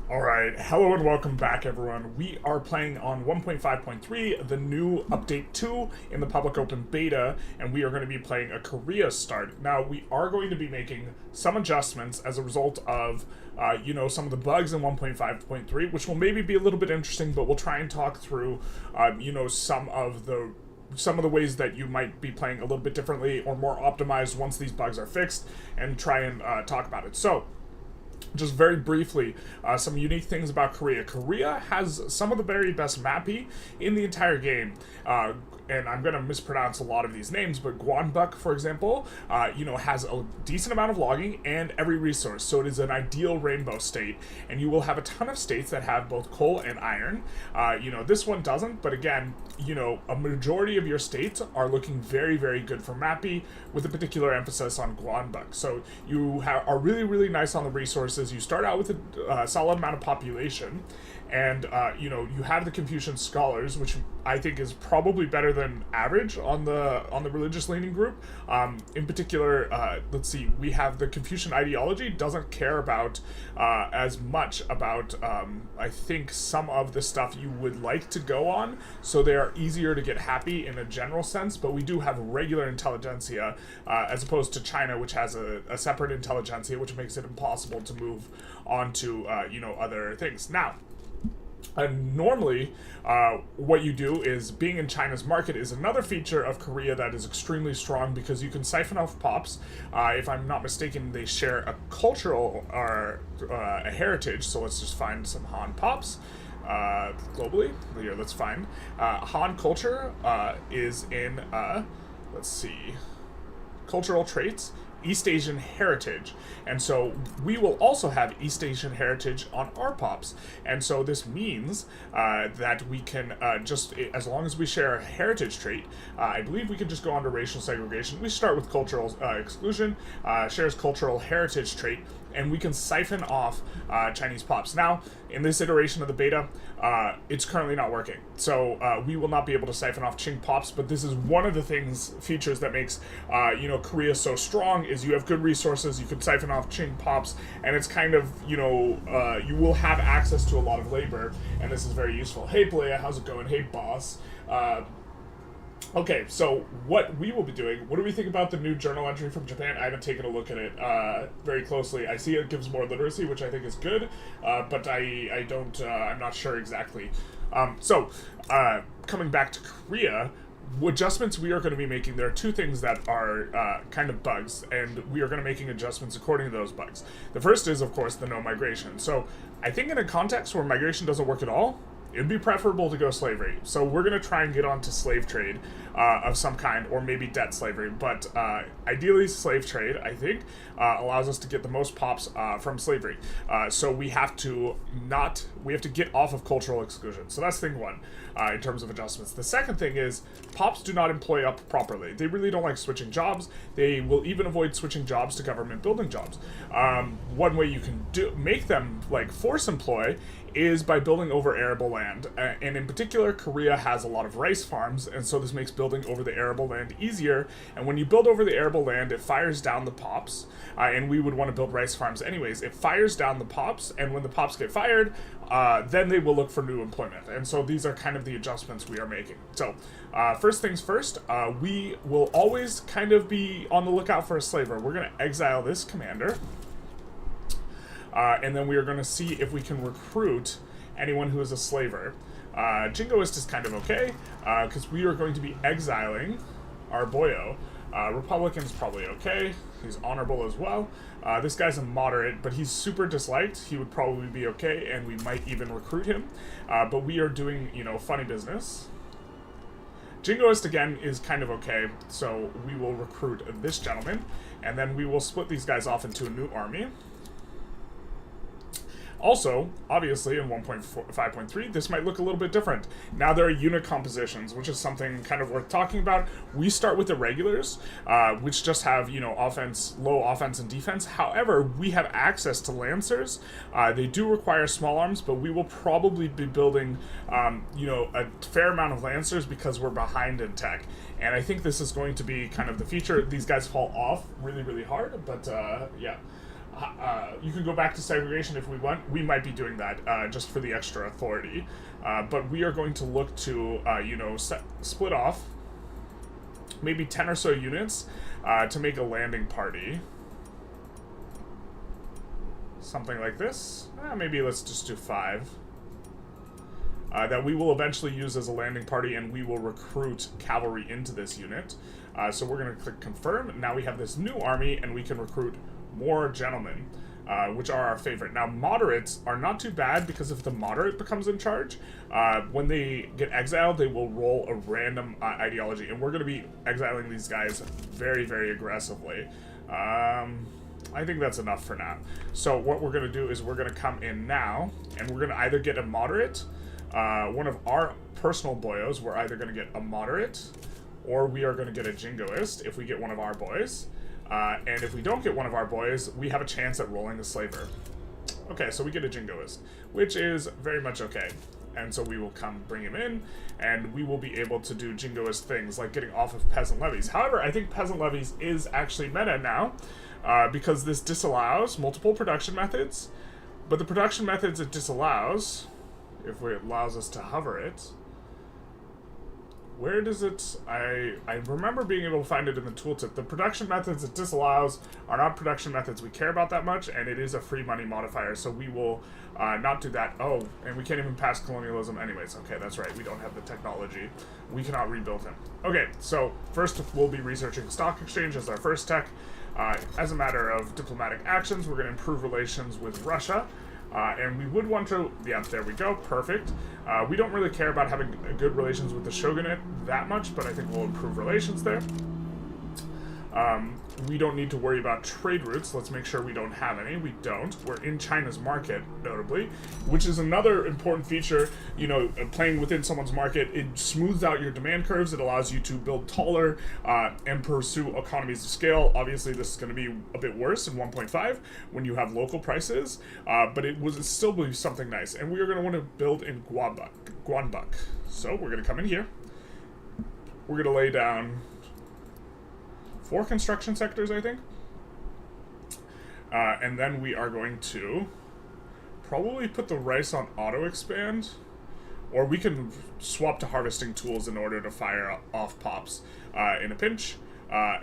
Alright, hello and welcome back everyone. We are playing on 1.5.3, the new update 2 in the public open beta, and we are going to be playing a Korea start. Now, we are going to be making some adjustments as a result of, some of the bugs in 1.5.3, which will maybe be a little bit interesting, but we'll try and talk through, some of the ways that you might be playing a little bit differently or more optimized once these bugs are fixed, and try and talk about it. So, just very briefly, some unique things about Korea. Korea has some of the very best mappy in the entire game. And I'm going to mispronounce a lot of these names, but Gwanbuk, for example, has a decent amount of logging and every resource. So it is an ideal rainbow state. And you will have a ton of states that have both coal and iron. This one doesn't, but again, a majority of your states are looking very, very good for mappy, with a particular emphasis on Gwanbuk. So you are really, really nice on the resources. You start out with a solid amount of population, and you have the Confucian scholars, which I think is probably better than average on the religious leaning group. In particular, let's see, we have the Confucian ideology doesn't care about as much about I think some of the stuff you would like to go on, so they are easier to get happy in a general sense. But we do have regular Intelligentsia as opposed to China, which has a separate Intelligentsia, which makes it impossible to move on to other things. Now, normally, what you do is, being in China's market is another feature of Korea that is extremely strong, because you can siphon off pops. If I'm not mistaken, they share a cultural or a heritage, so let's just find some Han pops. Globally, here, let's find. Han culture is in, let's see, cultural traits, East Asian heritage, and so we will also have East Asian heritage on our pops, and so this means that we can just, as long as we share a heritage trait, I believe we can just go on to racial segregation. We start with cultural exclusion, shares cultural heritage trait, and we can siphon off Chinese pops. Now, in this iteration of the beta, it's currently not working. So we will not be able to siphon off Qing pops, but this is one of the features that makes, Korea so strong, is you have good resources, you can siphon off Qing pops, and it's kind of, you will have access to a lot of labor, and this is very useful. Hey, Blea, how's it going? Hey, boss. Okay, so what we will be doing, what do we think about the new journal entry from Japan? I haven't taken a look at it very closely. I see it gives more literacy, which I think is good, but I don't, I'm not sure exactly. Coming back to Korea, adjustments we are going to be making, there are two things that are kind of bugs, and we are going to be making adjustments according to those bugs. The first is, of course, the no migration. So I think in a context where migration doesn't work at all, it'd be preferable to go slavery. So we're going to try and get onto slave trade of some kind, or maybe debt slavery. But ideally, slave trade, I think, allows us to get the most pops from slavery. So we have to get off of cultural exclusion. So that's thing one in terms of adjustments. The second thing is, pops do not employ up properly. They really don't like switching jobs. They will even avoid switching jobs to government building jobs. One way you can make them force employ is by building over arable land, and in particular, Korea has a lot of rice farms, and so this makes building over the arable land easier. And when you build over the arable land, it fires down the pops, and we would want to build rice farms anyways. It fires down the pops, and when the pops get fired, then they will look for new employment. And so these are kind of the adjustments we are making. So first things first, we will always kind of be on the lookout for a slaver. We're going to exile this commander. And then we are going to see if we can recruit anyone who is a slaver. Jingoist is kind of okay, because we are going to be exiling our boyo. Republican is probably okay. He's honorable as well. This guy's a moderate, but he's super disliked. He would probably be okay, and we might even recruit him. But we are doing, funny business. Jingoist, again, is kind of okay, so we will recruit this gentleman, and then we will split these guys off into a new army. Also, obviously, in 1.5.3, this might look a little bit different. Now there are unit compositions, which is something kind of worth talking about. We start with the regulars, which just have, offense, low offense and defense. However, we have access to lancers. They do require small arms, but we will probably be building, a fair amount of lancers because we're behind in tech. And I think this is going to be kind of the feature. These guys fall off really, really hard, but yeah. you can go back to segregation if we want. We might be doing that just for the extra authority. But we are going to look to, split off maybe 10 or so units to make a landing party. Something like this. Maybe let's just do 5. That we will eventually use as a landing party, and we will recruit cavalry into this unit. So we're going to click confirm. Now we have this new army, and we can recruit more gentlemen, which are our favorite. Now, moderates are not too bad, because if the moderate becomes in charge, when they get exiled, they will roll a random ideology, and we're going to be exiling these guys very, very aggressively. I think that's enough for now. So what we're going to do is we're going to come in now, and we're going to either get a moderate, one of our personal boyos, we're either going to get a moderate, or we are going to get a jingoist if we get one of our boys. And if we don't get one of our boys, we have a chance at rolling a slaver. Okay, so we get a jingoist, which is very much okay. And so we will come bring him in, and we will be able to do jingoist things, like getting off of peasant levies. However, I think peasant levies is actually meta now, because this disallows multiple production methods, but the production methods it disallows, if it allows us to hover it, where does it... I remember being able to find it in the tooltip. The production methods it disallows are not production methods we care about that much, and it is a free money modifier, so we will not do that. Oh, and we can't even pass colonialism anyways. Okay, that's right. We don't have the technology. We cannot rebuild him. Okay, so first we'll be researching stock exchange as our first tech. As a matter of diplomatic actions, we're going to improve relations with Russia. And we would want to, yeah, there we go, perfect. We don't really care about having good relations with the shogunate that much, but I think we'll improve relations there. We don't need to worry about trade routes. Let's make sure we don't have any. We don't. We're in China's market, notably, which is another important feature. Playing within someone's market, it smooths out your demand curves. It allows you to build taller and pursue economies of scale. Obviously, this is going to be a bit worse in 1.5 when you have local prices, but it was still be something nice. And we are going to want to build in Guanbuk. So we're going to come in here. We're going to lay down 4 construction sectors, I think. And then we are going to probably put the rice on auto-expand, or we can swap to harvesting tools in order to fire off pops in a pinch.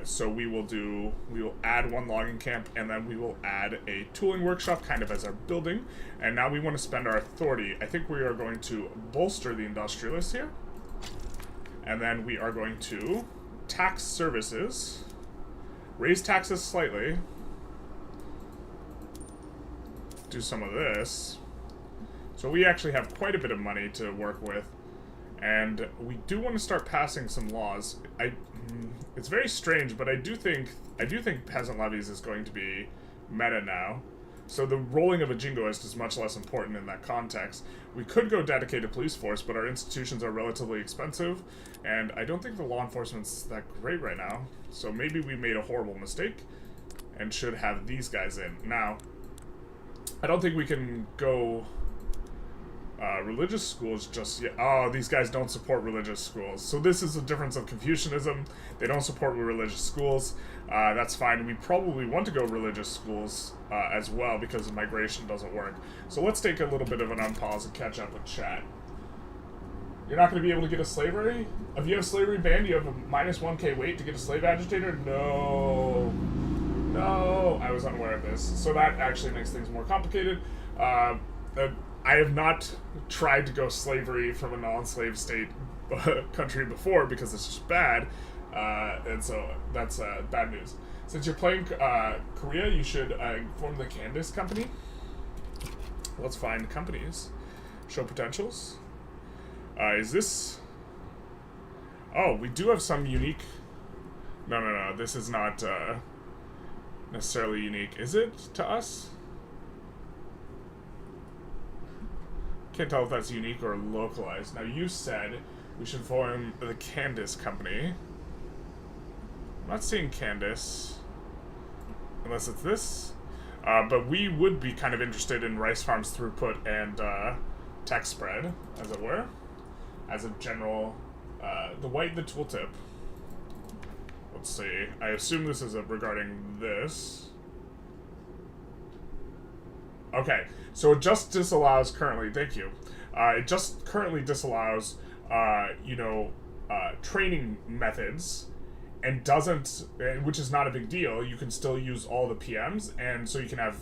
So we will add 1 logging camp, and then we will add a tooling workshop kind of as our building. And now we want to spend our authority. I think we are going to bolster the industrialists here. And then we are going to tax services, raise taxes slightly, do some of this. So we actually have quite a bit of money to work with, and we do want to start passing some laws. It's very strange, but I do think peasant levies is going to be meta now. So the rolling of a jingoist is much less important in that context. We could go dedicated police force, but our institutions are relatively expensive, and I don't think the law enforcement's that great right now. So maybe we made a horrible mistake and should have these guys in. Now, I don't think we can go religious schools just yet. Oh, these guys don't support religious schools. So this is a difference of Confucianism. They don't support religious schools. That's fine. We probably want to go religious schools as well because migration doesn't work. So let's take a little bit of an unpause and catch up with chat. You're not going to be able to get a slavery? If you have slavery banned, you have a minus 1k weight to get a slave agitator? No. No. I was unaware of this. So that actually makes things more complicated. I have not tried to go slavery from a non-slave state country before because it's just bad, and so that's bad news. Since you're playing Korea, you should form the Candice company. Let's find companies. Show potentials. Is this... Oh, we do have some unique... No, this is not necessarily unique. Is it to us? Can't tell if that's unique or localized. Now, you said we should form the Candice company. I'm not seeing Candice, unless it's this. But we would be kind of interested in rice farms throughput and tech spread, as it were, as a general. The tooltip. Let's see. I assume this is regarding this. Okay, so it just disallows currently. Thank you. It just currently disallows, training methods, and doesn't, which is not a big deal. You can still use all the PMs, and so you can have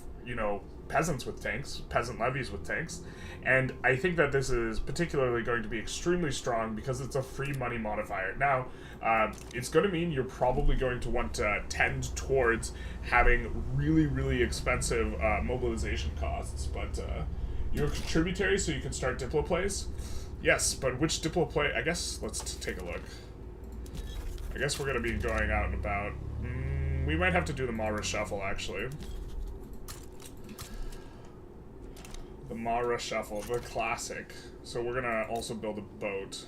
peasants with tanks, peasant levies with tanks, and I think that this is particularly going to be extremely strong because it's a free money modifier. Now, it's going to mean you're probably going to want to tend towards having really, really expensive mobilization costs, but you're a tributary, so you can start diploplays. Yes, but which diploplay? I guess let's take a look. I guess we're going to be going out and about. We might have to do the Mara Shuffle, actually. The Mara Shuffle, the classic. So we're going to also build a boat.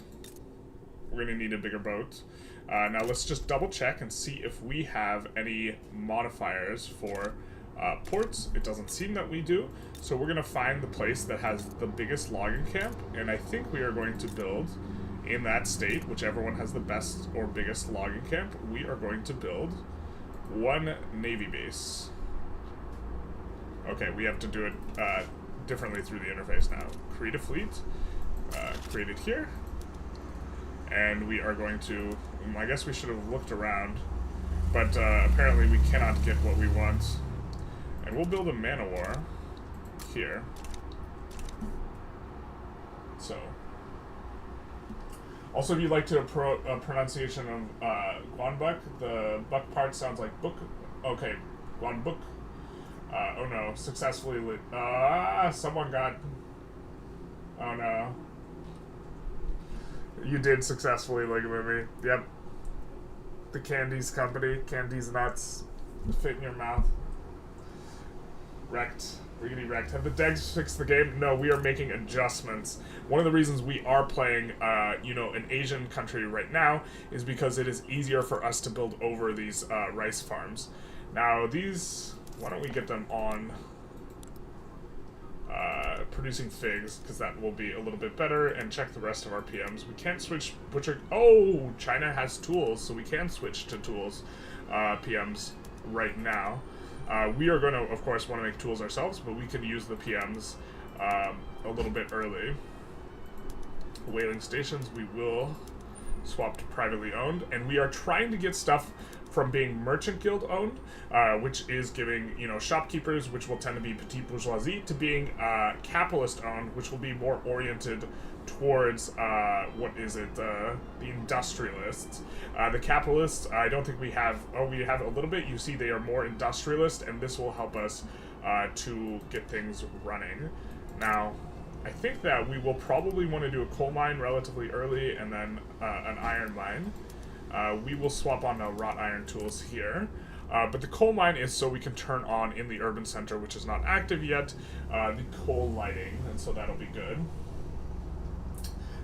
We're going to need a bigger boat. Now let's just double check and see if we have any modifiers for ports. It doesn't seem that we do. So we're going to find the place that has the biggest logging camp. And I think we are going to build in that state, whichever one has the best or biggest logging camp, we are going to build one navy base. Okay, we have to do it differently through the interface now. Create a fleet, create it here, and we are going to, I guess we should have looked around, but apparently we cannot get what we want. And we'll build a man-o-war here. So, also, if you'd like to a pronunciation of Guanbuck, the buck part sounds like book. Okay, Guanbuck. Oh no, successfully someone got... Oh no. You did successfully ligament me. Yep. The Candies company. Candies nuts. Fit in your mouth. Wrecked. Riggedy wrecked. Have the devs fixed the game? No, we are making adjustments. One of the reasons we are playing, an Asian country right now is because it is easier for us to build over these rice farms. Now, these... Why don't we get them on producing figs, because that will be a little bit better, and check the rest of our PMs. We can't switch butcher... Oh! China has tools, so we can switch to tools PMs right now. We are going to, of course, want to make tools ourselves, but we could use the PMs a little bit early. Whaling stations, we will swap to privately owned, and we are trying to get stuff from being merchant guild owned, which is giving, shopkeepers, which will tend to be petite bourgeoisie, to being capitalist owned, which will be more oriented towards, the industrialists. The capitalists, I don't think we have, we have a little bit. You see they are more industrialist, and this will help us to get things running. Now, I think that we will probably want to do a coal mine relatively early, and then an iron mine. We will swap on the wrought iron tools here. But the coal mine is so we can turn on in the urban center, which is not active yet, the coal lighting, and so that'll be good.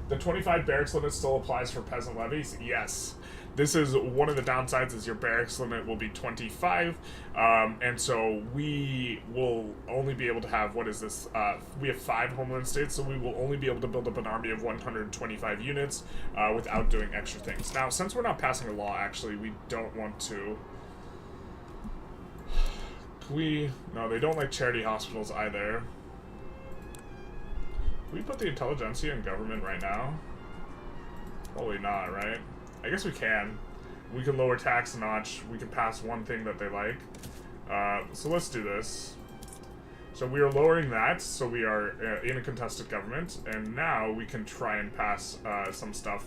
The 25 barracks limit still applies for peasant levies? Yes. This is one of the downsides, is your barracks limit will be 25, and so we will only be able to have, we have 5 homeland states, so we will only be able to build up an army of 125 units without doing extra things. Now, since we're not passing a law, actually, we don't want to... No, they don't like charity hospitals either. Can we put the Intelligentsia in government right now? Probably not, right? I guess we can. We can lower tax a notch. We can pass one thing that they like. So let's do this. So we are lowering that, so we are in a contested government, and now we can try and pass some stuff.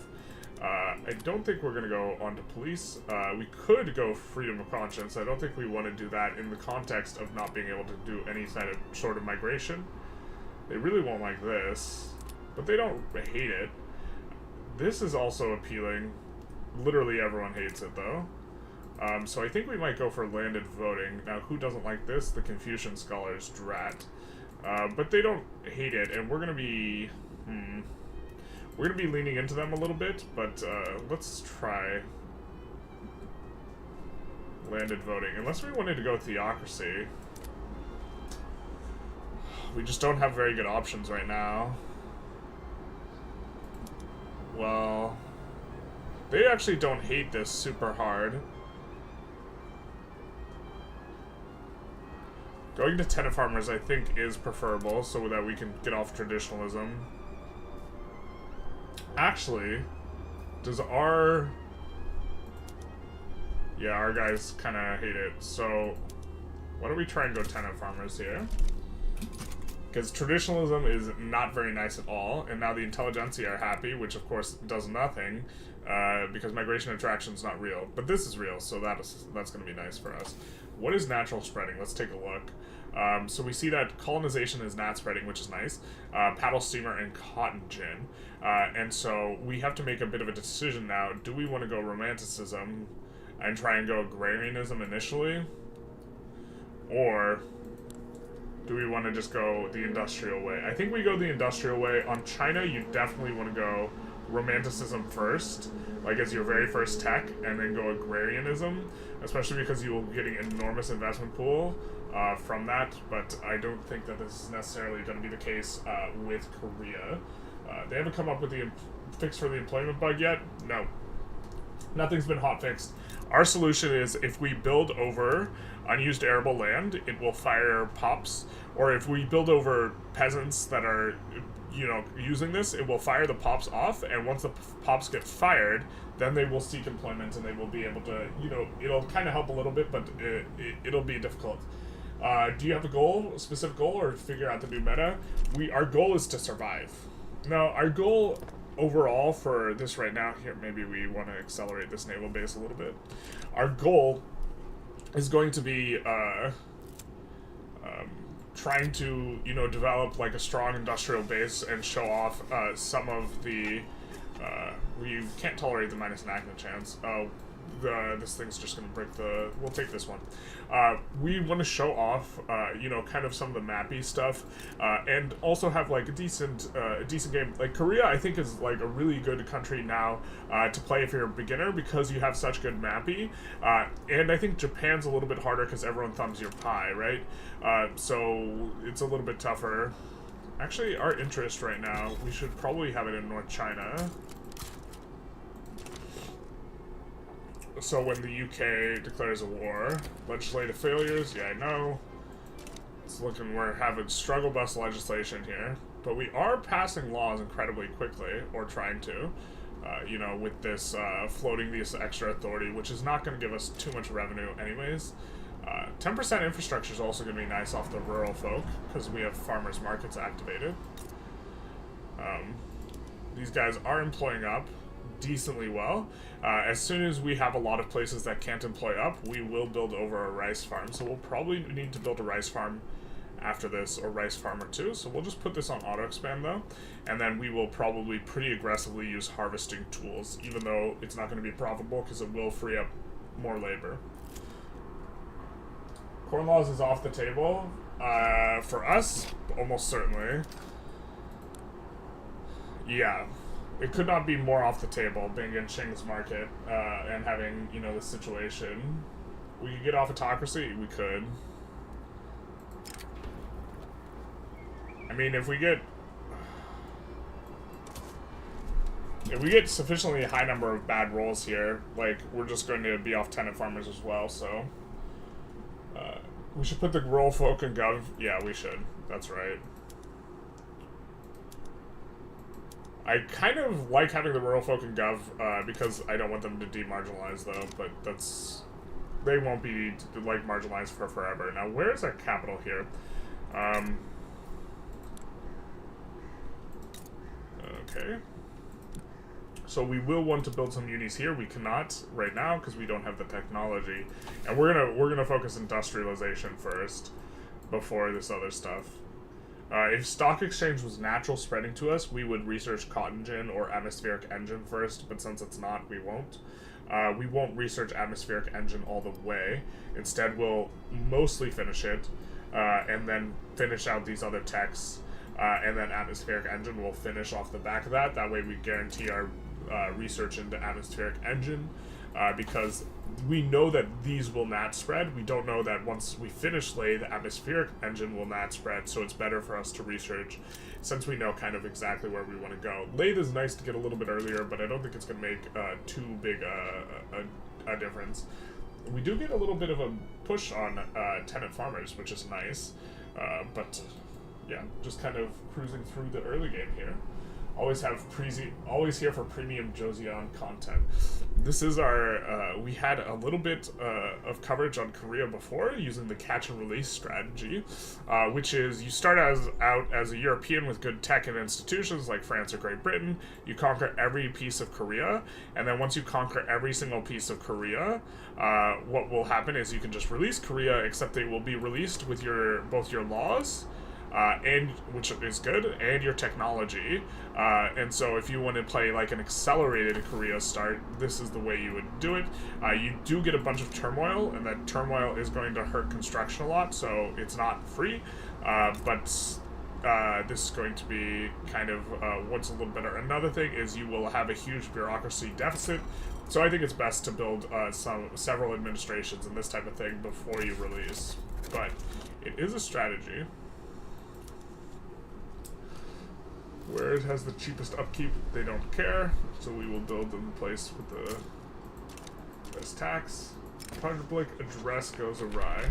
I don't think we're going to go on to police. We could go freedom of conscience. I don't think we want to do that in the context of not being able to do any sort of migration. They really won't like this, but they don't hate it. This is also appealing. Literally everyone hates it, though. So I think we might go for landed voting. Now, who doesn't like this? The Confucian scholars, drat. But they don't hate it, and we're going to be... We're going to be leaning into them a little bit, but let's try landed voting. Unless we wanted to go theocracy. We just don't have very good options right now. Well, they actually don't hate this super hard. Going to tenant farmers, I think, is preferable so that we can get off traditionalism. Actually, does our... Yeah, our guys kind of hate it. So, why don't we try and go tenant farmers here? Because traditionalism is not very nice at all, and now the Intelligentsia are happy, which of course does nothing, because migration attraction is not real. But this is real, so that's going to be nice for us. What is natural spreading? Let's take a look. So we see that colonization is nat spreading, which is nice. Paddle steamer and cotton gin. And so we have to make a bit of a decision now. Do we want to go romanticism and try and go agrarianism initially? Or do we want to just go the industrial way? I think we go the industrial way. On China, you definitely want to go romanticism first, like as your very first tech, and then go agrarianism, especially because you will be getting enormous investment pool from that, but I don't think that this is necessarily going to be the case with Korea. They haven't come up with the fix for the employment bug yet? No. Nothing's been hotfixed. Our solution is if we build over unused arable land, it will fire pops, or if we build over peasants that are, you know, using this, it will fire the pops off, and once the pops get fired, then they will seek employment and they will be able to, you know, it'll kind of help a little bit, but it'll be difficult. Do you have a goal, a specific goal, or figure out the new meta? Our goal is to survive. Now, our goal overall for this right now, here, maybe we want to accelerate this naval base a little bit. Our goal is going to be trying to, you know, develop like a strong industrial base and show off some of the, we can't tolerate the minus enactment chance. This thing's just gonna break the, we'll take this one. We want to show off, you know, kind of some of the mappy stuff, and also have like a decent game. Like Korea, I think is like a really good country now to play if you're a beginner because you have such good mappy, and I think Japan's a little bit harder because everyone thumbs your pie, right? So it's a little bit tougher. Actually, our interest right now, we should probably have it in North China. So when the UK declares a war, legislative failures, yeah, I know. It's looking, we're having struggle bus legislation here. But we are passing laws incredibly quickly, or trying to, you know, with this floating this extra authority, which is not going to give us too much revenue anyways. 10% infrastructure is also going to be nice off the rural folk, because we have farmers markets activated. These guys are employing up decently well. As soon as we have a lot of places that can't employ up, we will build over a rice farm. So we'll probably need to build a rice farm after this, or rice farm or two. So we'll just put this on auto expand though, and then we will probably pretty aggressively use harvesting tools, even though it's not going to be profitable because it will free up more labor. Corn laws is off the table for us, almost certainly. Yeah. It could not be more off the table, being in Qing's market, and having, you know, this situation. We could get off autocracy? We could. I mean, if we get sufficiently high number of bad rolls here, like, we're just going to be off tenant farmers as well, so. We should put the rural folk in gov. Yeah, we should. That's right. I kind of like having the rural folk in gov, because I don't want them to demarginalize though, but that's, they won't be like marginalized for forever. Now, where's our capital here? Okay. So we will want to build some unis here. We cannot right now because we don't have the technology, and we're gonna focus industrialization first before this other stuff. If stock exchange was natural spreading to us, we would research cotton gin or atmospheric engine first, but since it's not, we won't. We won't research atmospheric engine all the way. Instead, we'll mostly finish it, and then finish out these other techs, and then atmospheric engine will finish off the back of that. That way we guarantee our research into atmospheric engine, because we know that these will nat spread. We don't know that once we finish lathe, the atmospheric engine will nat spread, so it's better for us to research since we know kind of exactly where we want to go. Lathe is nice to get a little bit earlier, but I don't think it's going to make too big a difference. We do get a little bit of a push on tenant farmers, which is nice. But yeah, just kind of cruising through the early game here. Always here for premium Joseon content. This is our, we had a little bit of coverage on Korea before using the catch and release strategy, which is you start out as a European with good tech and institutions like France or Great Britain. You conquer every piece of Korea, and then once you conquer every single piece of Korea, what will happen is you can just release Korea, except they will be released with both your laws, and which is good, and your technology. And so if you want to play like an accelerated Korea start, this is the way you would do it. You do get a bunch of turmoil, and that turmoil is going to hurt construction a lot, so it's not free. But this is going to be kind of what's a little better. Another thing is you will have a huge bureaucracy deficit, so I think it's best to build several administrations and this type of thing before you release. But it is a strategy. Where it has the cheapest upkeep, they don't care, so we will build them in place with the best tax. Public address goes awry.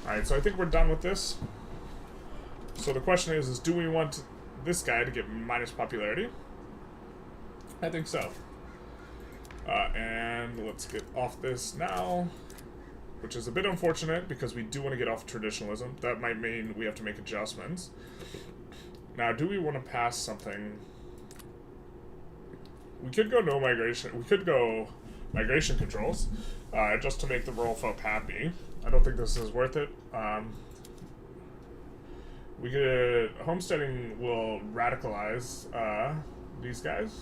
Alright, so I think we're done with this. So the question is do we want this guy to get minus popularity? I think so. And let's get off this now, which is a bit unfortunate because we do want to get off traditionalism. That might mean we have to make adjustments. Now, do we want to pass something? We could go no migration. We could go migration controls, just to make the rural folk happy. I don't think this is worth it. We could... Homesteading will radicalize these guys.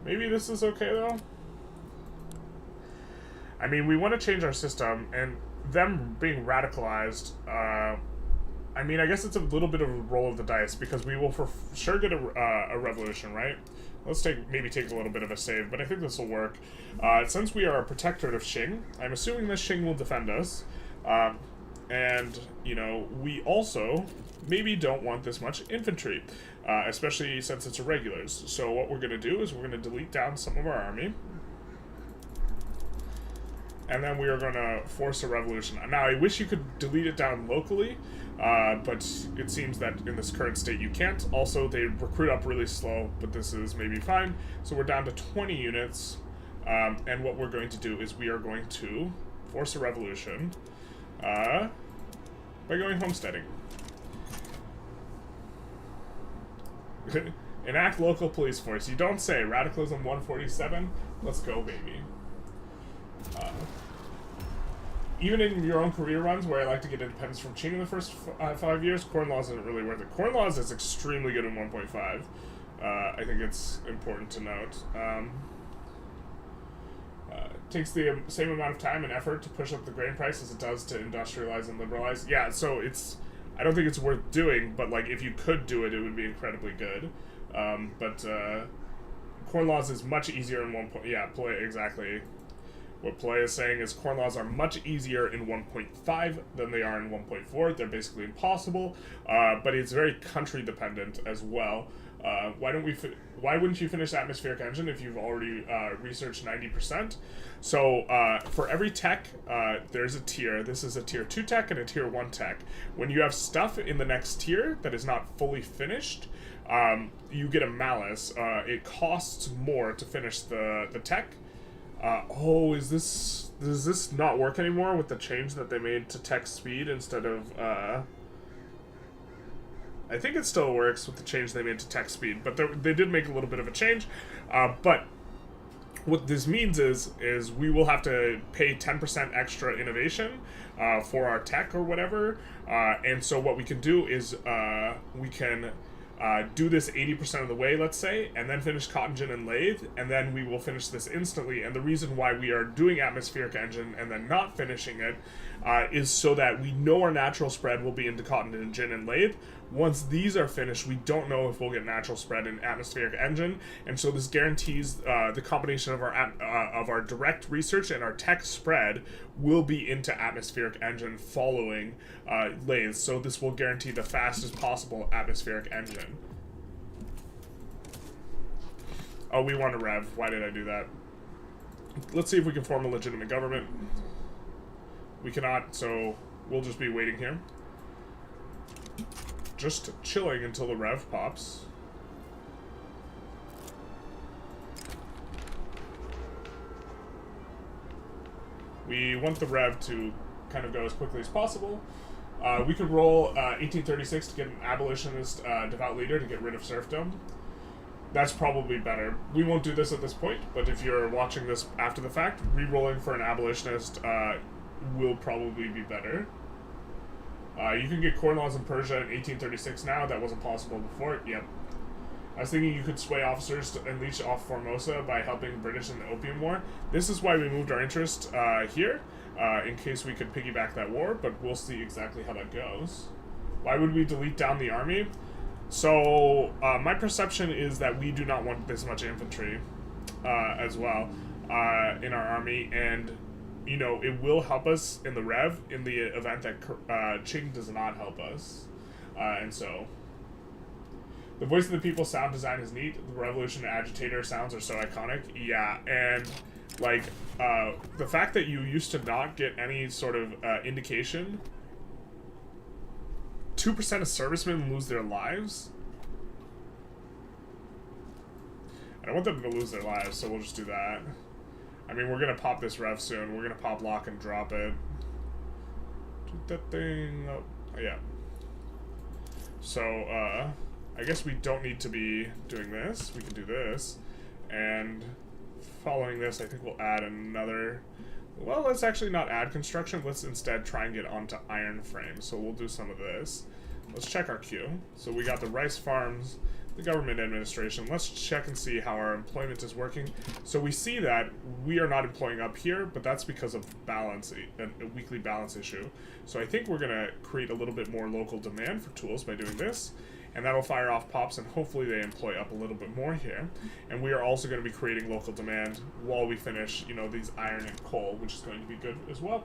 Maybe this is okay, though. I mean, we want to change our system, and them being radicalized... I mean, I guess it's a little bit of a roll of the dice, because we will for sure get a revolution, right? Let's maybe take a little bit of a save, but I think this will work. Since we are a protectorate of Qing, I'm assuming this Qing will defend us. And, you know, we also maybe don't want this much infantry, especially since it's irregulars. So what we're going to do is we're going to delete down some of our army. And then we are going to force a revolution. Now, I wish you could delete it down locally, but it seems that in this current state you can't. Also, they recruit up really slow, but this is maybe fine. So we're down to 20 units, and what we're going to do is we are going to force a revolution by going homesteading. Enact local police force. You don't say. Radicalism 147. Let's go, baby. Even in your own career runs, where I like to get independence from Qing in the first 5 years, Corn Laws isn't really worth it. Corn Laws is extremely good in 1.5. I think it's important to note. It takes the same amount of time and effort to push up the grain price as it does to industrialize and liberalize. Yeah, so it's... I don't think it's worth doing, but like if you could do it, it would be incredibly good. But Corn Laws is much easier in 1. Yeah, play exactly. What Play is saying is Corn Laws are much easier in 1.5 than they are in 1.4. They're basically impossible, but it's very country dependent as well. Why wouldn't you finish Atmospheric Engine if you've already researched 90%? So for every tech, there's a tier. This is a tier 2 tech and a tier 1 tech. When you have stuff in the next tier that is not fully finished, you get a malus. It costs more to finish the tech. Does this not work anymore with the change that they made to tech speed instead of, I think it still works with the change they made to tech speed, but they did make a little bit of a change, but what this means is we will have to pay 10% extra innovation, for our tech or whatever, and so what we can do is, we can do this 80% of the way, let's say, and then finish cotton gin and lathe, and then we will finish this instantly. And the reason why we are doing atmospheric engine and then not finishing it is so that we know our natural spread will be into cotton gin and lathe. Once these are finished, we don't know if we'll get natural spread in atmospheric engine, and so this guarantees the combination of our direct research and our tech spread will be into atmospheric engine following lathe. So this will guarantee the fastest possible atmospheric engine. Oh, we want to rev. Why did I do that? Let's see if we can form a legitimate government. We cannot, so we'll just be waiting here. Just chilling until the rev pops. We want the rev to kind of go as quickly as possible. We could roll 1836 to get an abolitionist devout leader to get rid of serfdom. That's probably better. We won't do this at this point, but if you're watching this after the fact, re-rolling for an abolitionist will probably be better. You can get corn laws in Persia in 1836 now. That wasn't possible before. Yep. I was thinking you could sway officers to unleash off Formosa by helping British in the Opium War. This is why we moved our interest here, in case we could piggyback that war, but we'll see exactly how that goes. Why would we delete down the army? So, my perception is that we do not want this much infantry as well in our army, and, you know, it will help us in the rev in the event that Qing does not help us. And so, the voice of the people sound design is neat. The revolution agitator sounds are so iconic. Yeah, and, like, the fact that you used to not get any sort of indication... 2% of servicemen lose their lives? I don't want them to lose their lives, so we'll just do that. I mean, we're gonna pop this rev soon. We're gonna pop lock and drop it. Do that thing up. Oh, yeah. So, I guess we don't need to be doing this. We can do this. And following this, I think we'll add another... Well, let's actually not add construction. Let's instead try and get onto iron frame. So we'll do some of this. Let's check our queue. So we got the rice farms, the government administration. Let's check and see how our employment is working. So we see that we are not employing up here, but that's because of balance, a weekly balance issue. So I think we're going to create a little bit more local demand for tools by doing this. And that'll fire off pops, and hopefully they employ up a little bit more here. And we are also going to be creating local demand while we finish, you know, these iron and coal, which is going to be good as well.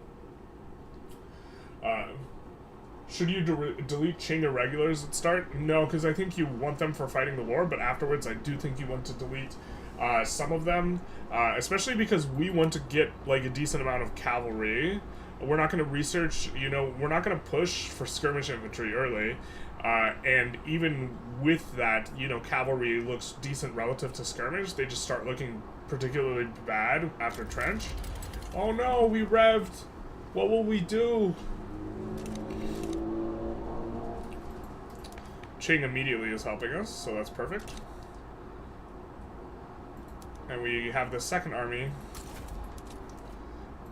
Should you delete Qing irregulars at start? No, because I think you want them for fighting the war, but afterwards I do think you want to delete some of them, especially because we want to get, like, a decent amount of cavalry. We're not going to research, you know, we're not going to push for skirmish infantry early. And even with that, you know, cavalry looks decent relative to skirmish. They just start looking particularly bad after trench. Oh no, we revved. What will we do? Qing immediately is helping us, so that's perfect. And we have the second army.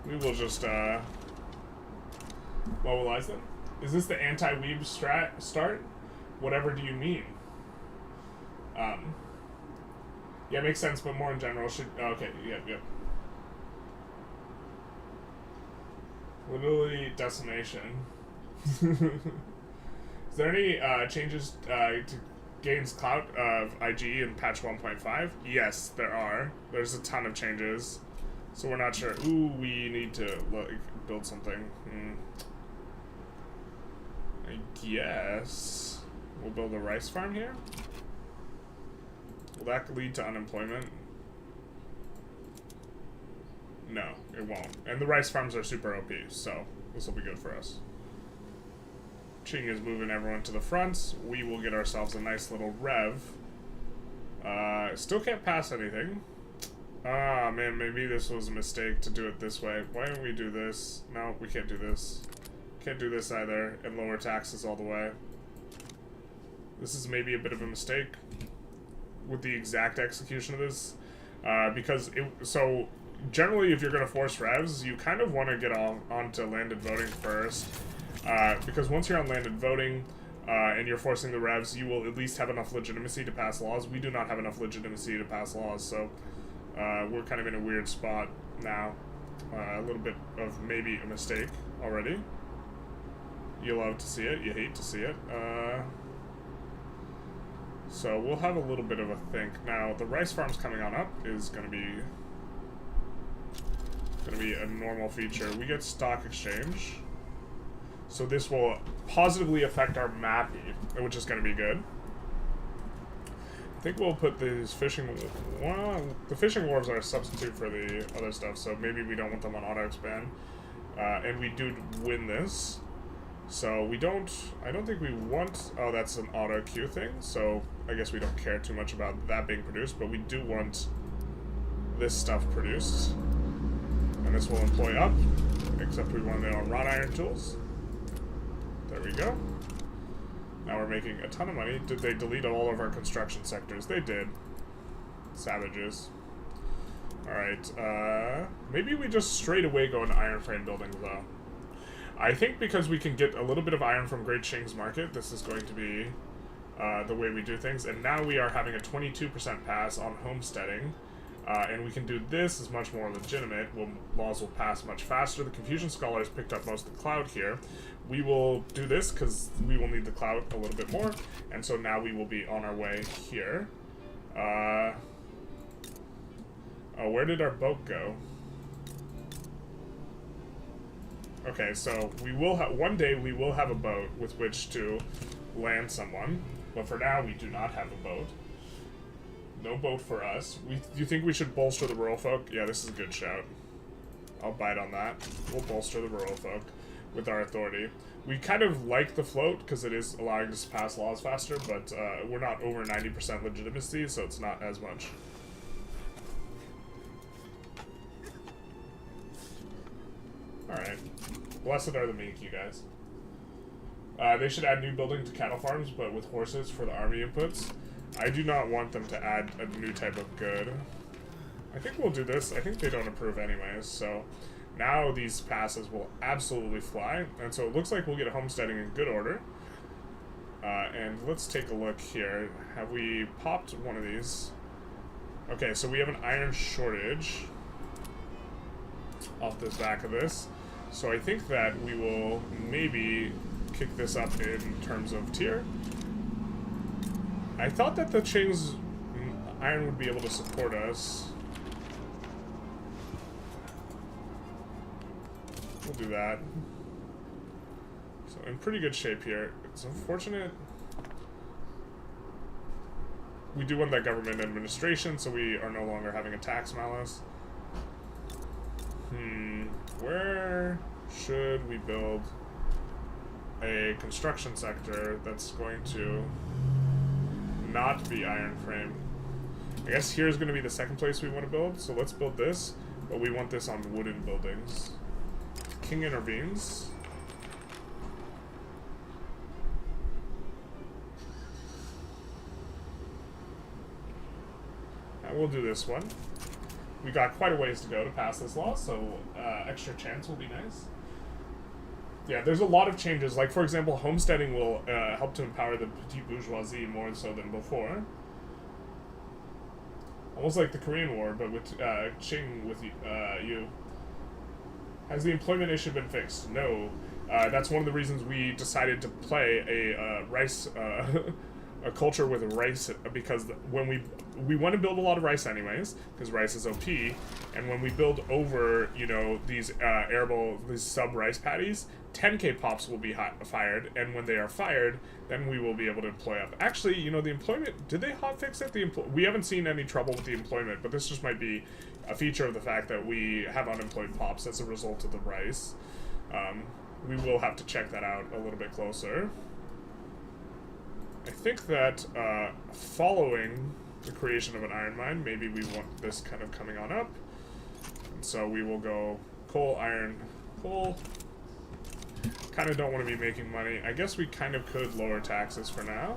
We will just, mobilize them. Is this the anti-weeb start? Whatever do you mean? Yeah, makes sense, but more in general should... Okay, yep. Literally decimation. Is there any changes to gains clout of IG in patch 1.5? Yes, there are. There's a ton of changes. So we're not sure. Ooh, we need to, like, build something. I guess we'll build a rice farm here. Will that lead to unemployment? No, it won't. And the rice farms are super OP, so this will be good for us. Qing is moving everyone to the front. We will get ourselves a nice little rev. Still can't pass anything. Ah, man, maybe this was a mistake to do it this way. Why don't we do this? No, we can't do this. Can't do this either, and lower taxes all the way. This is maybe a bit of a mistake with the exact execution of this, because so generally if you're going to force revs, you kind of want to get onto landed voting first, because once you're on landed voting and you're forcing the revs, you will at least have enough legitimacy to pass laws. We do not have enough legitimacy to pass laws, so we're kind of in a weird spot now. A little bit of maybe a mistake already. You love to see it, you hate to see it. So we'll have a little bit of a think. Now, the rice farms coming on up is going to be a normal feature. We get stock exchange. So this will positively affect our mapping, which is going to be good. think we'll put these fishing... Well, the fishing wharves are a substitute for the other stuff, so maybe we don't want them on auto-expand. And we do win this. So we don't... I don't think we want... Oh, that's an auto-queue thing, so I guess we don't care too much about that being produced, but we do want this stuff produced. And this will employ up, except we want it on wrought iron tools. There we go. Now we're making a ton of money. Did they delete all of our construction sectors? They did. Savages. Alright, maybe we just straight away go into iron frame buildings, though. I think because we can get a little bit of iron from Great Qing's market, this is going to be the way we do things. And now we are having a 22% pass on homesteading. And we can do this is much more legitimate. Laws will pass much faster. The Confucian scholars picked up most of the cloud here. We will do this because we will need the cloud a little bit more. And so now we will be on our way here. Oh, where did our boat go? Okay, so we will have one day we will have a boat with which to land someone. But for now, we do not have a boat. No boat for us. Do you think we should bolster the rural folk? Yeah, this is a good shout. I'll bite on that. We'll bolster the rural folk with our authority. We kind of like the float because it is allowing us to pass laws faster, but we're not over 90% legitimacy, so it's not as much. Alright. Blessed are the meek, you guys. They should add new building to cattle farms, but with horses for the army inputs. I do not want them to add a new type of good. I think we'll do this. I think they don't approve anyways, so now these passes will absolutely fly. And so it looks like we'll get homesteading in good order. And let's take a look here. Have we popped one of these? Okay, so we have an iron shortage off the back of this. So I think that we will maybe kick this up in terms of tier. I thought that the Qing's iron would be able to support us. We'll do that. So in pretty good shape here. It's unfortunate. We do want that government administration, so we are no longer having a tax malice. Where should we build a construction sector that's going to not be iron frame? I guess here's going to be the second place we want to build, so let's build this, but we want this on wooden buildings. King intervenes. And we'll do this one. We got quite a ways to go to pass this law, so extra chance will be nice. Yeah, there's a lot of changes. Like, for example, homesteading will help to empower the petite bourgeoisie more so than before. Almost like the Korean War, but with Qing with you. Has the employment issue been fixed? No. That's one of the reasons we decided to play a rice a culture with rice, because when we want to build a lot of rice anyways, because rice is OP, and when we build over, you know, these arable, these sub-rice patties, 10k pops will be fired, and when they are fired, then we will be able to employ up. Actually, you know, the employment, did they hotfix it? We haven't seen any trouble with the employment, but this just might be a feature of the fact that we have unemployed pops as a result of the rice. We will have to check that out a little bit closer. I think that following the creation of an iron mine, maybe we want this kind of coming on up. And so we will go coal, iron, coal. Kind of don't want to be making money. I guess we kind of could lower taxes for now.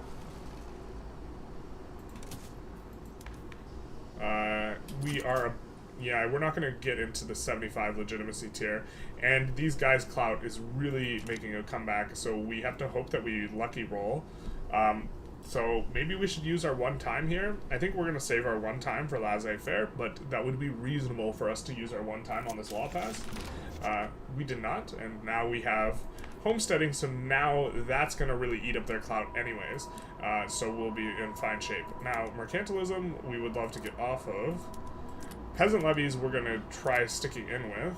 Yeah, we're not going to get into the 75 legitimacy tier. And these guys' clout is really making a comeback, so we have to hope that we lucky roll. So maybe we should use our one time here. I think we're going to save our one time for laissez-faire, but that would be reasonable for us to use our one time on this law pass. We did not, and now we have homesteading, so now that's going to really eat up their clout anyways. So we'll be in fine shape. Now, mercantilism, we would love to get off of. Peasant levies, we're going to try sticking in with.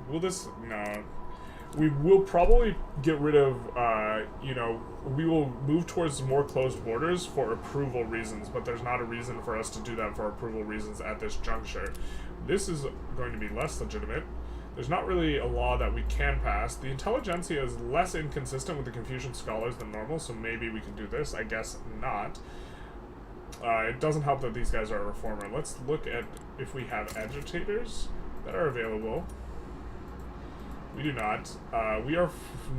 Will this... No. We will probably get rid of, you know, we will move towards more closed borders for approval reasons, but there's not a reason for us to do that for approval reasons at this juncture. This is going to be less legitimate. There's not really a law that we can pass. The Intelligentsia is less inconsistent with the Confucian scholars than normal, so maybe we can do this. I guess not. It doesn't help that these guys are a reformer. Let's look at if we have agitators that are available. We do not. We are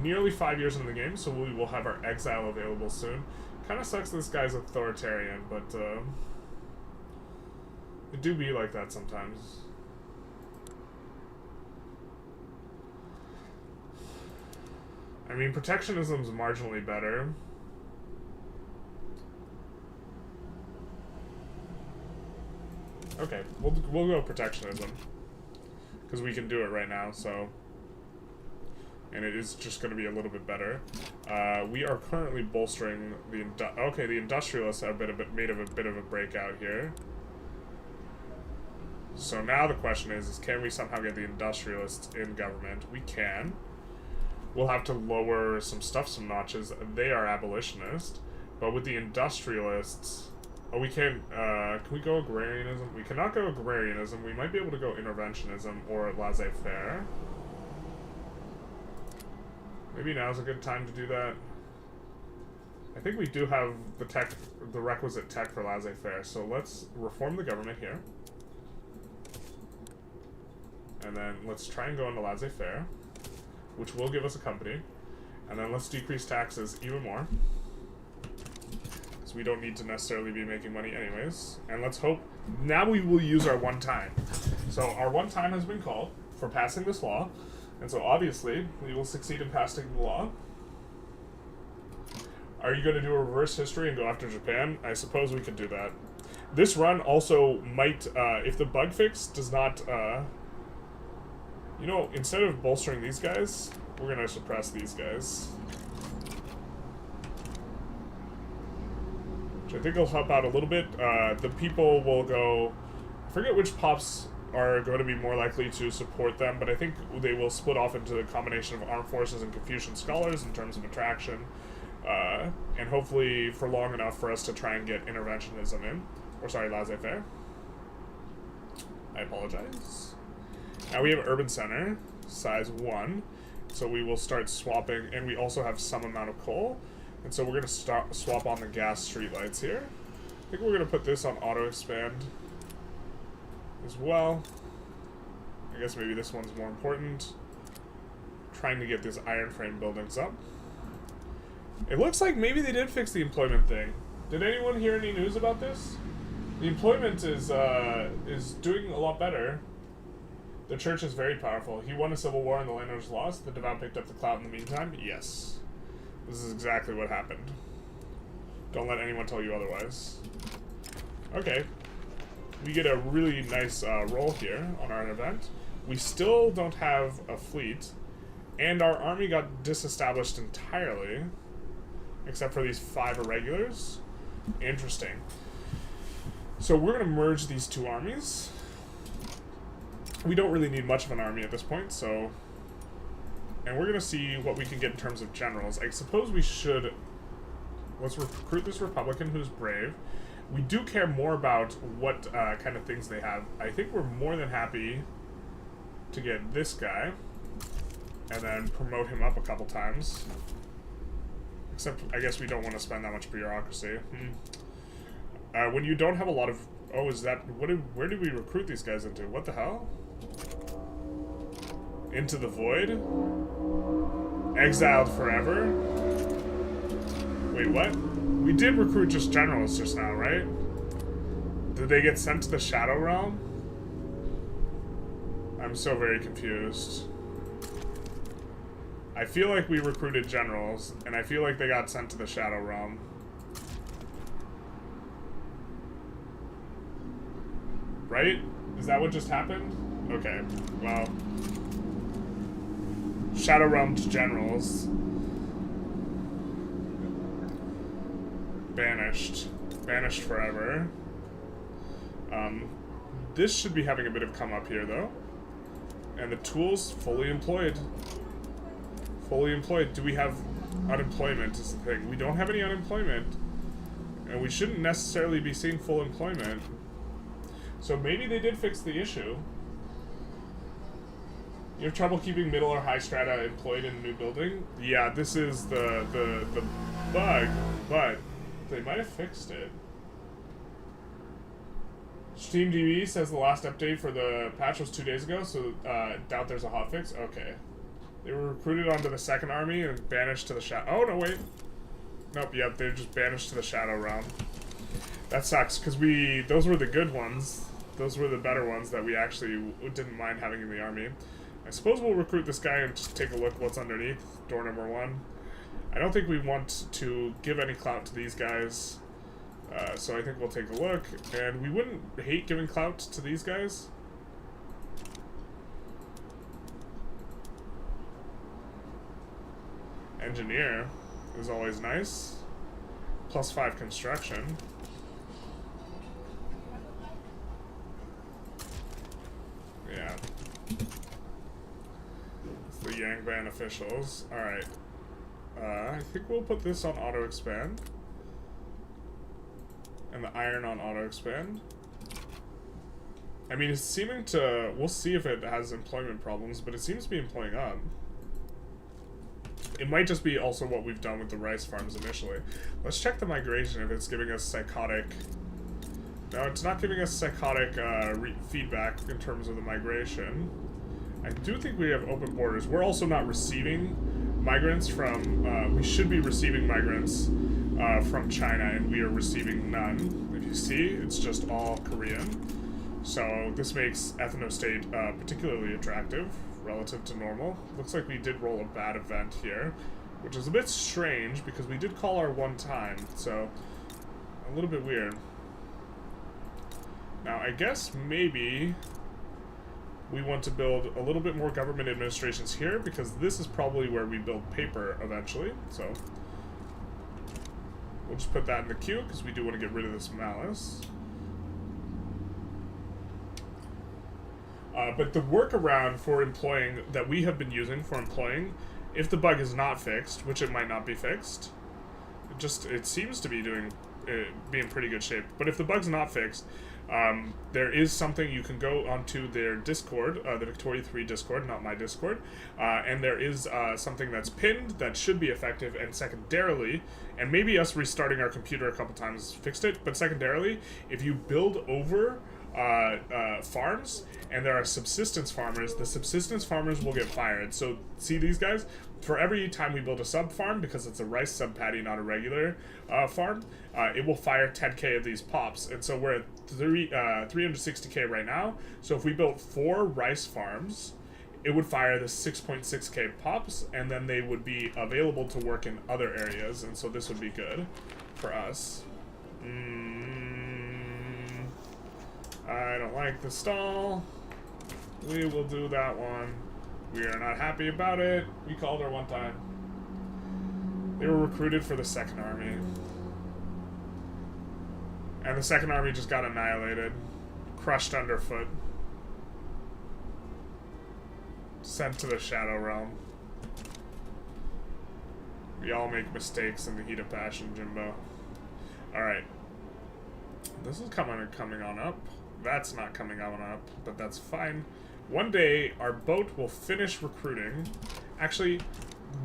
nearly 5 years into the game, so we will have our exile available soon. Kind of sucks this guy's authoritarian, but it do be like that sometimes. I mean, protectionism's marginally better. Okay, we'll go protectionism because we can do it right now. So, and it is just going to be a little bit better. We are currently bolstering the the Industrialists have made a bit of a breakout here. So now the question is can we somehow get the Industrialists in government? We can. We'll have to lower some notches. They are abolitionist, but with the Industrialists, oh, we can we go agrarianism? We cannot go agrarianism. We might be able to go interventionism or laissez-faire. Maybe now's a good time to do that. I think we do have the requisite tech for laissez-faire, so let's reform the government here. And then let's try and go into laissez-faire, which will give us a company. And then let's decrease taxes even more, because we don't need to necessarily be making money anyways. And let's hope, now we will use our one time. So our one time has been called for passing this law, and so obviously we will succeed in passing the law. Are you going to do a reverse history and go after Japan? I suppose we could do that. This run also might, if the bug fix does not, you know, instead of bolstering these guys, we're going to suppress these guys. Which I think will help out a little bit. The people will go, I forget which pops are going to be more likely to support them, but I think they will split off into a combination of armed forces and Confucian scholars in terms of attraction. And hopefully for long enough for us to try and get interventionism in. Or sorry, laissez-faire. I apologize. Now we have urban center, size 1. So we will start swapping, and we also have some amount of coal. And so we're going to swap on the gas streetlights here. I think we're going to put this on auto expand as well. I guess maybe this one's more important. Trying to get these iron frame buildings up. It looks like maybe they did fix the employment thing. Did anyone hear any news about this? The employment is doing a lot better. The church is very powerful. He won a civil war and the landowners lost. The devout picked up the clout in the meantime. Yes. This is exactly what happened. Don't let anyone tell you otherwise. Okay. We get a really nice roll here on our event. We still don't have a fleet. And our army got disestablished entirely. Except for these 5 irregulars. Interesting. So we're going to merge these 2 armies. We don't really need much of an army at this point, so... And we're going to see what we can get in terms of generals. I suppose we should... Let's recruit this Republican who's brave. We do care more about what kind of things they have. I think we're more than happy to get this guy. And then promote him up a couple times. Except, I guess we don't want to spend that much bureaucracy. When you don't have a lot of... Oh, is that... Where did we recruit these guys into? What the hell? Into the void? Exiled forever? Wait, what? We did recruit just generals just now, right? Did they get sent to the Shadow Realm? I'm so very confused. I feel like we recruited generals, and I feel like they got sent to the Shadow Realm. Right? Is that what just happened? Okay, well... Shadow Realmed generals. Banished. Banished forever. This should be having a bit of come up here, though. And the tools fully employed. Fully employed. Do we have unemployment is the thing. We don't have any unemployment. And we shouldn't necessarily be seeing full employment. So maybe they did fix the issue. You have trouble keeping middle or high strata employed in a new building? Yeah, this is the bug, but they might have fixed it. SteamDB says the last update for the patch was 2 days ago, so doubt there's a hotfix. Okay. They were recruited onto the second army and banished to the shadow. Oh, no, wait. Nope, yep, they're just banished to the shadow realm. That sucks, because those were the good ones. Those were the better ones that we actually didn't mind having in the army. I suppose we'll recruit this guy and just take a look what's underneath. Door number 1. I don't think we want to give any clout to these guys. So I think we'll take a look. And we wouldn't hate giving clout to these guys. Engineer is always nice. +5 construction. Yeah. It's the Yangban officials. Alright. I think we'll put this on auto expand. And the iron on auto expand. I mean, it's seeming to... We'll see if it has employment problems, but it seems to be employing up. It might just be also what we've done with the rice farms initially. Let's check the migration if it's giving us psychotic... No, it's not giving us psychotic feedback in terms of the migration. I do think we have open borders. We're also not receiving migrants from... we should be receiving migrants from China, and we are receiving none. If you see, it's just all Korean. So this makes ethnostate particularly attractive relative to normal. Looks like we did roll a bad event here, which is a bit strange because we did call our one time, so a little bit weird. Now, I guess maybe we want to build a little bit more government administrations here because this is probably where we build paper eventually, so we'll just put that in the queue because we do want to get rid of this malice. But the workaround for employing that we have been using for employing, if the bug is not fixed, which it might not be fixed, it seems to be be in pretty good shape. But if the bug's not fixed, there is something you can go onto their Discord, the Victoria 3 Discord, not my Discord, and there is something that's pinned that should be effective, and secondarily, and maybe us restarting our computer a couple times fixed it, but secondarily, if you build over farms, and there are subsistence farmers, the subsistence farmers will get fired. So, see these guys? For every time we build a sub-farm, because it's a rice sub-patty, not a regular farm, it will fire 10k of these pops. And so we're at 360k right now. So if we built 4 rice farms, it would fire the 6.6k pops, and then they would be available to work in other areas. And so this would be good for us. I don't like the stall. We will do that one. We are not happy about it. We called her one time. They were recruited for the second army. And the second army just got annihilated. Crushed underfoot. Sent to the Shadow Realm. We all make mistakes in the heat of passion, Jimbo. Alright. This is coming on up. That's not coming on up, but that's fine. One day, our boat will finish recruiting. Actually,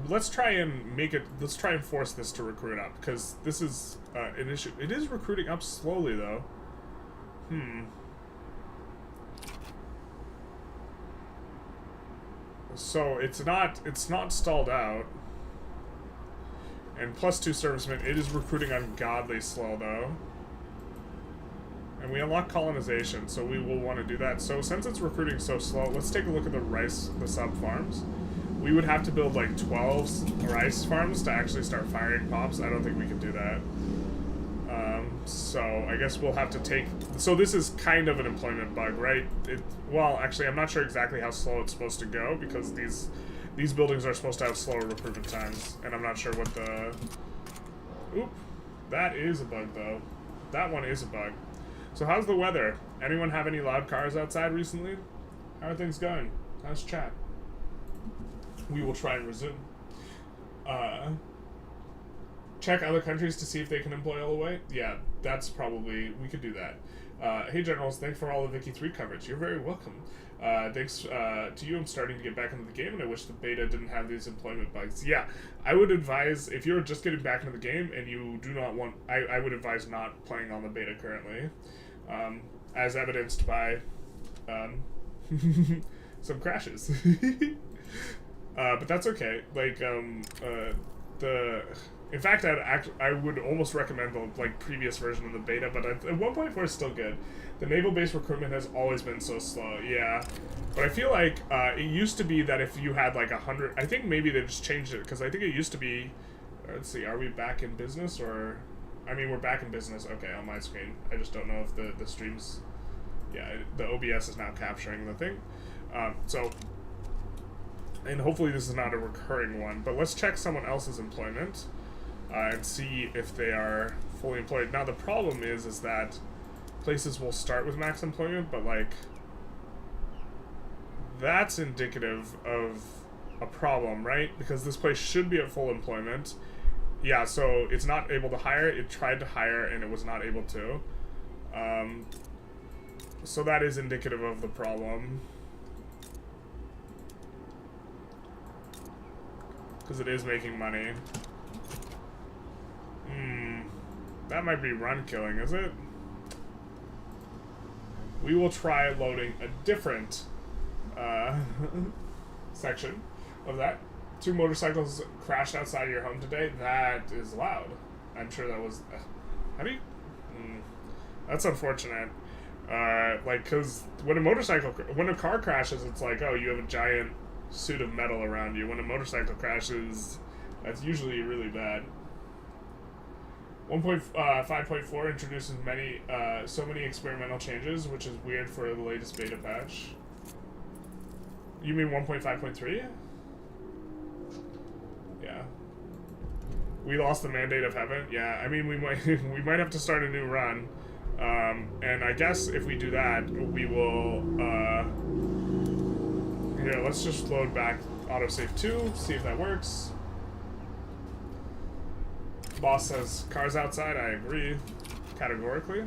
let's try and force this to recruit up, because this is an issue. It is recruiting up slowly, though. So, it's not stalled out. And +2 servicemen, it is recruiting ungodly slow, though. And we unlock colonization, so we will want to do that. So since it's recruiting so slow, let's take a look at the sub farms. We would have to build like 12 rice farms to actually start firing pops. I don't think we can do that. So I guess we'll have to take... So this is kind of an employment bug, right? Well, actually, I'm not sure exactly how slow it's supposed to go, because these buildings are supposed to have slower recruitment times, and I'm not sure what the... Oop. That is a bug, though. That one is a bug. So how's the weather? Anyone have any loud cars outside recently? How are things going? How's chat? We will try and resume. Uh, check other countries to see if they can employ LOA. Yeah, that's probably, we could do that. Hey Generals, thanks for all the Vicky 3 coverage. You're very welcome. Thanks to you, I'm starting to get back into the game, and I wish the beta didn't have these employment bugs. Yeah, I would advise, if you're just getting back into the game and you do not want, I would advise not playing on the beta currently, as evidenced by some crashes. But that's okay. Like, in fact, I would almost recommend the previous version of the beta, but at 1.4 is still good. The naval-based recruitment has always been so slow, yeah. But I feel like it used to be that if you had like 100, I think maybe they just changed it, because I think it used to be, let's see, are we back in business, or, I mean, we're back in business, okay, on my screen. I just don't know if the streams, yeah, the OBS is now capturing the thing. So, and hopefully this is not a recurring one, but let's check someone else's employment. And see if they are fully employed. Now the problem is that places will start with max employment, but like that's indicative of a problem, right? Because this place should be at full employment. Yeah, so it's not able to hire. It tried to hire and it was not able to. So that is indicative of the problem. Because it is making money. That might be run killing, is it? We will try loading a different section of that. 2 motorcycles crashed outside your home today. That is loud. I'm sure that was... how do you... that's unfortunate. Cause when a car crashes, it's like, oh, you have a giant suit of metal around you. When a motorcycle crashes, that's usually really bad. 1.5.4 introduces so many experimental changes, which is weird for the latest beta patch. You mean 1.5.3? Yeah. We lost the mandate of heaven. Yeah, I mean we might have to start a new run. And I guess if we do that, we will here, let's just load back autosave 2, see if that works. Boss says cars outside. I agree categorically.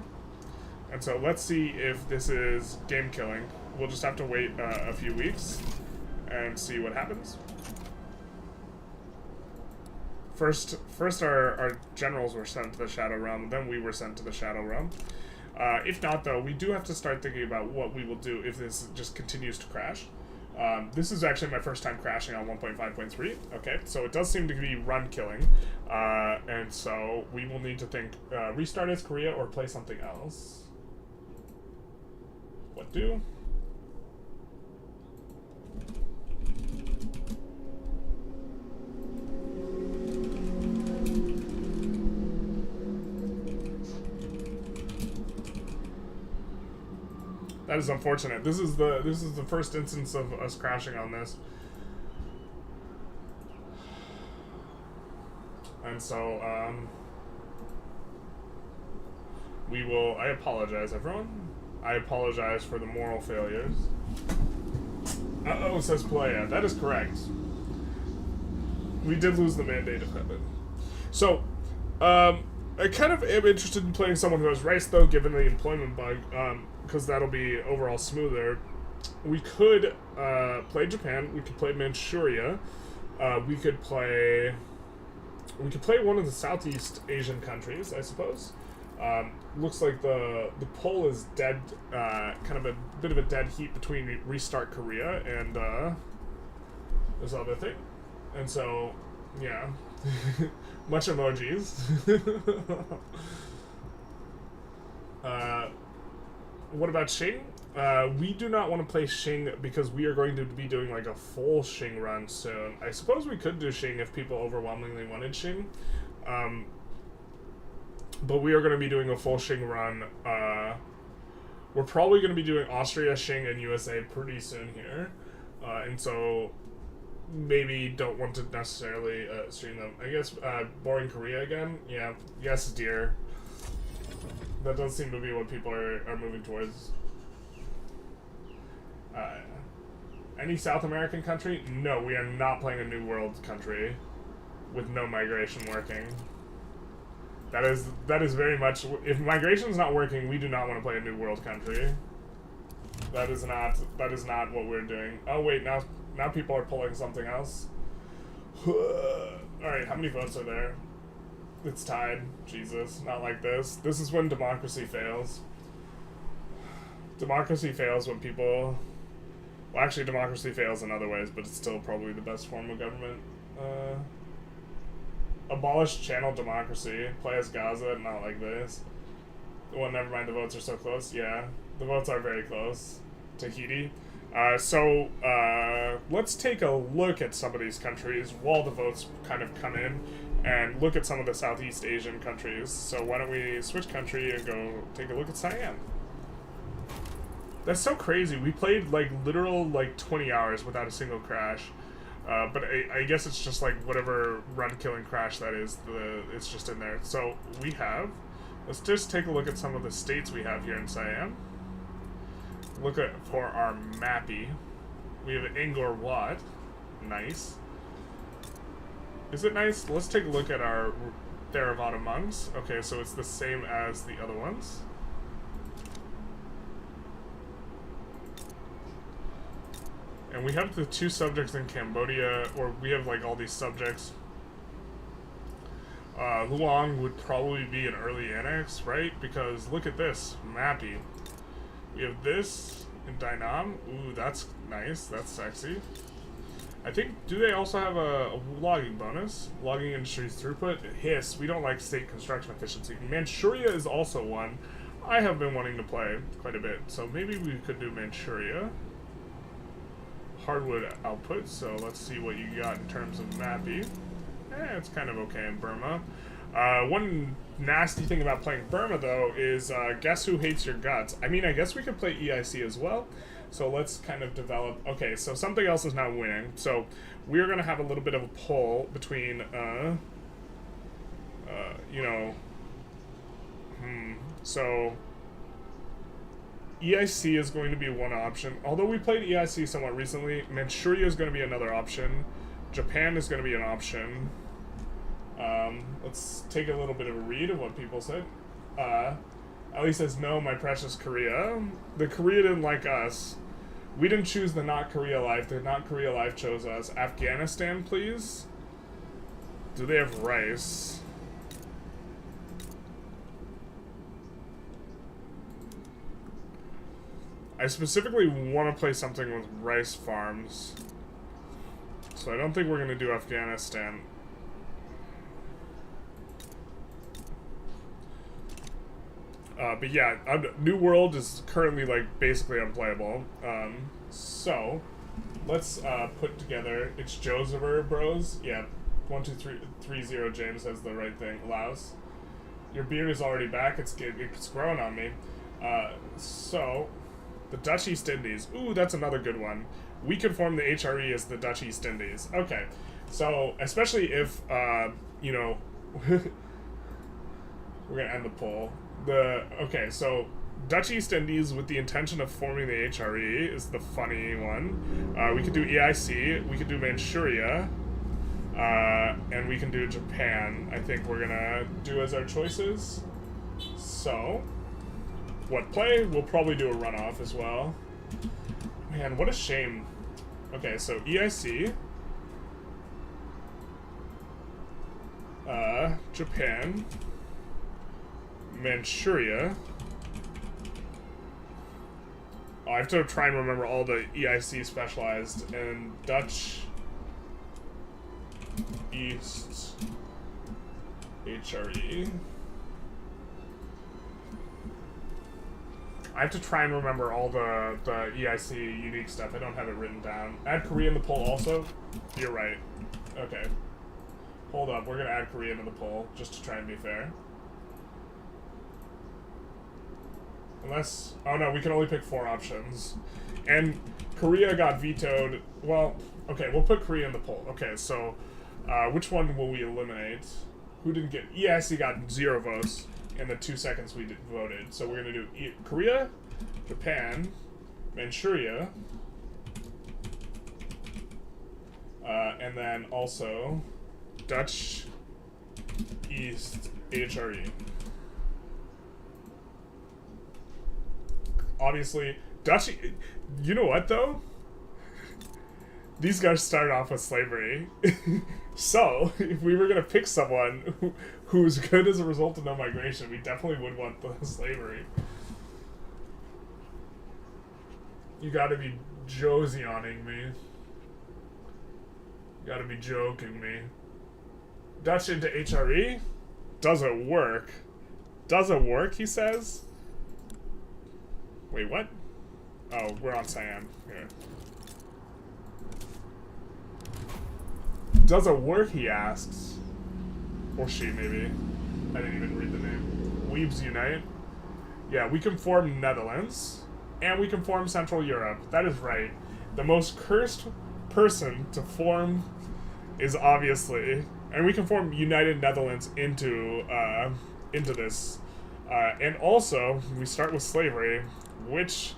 And so let's see if this is game killing. We'll just have to wait a few weeks and see what happens. First our generals were sent to the Shadow Realm, then we were sent to the Shadow Realm. If not, though, we do have to start thinking about what we will do if this just continues to crash. This is actually my first time crashing on 1.5.3. Okay, so it does seem to be run killing. And so we will need to think, restart as Korea or play something else. What do? That is unfortunate. This is the first instance of us crashing on this. And so, we will... I apologize, everyone. I apologize for the moral failures. Uh-oh, says Playa. That is correct. We did lose the mandate of heaven. So, I kind of am interested in playing someone who has rice, though, given the employment bug, because that'll be overall smoother. We could play Japan. We could play Manchuria. We could play one of the Southeast Asian countries, I suppose. Looks like the poll is dead, kind of a bit of a dead heat between Restart Korea and this other thing. And so, yeah. Much emojis. What about Xing? We do not want to play Xing because we are going to be doing like a full Xing run soon. I suppose we could do Xing if people overwhelmingly wanted Xing. But we are going to be doing a full Xing run. We're probably going to be doing Austria, Xing, and USA pretty soon here. And so maybe don't want to necessarily stream them. I guess boring Korea again? Yeah. Yes, dear. That does seem to be what people are moving towards. Any South American country? No, we are not playing a New World country. with no migration working. That is very much, if migration's not working, we do not want to play a new world country. That is not what we're doing. Oh wait, now people are pulling something else. Alright, how many votes are there? It's tied. Jesus, not like this. This is when democracy fails. Democracy fails when people... Well, actually, democracy fails in other ways, but it's still probably the best form of government. Abolish channel democracy. Play as Gaza, not like this. Well, never mind, the votes are so close. Yeah, the votes are very close. Tahiti. Let's take a look at some of these countries while the votes kind of come in, and look at some of the Southeast Asian countries. So why don't we switch country and go take a look at Siam. That's so crazy. We played like literal like 20 hours without a single crash. But I guess it's just like whatever run-killing crash that is, it's just in there. So we have, let's just take a look at some of the states we have here in Siam. Look at for our mappy. We have Angkor Wat. Nice. Is it nice? Let's take a look at our Theravada monks. Okay, so it's the same as the other ones. And we have the 2 subjects in Cambodia, or we have like all these subjects. Luang would probably be an early annex, right? Because look at this, mappy. We have this in Dainam. Ooh, that's nice. That's sexy. I think, do they also have a logging bonus? Logging industry's throughput? Hiss. We don't like state construction efficiency. Manchuria is also one I have been wanting to play quite a bit. So maybe we could do Manchuria. Hardwood output. So let's see what you got in terms of mappy. It's kind of okay in Burma. One nasty thing about playing Burma, though, is guess who hates your guts? I mean, I guess we could play EIC as well. So let's kind of develop... Okay, so something else is now winning. So we're going to have a little bit of a pull between, you know... So EIC is going to be one option. Although we played EIC somewhat recently, Manchuria is going to be another option. Japan is going to be an option. Let's take a little bit of a read of what people said. Ali says, no, my precious Korea. The Korea didn't like us. We didn't choose the not Korea life. The not Korea life chose us. Afghanistan, please. Do they have rice? I specifically want to play something with rice farms. So I don't think we're going to do Afghanistan. But yeah, New World is currently like basically unplayable. So let's put together. It's Josever Bros. Yeah, 12330 James has the right thing. Laos. Your beard is already back. It's growing on me. So the Dutch East Indies. Ooh, that's another good one. We could form the HRE as the Dutch East Indies. Okay, so especially if you know, we're gonna end the poll. Okay, so Dutch East Indies with the intention of forming the HRE is the funny one. We could do EIC, we could do Manchuria, and we can do Japan. I think we're gonna do as our choices. So, what play? We'll probably do a runoff as well. Man, what a shame. Okay, so EIC, Japan, Manchuria. Oh, I have to try and remember all the EIC specialized, and Dutch East HRE. I have to try and remember all the EIC unique stuff. I don't have it written down. Add Korea in the poll also? You're right. Okay. Hold up, we're gonna add Korea into the poll, just to try and be fair. Unless... Oh no, we can only pick 4 options. And Korea got vetoed. Well, okay, we'll put Korea in the poll. Okay, so which one will we eliminate? Who didn't get... EIC got 0 votes in the 2 seconds we voted. So we're going to do Korea, Japan, Manchuria, and then also Dutch East HRE. Obviously, Dutch. You know what though? These guys started off with slavery. So, if we were gonna pick someone who's good as a result of no migration, we definitely would want the slavery. You gotta be Josioning me. You gotta be joking me. Dutch into HRE? Doesn't work. Doesn't work, he says? Wait, what? Oh, we're on Siam. Here. Doesn't work, he asks. Or she, maybe. I didn't even read the name. Weebs unite. Yeah, we can form Netherlands. And we can form Central Europe. That is right. The most cursed person to form is obviously... And we can form United Netherlands into this. And also, we start with slavery, which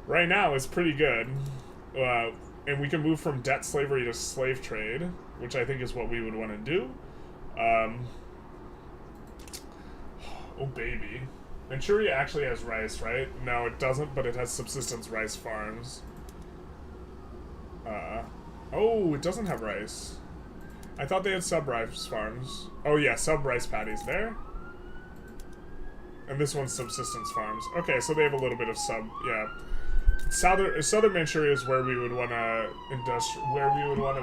right now is pretty good. And we can move from debt slavery to slave trade, which I think is what we would want to do. Oh, baby. Manchuria actually has rice, right? No, it doesn't, but it has subsistence rice farms. Oh, it doesn't have rice. I thought they had sub-rice farms. Oh yeah, sub-rice paddies there. And this one's subsistence farms. Okay, so they have a little bit of yeah. Southern Manchuria is where we would want to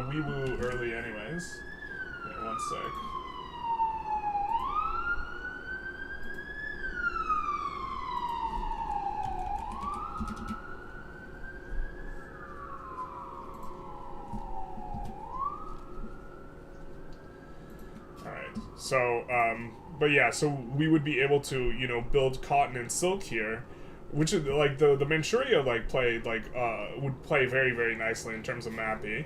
wee-woo early anyways. Wait, one sec. So, but yeah, so we would be able to, you know, build cotton and silk here, which is like the Manchuria would play very, very nicely in terms of mapping.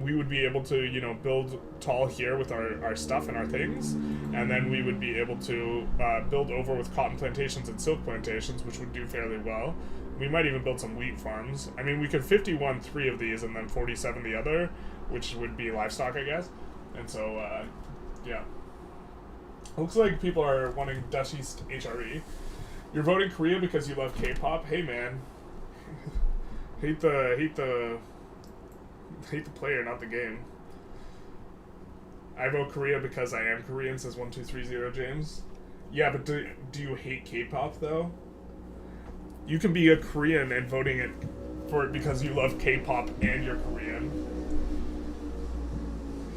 We would be able to, you know, build tall here with our stuff and our things, and then we would be able to build over with cotton plantations and silk plantations, which would do fairly well. We might even build some wheat farms. I mean, we could 51 3 of these and then 47 the other, which would be livestock, I guess. And so, yeah. Looks like people are wanting Dutch East HRE. You're voting Korea because you love K-pop? Hey man. hate the player, not the game. I vote Korea because I am Korean, says 1230 James. Yeah, but do you hate K-pop though? You can be a Korean and voting it for it because you love K-pop and you're Korean.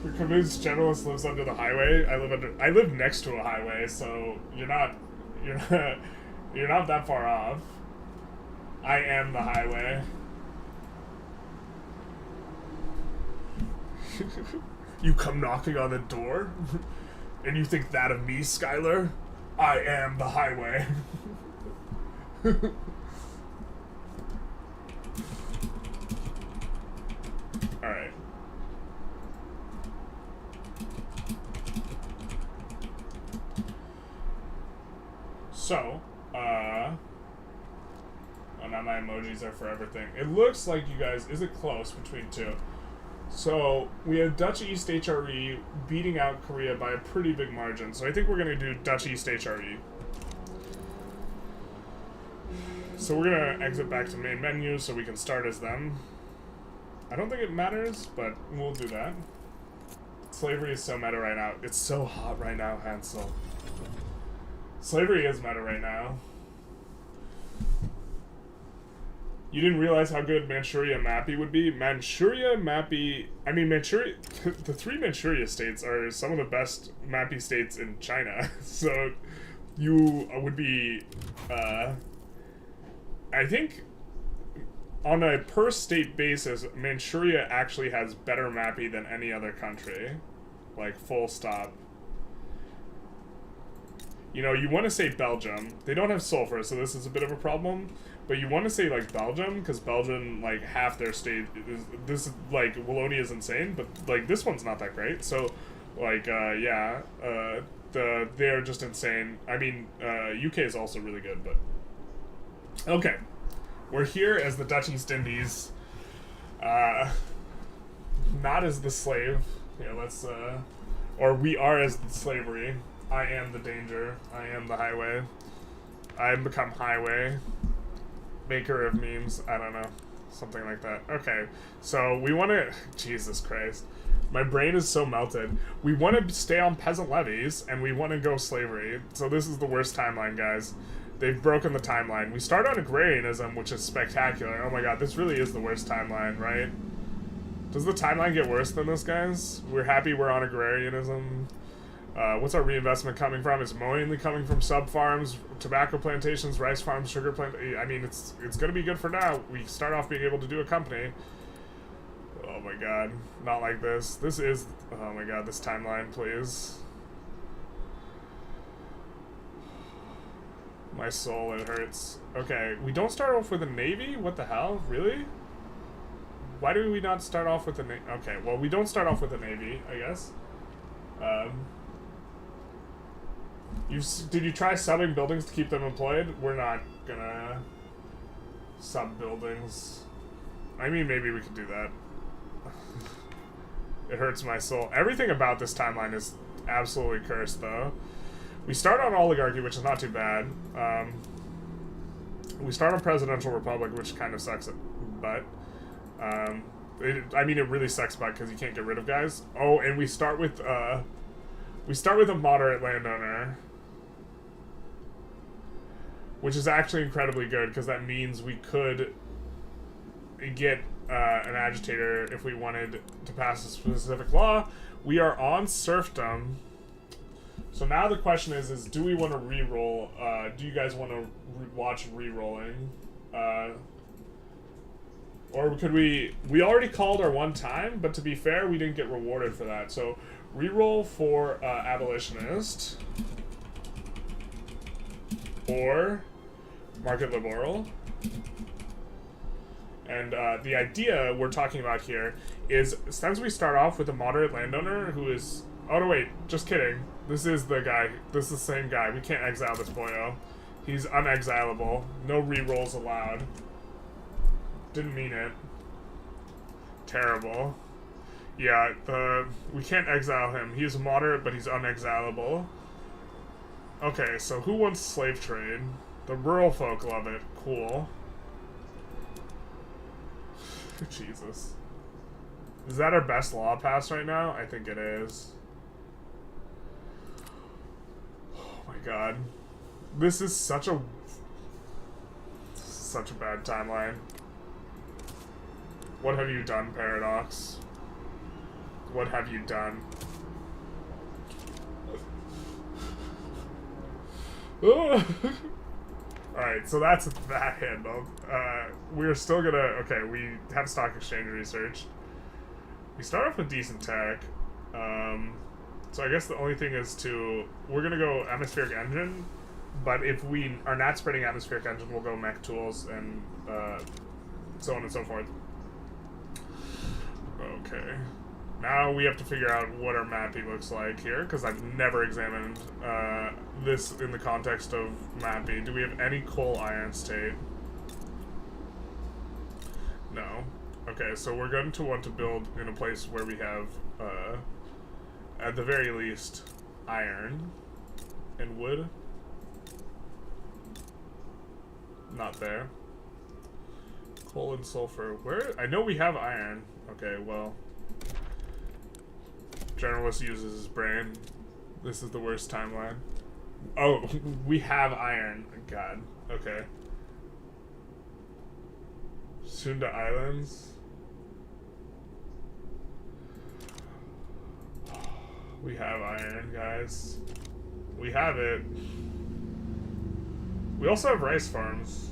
You're convinced Generalist lives under the highway? I live next to a highway, so you're not that far off. I am the highway. You come knocking on the door, and you think that of me, Skylar? I am the highway. Alright. So, oh, now my emojis are for everything. It looks like you guys, is it close between two? So, we have Dutch East HRE beating out Korea by a pretty big margin. So I think we're going to do Dutch East HRE. So we're going to exit back to main menu so we can start as them. I don't think it matters, but we'll do that. Slavery is so meta right now. It's so hot right now, Hansel. Slavery is meta right now. You didn't realize how good Manchuria Mappy would be? Manchuria Mappy... I mean, Manchuria... The 3 Manchuria states are some of the best Mappy states in China. So, you would be... I think... On a per-state basis, Manchuria actually has better Mappy than any other country. Like, full stop. You know, you want to say Belgium. They don't have sulfur, so this is a bit of a problem. But you want to say, like, Belgium, because Belgium, like, half their state is... This, like, Wallonia is insane, but, like, this one's not that great. So, like, yeah. They're just insane. I mean, UK is also really good, but... Okay. We're here as the Dutch East Indies. Not as the slave. Yeah, let's, or we are as slavery. I am the danger. I am the highway. I become highway. Maker of memes. I don't know. Something like that. Okay, so we want to... Jesus Christ. My brain is so melted. We want to stay on peasant levies, and we want to go slavery. So this is the worst timeline, guys. They've broken the timeline. We start on agrarianism, which is spectacular. Oh my god, this really is the worst timeline, right? Does the timeline get worse than this, guys? We're happy we're on agrarianism. What's our reinvestment coming from? It's mainly coming from sub-farms, tobacco plantations, rice farms, sugar plantations. I mean, it's going to be good for now. We start off being able to do a company. Oh my god. Not like this. This is... Oh my god, this timeline, please. My soul, it hurts. Okay, we don't start off with a navy? What the hell? Really? Why do we not start off with a navy? Okay, well, we don't start off with a navy, I guess. Did you try subbing buildings to keep them employed? We're not gonna sub buildings. I mean, maybe we could do that. It hurts my soul. Everything about this timeline is absolutely cursed, though. We start on oligarchy, which is not too bad. We start on presidential republic, which kind of sucks, but I mean, it really sucks, but because you can't get rid of guys. Oh, and we start with a moderate landowner, which is actually incredibly good because that means we could get an agitator if we wanted to pass a specific law. We are on serfdom. So now the question is do we want to re-roll? Do you guys want to watch re-rolling? Or could we already called our one time, but to be fair, we didn't get rewarded for that. So re-roll for abolitionist or market liberal. And the idea we're talking about here is since we start off with a moderate landowner who is... Oh, no, wait. Just kidding. This is the guy. This is the same guy. We can't exile this boyo. He's unexilable. No re-rolls allowed. Didn't mean it. Terrible. Yeah, we can't exile him. He's a moderate, but he's unexilable. Okay, so who wants slave trade? The rural folk love it. Cool. Jesus. Is that our best law pass right now? I think it is. Oh my god. This is such a bad timeline. What have you done, Paradox? What have you done? Alright, so that's that handled. We're still gonna... Okay, we have stock exchange research. We start off with decent tech. So I guess the only thing is we're gonna go atmospheric engine, but if we are not spreading atmospheric engine, we'll go mech tools and so on and so forth. Okay. Now we have to figure out what our mapping looks like here, because I've never examined this in the context of mapping. Do we have any coal iron state? No. Okay, so we're going to want to build in a place where we have, at the very least, iron and wood. Not there. Coal and sulfur. Where? I know we have iron. Okay, well... Generalist uses his brain. This is the worst timeline. Oh, we have iron. God. Okay. Sunda Islands. We have iron, guys. We have it. We also have rice farms.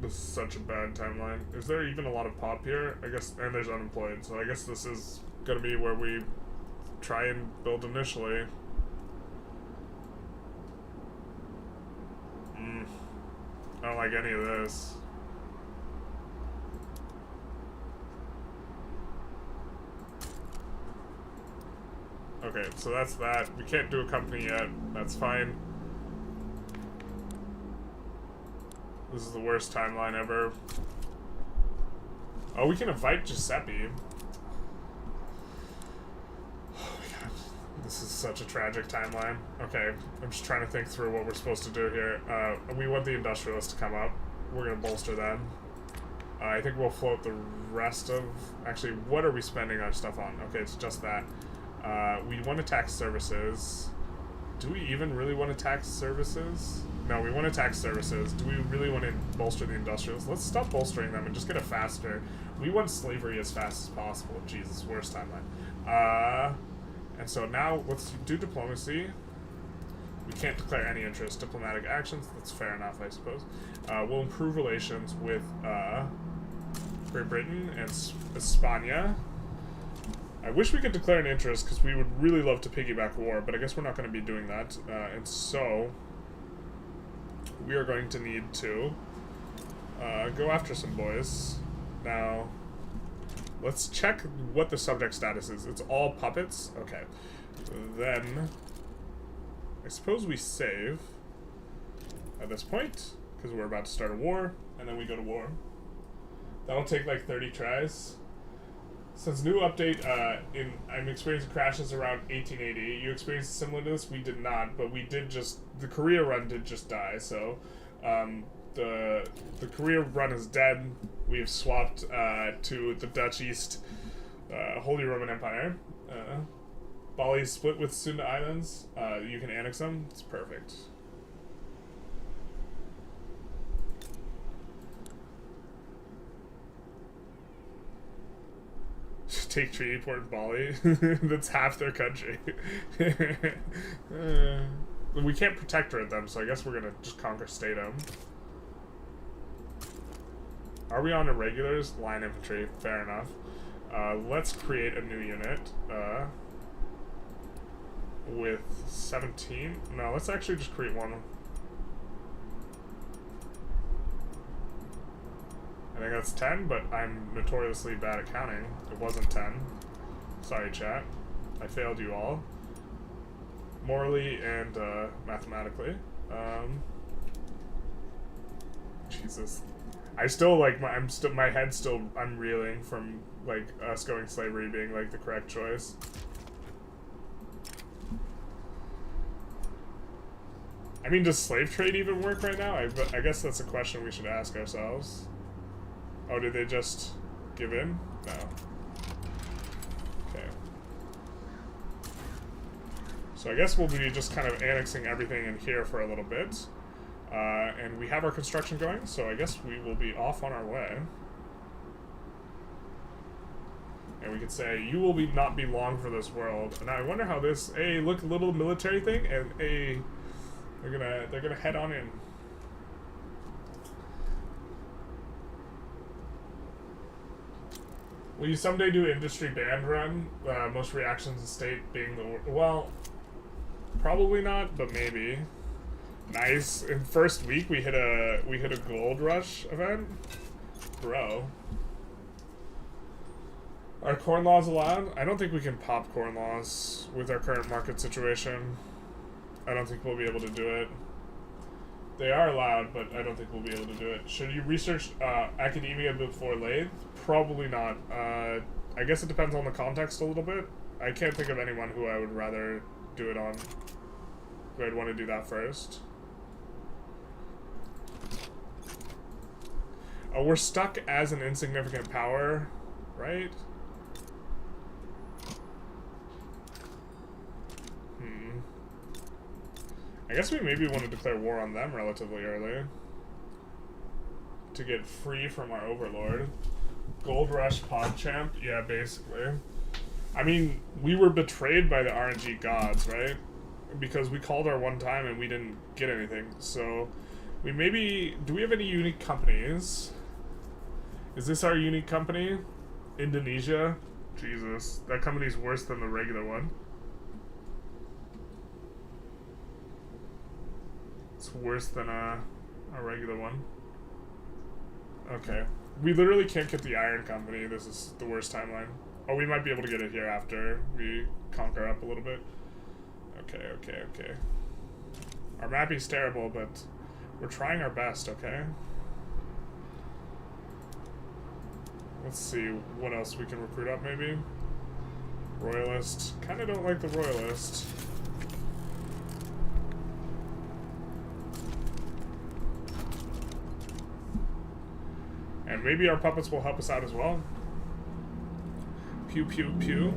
This is such a bad timeline. Is there even a lot of pop here? I guess, and there's unemployed, so I guess this is gonna be where we try and build initially. I don't like any of this. Okay, so that's that. We can't do a company yet. That's fine. This is the worst timeline ever. Oh, we can invite Giuseppe. such a tragic timeline. Okay, I'm just trying to think through what we're supposed to do here. We want the Industrialists to come up. We're going to bolster them. I think we'll float the rest of... Actually, what are we spending our stuff on? Okay, it's just that. We want to tax services. Do we even really want to tax services? No, we want to tax services. Do we really want to bolster the Industrialists? Let's stop bolstering them and just get it faster. We want slavery as fast as possible. Jesus, worst timeline. And so now, let's do diplomacy. We can't declare any interest. Diplomatic actions, that's fair enough, I suppose. We'll improve relations with Great Britain and España. I wish we could declare an interest, because we would really love to piggyback war, but I guess we're not going to be doing that. And so, we are going to need to go after some boys. Now, let's check what the subject status is. It's all puppets? Okay. Then, I suppose we save at this point, because we're about to start a war, and then we go to war. That'll take like 30 tries. Since new update, I'm experiencing crashes around 1880. You experienced similar to this? We did not, but we did just... The Korea run did just die, so... The Korea run is dead. We've swapped to the Dutch East Holy Roman Empire. Bali is split with Sunda Islands. You can annex them. It's perfect. Take treaty port in Bali. That's half their country. We can't protectorate them, so I guess we're gonna just conquer Statham. Are we on irregulars? Line infantry. Fair enough. Let's create a new unit. With 17? No, let's actually just create one. I think that's 10, but I'm notoriously bad at counting. It wasn't 10. Sorry, chat. I failed you all. Morally and mathematically. Jesus. I still like my head still I'm reeling from like us going slavery being like the correct choice. I mean, does slave trade even work right now? I guess that's a question we should ask ourselves. Oh, did they just give in? No. Okay. So I guess we'll be just kind of annexing everything in here for a little bit. And we have our construction going, so I guess we will be off on our way. And we could say, you will not be long for this world. And I wonder how this, hey, look, little military thing, and hey, they're gonna head on in. Will you someday do industry band run? Most reactions in state being the... Well, probably not, but maybe. Nice. In first week, we hit a gold rush event. Bro. Are corn laws allowed? I don't think we can pop corn laws with our current market situation. I don't think we'll be able to do it. They are allowed, but I don't think we'll be able to do it. Should you research academia before lathe? Probably not. I guess it depends on the context a little bit. I can't think of anyone who I would rather do it on. Who I'd want to do that first. Oh, we're stuck as an insignificant power, right? I guess we maybe want to declare war on them relatively early. To get free from our overlord. Gold Rush PogChamp? Yeah, basically. I mean, we were betrayed by the RNG gods, right? Because we called our one time and we didn't get anything. So, we maybe... Do we have any unique companies? Is this our unique company? Indonesia? Jesus. That company's worse than the regular one. It's worse than a regular one. Okay. We literally can't get the Iron Company. This is the worst timeline. Oh, we might be able to get it here after we conquer up a little bit. Okay, okay, okay. Our mapping's terrible, but we're trying our best, okay? Let's see what else we can recruit up, maybe. Royalist. Kind of don't like the Royalist. And maybe our puppets will help us out as well. Pew, pew, pew.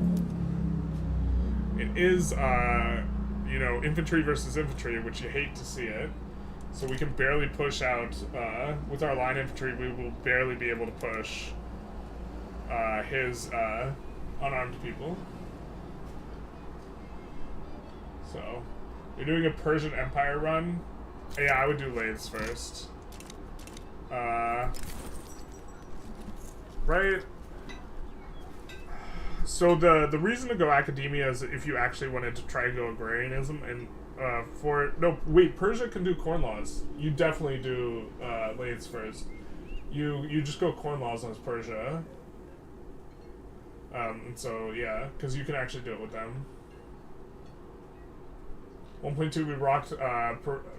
It is, you know, infantry versus infantry, which you hate to see it. So we can barely push out, with our line infantry, we will barely be able to push his unarmed people. So, you're doing a Persian Empire run. Yeah, I would do lathes first. Right? So the reason to go academia is if you actually wanted to try and go agrarianism and no, wait, Persia can do corn laws. You definitely do lathes first. You just go corn laws as Persia. And so yeah, because you can actually do it with them. 1.2 we rocked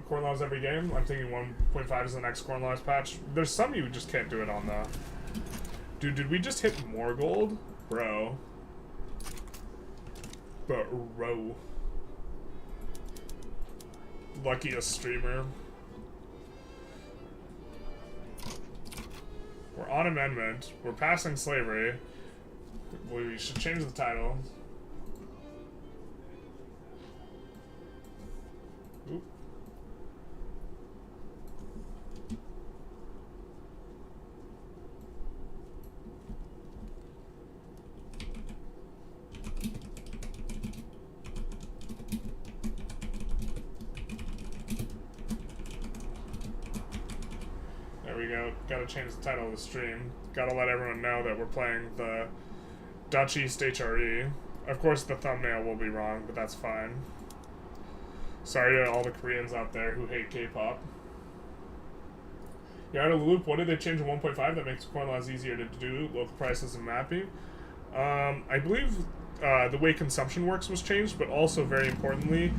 corn laws every game. I'm thinking 1.5 is the next corn laws patch. There's some you just can't do it on though. Dude, did we just hit more gold? Bro. Bro. Luckiest streamer. We're on amendment. We're passing slavery. We should change the title. Oop. There we go. Gotta change the title of the stream. Gotta let everyone know that we're playing the Dutch East HRE. Of course the thumbnail will be wrong, but that's fine. Sorry to all the Koreans out there who hate K-pop. You're out of the loop. What did they change in 1.5 that makes corn laws easier to do? Local prices and mapping? I believe the way consumption works was changed, but also very importantly,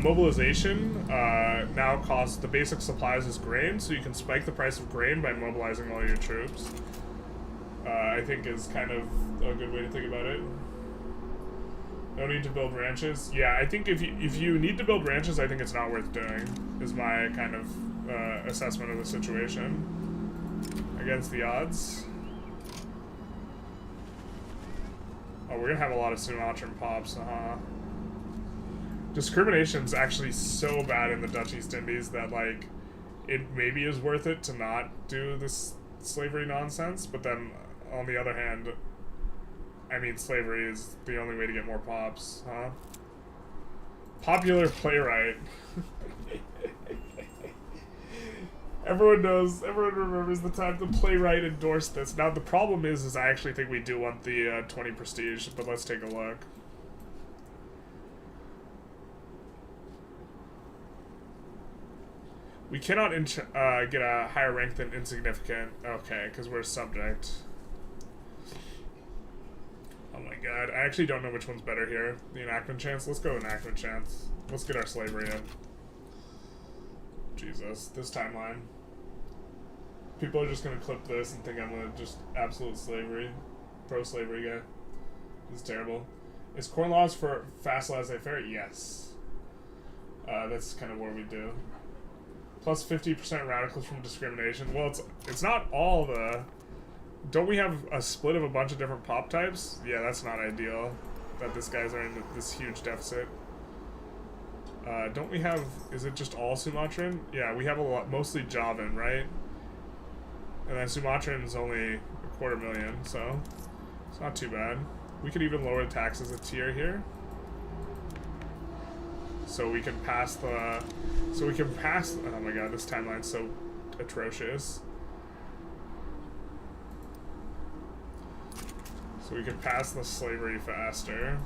mobilization now costs the basic supplies as grain, so you can spike the price of grain by mobilizing all your troops. I think is kind of a good way to think about it. No need to build ranches. Yeah, I think if you need to build ranches, I think it's not worth doing, is my kind of assessment of the situation against the odds. Oh, we're gonna have a lot of Sumatran pops, Discrimination's actually so bad in the Dutch East Indies that, like, it maybe is worth it to not do this slavery nonsense, but then, on the other hand, I mean, slavery is the only way to get more pops, huh? Popular playwright. Everyone remembers the time the playwright endorsed this. Now, the problem is I actually think we do want the 20 prestige, but let's take a look. We cannot get a higher rank than insignificant. Okay, because we're subject. Oh my god, I actually don't know which one's better here. The enactment chance? Let's go enactment chance. Let's get our slavery in. Jesus, this timeline. People are just gonna clip this and think I'm gonna just absolute slavery. Pro-slavery guy. This is terrible. Is corn laws for fast laissez-faire? Yes. That's kind of what we do. Plus 50% radicals from discrimination. Well, it's not all the... Don't we have a split of a bunch of different pop types? Yeah, that's not ideal. That this guy's are in this huge deficit. Don't we have... Is it just all Sumatran? Yeah, we have a lot... Mostly Javan, right? And then Sumatran is only 250,000, so... It's not too bad. We could even lower the taxes a tier here. So we can pass the... So we can pass... Oh my god, this timeline's so atrocious. So we can pass the slavery faster.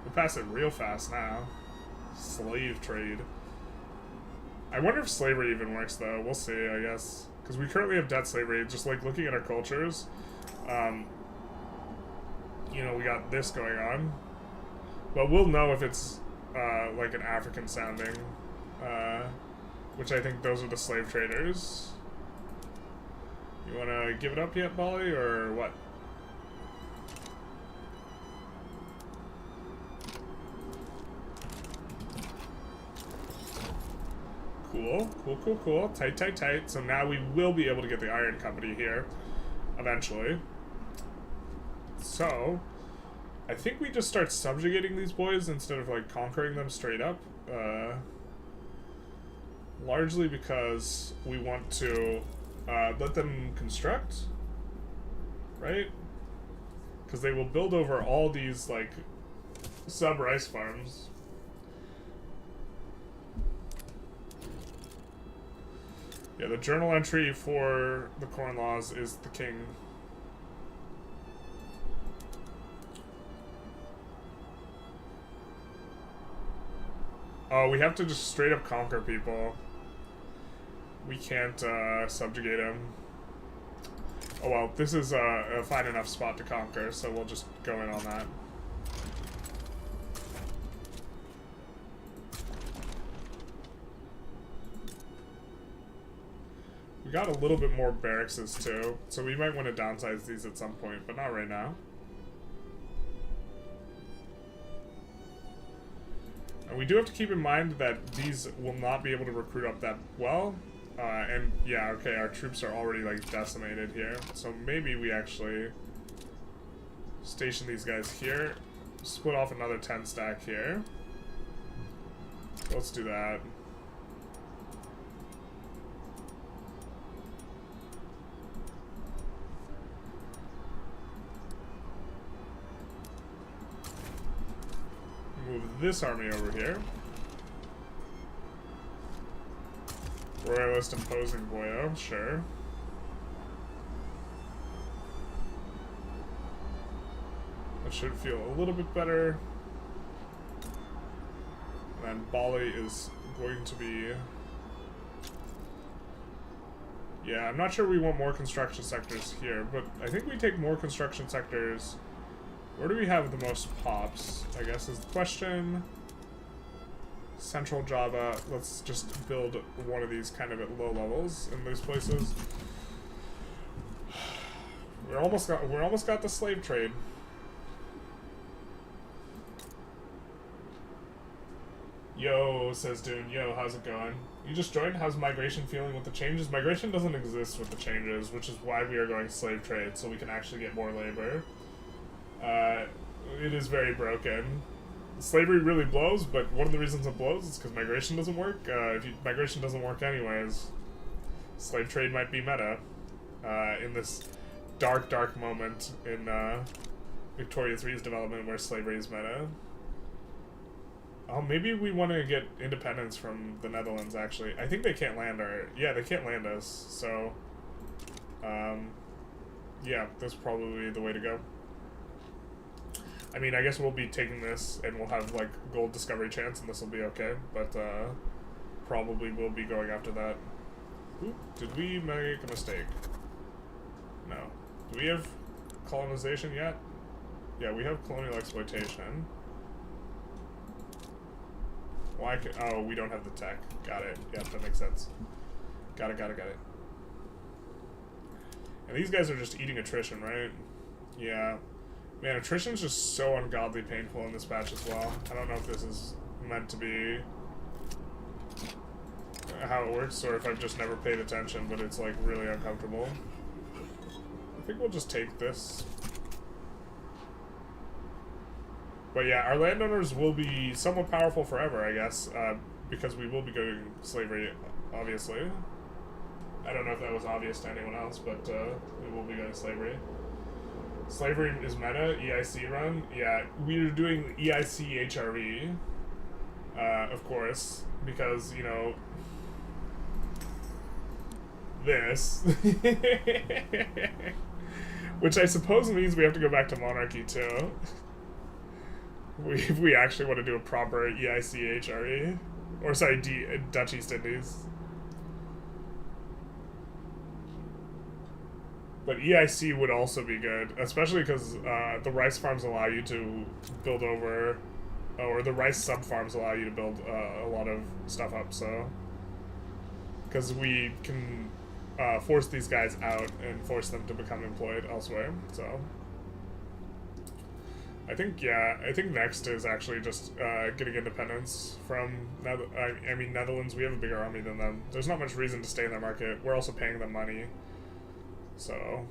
We'll pass it real fast now. Slave trade. I wonder if slavery even works though. We'll see, I guess. Because we currently have debt slavery. Just like looking at our cultures. You know, we got this going on. But we'll know if it's like an African sounding. Which I think those are the slave traders. You wanna give it up yet, Bolly, or what? Cool, cool, cool, cool. Tight, tight, tight. So now we will be able to get the Iron Company here, eventually. So, I think we just start subjugating these boys instead of, like, conquering them straight up. Largely because we want to let them construct, right? Because they will build over all these, like, sub-rice farms. Yeah, the journal entry for the corn laws is the king. Oh, we have to just straight up conquer people. We can't subjugate them. Oh well, this is a fine enough spot to conquer, so we'll just go in on that. We got a little bit more barracks too, so we might want to downsize these at some point, but not right now. And we do have to keep in mind that these will not be able to recruit up that well. And yeah, okay, our troops are already like decimated here. So maybe we actually station these guys here. Split off another 10 stack here. Let's do that. Move this army over here. Royalist imposing Boyo, sure. That should feel a little bit better. And then Bali is going to be... Yeah, I'm not sure we want more construction sectors here, but I think we take more construction sectors... Where do we have the most pops, I guess is the question. Central Java, let's just build one of these kind of at low levels in these places. We're almost got the slave trade. Yo, says Dune, yo, how's it going? You just joined? How's migration feeling with the changes? Migration doesn't exist with the changes, which is why we are going slave trade, so we can actually get more labor. It is very broken. Slavery really blows, but one of the reasons it blows is because migration doesn't work. If migration doesn't work anyways, slave trade might be meta in this dark, dark moment in Victoria 3's development where slavery is meta. Oh, maybe we want to get independence from the Netherlands, actually. I think they can't land our... Yeah, they can't land us, so... yeah, that's probably the way to go. I mean, I guess we'll be taking this, and we'll have, like, gold discovery chance, and this will be okay, but, probably we'll be going after that. Ooh, did we make a mistake? No. Do we have colonization yet? Yeah, we have colonial exploitation. Why oh, we don't have the tech. Got it. Yeah, that makes sense. Got it. And these guys are just eating attrition, right? Yeah. Man, attrition's just so ungodly painful in this patch as well. I don't know if this is meant to be how it works, or if I've just never paid attention, but it's, like, really uncomfortable. I think we'll just take this. But yeah, our landowners will be somewhat powerful forever, I guess, because we will be going slavery, obviously. I don't know if that was obvious to anyone else, but we will be going slavery. Slavery is meta, EIC run. Yeah, we're doing EIC HRE, of course, because, you know, this. Which I suppose means we have to go back to monarchy, too. If we actually want to do a proper EIC HRE. Or, sorry, Dutch East Indies. But EIC would also be good, especially because the rice farms allow you to build over, or the rice sub-farms allow you to build a lot of stuff up, so... Because we can force these guys out and force them to become employed elsewhere. So I think next is actually just getting independence from Netherlands. We have a bigger army than them. There's not much reason to stay in their market. We're also paying them money, so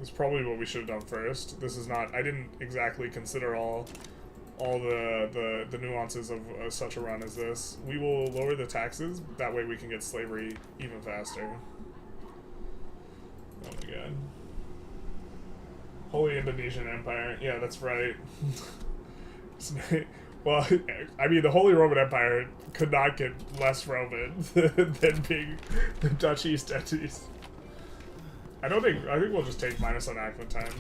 it's probably what we should have done first. This is not. I didn't exactly consider all the nuances of such a run as this. We will lower the taxes. That way we can get slavery even faster. Oh my god. Holy Indonesian Empire. Yeah, that's right. Well, I mean, the Holy Roman Empire could not get less Roman than being the Dutch East Indies. I think we'll just take minus enactment time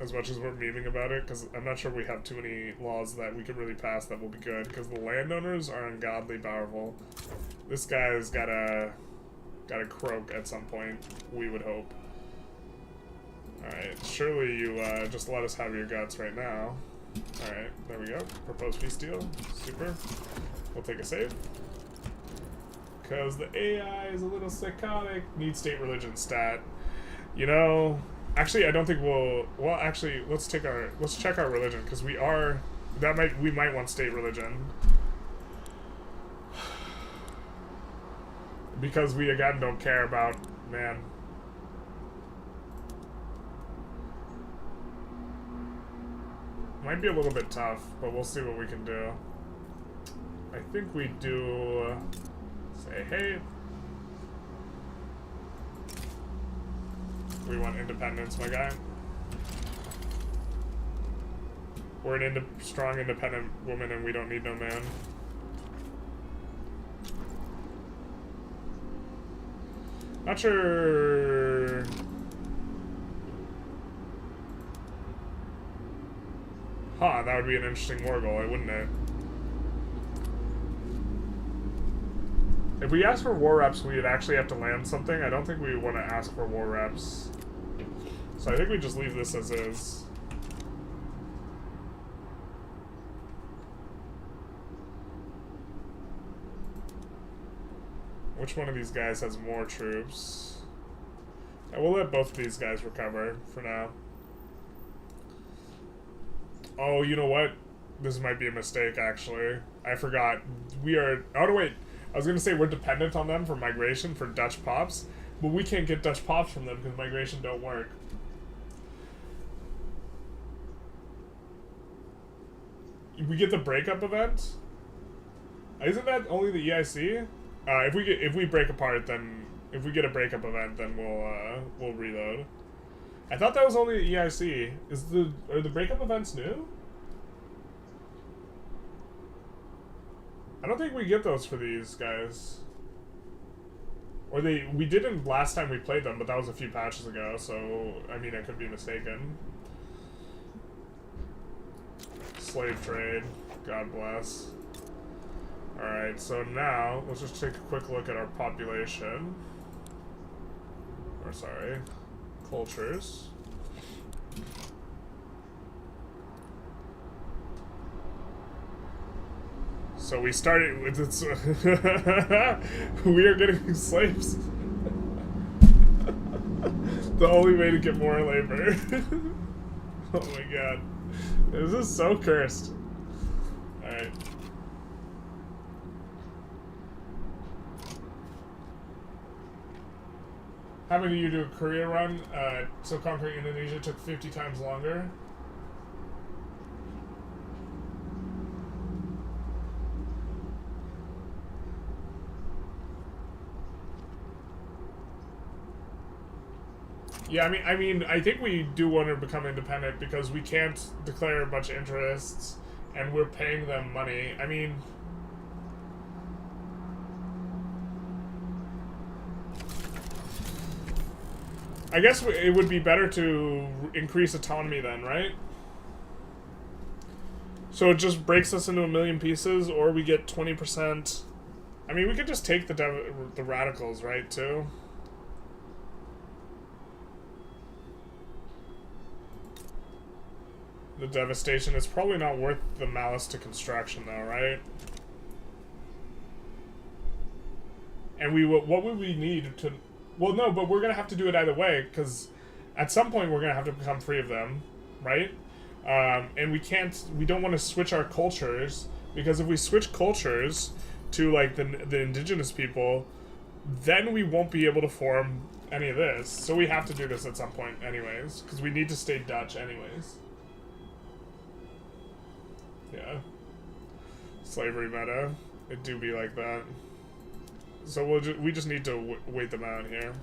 as much as we're memeing about it, because I'm not sure we have too many laws that we could really pass that will be good, because the landowners are ungodly powerful. This guy's gotta croak at some point, we would hope. Alright, surely you just let us have your guts right now. Alright, there we go. Proposed peace deal. Super. We'll take a save. Because the AI is a little psychotic. Need state religion stat. You know, actually I don't think we'll... Well, actually, let's check our religion, because we might want state religion. Because we, again, don't care about... Man... Might be a little bit tough, but we'll see what we can do. I think we do... Say, hey. We want independence, my guy. We're an strong, independent woman, and we don't need no man. Not sure... Huh, that would be an interesting war goal, wouldn't it? If we ask for war reps, we'd actually have to land something. I don't think we want to ask for war reps. So I think we just leave this as is. Which one of these guys has more troops? Yeah, we'll let both of these guys recover for now. Oh, you know what? This might be a mistake, actually. I forgot. We are... Oh, no, wait. I was going to say we're dependent on them for migration for Dutch pops, but we can't get Dutch pops from them because migration don't work. We get the breakup event? Isn't that only the EIC? If we break apart, then... If we get a breakup event, then we'll reload. I thought that was only the EIC. Are the breakup events new? I don't think we get those for these guys. Or we didn't last time we played them, but that was a few patches ago, so I mean I could be mistaken. Slave trade. God bless. Alright, so now let's just take a quick look at our population. Or sorry. Cultures. So we started with this. We are getting slaves. The only way to get more labor. Oh my god. This is so cursed. Alright. How many of you do a Korea run? So conquering Indonesia took 50 times longer. Yeah, I think we do want to become independent because we can't declare a bunch of interests, and we're paying them money. I mean, I guess it would be better to increase autonomy then, right? So it just breaks us into a million pieces, or we get 20%. I mean, we could just take the radicals, right, too? The devastation is probably not worth the malice to construction, though, right? And what would we need to... Well, no, but we're gonna have to do it either way, because at some point we're gonna have to become free of them, right? And we don't want to switch our cultures, because if we switch cultures to like the indigenous people, then we won't be able to form any of this. So we have to do this at some point anyways, because we need to stay Dutch anyways. Yeah. Slavery meta. It do be like that. So we just need to wait them out here.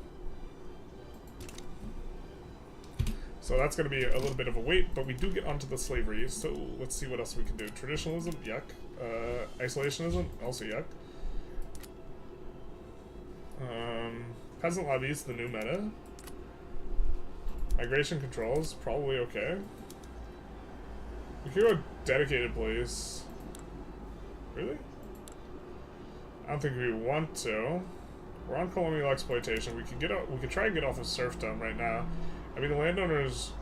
So that's going to be a little bit of a wait, but we do get onto the slavery. So let's see what else we can do. Traditionalism, yuck. Isolationism, also yuck. Peasant lobbies, the new meta. Migration controls, probably okay. We could go dedicated police. Really? I don't think we want to. We're on colonial exploitation. We could try and get off of serfdom right now. I mean, the landowners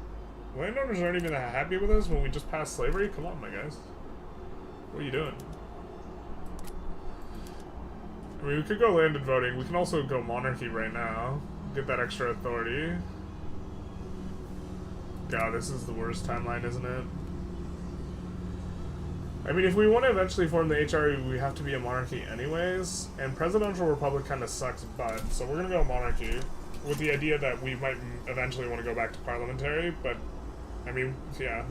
aren't even that happy with us when we just passed slavery. Come on, my guys. What are you doing? I mean, we could go landed voting. We can also go monarchy right now. Get that extra authority. God, this is the worst timeline, isn't it? I mean, if we want to eventually form the HRE, we have to be a monarchy anyways. And presidential republic kind of sucks butt. So we're going to go monarchy with the idea that we might eventually want to go back to parliamentary. But, I mean, yeah.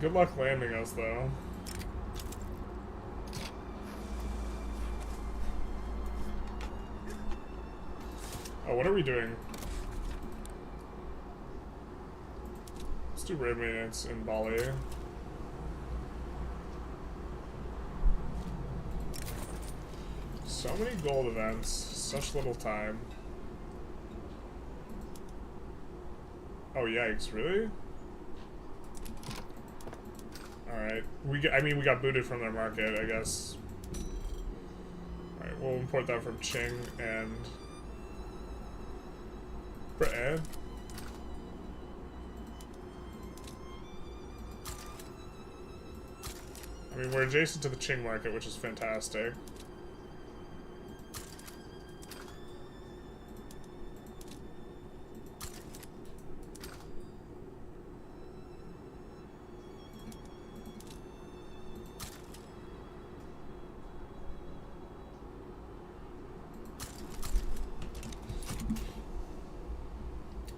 Good luck landing us, though. Oh, what are we doing? Let's do raid maintenance in Bali. So many gold events, such little time. Oh, yikes, really? Alright, we got booted from their market, I guess. Alright, we'll import that from Qing and Britain. I mean, we're adjacent to the Qing market, which is fantastic.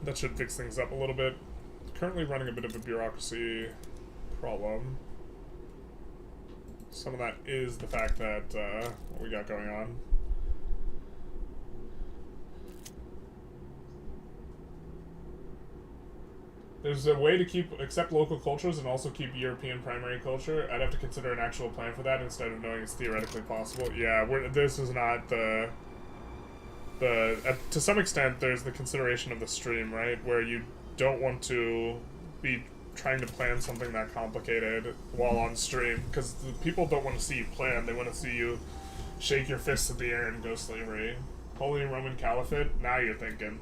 That should fix things up a little bit. Currently running a bit of a bureaucracy problem. Some of that is the fact that, what we got going on. There's a way to accept local cultures and also keep European primary culture. I'd have to consider an actual plan for that instead of knowing it's theoretically possible. Yeah, this is not to some extent, there's the consideration of the stream, right? Where you don't want to be trying to plan something that complicated while on stream, because the people don't want to see you plan. They want to see you shake your fists in the air and go slavery. Holy Roman Caliphate? Now you're thinking.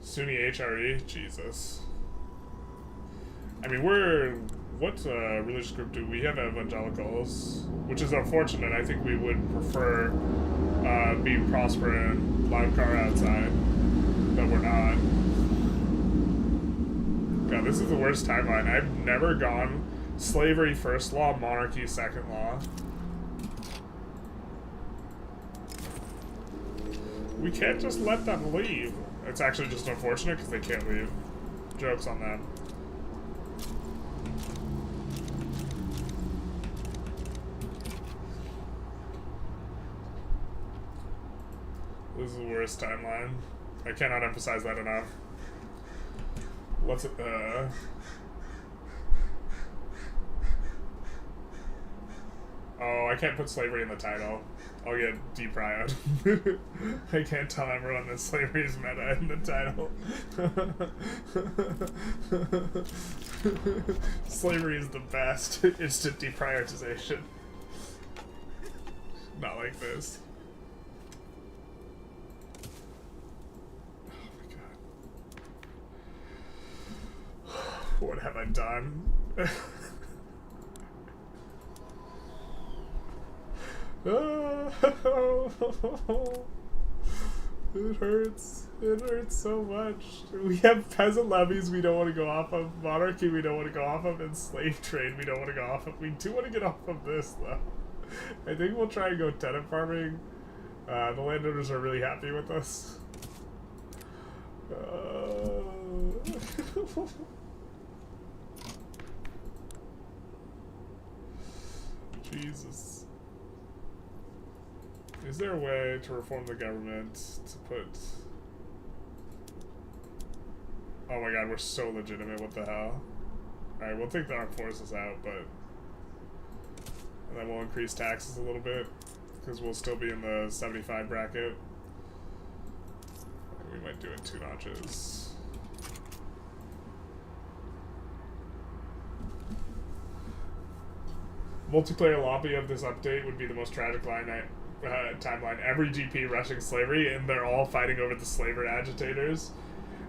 Sunni HRE? Jesus. I mean, what religious group do we have? Evangelicals, which is unfortunate. I think we would prefer being prosper and loud car outside, but we're not. God, this is the worst timeline. I've never gone slavery first law, monarchy second law. We can't just let them leave. It's actually just unfortunate because they can't leave. Joke's on them. This is the worst timeline. I cannot emphasize that enough. What's it, Oh, I can't put slavery in the title. I'll get deprioed. I can't tell everyone that slavery is meta in the title. Slavery is the best. Instant deprioritization. Not like this. What have I done? It hurts. It hurts so much. We have peasant levies we don't want to go off of, monarchy we don't want to go off of, and slave trade we don't want to go off of. We do want to get off of this, though. I think we'll try and go tenant farming. The landowners are really happy with us. Jesus. Is there a way to reform the government to put... Oh my god, we're so legitimate, what the hell? Alright, we'll take the armed forces out, but... And then we'll increase taxes a little bit, because we'll still be in the 75 bracket. We might do it 2 notches. Multiplayer lobby of this update would be the most tragic timeline. Every GP rushing slavery, and they're all fighting over the slaver agitators.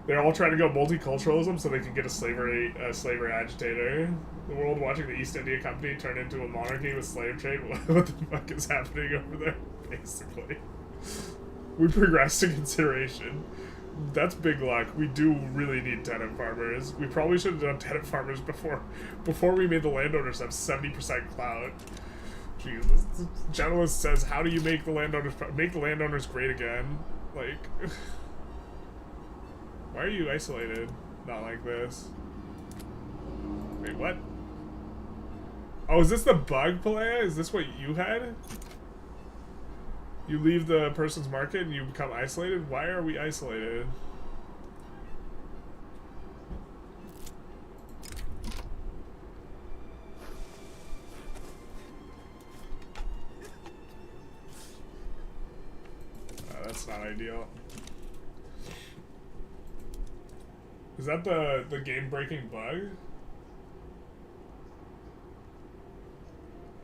They're all trying to go multiculturalism so they can get a slaver agitator. The world watching the East India Company turn into a monarchy with slave trade. What the fuck is happening over there? Basically, we progressed to consideration. That's big luck. We do really need tenant farmers. We probably should have done tenant farmers before we made the landowners have 70% clout. Jesus. Generalist says, how do you make the landowners great again? Like, why are you isolated? Not like this. Wait, what? Oh, is this the bug, Pelea? Is this what you had? You leave the person's market and you become isolated? Why are we isolated? That's not ideal. Is that the game-breaking bug?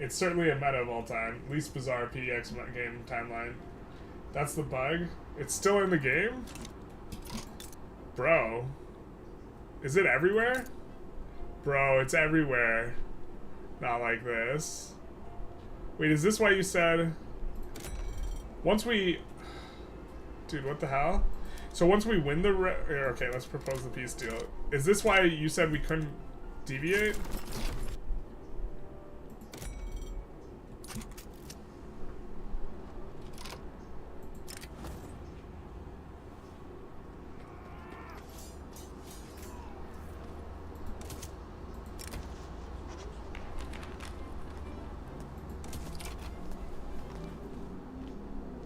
It's certainly a meta of all time. Least bizarre PDX game timeline. That's the bug? It's still in the game? Bro. Is it everywhere? Bro, it's everywhere. Not like this. Wait, is this why you said... Once we... Dude, what the hell? So once we win the... Okay, let's propose the peace deal. Is this why you said we couldn't deviate?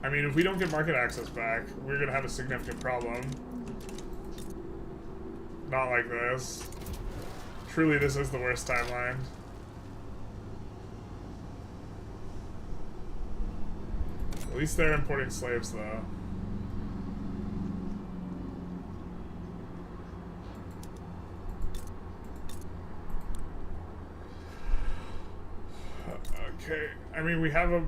I mean, if we don't get market access back, we're gonna have a significant problem. Not like this. Truly, this is the worst timeline. At least they're importing slaves, though. Okay, I mean we have a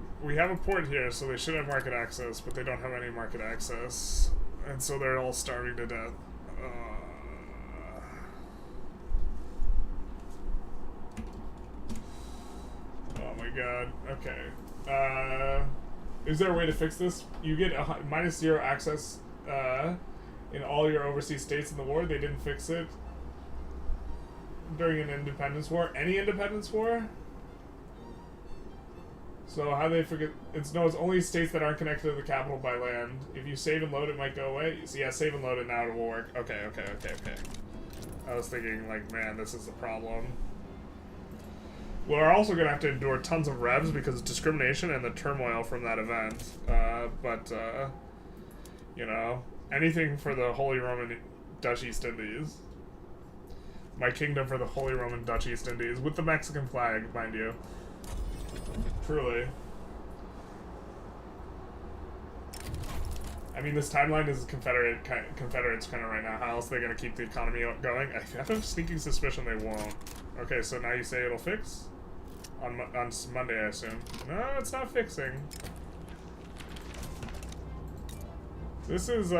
port here, so they should have market access, but they don't have any market access, and so they're all starving to death. Oh my god. Okay. Is there a way to fix this? You get -0 access in all your overseas states in the war. They didn't fix it during an independence war. Any independence war? So how do they forget? It's only states that aren't connected to the capital by land. If you save and load, it might go away. So yeah, save and load it now, it will work. Okay. I was thinking, like, man, this is the problem. We're also gonna have to endure tons of revs because of discrimination and the turmoil from that event. You know, anything for the Holy Roman Dutch East Indies. My kingdom for the Holy Roman Dutch East Indies, with the Mexican flag, mind you. Truly. I mean, this timeline is Confederates kind of right now. How else are they going to keep the economy going? I have a sneaking suspicion they won't. Okay, so now you say it'll fix? On Monday, I assume. No, it's not fixing. This is,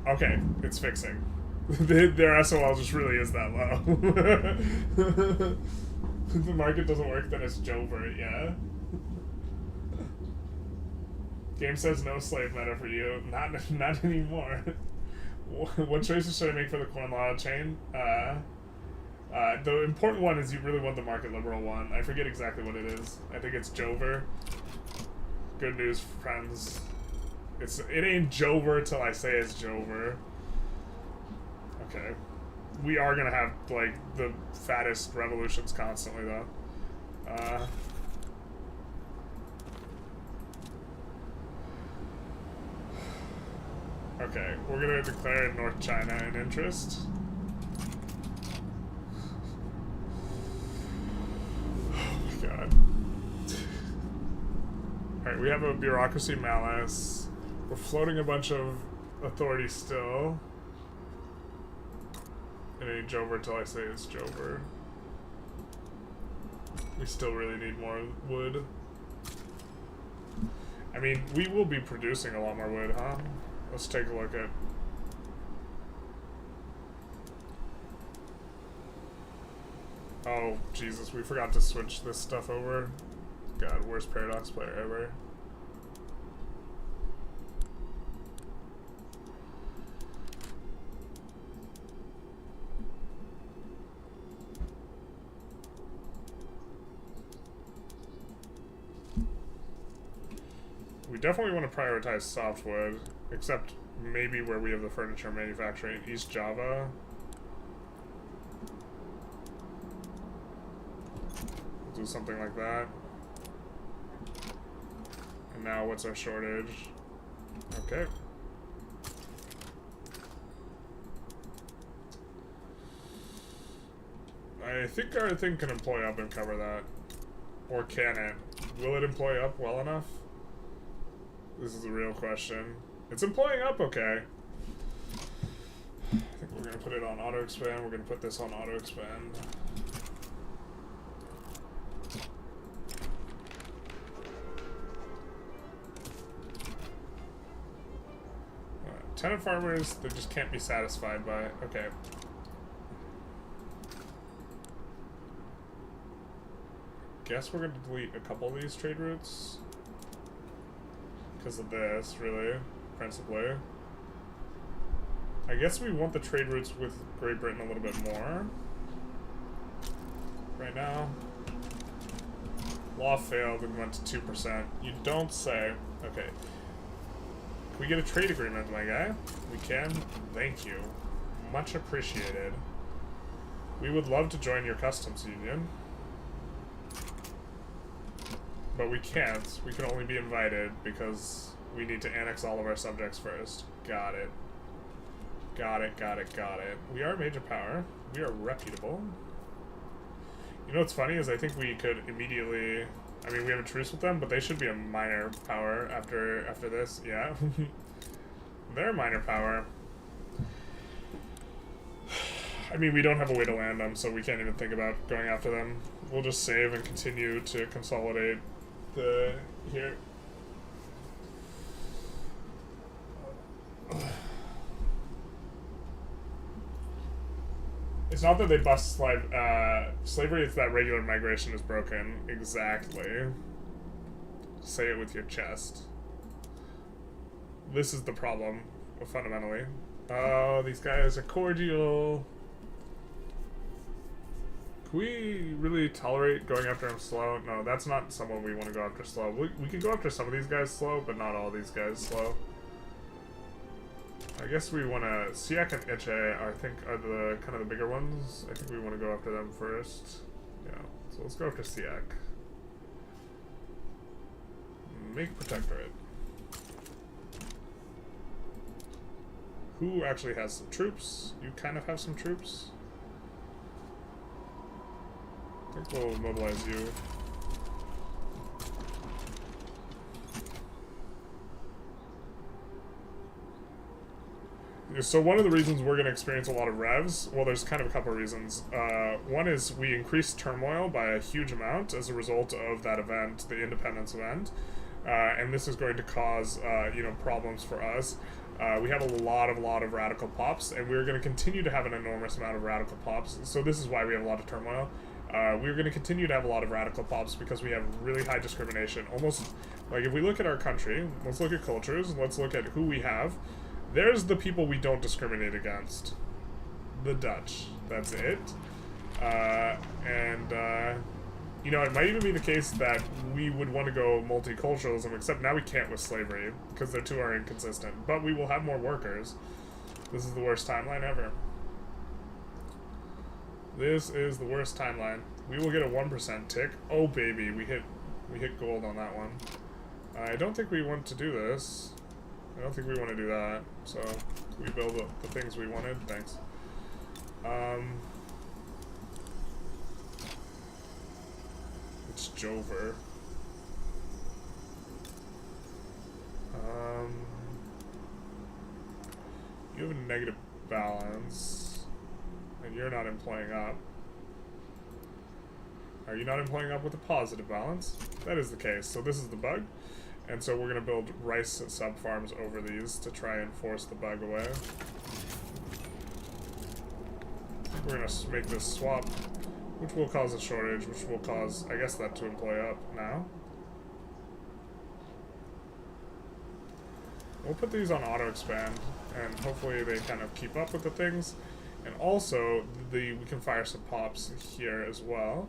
Okay, it's fixing. Their SOL just really is that low. If the market doesn't work, then it's Jover, yeah. Game says no slave meta for you. Not anymore. What choices should I make for the coin law chain? The important one is you really want the market liberal one. I forget exactly what it is. I think it's Jover. Good news, friends. It ain't Jover till I say it's Jover. Okay. We are gonna have, like, the fattest revolutions constantly, though. Okay, we're gonna declare North China an interest. Oh my god. Alright, we have a bureaucracy malice. We're floating a bunch of authority still. It ain't Jover till I say it's Jover. We still really need more wood. I mean, we will be producing a lot more wood, huh? Let's take a look at... Oh, Jesus, we forgot to switch this stuff over. God, worst Paradox player ever. We definitely want to prioritize softwood, except maybe where we have the furniture manufacturing, East Java. We'll do something like that. And now what's our shortage? Okay. I think our thing can employ up and cover that. Or can it? Will it employ up well enough? This is a real question. It's employing up okay. I think we're gonna put it on auto expand. We're gonna put this on auto expand. Tenant farmers, they just can't be satisfied by it. Okay. Guess we're gonna delete a couple of these trade routes. Because of this, really, principally. I guess we want the trade routes with Great Britain a little bit more. Right now. Law failed and went to 2%. You don't say. Okay. Can we get a trade agreement, my guy? We can. Thank you. Much appreciated. We would love to join your customs union. But we can't. We can only be invited because we need to annex all of our subjects first. Got it. Got it, got it, got it. We are a major power. We are reputable. You know what's funny is I think we could immediately... I mean, we have a truce with them, but they should be a minor power after this. Yeah. They're a minor power. I mean, we don't have a way to land them, so we can't even think about going after them. We'll just save and continue to consolidate the... here. It's not that they bust slavery, it's that regular migration is broken. Exactly. Say it with your chest. This is the problem, fundamentally. Oh, these guys are cordial. Can we really tolerate going after him slow? No, that's not someone we want to go after slow. We can go after some of these guys slow, but not all these guys slow. I guess we want to... Siak and Eche, I think, are the kind of the bigger ones. I think we want to go after them first. Yeah, so let's go after Siak. Make Protectorate. Who actually has some troops? You kind of have some troops. I think we'll mobilize you. So one of the reasons we're going to experience a lot of revs, well, there's kind of a couple of reasons. One is we increased turmoil by a huge amount as a result of that event, the independence event. And this is going to cause, you know, problems for us. We have a lot of radical pops, and we're going to continue to have an enormous amount of radical pops. So this is why we have a lot of turmoil. We're going to continue to have a lot of radical pops because we have really high discrimination. Almost, like, if we look at our country, let's look at cultures, let's look at who we have. There's the people we don't discriminate against. The Dutch. That's it. You know, it might even be the case that we would want to go multiculturalism, except now we can't with slavery, because the two are inconsistent. But we will have more workers. This is the worst timeline ever. This is the worst timeline. We will get a 1% tick. Oh baby, we hit gold on that one. I don't think we want to do this. I don't think we want to do that. So we build the things we wanted. Thanks. It's Jover. You have a negative balance, and you're not employing up. Are you not employing up with a positive balance? That is the case. So this is the bug, and so we're going to build rice sub-farms over these to try and force the bug away. We're going to make this swap, which will cause a shortage, which will cause, I guess, that to employ up now. We'll put these on auto-expand, and hopefully they kind of keep up with the things. And also, we can fire some pops here as well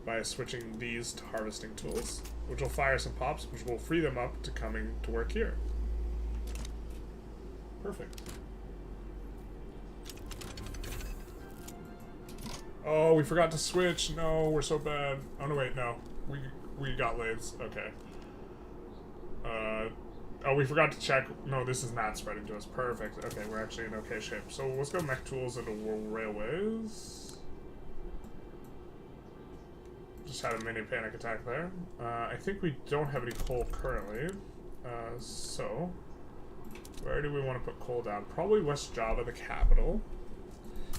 by switching these to harvesting tools, which will fire some pops, which will free them up to coming to work here. Perfect. Oh, we forgot to switch. No, we're so bad. Oh, no, wait, no. We got lathes. Okay. Oh, we forgot to check. No, this is not spreading to us. Perfect. Okay, we're actually in okay shape. So let's go mech tools into railways. Just had a mini panic attack there. I think we don't have any coal currently. So where do we want to put coal down? Probably West Java, the capital.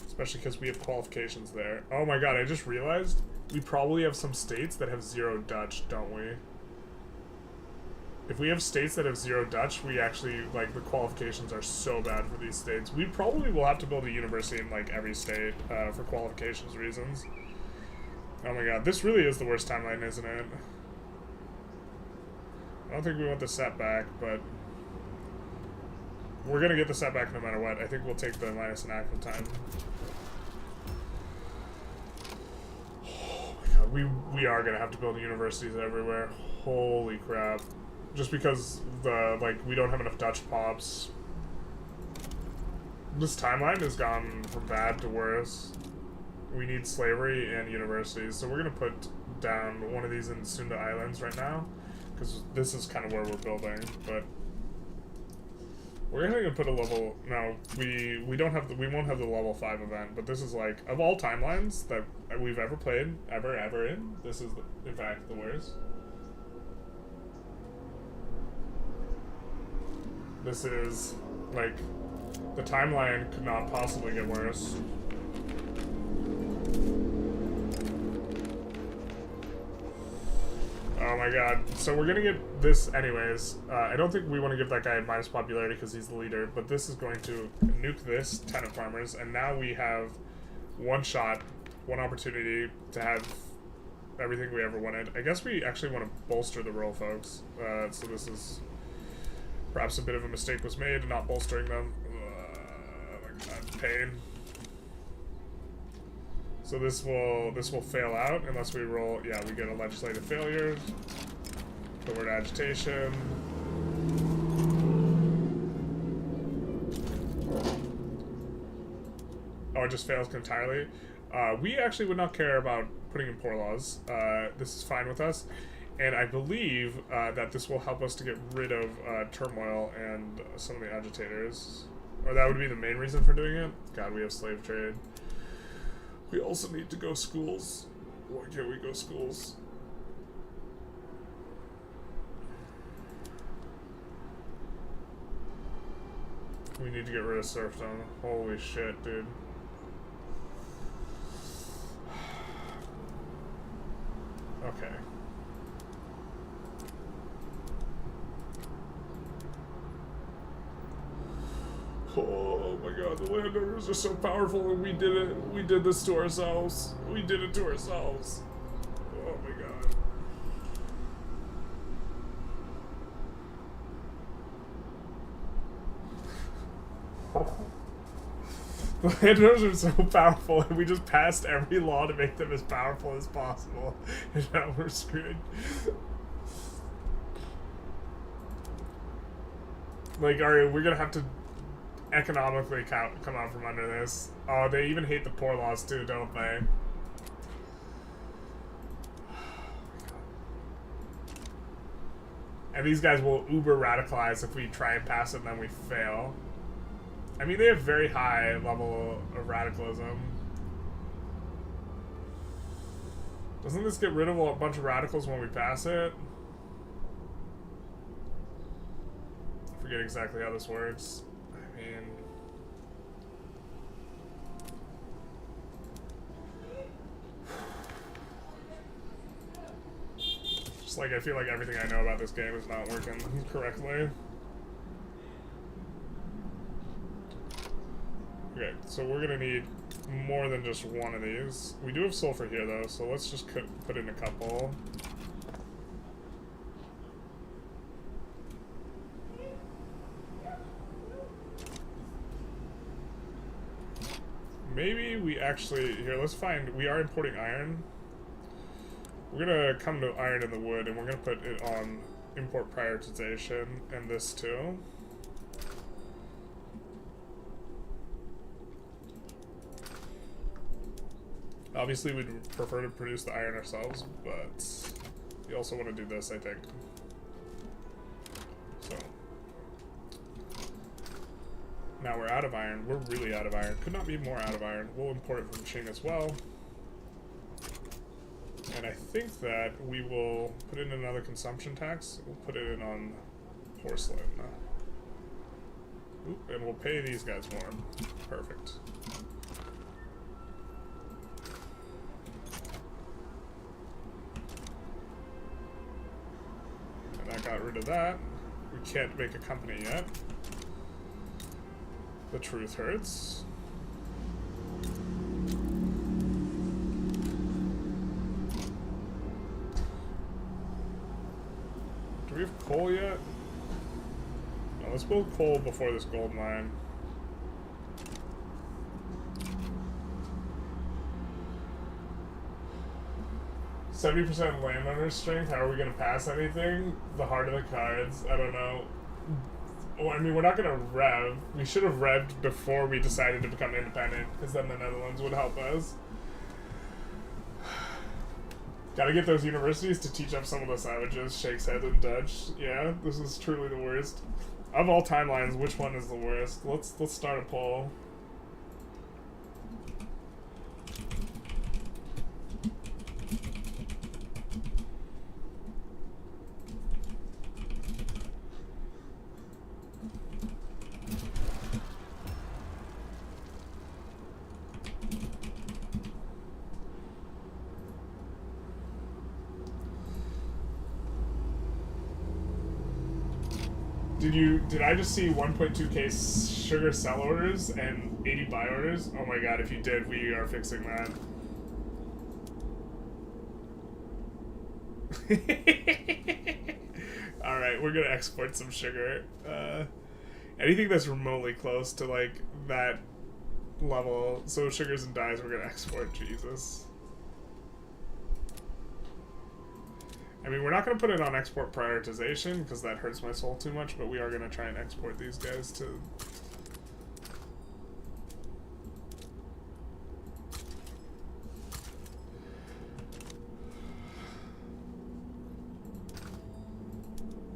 Especially because we have qualifications there. Oh my god, I just realized we probably have some states that have 0 Dutch, don't we? If we have states that have 0 Dutch, we actually, like, the qualifications are so bad for these states. We probably will have to build a university in, like, every state for qualifications reasons. Oh my god, this really is the worst timeline, isn't it? I don't think we want the setback, but we're gonna get the setback no matter what. I think we'll take the minus enactment time. Oh my god, we are gonna have to build universities everywhere. Holy crap. Just because we don't have enough Dutch pops. This timeline has gone from bad to worse. We need slavery and universities, so we're gonna put down one of these in Sunda Islands right now, because this is kind of where we're building. But we're gonna put a level. No, we won't have the level 5 event. But this is, like, of all timelines that we've ever played, ever in, this is in fact the worst. This is, like, the timeline could not possibly get worse. Oh my god. So we're gonna get this anyways. I don't think we want to give that guy minus popularity because he's the leader, but this is going to nuke this 10 of farmers, and now we have one shot, one opportunity to have everything we ever wanted. I guess we actually want to bolster the rural folks, so this is... Perhaps a bit of a mistake was made in not bolstering them. Oh my god, pain. So this will fail out unless we roll. Yeah, we get a legislative failure. Toward agitation. Oh, it just fails entirely. We actually would not care about putting in poor laws. This is fine with us. And I believe that this will help us to get rid of turmoil and some of the agitators. Or that would be the main reason for doing it. God, we have slave trade. We also need to go schools. Why can't we go schools? We need to get rid of serfdom. Holy shit, dude. Okay. Oh my god, the landowners are so powerful and we did it. We did this to ourselves. We did it to ourselves. Oh my god. The landowners are so powerful and we just passed every law to make them as powerful as possible. And now we're screwed. Like, alright, we're gonna have to economically come out from under this. Oh, they even hate the poor laws too, don't they? And these guys will uber radicalize if we try and pass it and then we fail. I mean, they have very high level of radicalism. Doesn't this get rid of a bunch of radicals when we pass it? I forget exactly how this works. I mean... Just like, I feel like everything I know about this game is not working correctly. Okay, so we're gonna need more than just one of these. We do have sulfur here though, so let's just put in a couple. Maybe we actually, here, let's find, we are importing iron. We're gonna come to iron in the wood and we're gonna put it on import prioritization and this too. Obviously, we'd prefer to produce the iron ourselves, but we also want to do this, I think. So. Now we're out of iron. We're really out of iron. Could not be more out of iron. We'll import it from Qing as well. And I think that we will put in another consumption tax. We'll put it in on porcelain. Oop, and we'll pay these guys more. Perfect. Got rid of that. We can't make a company yet. The truth hurts. Do we have coal yet? No, let's build coal before this gold mine. %70 landowner strength. How are we gonna pass anything? The heart of the cards. I don't know. Well, I mean, we're not gonna rev. We should have revved before we decided to become independent, because then the Netherlands would help us. Gotta get those universities to teach up some of the savages. Shakes head and Dutch. Yeah, this is truly the worst. Of all timelines, which one is the worst? Let's start a poll. Did I just see 1.2k sugar sell orders and 80 buy orders? Oh my god, if you did, we are fixing that. Alright, we're gonna export some sugar. Anything that's remotely close to, like, that level. So sugars and dyes we're gonna export, Jesus. I mean, we're not going to put it on export prioritization, because that hurts my soul too much, but we are going to try and export these guys to...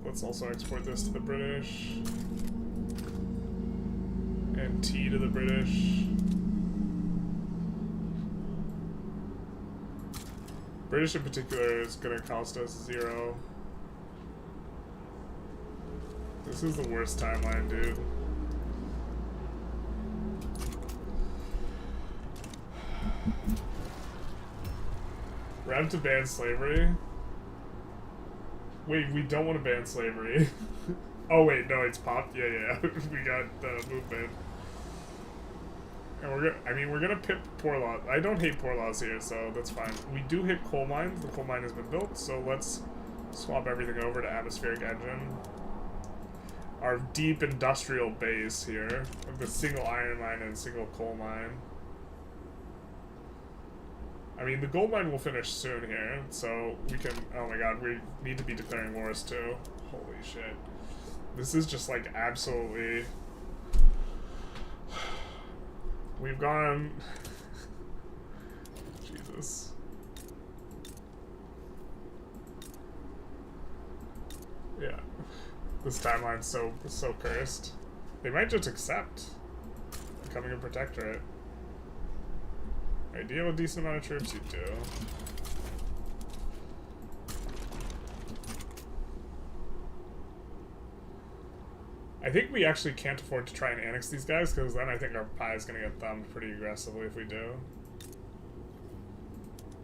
Let's also export this to the British. And tea to the British. British in particular is going to cost us 0. This is the worst timeline, dude. Rev to ban slavery? Wait, we don't want to ban slavery. Oh wait, no, it's popped? Yeah, we got the movement. And we're gonna pip poor laws. I don't hate poor laws here, so that's fine. We do hit coal mines. The coal mine has been built, so let's swap everything over to atmospheric engine. Our deep industrial base here, with a single iron mine and a single coal mine. I mean, the gold mine will finish soon here, so we can... Oh my god, we need to be declaring wars too. Holy shit. This is just like absolutely... We've gone... Jesus. Yeah. This timeline's so cursed. They might just accept becoming a protectorate. Alright, do you have a decent amount of troops? You do. I think we actually can't afford to try and annex these guys, because then I think our pie is going to get thumbed pretty aggressively if we do.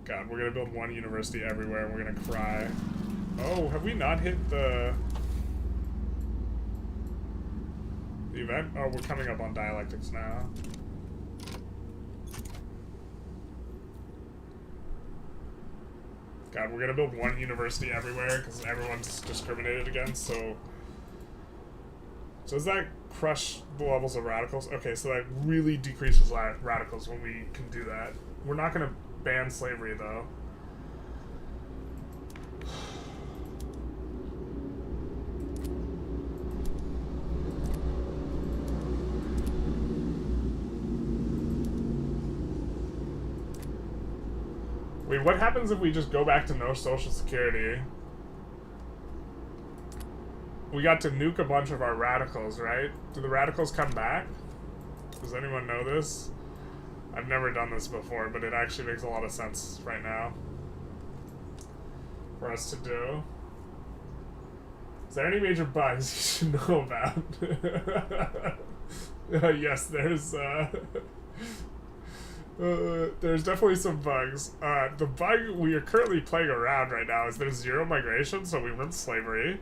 God, we're going to build one university everywhere, and we're going to cry. Oh, have we not hit the event? Oh, we're coming up on dialectics now. God, we're going to build one university everywhere, because everyone's discriminated against, so... So does that crush the levels of radicals? Okay, so that really decreases radicals when we can do that. We're not going to ban slavery, though. Wait, what happens if we just go back to no social security? We got to nuke a bunch of our radicals, right? Do the radicals come back? Does anyone know this? I've never done this before, but it actually makes a lot of sense right now for us to do. Is there any major bugs you should know about? Yes, there's definitely some bugs. The bug we are currently playing around right now is there's zero migration, so we run slavery.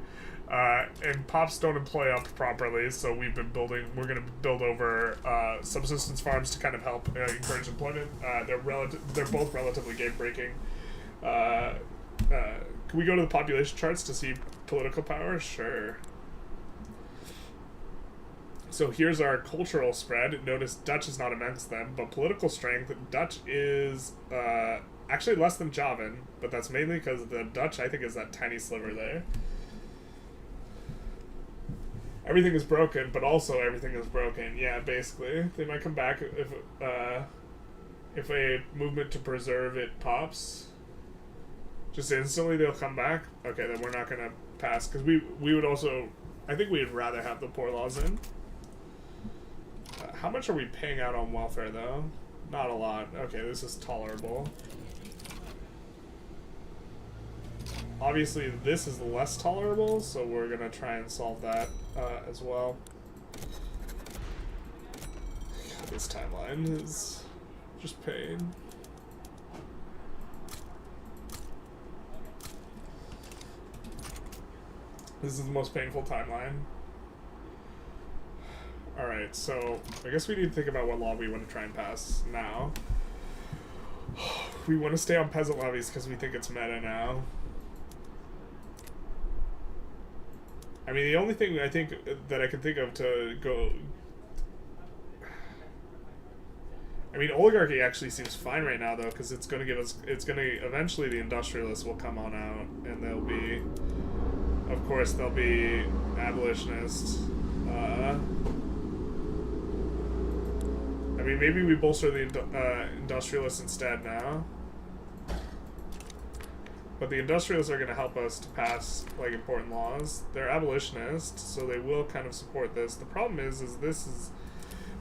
And pops don't employ up properly, so we're going to build over subsistence farms to kind of help encourage employment. They're both relatively game-breaking. Can we go to the population charts to see political power? Sure. So here's our cultural spread. Notice Dutch is not amongst them, but political strength, Dutch is actually less than Javan, but that's mainly because the Dutch, I think, is that tiny sliver there. Everything is broken, but also everything is broken. Yeah, basically. They might come back if a movement to preserve it pops. Just instantly they'll come back? Okay, then we're not going to pass. Because we would also... I think we'd rather have the poor laws in. How much are we paying out on welfare, though? Not a lot. Okay, this is tolerable. Obviously, this is less tolerable, so we're going to try and solve that as well. God, this timeline is just pain. This is the most painful timeline. Alright, so I guess we need to think about what law we want to try and pass now. We want to stay on peasant levies because we think it's meta now. I mean, the only thing I think that I can think of to go... I mean, oligarchy actually seems fine right now, though, because it's going to give us... It's going to... Eventually, the industrialists will come on out, and they'll be... Of course, they'll be abolitionists. I mean, maybe we bolster the industrialists instead now. But the industrialists are going to help us to pass, like, important laws. They're abolitionists, so they will kind of support this. The problem is this is...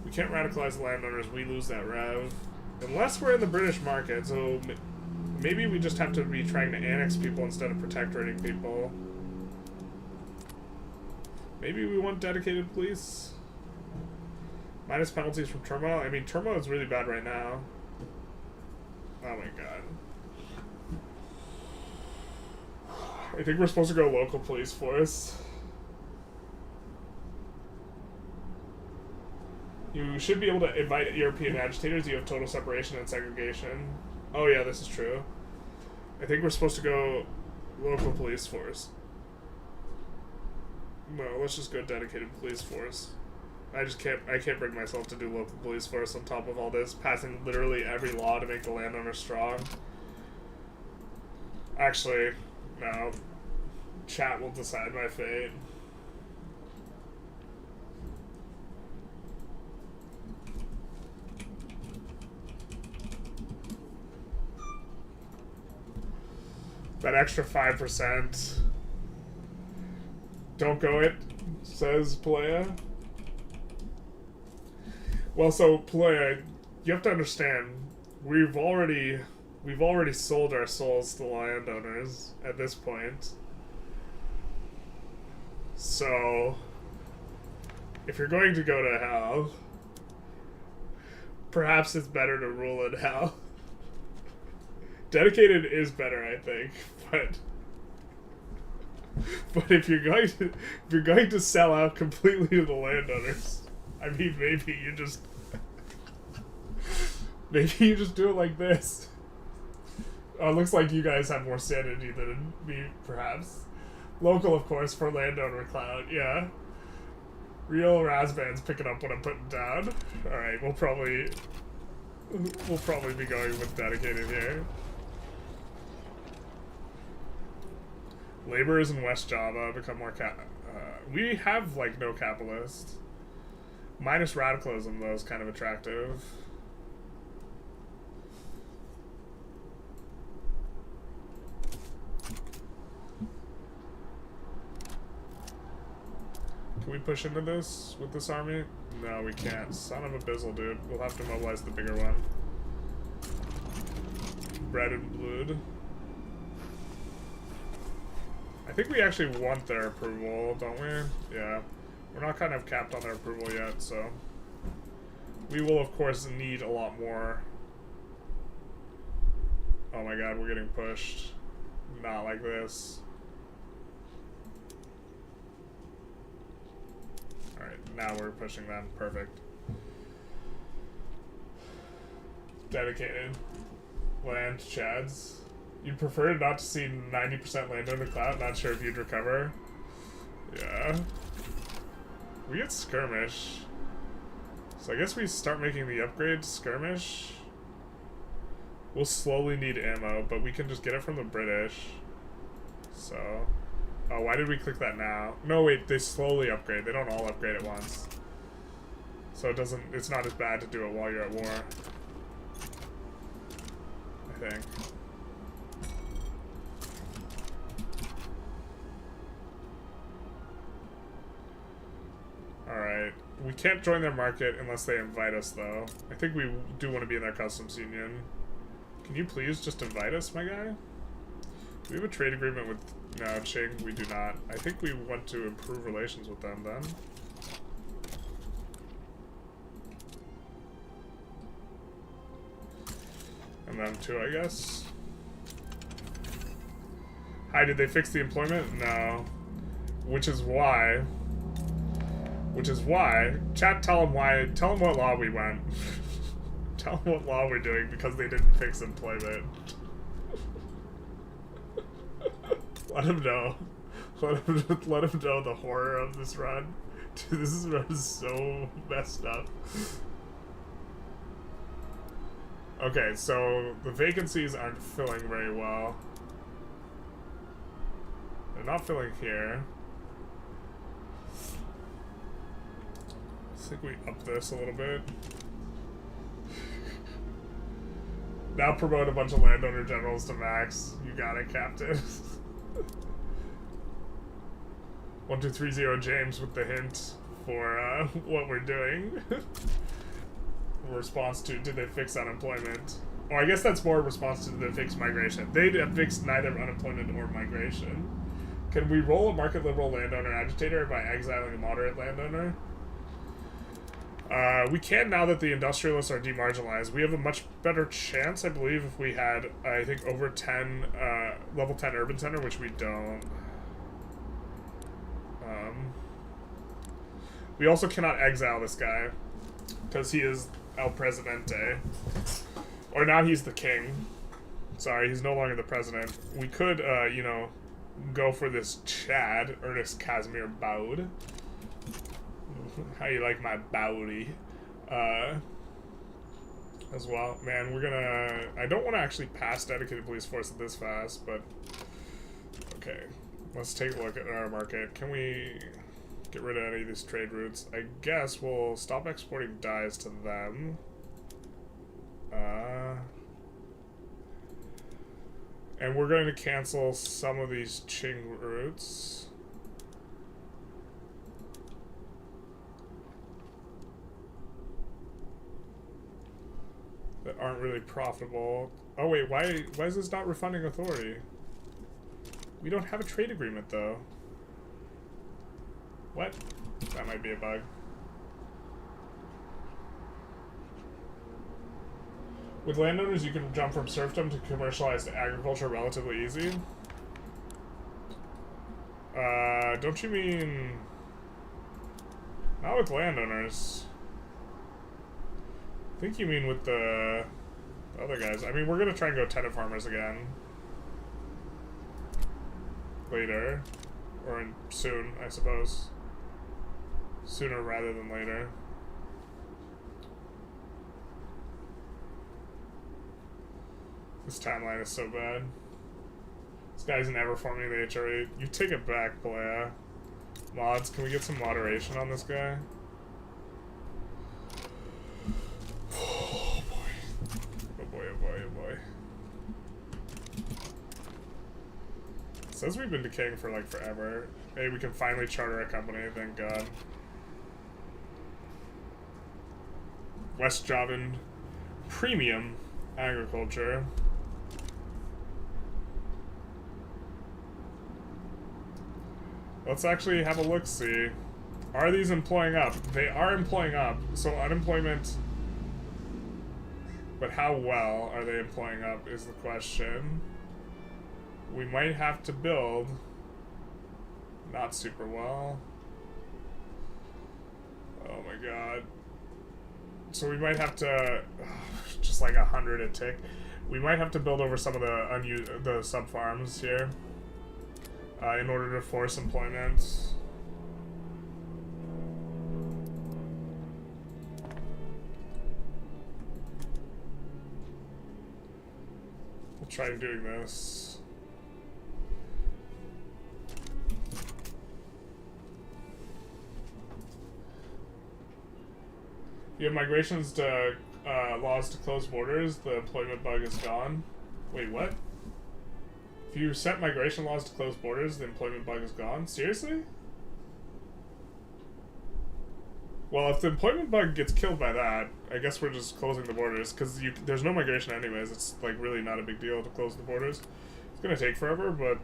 We can't radicalize the landowners. We lose that rev. Unless we're in the British market, so maybe we just have to be trying to annex people instead of protectorating people. Maybe we want dedicated police. Minus penalties from turmoil. I mean, turmoil is really bad right now. Oh my god. I think we're supposed to go local police force. You You should be able to invite European agitators. You have total separation and segregation. Oh yeah, this is true. I think we're supposed to go local police force. No, let's just go dedicated police force. I can't bring myself to do local police force on top of all this, passing literally every law to make the landowner strong. Actually, no. Chat will decide my fate. That extra 5%. Don't go it, says Playa. Well, so Playa, you have to understand, we've already sold our souls to landowners at this point. So, if you're going to go to hell, perhaps it's better to rule in hell. Dedicated is better, I think, but if you're going to sell out completely to the landowners, I mean, maybe you just do it like this. Oh, it looks like you guys have more sanity than me, perhaps. Local, of course, for landowner clout, yeah. Real Razban's picking up what I'm putting down. Alright, we'll probably be going with dedicated here. Laborers in West Java become more we have, like, no capitalist. Minus radicalism, though, is kind of attractive. Can we push into this with this army? No, we can't. Son of a bizzle, dude. We'll have to mobilize the bigger one. Bread and blood. I think we actually want their approval, don't we? Yeah. We're not kind of capped on their approval yet, so... We will, of course, need a lot more. Oh my god, we're getting pushed. Not like this. Alright, now we're pushing them. Perfect. Dedicated. Land chads. You'd prefer not to see 90% landowner clout? Not sure if you'd recover. Yeah. We get skirmish. So I guess we start making the upgrade to skirmish. We'll slowly need ammo, but we can just get it from the British. So... Oh, why did we click that now? No, wait, they slowly upgrade. They don't all upgrade at once. So it's not as bad to do it while you're at war. I think. Alright. We can't join their market unless they invite us, though. I think we do want to be in their customs union. Can you please just invite us, my guy? Do we have a trade agreement with... No, Ching, we do not. I think we want to improve relations with them, then. And them too, I guess. Hi, did they fix the employment? No. Which is why... Chat, tell them why... Tell them what law we went. Tell them what law we're doing, because they didn't fix employment. Let him know. Let him know the horror of this run. Dude, this run is so messed up. Okay, so the vacancies aren't filling very well. They're not filling here. I think we up this a little bit. Now promote a bunch of landowner generals to max. You got it, Captain. 1230 James with the hint for what we're doing. Response to, did they fix unemployment? Oh, I guess that's more a response to the fixed migration. They have fixed neither unemployment or migration. Can we roll a market liberal landowner agitator by exiling a moderate landowner? We can now that the industrialists are demarginalized. We have a much better chance, I believe, if we had, I think, over 10, level 10 urban center, which we don't. We also cannot exile this guy. Because he is El Presidente. Or now he's the king. Sorry, he's no longer the president. We could, you know, go for this Chad, Ernest Casimir Baud. How you like my Baudi? As well. Man, we're gonna... I don't want to actually pass dedicated police force this fast, but... Okay. Let's take a look at our market. Can we get rid of any of these trade routes? I guess we'll stop exporting dyes to them. And we're going to cancel some of these Qing routes. That aren't really profitable. Oh wait, why is this not refunding authority? We don't have a trade agreement though. What? That might be a bug. With landowners, you can jump from serfdom to commercialized agriculture relatively easy. Don't you mean... Not with landowners. I think you mean with the other guys. I mean, we're gonna try and go tenant farmers again. Later. Or soon, I suppose. Sooner rather than later. This timeline is so bad. This guy's never forming the HRE. You take it back, Blair. Mods, can we get some moderation on this guy? Oh boy. Oh boy, oh boy, oh boy. It says we've been decaying for like forever. Hey, we can finally charter a company, thank God. West Javan Premium Agriculture. Let's actually have a look-see. Are these employing up? They are employing up. So unemployment... But how well are they employing up is the question. We might have to build... Not super well. Oh my god. So we might have to... Just like 100 a tick. We might have to build over some of the sub-farms here. In order to force employment. We'll try doing this. You have migrations to laws to close borders, the employment bug is gone. Wait, what? If you set migration laws to close borders, the employment bug is gone? Seriously? Well, if the employment bug gets killed by that, I guess we're just closing the borders, because there's no migration anyways. It's, like, really not a big deal to close the borders. It's gonna take forever, but,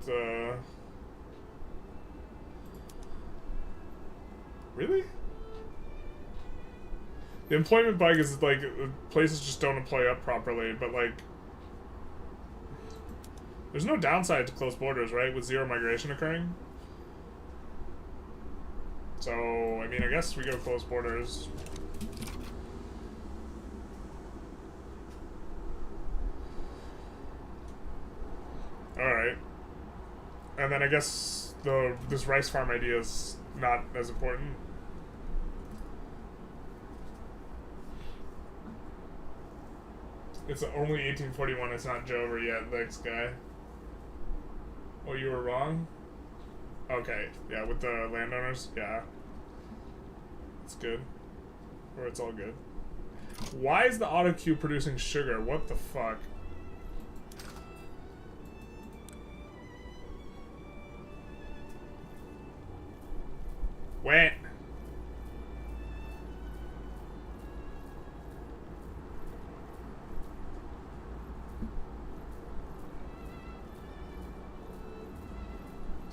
Really? The employment bug is, like, places just don't employ up properly, but, like... There's no downside to closed borders, right? With zero migration occurring. So, I mean, I guess we go close borders. Alright. And then I guess this rice farm idea is not as important. It's only 1841, it's not over yet, thanks, guy. Oh, you were wrong? Okay, yeah, with the landowners, yeah. It's good. Or it's all good. Why is the auto queue producing sugar? What the fuck? Wait.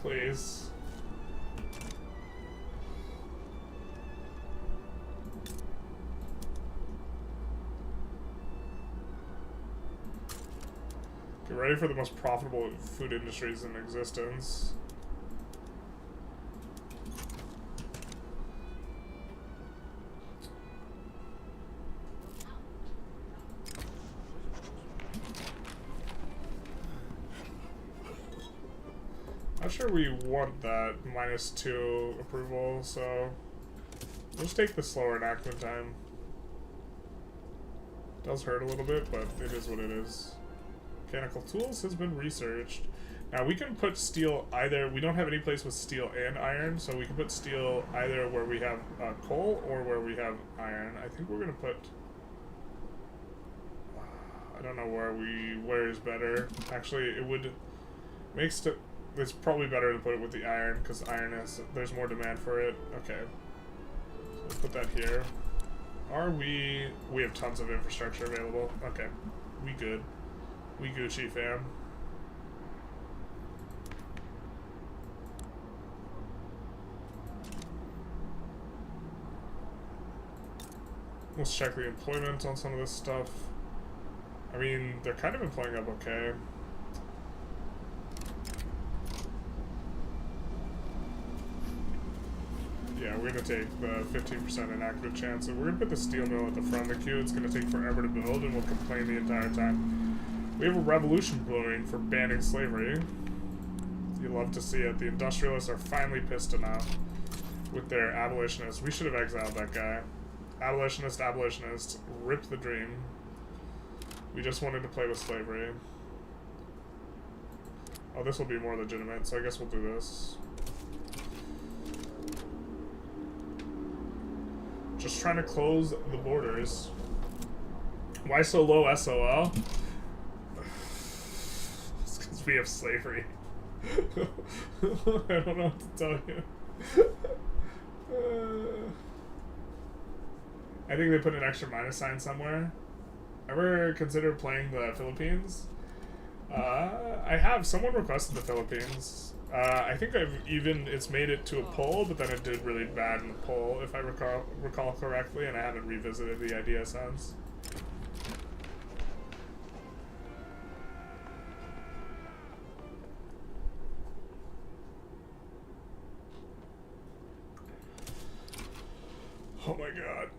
Please. Get ready for the most profitable food industries in existence. Not sure we want that -2 approval, so we'll just take the slower enactment time. Does hurt a little bit, but it is what it is. Mechanical tools has been researched. Now we can put steel either, we don't have any place with steel and iron, so we can put steel either where we have coal or where we have iron. I think we're gonna put, I don't know where is better. Actually, it would, it's probably better to put it with the iron, because iron there's more demand for it. Okay, so we'll put that here. We have tons of infrastructure available. Okay, we good. We Gucci, fam. Let's check the employment on some of this stuff. I mean, they're kind of employing up okay. Yeah, we're gonna take the 15% inaccurate chance. So we're gonna put the steel mill at the front of the queue. It's gonna take forever to build, and we'll complain the entire time. We have a revolution brewing for banning slavery. You love to see it. The Industrialists are finally pissed enough with their abolitionists. We should have exiled that guy. Abolitionist, rip the dream. We just wanted to play with slavery. Oh, this will be more legitimate, so I guess we'll do this. Just trying to close the borders. Why so low SOL? It's because we have slavery. I don't know what to tell you. I think they put an extra minus sign somewhere. Ever considered playing the Philippines? I have. Someone requested the Philippines. I think it's made it to a poll, but then it did really bad in the poll, if I recall correctly, and I haven't revisited the idea since. Oh my god.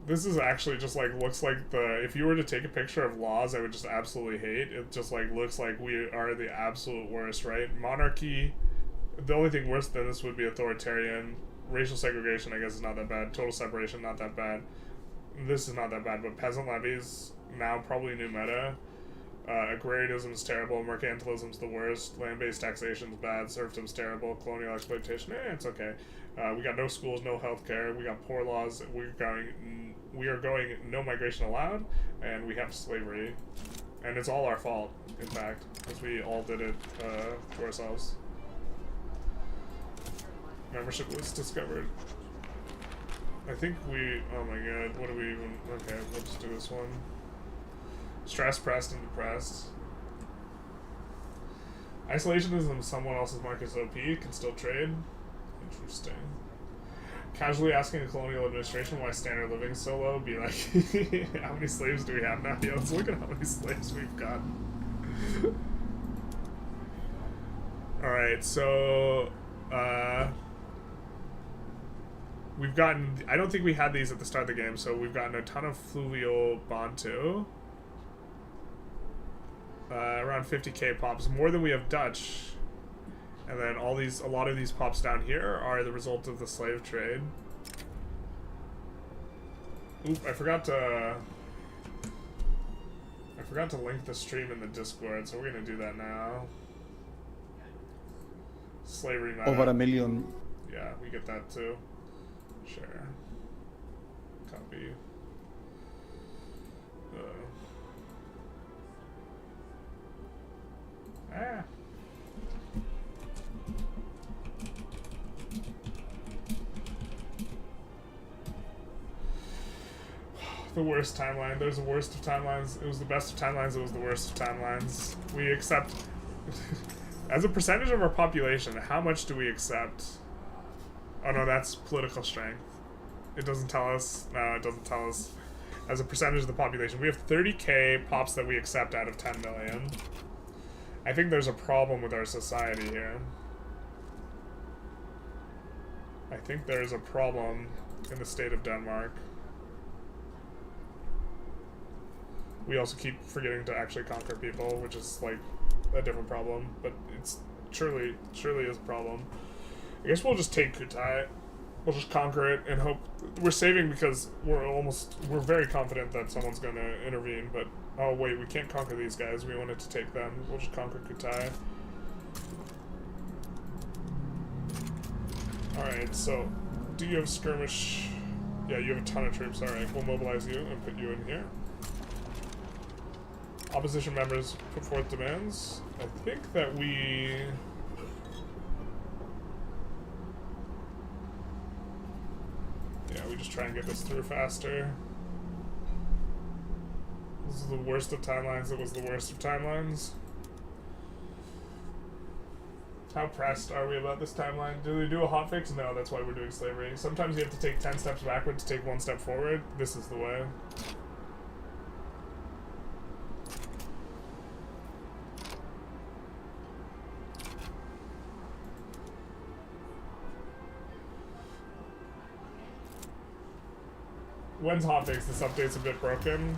This is actually just like, looks like if you were to take a picture of laws I would just absolutely hate, it just like looks like we are the absolute worst, right? Monarchy, the only thing worse than this would be authoritarian. Racial segregation, I guess, is not that bad. Total separation, not that bad. This is not that bad, but peasant levies, now probably new meta. Agrarianism is terrible, mercantilism's the worst, land-based taxation's bad, serfdom's terrible, colonial exploitation, it's okay. We got no schools, no healthcare, we got poor laws, we are going no migration allowed, and we have slavery. And it's all our fault, in fact, because we all did it to ourselves. Membership was discovered. I think oh my god, what do we even, okay, we'll just do this one. Stressed, pressed, and depressed. Isolationism, someone else's market's OP, can still trade. Interesting. Casually asking the colonial administration why standard living is so low, be like, how many slaves do we have now? Yeah, let's look at how many slaves we've got. Alright, so, we've gotten, I don't think we had these at the start of the game, so we've gotten a ton of fluvial Bantu. Around 50k pops, more than we have Dutch. And then a lot of these pops down here are the result of the slave trade. Oop, I forgot to link the stream in the Discord, so we're gonna do that now. Slavery meta. Over 1 million. Yeah, we get that too. Sure. Copy. The worst timeline. There's the worst of timelines. It was the best of timelines. It was the worst of timelines. We accept... As a percentage of our population, how much do we accept? Oh no, that's political strength. It doesn't tell us. No, it doesn't tell us. As a percentage of the population. We have 30k pops that we accept out of 10 million. I think there's a problem with our society here. I think there's a problem in the state of Denmark. We also keep forgetting to actually conquer people, which is, like, a different problem, but it's surely is a problem. I guess we'll just take Kutai. We'll just conquer it and hope. We're saving because we're very confident that someone's going to intervene, but oh wait, we can't conquer these guys. We wanted to take them. We'll just conquer Kutai. Alright, so do you have skirmish? Yeah, you have a ton of troops. Alright, we'll mobilize you and put you in here. Opposition members put forth demands. I think that we... yeah, we just try and get this through faster. This is the worst of timelines. It was the worst of timelines. How pressed are we about this timeline? Do they do a hotfix? No, that's why we're doing slavery. Sometimes you have to take 10 steps backward to take 1 step forward. This is the way. When's hotfix? This update's a bit broken.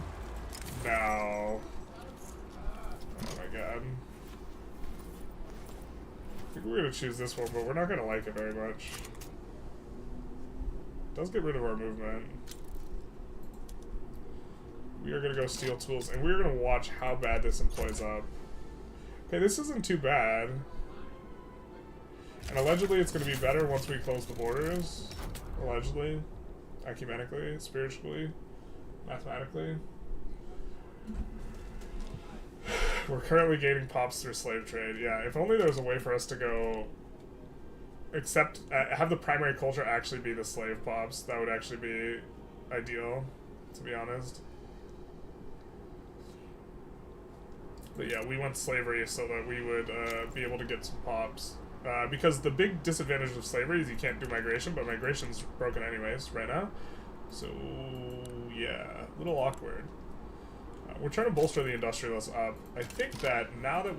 No. Oh my god. I think we're gonna choose this one, but we're not gonna like it very much. It does get rid of our movement. We are gonna go steal tools, and we're gonna watch how bad this employs up. Okay, this isn't too bad. And allegedly it's gonna be better once we close the borders. Allegedly. Ecumenically, spiritually, mathematically. We're currently gaining pops through slave trade. Yeah, if only there was a way for us to go have the primary culture actually be the slave pops. That would actually be ideal, to be honest. But yeah, we want slavery so that we would be able to get some pops. Because the big disadvantage of slavery is you can't do migration, but migration's broken anyways right now. So, yeah, a little awkward. We're trying to bolster the Industrialists up. I think that now that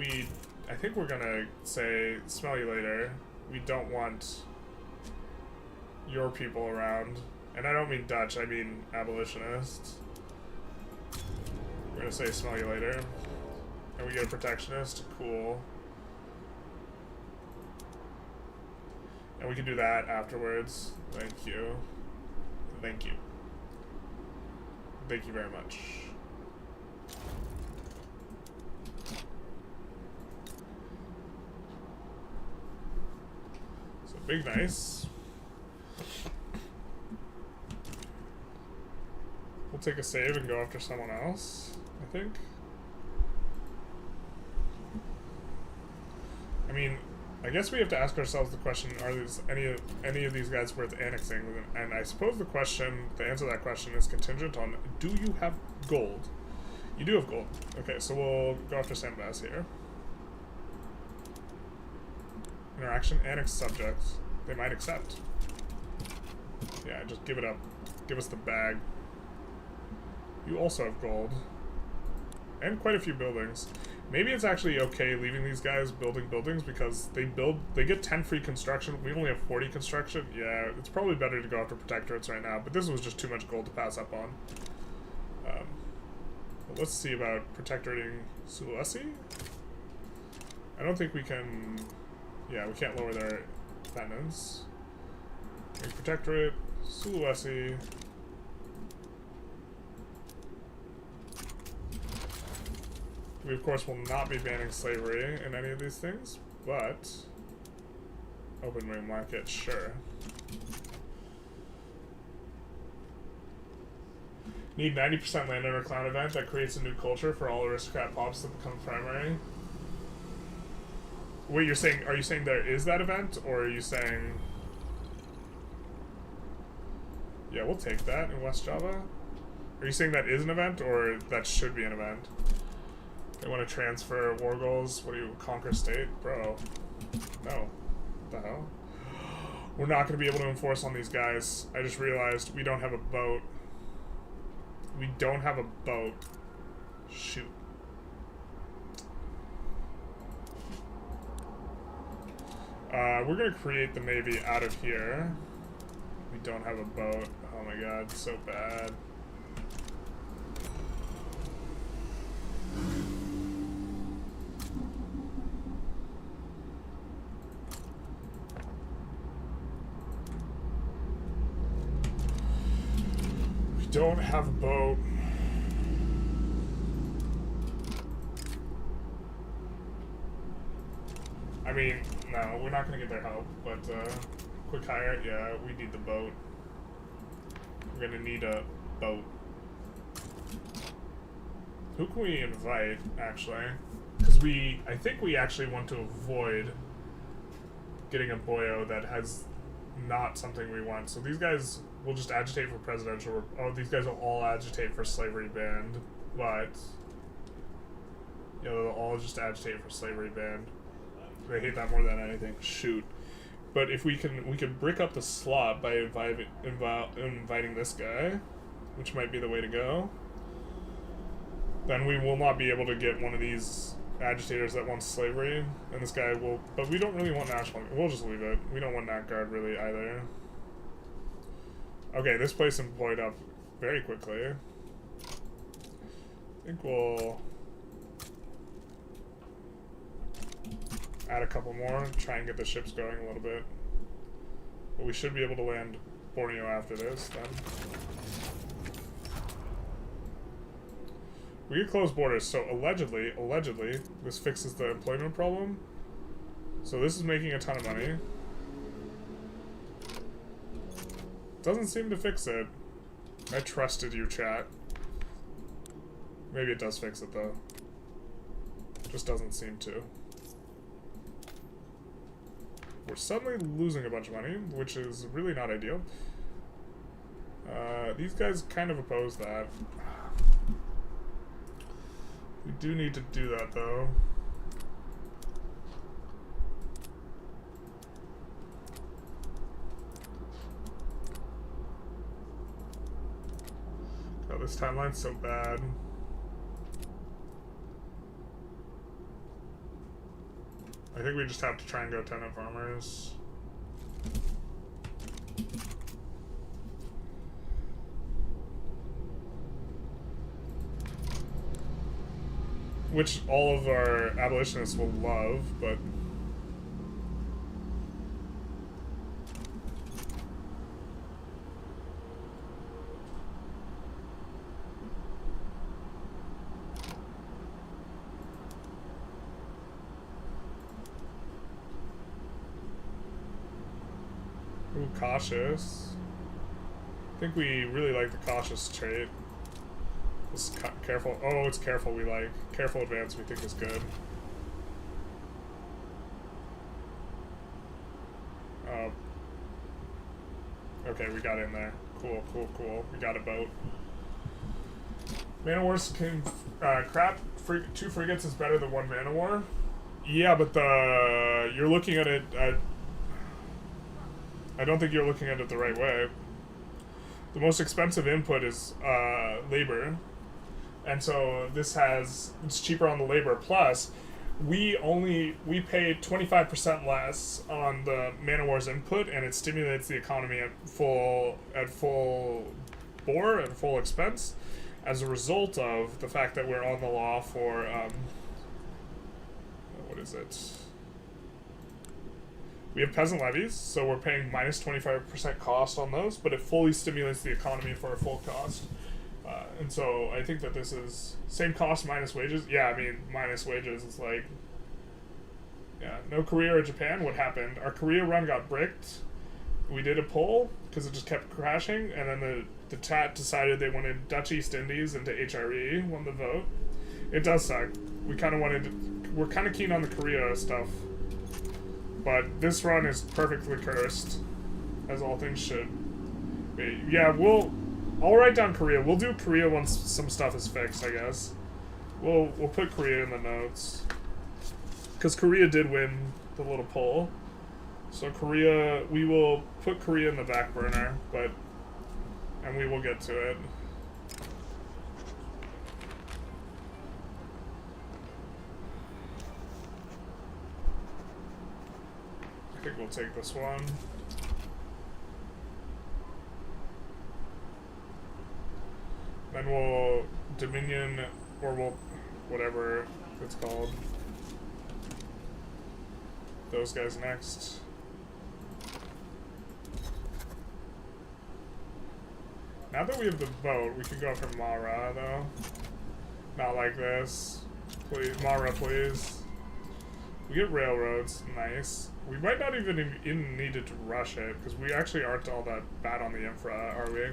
I think we're gonna say, smell you later. We don't want your people around. And I don't mean Dutch, I mean abolitionists. We're gonna say, smell you later. And we get a protectionist, cool. And we can do that afterwards. Thank you. Thank you. Thank you very much. So big nice. We'll take a save and go after someone else, I think. I mean, I guess we have to ask ourselves the question, are these any of these guys worth annexing? And I suppose the answer to that question is contingent on, do you have gold? You do have gold. Okay, so we'll go after Sambas here. Interaction, annex subjects. They might accept. Yeah, just give it up. Give us the bag. You also have gold. And quite a few buildings. Maybe it's actually okay leaving these guys building buildings because they get 10 free construction. We only have 40 construction. Yeah, it's probably better to go after protectorates right now, but this was just too much gold to pass up on. But let's see about protectorating Sulawesi. I don't think we can... yeah, we can't lower their dependence. Protectorate, Sulawesi... We, of course, will not be banning slavery in any of these things, but... open ring market, sure. Need 90% landowner clan event that creates a new culture for all aristocrat pops to become primary. Wait, you're saying... are you saying there is that event, or are you saying... yeah, we'll take that in West Java. Are you saying that is an event, or that should be an event? They want to transfer war goals. What do you, conquer state? Bro. No. What the hell? We're not going to be able to enforce on these guys. I just realized we don't have a boat. We don't have a boat. Shoot. We're going to create the navy out of here. We don't have a boat. Oh my god, so bad. don't have a boat. I mean, no, we're not gonna get their help, but quick hire, yeah, we need the boat. We're gonna need a boat. Who can we invite, actually? Because I think we actually want to avoid getting a boyo that has not something we want. So these guys will just agitate for presidential. Oh, these guys will all agitate for slavery banned, but yeah, they'll all just agitate for slavery banned. They hate that more than anything. Shoot. But if we can brick up the slot by inviting this guy, which might be the way to go, then we will not be able to get one of these agitators that wants slavery, and this guy will, but we don't really want national, we'll just leave it. We don't want Nat Guard really either. Okay, this place employed up very quickly. I think we'll add a couple more, try and get the ships going a little bit. But we should be able to land Borneo after this, then. We could close borders, so allegedly, this fixes the employment problem. So this is making a ton of money. Doesn't seem to fix it. I trusted you, chat. Maybe it does fix it, though. Just doesn't seem to. We're suddenly losing a bunch of money, which is really not ideal. These guys kind of oppose that. We do need to do that, though. God, this timeline's so bad. I think we just have to try and go tenant farmers. Which all of our abolitionists will love, but ooh, cautious. I think we really like the cautious trait. This careful. Oh, it's careful we like. Careful advance we think is good. Okay, we got in there. Cool, cool, cool. We got a boat. Man of Wars can crap. 2 frigates is better than 1 man of war. Yeah, but you're looking at it. I don't think you're looking at it the right way. The most expensive input is labor. And so it's cheaper on the labor. Plus, we pay 25% less on the Man of War's input, and it stimulates the economy at full bore, at full expense, as a result of the fact that we're on the law for what is it? We have peasant levies, so we're paying minus 25% cost on those, but it fully stimulates the economy for a full cost. And so I think that this is same cost minus wages. Yeah, I mean, minus wages is like, yeah, no Korea or Japan. What happened? Our Korea run got bricked. We did a poll because it just kept crashing, and then the chat decided they wanted Dutch East Indies into HRE, won the vote. It does suck. We kind of we're kind of keen on the Korea stuff, but this run is perfectly cursed, as all things should be. Yeah, I'll write down Korea. We'll do Korea once some stuff is fixed, I guess. We'll put Korea in the notes. Because Korea did win the little poll. So Korea, we will put Korea in the back burner, and we will get to it. I think we'll take this one. Then we'll Dominion, or we'll, whatever it's called. Those guys next. Now that we have the boat, we can go after Mara, though. Not like this. Please, Mara, please. We get railroads. Nice. We might not even need to rush it, because we actually aren't all that bad on the infra, are we?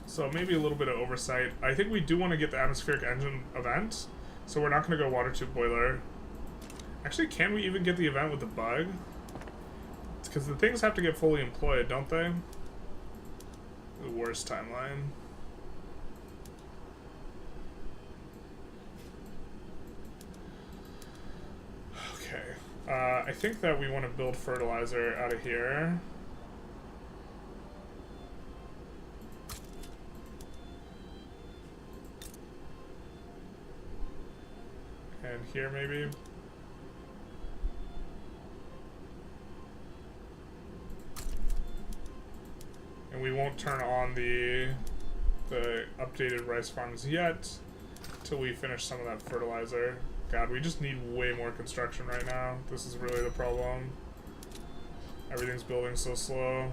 So maybe a little bit of oversight. I think we do want to get the atmospheric engine event, so we're not going to go water tube boiler. Actually, can we even get the event with the bug? Because the things have to get fully employed, don't they? The worst timeline. Okay. I think that we want to build fertilizer out of here. And here, maybe. And we won't turn on the updated rice farms yet till we finish some of that fertilizer. God, we just need way more construction right now. This is really the problem. Everything's building so slow.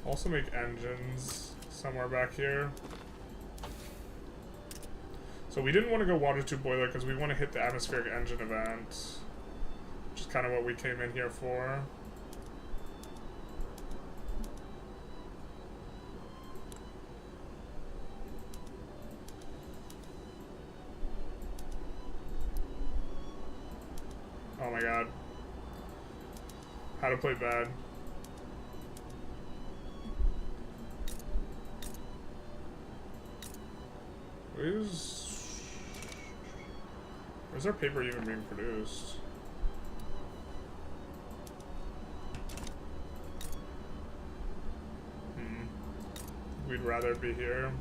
Also make engines somewhere back here. So we didn't want to go water tube boiler because we want to hit the atmospheric engine event. Which is kind of what we came in here for. Oh my god. How to play bad. Where's our paper even being produced? We'd rather be here.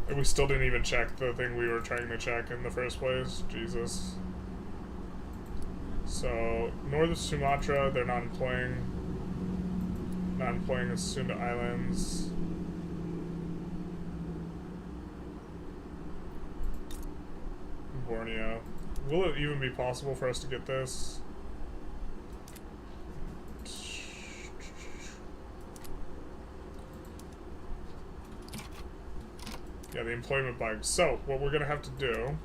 And we still didn't even check the thing we were trying to check in the first place. Jesus. So, north of Sumatra, they're not employing the Sunda Islands. Borneo. Will it even be possible for us to get this? Yeah, the employment bugs. So, what we're going to have to do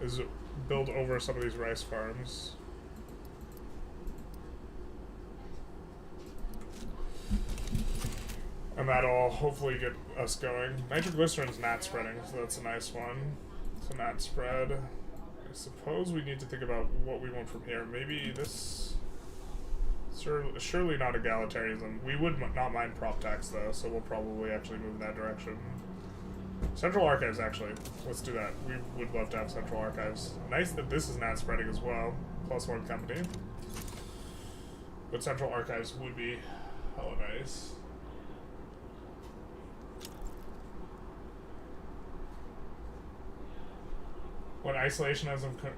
is build over some of these rice farms. And that'll hopefully get us going. Nitroglycerin's gnat spreading, so that's a nice one. So gnat spread. I suppose we need to think about what we want from here. Maybe this... Surely not egalitarianism. We would not mind prop tax, though, so we'll probably actually move in that direction. Central Archives, actually. Let's do that. We would love to have Central Archives. Nice that this is not spreading as well. +1 company. But Central Archives would be hella nice. When isolation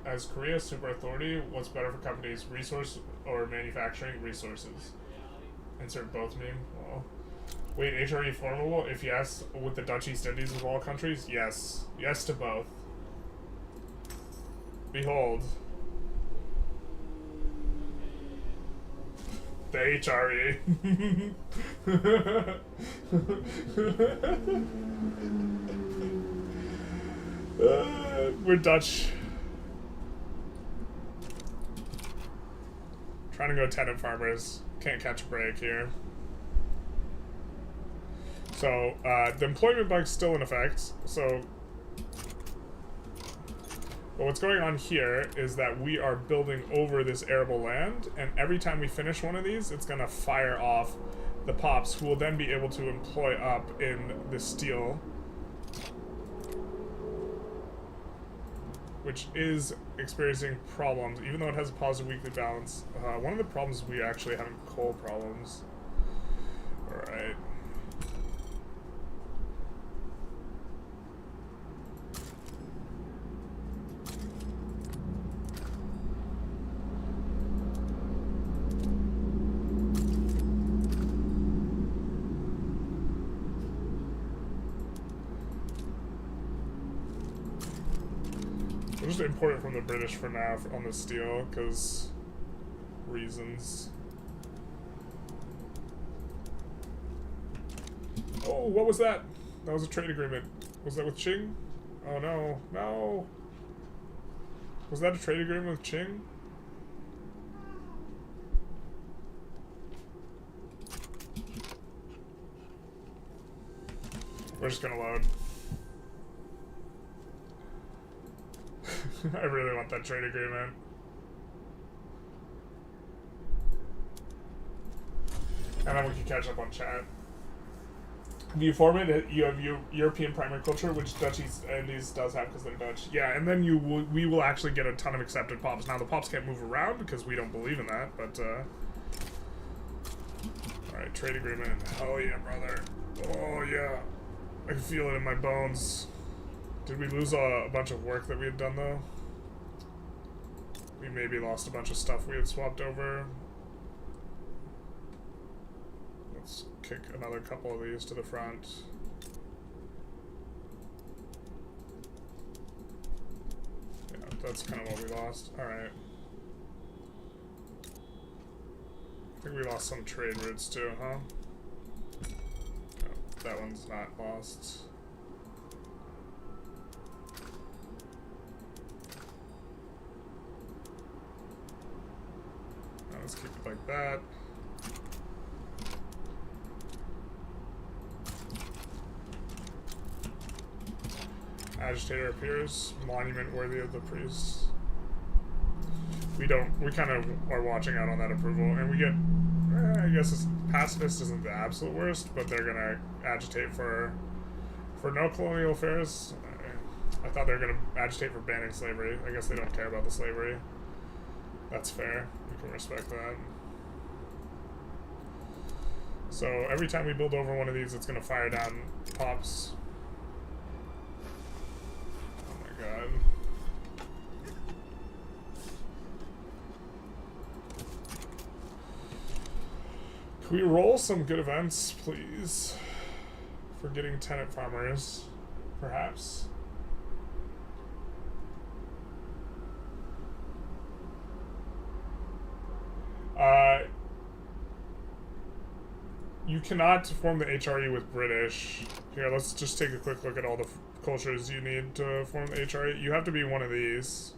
as Korea super authority, what's better for companies, resource or manufacturing? Resources. Insert both meme. Well, wait, HRE formable? If yes, with the Dutch East Indies of all countries? Yes. Yes to both. Behold. The HRE. We're Dutch. Trying to go tenant farmers. Can't catch a break here. So, the employment bug's still in effect. So, but what's going on here is that we are building over this arable land, and every time we finish one of these, it's gonna fire off the pops, who will then be able to employ up in the steel, which is experiencing problems, even though it has a positive weekly balance. One of the problems is we actually having coal problems. Alright. to import it from the British for now on the steel, because reasons. Oh, what was that? That was a trade agreement. Was that with Qing? Oh no, no. Was that a trade agreement with Qing? We're just gonna load. I really want that trade agreement. And then we can catch up on chat. Do you form it? You have European primary culture, which Dutch East Indies does have because they're Dutch. Yeah, and then we will actually get a ton of accepted pops. Now the pops can't move around because we don't believe in that, but alright, trade agreement. Hell yeah, brother. Oh yeah. I can feel it in my bones. Did we lose a bunch of work that we had done though? We maybe lost a bunch of stuff we had swapped over. Let's kick another couple of these to the front. Yeah, that's kind of what we lost. Alright. I think we lost some trade routes too, huh? Oh, that one's not lost. Now let's keep it like that. Agitator appears, monument worthy of the priests. We kind of are watching out on that approval, and we get, I guess pacifist isn't the absolute worst, but they're gonna agitate for no colonial affairs. I thought they were gonna agitate for banning slavery. I guess they don't care about the slavery. That's fair, we can respect that. So every time we build over one of these, it's gonna fire down pops. God. Can we roll some good events, please? For getting tenant farmers, perhaps. You cannot form the HRE with British. Here, let's just take a quick look at all the cultures you need to form the HRE. You have to be one of these,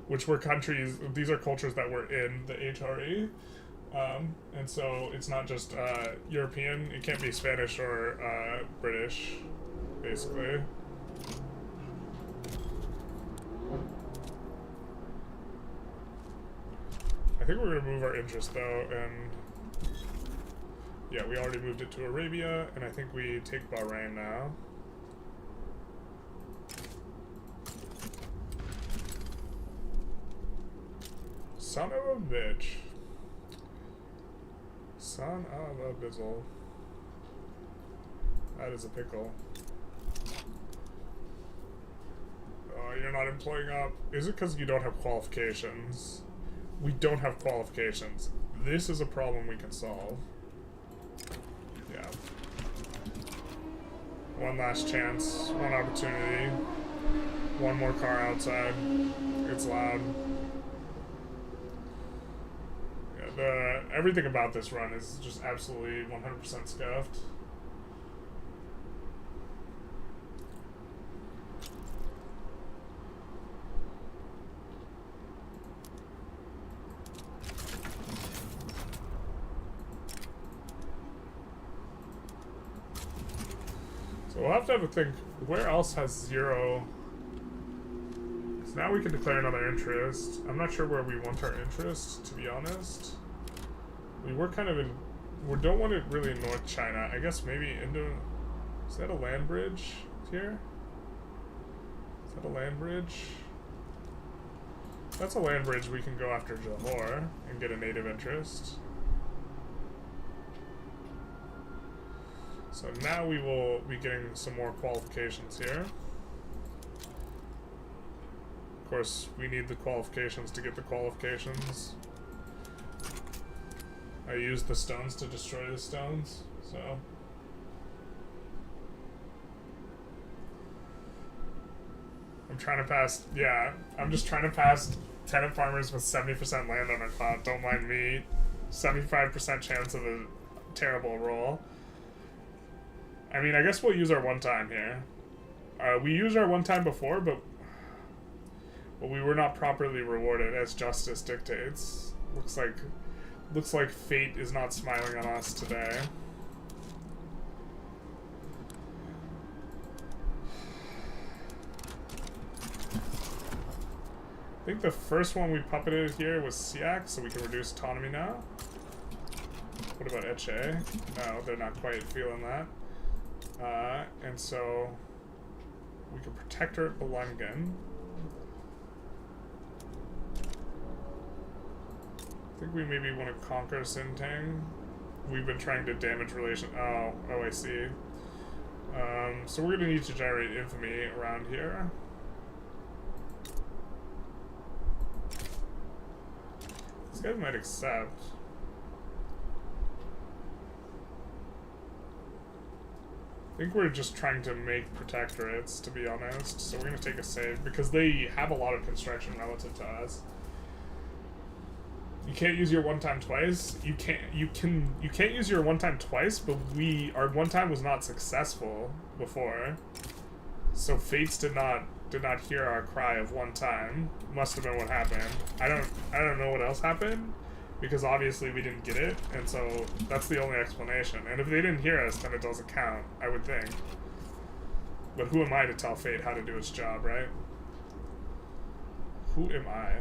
which were countries. These are cultures that were in the HRE, and so it's not just European. It can't be Spanish or British, basically. I think we're gonna move our interest though, and yeah, we already moved it to Arabia, and I think we take Bahrain now. Son of a bitch. Son of a bizzle. That is a pickle. Oh, you're not employing up. Is it because you don't have qualifications? We don't have qualifications. This is a problem we can solve. Yeah. One last chance, one opportunity, one more car outside. It's loud. Yeah, everything about this run is just absolutely 100% scuffed. We'll have to have a think, where else has zero? So now we can declare another interest. I'm not sure where we want our interest, to be honest. We were kind of in, we don't want it really in North China. I guess maybe is that a land bridge here? Is that a land bridge? If that's a land bridge, we can go after Johor and get a native interest. So now we will be getting some more qualifications here. Of course, we need the qualifications to get the qualifications. I used the stones to destroy the stones, so. I'm trying to pass, yeah, I'm just trying to pass tenant farmers with 70% landowner clout. Don't mind me. 75% chance of a terrible roll. I mean, I guess we'll use our one time here. We used our one time before, but we were not properly rewarded as justice dictates. Looks like fate is not smiling on us today. I think the first one we puppeted here was Siak, so we can reduce autonomy now. What about HRE? No, they're not quite feeling that. And so we can protectorate Belungen. I think we maybe want to conquer Sintang. We've been trying to damage relation. Oh, I see. So we're gonna need to generate infamy around here. These guys might accept. I think we're just trying to make protectorates, to be honest. So we're gonna take a save because they have a lot of construction relative to us. You can't use your one time twice. You can't use your one time twice, but our one time was not successful before. So Fates did not hear our cry of one time. Must have been what happened. I don't know what else happened, because obviously we didn't get it, and so that's the only explanation. And if they didn't hear us, then it doesn't count, I would think. But who am I to tell Fate how to do its job, right? Who am I?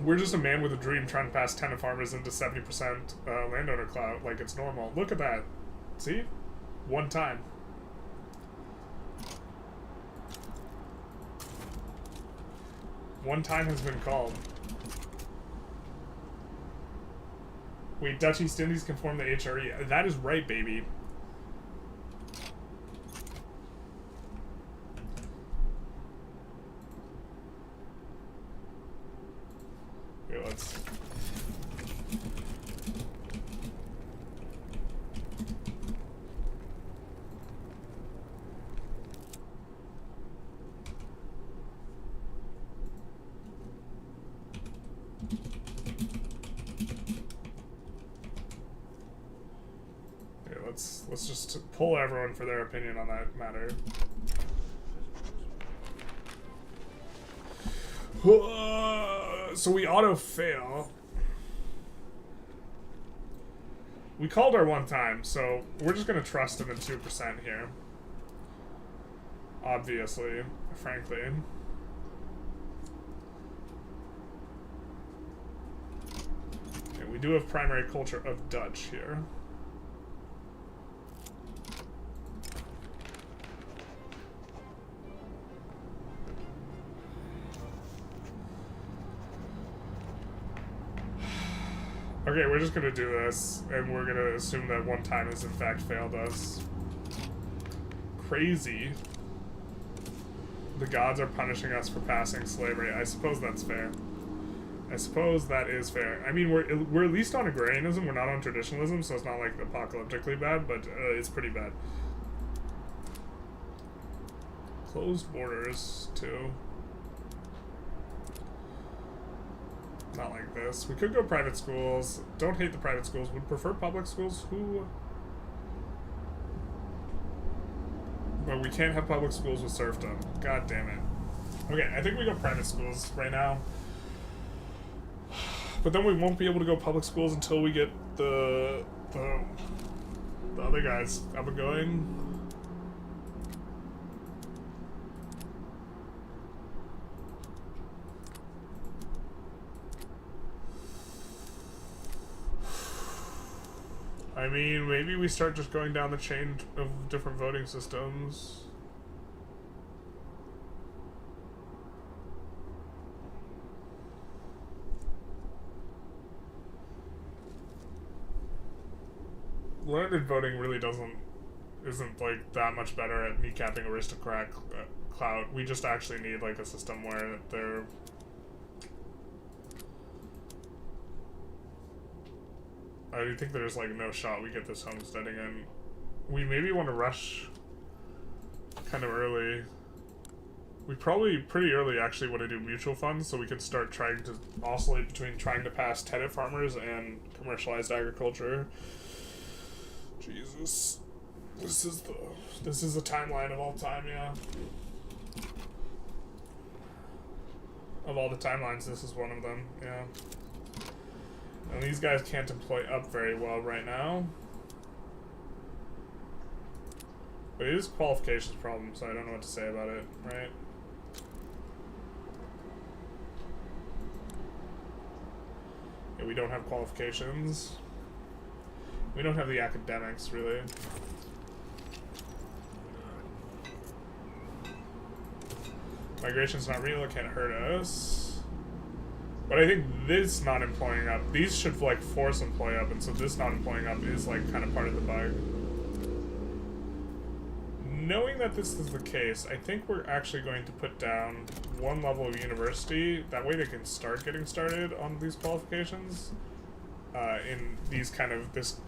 We're just a man with a dream trying to pass tenant farmers into 70% landowner clout like it's normal. Look at that. See? One time. One time has been called. Wait, Dutch East Indies can form the HRE. That is right, baby. Here, let's... Let's just pull everyone for their opinion on that matter. So we auto-fail. We called our one time, so we're just gonna trust in the 2% here. Obviously, frankly. Okay, we do have primary culture of Dutch here. Okay, we're just gonna do this, and we're gonna assume that one time has in fact failed us. Crazy. The gods are punishing us for passing slavery. I suppose that's fair. I suppose that is fair. I mean, we're at least on agrarianism, we're not on traditionalism, so it's not like apocalyptically bad, but it's pretty bad. Closed borders, too. Not like this. We could go private schools. Don't hate the private schools. Would prefer public schools. Who? But we can't have public schools with serfdom. God damn it. Okay, I think we go private schools right now. But then we won't be able to go public schools until we get the other guys up and going. I mean, maybe we start just going down the chain of different voting systems. Landed voting really isn't like that much better at kneecapping aristocrat clout. We just actually need like a system where they're I think there's like no shot we get this homesteading in. We maybe want to rush kind of early. We probably pretty early actually want to do mutual funds so we can start trying to oscillate between trying to pass tenant farmers and commercialized agriculture. Jesus. This is the timeline of all time, yeah. Of all the timelines, this is one of them, yeah. And these guys can't employ up very well right now. But it is a qualifications problem, so I don't know what to say about it, right? Yeah, we don't have qualifications. We don't have the academics, really. Migration's not real, it can't hurt us. But I think this not employing up, these should like force employ up, and so this not employing up is like kind of part of the bug. Knowing that this is the case, I think we're actually going to put down one level of university. That way they can start getting started on these qualifications in these kind of this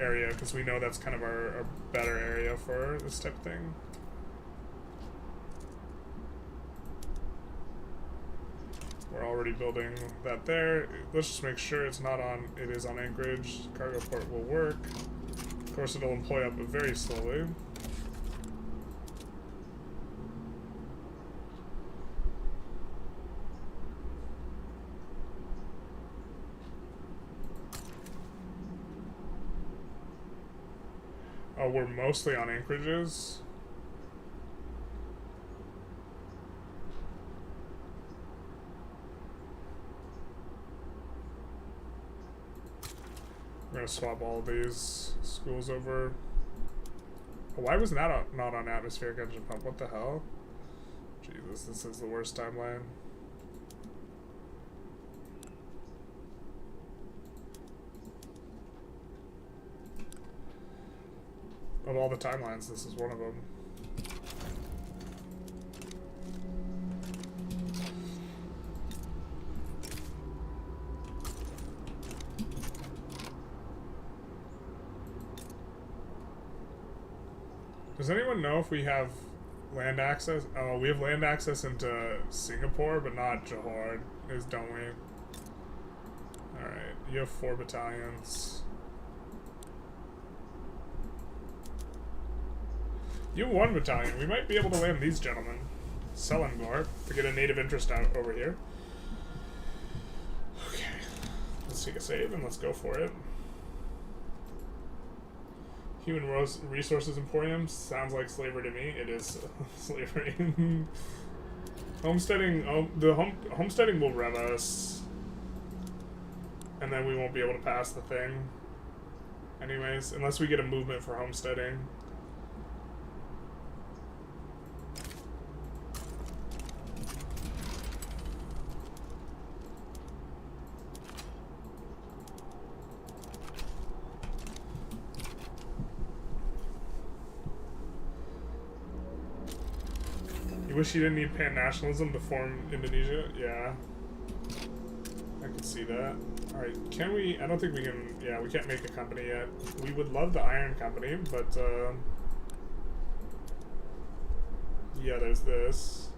area, because we know that's kind of our better area for this type of thing. We're already building that there. Let's just make sure it's not on, it is on Anchorage. Cargo port will work. Of course, it'll employ up very slowly. Oh, we're mostly on anchorages. We're gonna swap all of these schools over. Why was that not on atmospheric engine pump? What the hell? Jesus, this is the worst timeline. Of all the timelines, this is one of them. Does anyone know if we have land access? Oh, we have land access into Singapore, but not Johor, don't we? Alright, you have 4 battalions. You have 1 battalion. We might be able to land these gentlemen. Selangor, to get a native interest out over here. Okay, let's take a save and let's go for it. Human Resources Emporium sounds like slavery to me. It is slavery. Homesteading, homesteading will rev us. And then we won't be able to pass the thing. Anyways, unless we get a movement for homesteading. Wish you didn't need pan-nationalism to form Indonesia? Yeah. I could see that. Alright, can we... I don't think we can... Yeah, we can't make a company yet. We would love the Iron Company, but, yeah, there's this.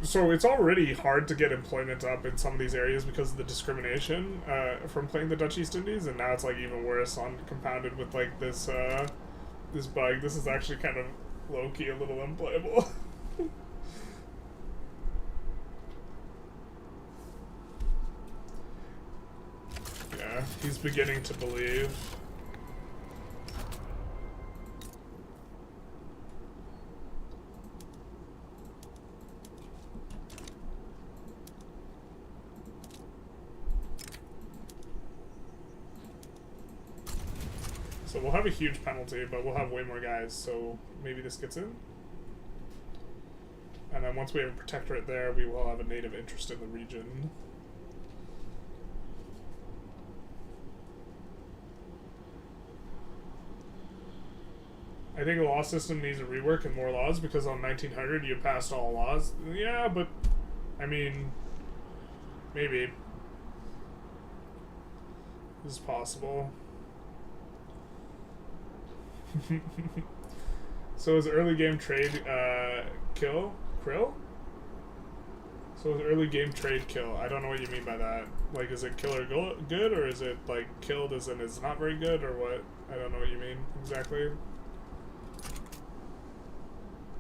So it's already hard to get employment up in some of these areas because of the discrimination from playing the Dutch East Indies, and now it's, like, even worse compounded with, like, this bug. This is actually kind of low-key a little unplayable. Yeah, he's beginning to believe. So we'll have a huge penalty, but we'll have way more guys, so maybe this gets in. And then once we have a protectorate there, we will have a native interest in the region. I think the law system needs a rework and more laws, because on 1900 you passed all laws. Yeah, but, I mean, maybe. is possible. So is early game trade kill? Krill? So is early game trade kill? I don't know what you mean by that. Like, is it kill or good, or is it like killed as in it's not very good, or what? I don't know what you mean exactly.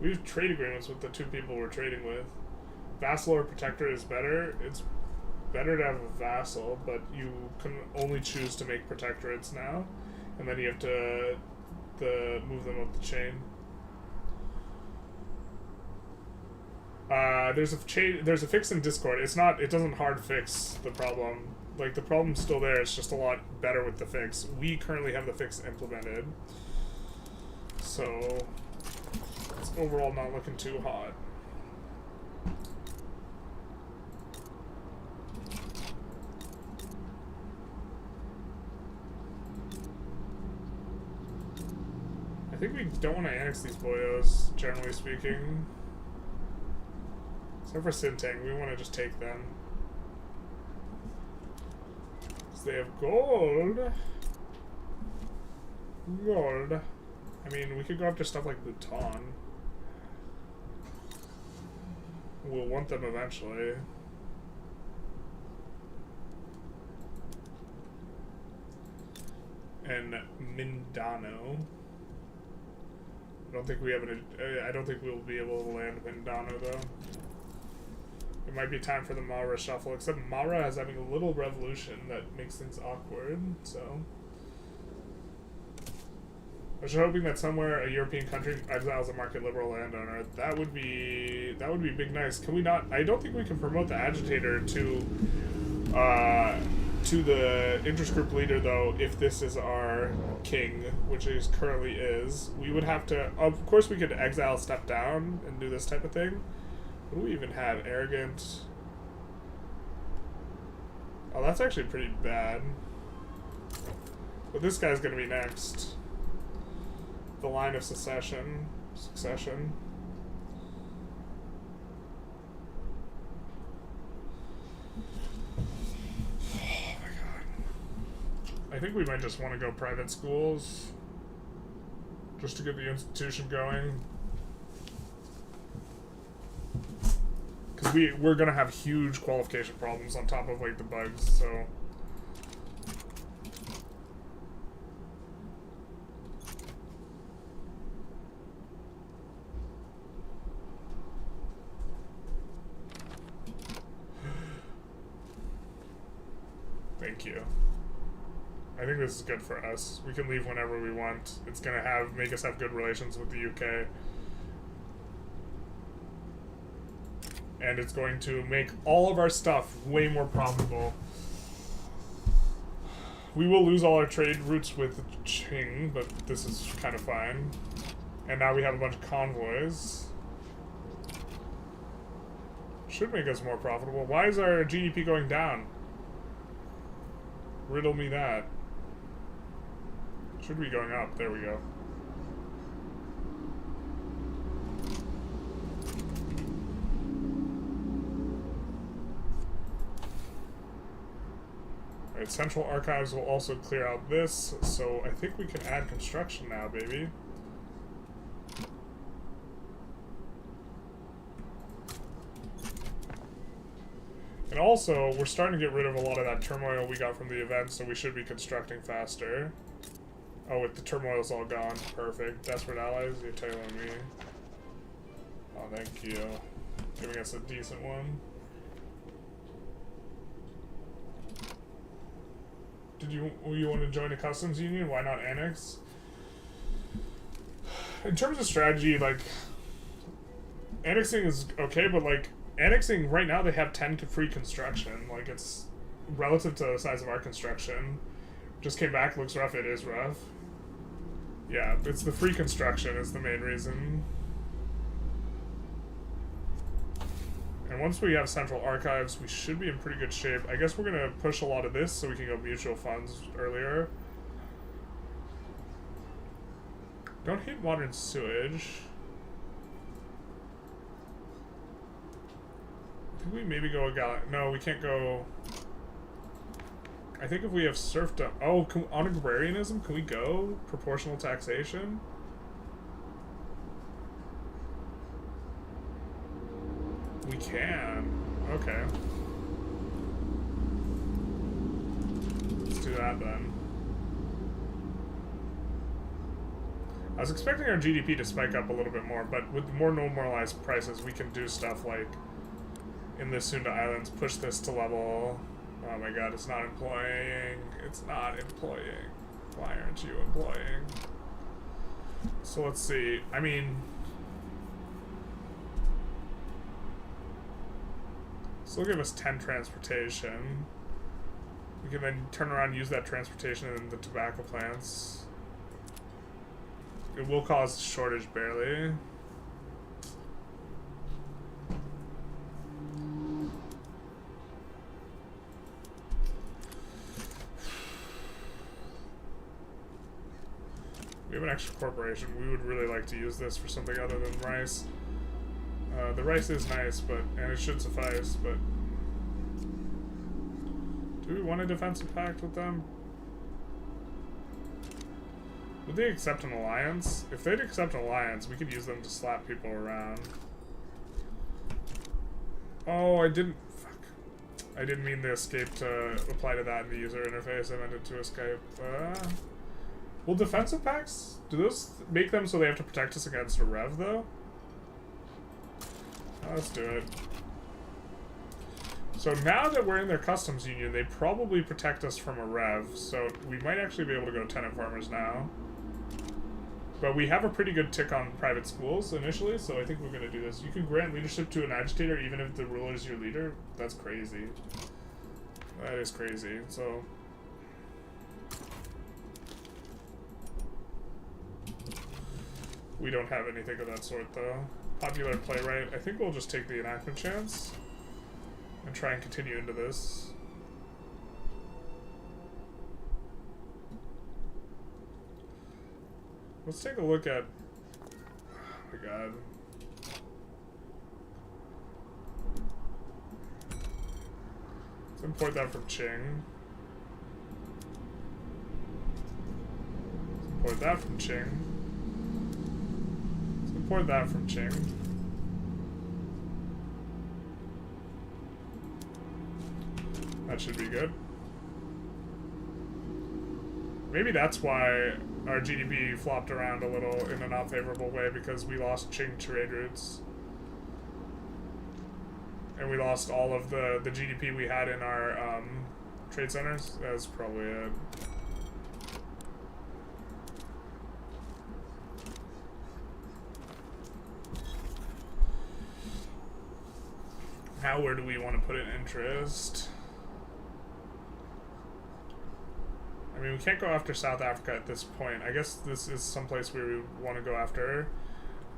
We have trade agreements with the two people we're trading with. Vassal or protector is better. It's better to have a vassal, but you can only choose to make protectorates now, and then you have to move them up the chain. There's a fix in Discord. It doesn't hard fix the problem. Like, the problem's still there, it's just a lot better with the fix. We currently have the fix implemented, so it's overall not looking too hot. I think we don't want to annex these boyos, generally speaking. Except for Sintang, we want to just take them. Because they have gold. Gold. I mean, we could go after stuff like Bhutan. We'll want them eventually. And Mindano. I don't think we'll be able to land Mindano though. It might be time for the Mara shuffle, except Mara is having a little revolution that makes things awkward, so. I was hoping that somewhere a European country exiles a market liberal landowner. That would be big nice. Can we not? I don't think we can promote the agitator to the interest group leader though. If this is our king, which it currently is, we would have to. Of course, we could exile, step down, and do this type of thing. What do we even have? Arrogant. Oh, that's actually pretty bad. But this guy's gonna be next. The line of succession. Oh my god. I think we might just want to go private schools. Just to get the institution going. Because we're going to have huge qualification problems on top of, like, the bugs, so. Thank you. I think this is good for us. We can leave whenever we want. It's going to make us have good relations with the UK. And it's going to make all of our stuff way more profitable. We will lose all our trade routes with Qing, but this is kind of fine. And now we have a bunch of convoys. Should make us more profitable. Why is our GDP going down? Riddle me that. Should be going up. There we go. Alright, Central Archives will also clear out this, so I think we can add construction now, baby. And also, we're starting to get rid of a lot of that turmoil we got from the event, so we should be constructing faster. Oh, with the turmoil's all gone. Perfect. Desperate allies, you're telling me. Oh, thank you. Giving us a decent one. Did you want to join a customs union? Why not annex? In terms of strategy, like, annexing is okay, but like, annexing right now they have 10 free construction. Like, it's relative to the size of our construction. Just came back, looks rough. It is rough. Yeah, it's the free construction is the main reason. And once we have central archives, we should be in pretty good shape. I guess we're going to push a lot of this so we can go mutual funds earlier. Don't hate modern sewage. I think we maybe go no, we can't go I think if we have serfdom... Oh, on agrarianism, can we go? Proportional taxation? We can. Okay. Let's do that then. I was expecting our GDP to spike up a little bit more, but with more normalized prices, we can do stuff like in the Sunda Islands, push this to level... Oh my god, it's not employing. It's not employing. Why aren't you employing? So let's see. I mean... So they'll give us 10 transportation. We can then turn around and use that transportation in the tobacco plants. It will cause shortage barely. We have an extra corporation. We would really like to use this for something other than rice. The rice is nice, and it should suffice, but... Do we want a defensive pact with them? Would they accept an alliance? If they'd accept an alliance, we could use them to slap people around. Oh, I didn't... Fuck. I didn't mean the escape to apply to that in the user interface. I meant it to escape. Will defensive pacts... Do those make them so they have to protect us against a rev, though? Let's do it. So now that we're in their customs union, they probably protect us from a rev, so we might actually be able to go tenant farmers now. But we have a pretty good tick on private schools initially, so I think we're going to do this. You can grant leadership to an agitator even if the ruler is your leader. That's crazy. That is crazy, so... We don't have anything of that sort, though. Popular playwright. I think we'll just take the enactment chance and try and continue into this. Let's take a look at... Oh my god. Let's import that from Qing. Let's import that from Qing. Import that from Qing. That should be good. Maybe that's why our GDP flopped around a little in a not favorable way, because we lost Qing trade routes. And we lost all of the GDP we had in our trade centers. That's probably it. Now, where do we want to put in interest? I mean, we can't go after South Africa at this point. I guess this is someplace where we want to go after.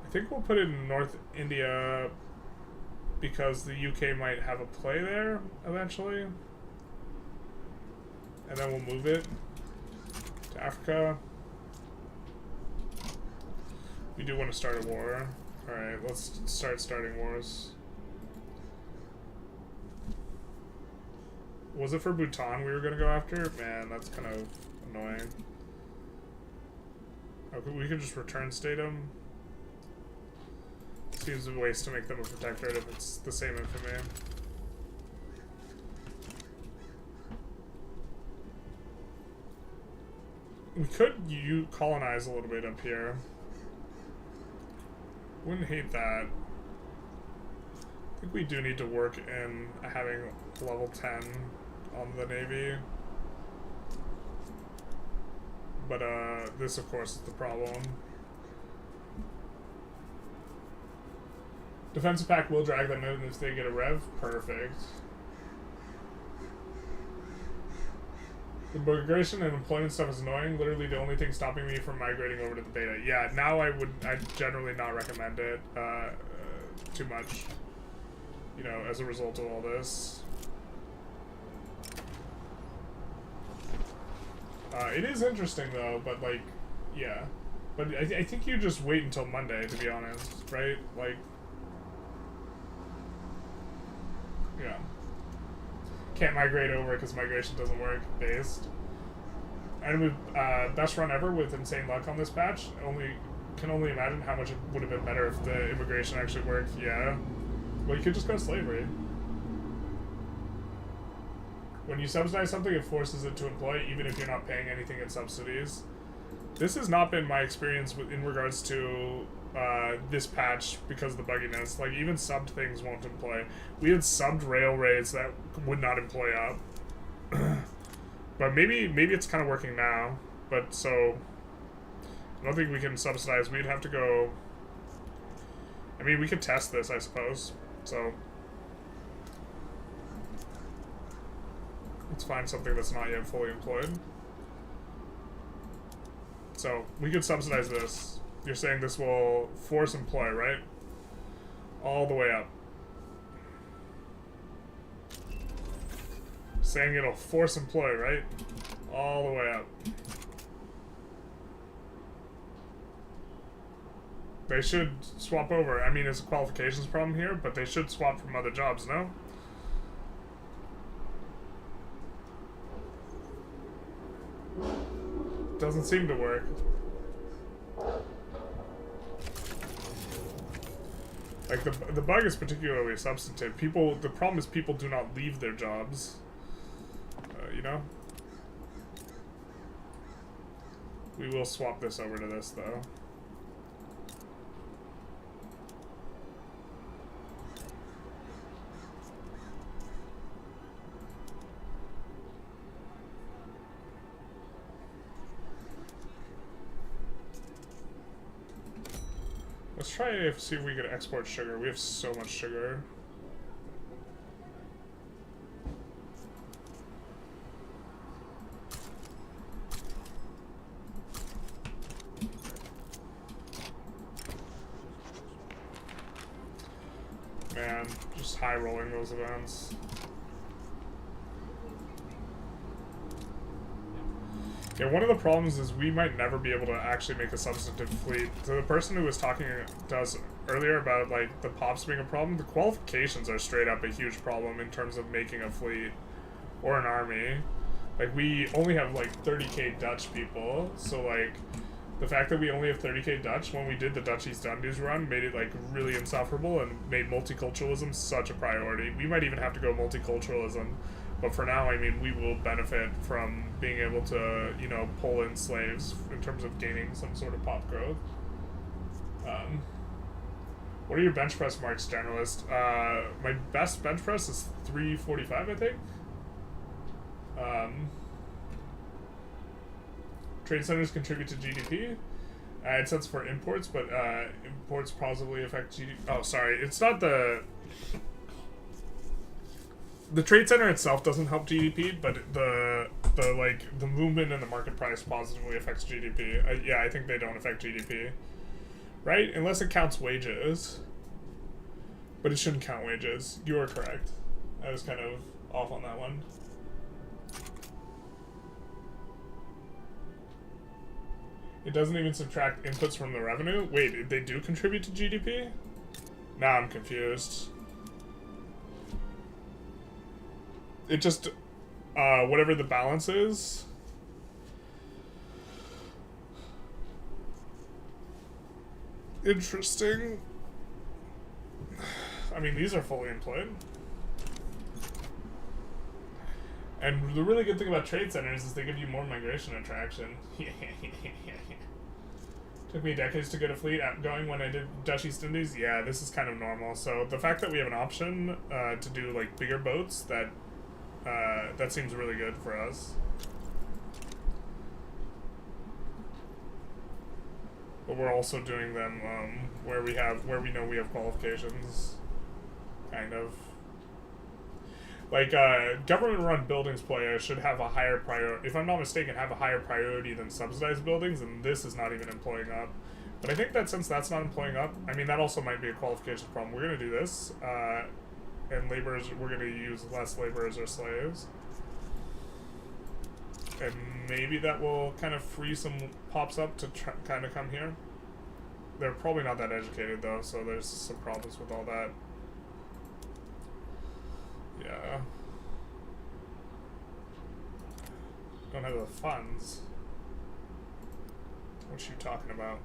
I think we'll put it in North India because the UK might have a play there eventually. And then we'll move it to Africa. We do want to start a war. Alright, let's starting wars. Was it for Bhutan we were going to go after? Man, that's kind of annoying. Okay, we could just return state them. Seems a waste to make them a protectorate if it's the same infamy. We could colonize a little bit up here. Wouldn't hate that. I think we do need to work in having level 10 on the Navy. But this of course is the problem. Defensive pact will drag them in if they get a rev. Perfect. The migration and employment stuff is annoying. Literally the only thing stopping me from migrating over to the beta. Yeah, now I'd generally not recommend it too much. You know, as a result of all this. It is interesting though, but like, yeah. But I think you just wait until Monday, to be honest, right? Like, yeah. Can't migrate over because migration doesn't work. Based. And with best run ever with insane luck on this patch. Can only imagine how much it would have been better if the immigration actually worked. Yeah. Well, you could just go slavery. When you subsidize something, it forces it to employ, even if you're not paying anything in subsidies. This has not been my experience in regards to this patch because of the bugginess. Like, even subbed things won't employ. We had subbed railways that would not employ up. But maybe it's kind of working now. But so, I don't think we can subsidize. We'd have to go... I mean, we could test this, I suppose. So... let's find something that's not yet fully employed. So, we could subsidize this. You're saying this will force employ, right? All the way up. Saying it'll force employ, right? All the way up. They should swap over. I mean, it's a qualifications problem here, but they should swap from other jobs, no? Doesn't seem to work. Like, the bug is particularly substantive. The problem is people do not leave their jobs. You know? We will swap this over to this, though. Let's try to see if we can export sugar. We have so much sugar. Man, just high rolling those events. Yeah, one of the problems is we might never be able to actually make a substantive fleet. So the person who was talking to us earlier about, like, the pops being a problem, the qualifications are straight up a huge problem in terms of making a fleet or an army. Like, we only have, like, 30k Dutch people, so, like, the fact that we only have 30k Dutch, when we did the Dutch East Indies run, made it, like, really insufferable and made multiculturalism such a priority. We might even have to go multiculturalism. But for now, I mean, we will benefit from being able to, you know, pull in slaves in terms of gaining some sort of pop growth. What are your bench press marks, Generalist? My best bench press is 345, I think. Trade centers contribute to GDP. It says for imports, but imports positively affect GDP. Oh, sorry, it's not the... The trade center itself doesn't help GDP, but the movement in the market price positively affects GDP. Yeah, I think they don't affect GDP, right? Unless it counts wages, but it shouldn't count wages. You are correct. I was kind of off on that one. It doesn't even subtract inputs from the revenue. Wait, they do contribute to GDP? Now I'm confused. It just, whatever the balance is. Interesting. I mean, these are fully employed. And the really good thing about trade centers is they give you more migration attraction. Took me decades to get a fleet going when I did Dutch East Indies. Yeah, this is kind of normal. So the fact that we have an option to do, like, bigger boats, that seems really good for us. But we're also doing them where we know we have qualifications, kind of. Like, government-run buildings player should have a higher priority, if I'm not mistaken, have a higher priority than subsidized buildings, and this is not even employing up. But I think that since that's not employing up, I mean, that also might be a qualifications problem. We're going to do this, and laborers, we're going to use less laborers or slaves. And maybe that will kind of free some pops up to kind of come here. They're probably not that educated, though, so there's some problems with all that. Yeah. Don't have the funds. What you talking about?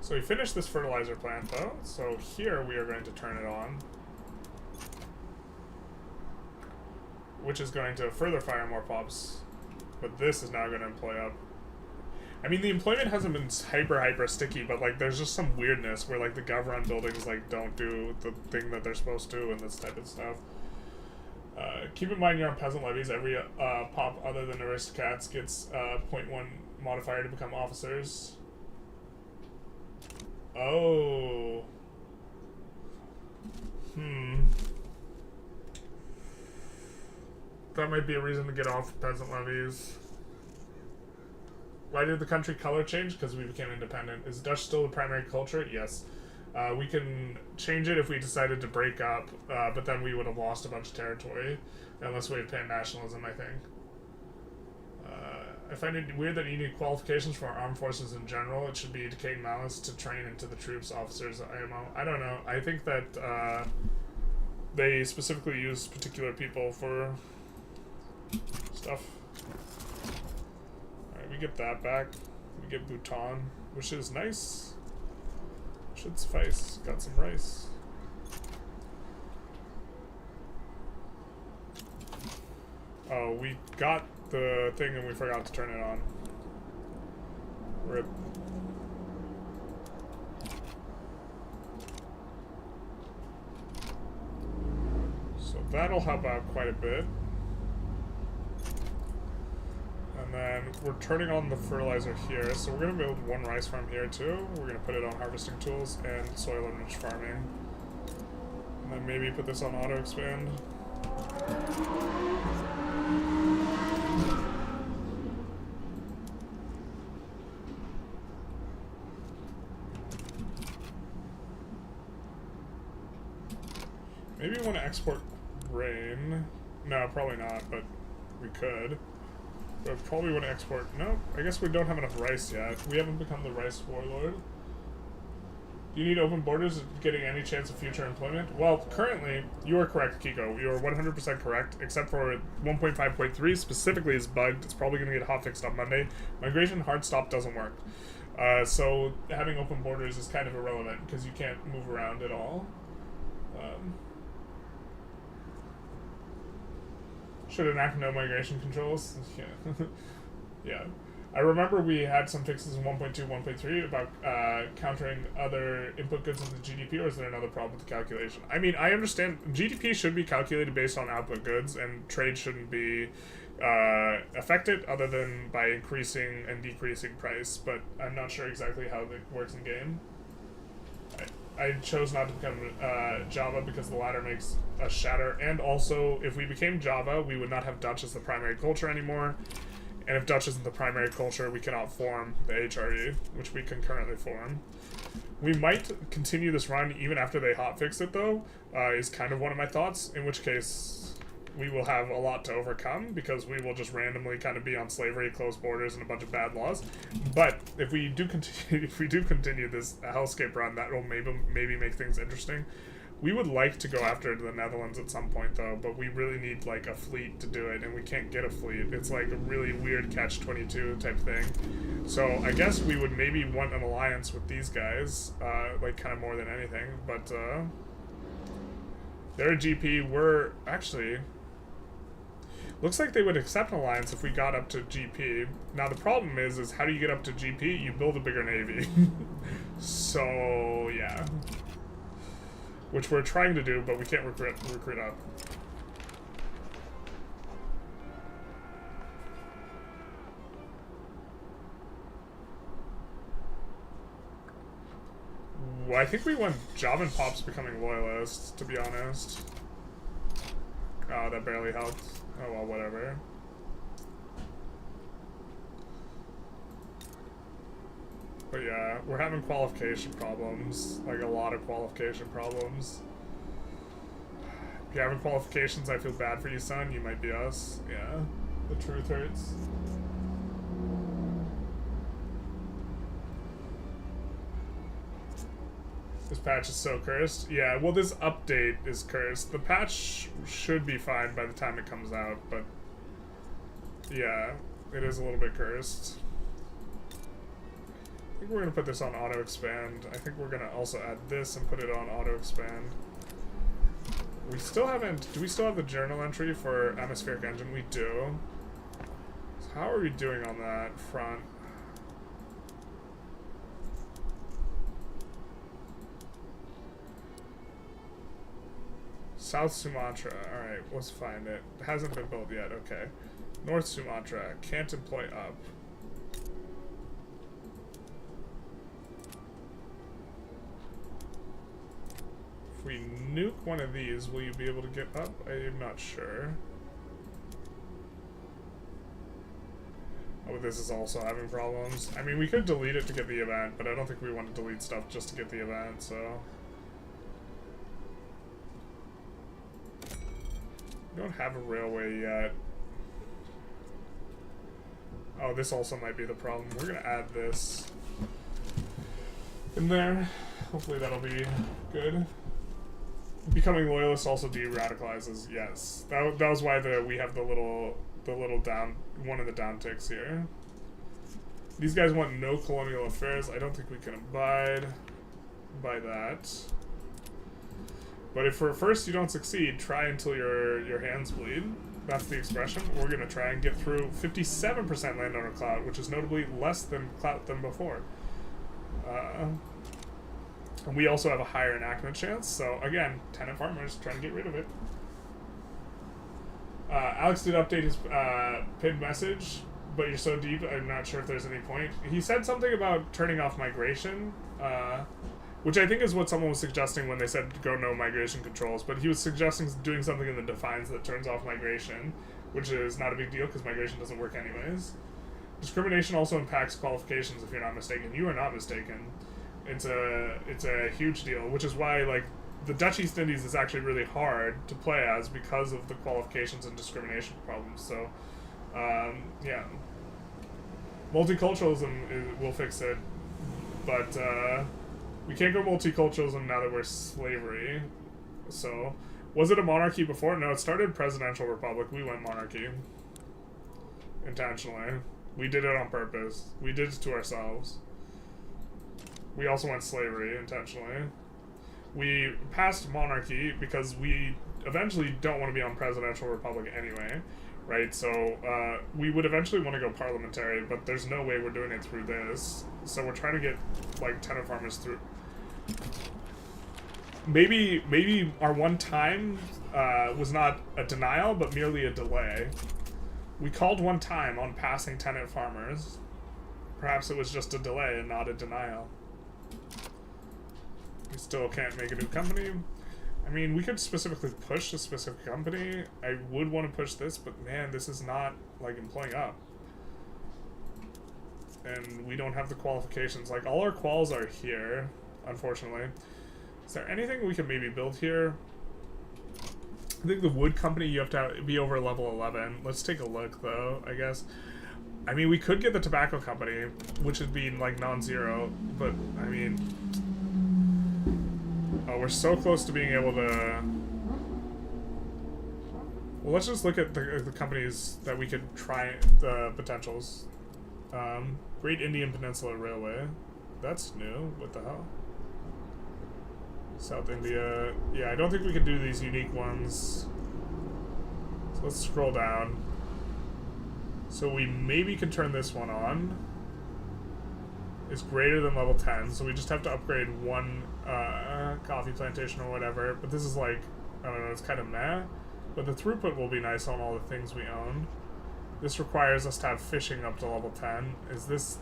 So we finished this fertilizer plant though, so here we are going to turn it on. Which is going to further fire more pops. But this is now going to employ up. I mean, the employment hasn't been hyper sticky, but like there's just some weirdness where like the gov-run buildings like don't do the thing that they're supposed to and this type of stuff. Keep in mind you're on peasant levies. Every pop other than aristocrats gets 0.1 modifier to become officers. Oh. That might be a reason to get off peasant levies. Why did the country color change? Because we became independent. Is Dutch still the primary culture? Yes. We can change it if we decided to break up, but then we would have lost a bunch of territory, unless we had pan-nationalism, I think. I find it weird that you need qualifications for our armed forces in general. It should be decaying malice to train into the troops, officers, IMO. I don't know. I think that they specifically use particular people for stuff. Alright, we get that back. We get Bhutan, which is nice. Should suffice. Got some rice. Oh, we got the thing and we forgot to turn it on. RIP. So that'll help out quite a bit. And then we're turning on the fertilizer here, so we're going to build one rice farm here too. We're going to put it on harvesting tools and soil enriched farming. And then maybe put this on auto expand. Maybe we want to export grain. No, probably not, but we could. But probably want to export... No, I guess we don't have enough rice yet. We haven't become the rice warlord. Do you need open borders getting any chance of future employment? Well, currently, you are correct, Kiko. You are 100% correct, except for 1.5.3 specifically is bugged. It's probably going to get hotfixed on Monday. Migration hard stop doesn't work. So having open borders is kind of irrelevant because you can't move around at all. Should enact no migration controls. Yeah. Yeah. I remember we had some fixes in 1.2, 1.3 about countering other input goods into GDP, or is there another problem with the calculation? I mean, I understand GDP should be calculated based on output goods, and trade shouldn't be affected other than by increasing and decreasing price, but I'm not sure exactly how it works in game. I chose not to become Java because the latter makes us shatter, and also if we became Java, we would not have Dutch as the primary culture anymore, and if Dutch isn't the primary culture, we cannot form the HRE, which we can currently form. We might continue this run even after they hotfix it though, is kind of one of my thoughts, in which case we will have a lot to overcome because we will just randomly kind of be on slavery, closed borders, and a bunch of bad laws. But if we do continue, this hellscape run, that will maybe make things interesting. We would like to go after the Netherlands at some point though, but we really need like a fleet to do it, and we can't get a fleet. It's like a really weird catch-22 type thing. So I guess we would maybe want an alliance with these guys, like kind of more than anything. But they're a GP. We're actually... Looks like they would accept an alliance if we got up to GP. Now the problem is how do you get up to GP? You build a bigger navy. So yeah, which we're trying to do, but we can't recruit up. Well, I think we want Javan Pops becoming loyalists, to be honest. Oh, that barely helped. Oh well, whatever. But yeah, we're having qualification problems. Like a lot of qualification problems. If you're having qualifications, I feel bad for you, son. You might be us. Yeah. The truth hurts. This patch is so cursed. Yeah, well, this update is cursed. The patch should be fine by the time it comes out, but yeah, it is a little bit cursed. I think we're going to put this on auto expand. I think we're going to also add this and put it on auto expand. We still haven't... Do we still have the journal entry for atmospheric engine? We do. So how are we doing on that front? South Sumatra. Alright, let's find it. It hasn't been built yet. Okay. North Sumatra. Can't employ up. If we nuke one of these, will you be able to get up? I am not sure. Oh, this is also having problems. I mean, we could delete it to get the event, but I don't think we want to delete stuff just to get the event, so... We don't have a railway yet. Oh, this also might be the problem. We're gonna add this in there. Hopefully that'll be good. Becoming loyalist also de-radicalizes. Yes, that was why we have the little down, one of the down ticks here. These guys want no colonial affairs. I don't think we can abide by that. But if for first you don't succeed, try until your hands bleed. That's the expression. We're going to try and get through 57% landowner clout, which is notably less than clout than before. And we also have a higher enactment chance, so again, tenant farmers trying to get rid of it. Alex did update his pinned message, but you're so deep, I'm not sure if there's any point. He said something about turning off migration, which I think is what someone was suggesting when they said go no migration controls, but he was suggesting doing something in the defines that turns off migration, which is not a big deal because migration doesn't work anyways. Discrimination also impacts qualifications if you're not mistaken. You are not mistaken. It's a huge deal, which is why like the Dutch East Indies is actually really hard to play as because of the qualifications and discrimination problems. So yeah, multiculturalism will fix it, but we can't go multiculturalism now that we're slavery. So, was it a monarchy before? No, it started presidential republic. We went monarchy. Intentionally. We did it on purpose. We did it to ourselves. We also went slavery intentionally. We passed monarchy because we eventually don't want to be on presidential republic anyway, right? So we would eventually want to go parliamentary, but there's no way we're doing it through this. So we're trying to get like tenant farmers through. Maybe our one time was not a denial, but merely a delay. We called one time on passing tenant farmers. Perhaps it was just a delay and not a denial. We still can't make a new company. I mean, we could specifically push a specific company. I would want to push this, but man, this is not like employing up. And we don't have the qualifications. Like, all our quals are here, unfortunately. Is there anything we can maybe build here? I think the wood company, you have to be over level 11. Let's take a look, though, I guess. I mean, we could get the tobacco company, which would be, like, non-zero. But, I mean... Oh, we're so close to being able to... Well, let's just look at the companies that we could try, the potentials. Great Indian Peninsula Railway. That's new. What the hell? South India. Yeah, I don't think we can do these unique ones. So let's scroll down. So we maybe can turn this one on. It's greater than level 10, so we just have to upgrade one coffee plantation or whatever. But this is like, I don't know, it's kind of meh. But the throughput will be nice on all the things we own. This requires us to have fishing up to level 10. Is this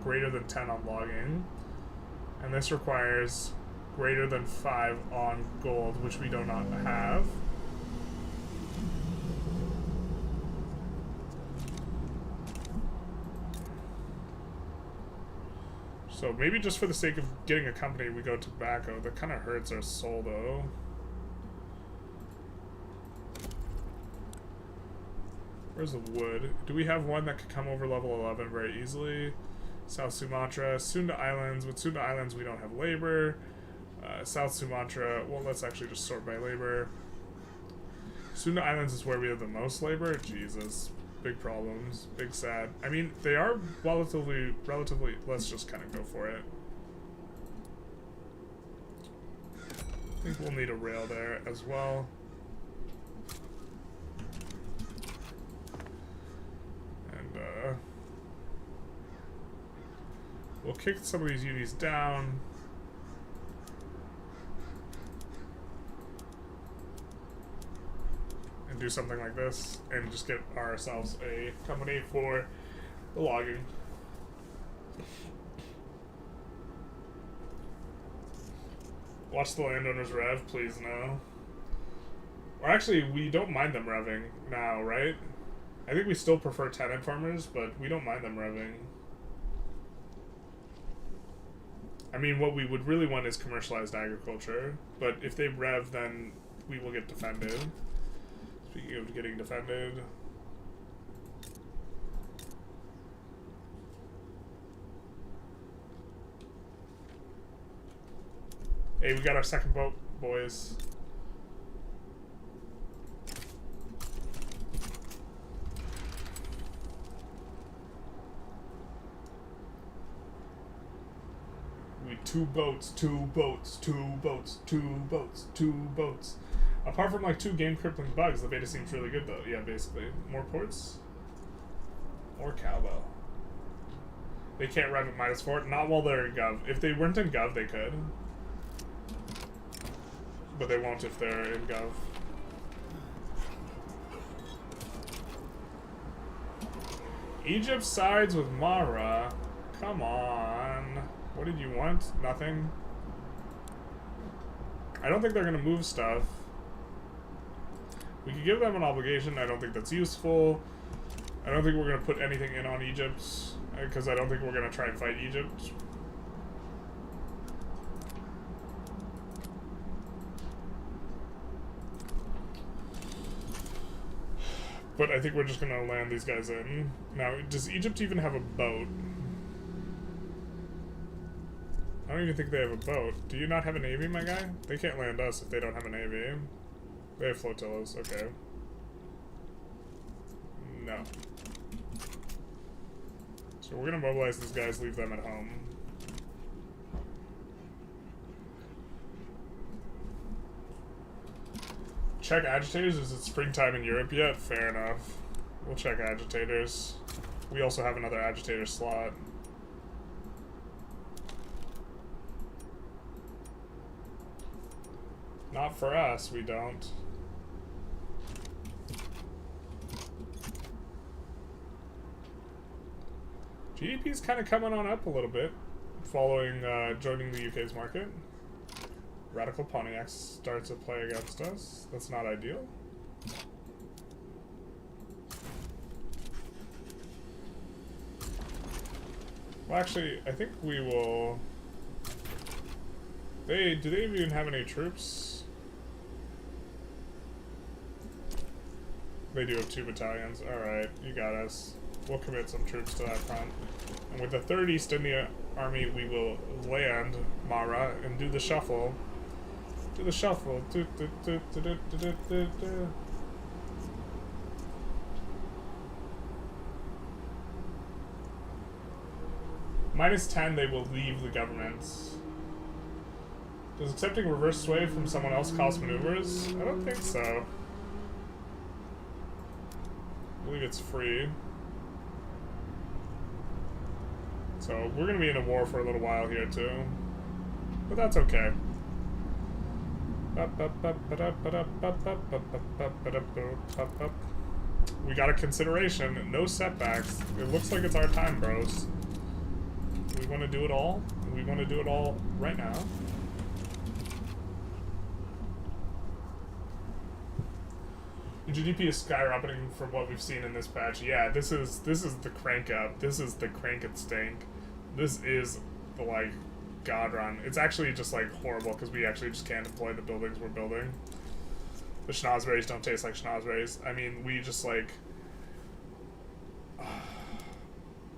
greater than 10 on logging? And this requires greater than 5 on gold, which we do not have. So maybe just for the sake of getting a company, we go tobacco. That kind of hurts our soul, though. Where's the wood? Do we have one that could come over level 11 very easily? South Sumatra, Sunda Islands. With Sunda Islands, we don't have labor. South Sumatra, well, let's actually just sort by labor. Sunda Islands is where we have the most labor. Jesus. Big problems. Big sad. I mean, they are relatively, let's just kind of go for it. I think we'll need a rail there as well. And, we'll kick some of these unis down. And do something like this, and just get ourselves a company for the logging. Watch the landowners rev, please no. Or actually, we don't mind them revving now, right? I think we still prefer tenant farmers, but we don't mind them revving. I mean, what we would really want is commercialized agriculture, but if they rev, then we will get defended. Speaking of getting defended. Hey, we got our second boat, boys. Two boats. Apart from like 2 game-crippling bugs, the beta seems really good though. Yeah, basically. More ports? More cowbell. They can't rev at -4? Not while they're in Gov. If they weren't in Gov, they could. But they won't if they're in Gov. Egypt sides with Mara. Come on. What did you want? Nothing? I don't think they're gonna move stuff. We could give them an obligation. I don't think that's useful. I don't think we're gonna put anything in on Egypt, because I don't think we're gonna try and fight Egypt. But I think we're just gonna land these guys in. Now, does Egypt even have a boat? I don't even think they have a boat. Do you not have a navy, my guy? They can't land us if they don't have a navy. They have flotillas, okay. No. So we're gonna mobilize these guys, leave them at home. Check agitators? Is it springtime in Europe yet? Fair enough. We'll check agitators. We also have another agitator slot. Not for us, we don't. GDP's kind of coming on up a little bit, following joining the UK's market. Radical Pontiac starts to play against us. That's not ideal. Well, actually, I think we will... do they even have any troops? They do have 2 battalions. Alright, you got us. We'll commit some troops to that front. And with the 3rd East India Army, we will land Mara and do the shuffle. Do the shuffle. -10, they will leave the governments. Does accepting reverse sway from someone else cost maneuvers? I don't think so. I believe it's free. So we're going to be in a war for a little while here too. But that's okay. We got a consideration. No setbacks. It looks like it's our time, bros. We want to do it all. We want to do it all right now. GDP is skyrocketing from what we've seen in this patch. Yeah, this is the crank up. This is the crank it stank. This is the like god run. It's actually just like horrible because we actually just can't deploy the buildings we're building. The schnozberries don't taste like schnozberries. I mean, we just like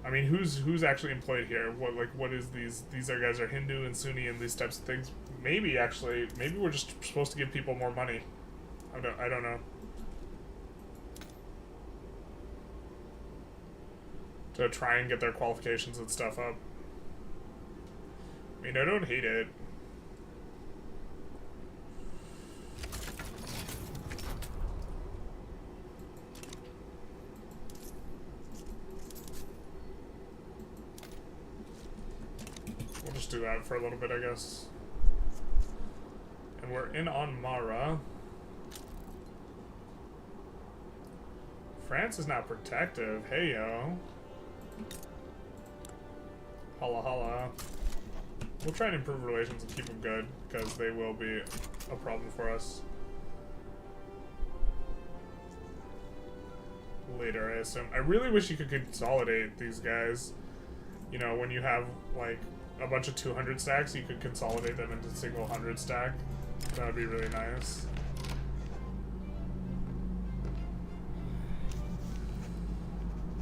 I I mean, who's actually employed here? What is these guys are Hindu and Sunni and these types of things? Maybe we're just supposed to give people more money. I don't know. To try and get their qualifications and stuff up. I mean, I don't hate it. We'll just do that for a little bit, I guess. And we're in on Mara. France is now protective. Hey, yo. Holla holla. We'll try and improve relations and keep them good, because they will be a problem for us. Later, I assume. I really wish you could consolidate these guys. You know, when you have, like, a bunch of 200 stacks, you could consolidate them into a single 100 stack. That would be really nice.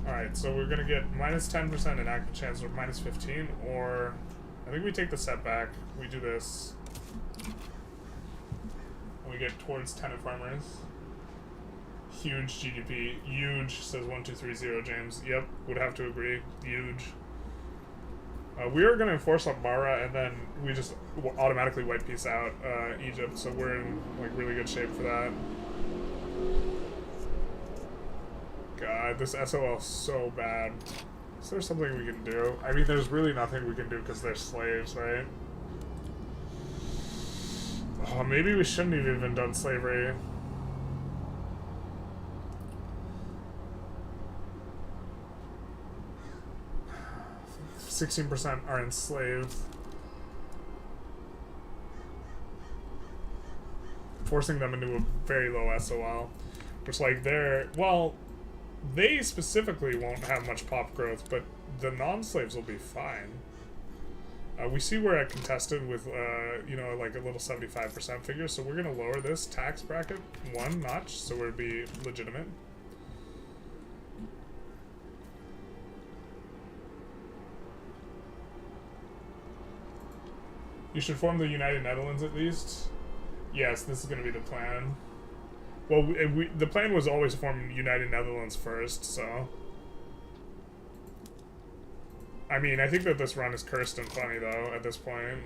Alright, so we're gonna get minus 10% in active chance, or minus 15, or I think we take the setback, we do this, and we get towards tenant farmers. Huge GDP, huge, says 1230 James. Yep, would have to agree, huge. We are gonna enforce on Barca, and then we just automatically white peace out Egypt, so we're in like really good shape for that. God, this SOL is so bad. Is there something we can do? I mean, there's really nothing we can do because they're slaves, right? Oh, maybe we shouldn't have even done slavery. %16% are enslaved. Forcing them into a very low SOL. Which, like, they're... Well... They specifically won't have much pop growth, but the non-slaves will be fine. We see we're at contested with, you know, like a little 75% figure, so we're going to lower this tax bracket one notch, so we'll be legitimate. You should form the United Netherlands at least. Yes, this is going to be the plan. Well, the plan was always to form United Netherlands first, so... I mean, I think that this run is cursed and funny, though, at this point.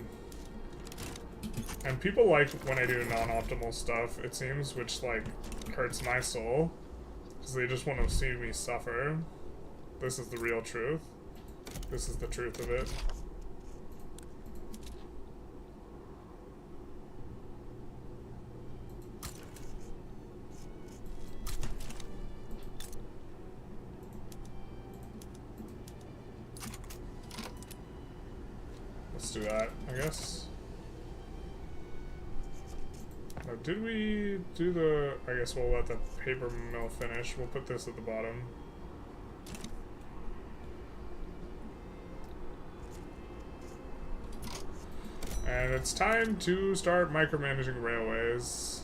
And people like when I do non-optimal stuff, it seems, which, like, hurts my soul. Because they just want to see me suffer. This is the real truth. This is the truth of it. Do that, I guess. Now, did we do the... I guess we'll let the paper mill finish. We'll put this at the bottom. And it's time to start micromanaging railways.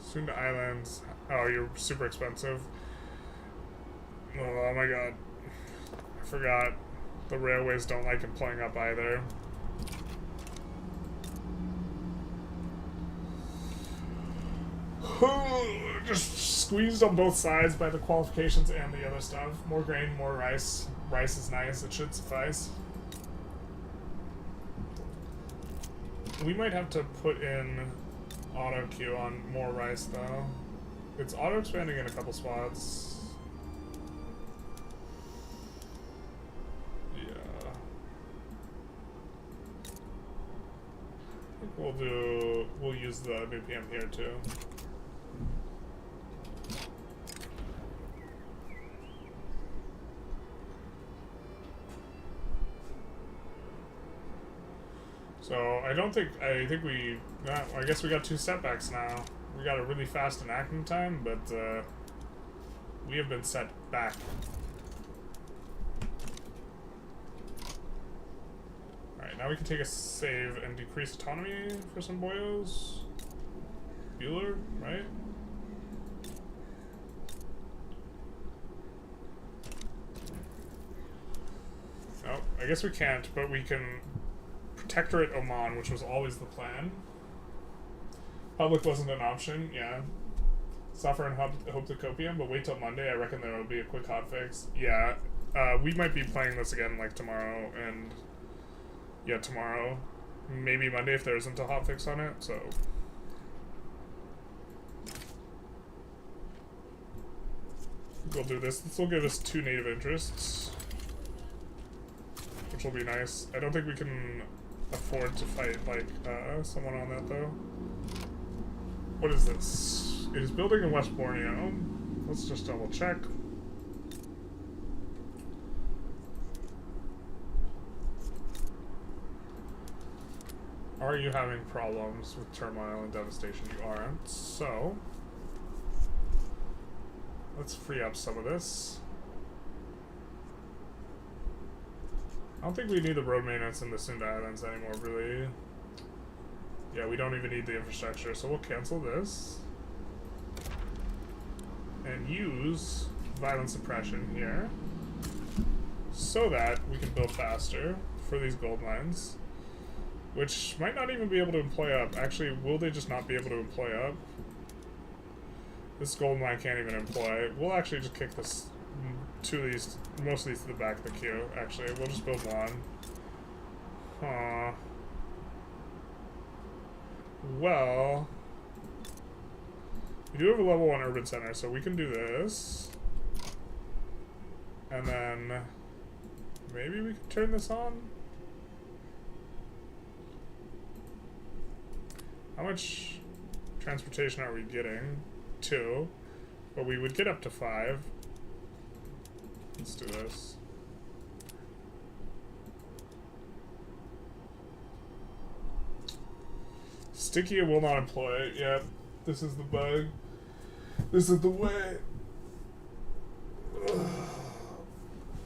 Soon to islands. Oh, you're super expensive. Oh my god. Forgot. The railways don't like employing up either. Just squeezed on both sides by the qualifications and the other stuff. More grain, more rice. Rice is nice, it should suffice. We might have to put in auto queue on more rice though. It's auto expanding in a couple spots. We'll use the new PM here too. So I think we got, I guess we got 2 setbacks now. We got a really fast enactment time, but we have been set back. Now we can take a save and decrease autonomy for some boyos. Bueller, right? I guess we can't, but we can protectorate Oman, which was always the plan. Public wasn't an option, yeah. Suffer and hope to copium, but wait till Monday. I reckon there will be a quick hotfix. Yeah, we might be playing this again like tomorrow, and yeah, tomorrow. Maybe Monday if there isn't a hotfix on it, so. We'll do this. This will give us 2 native interests, which will be nice. I don't think we can afford to fight, like, someone on that, though. What is this? It is building in West Borneo. Let's just double check. Are you having problems with turmoil and devastation? You aren't. So, let's free up some of this. I don't think we need the road maintenance in the Sunda Islands anymore, really. Yeah, we don't even need the infrastructure, so we'll cancel this. And use violent suppression here, so that we can build faster for these gold mines. Which might not even be able to employ up. Actually, will they just not be able to employ up? This gold mine can't even employ. We'll actually just kick this most of these to the back of the queue. Actually, we'll just build one. Huh. Well, we do have a level 1 urban center, so we can do this. And then maybe we can turn this on. How much transportation are we getting? 2. But we would get up to 5. Let's do this. Stickia will not employ. Yep, this is the bug. This is the way.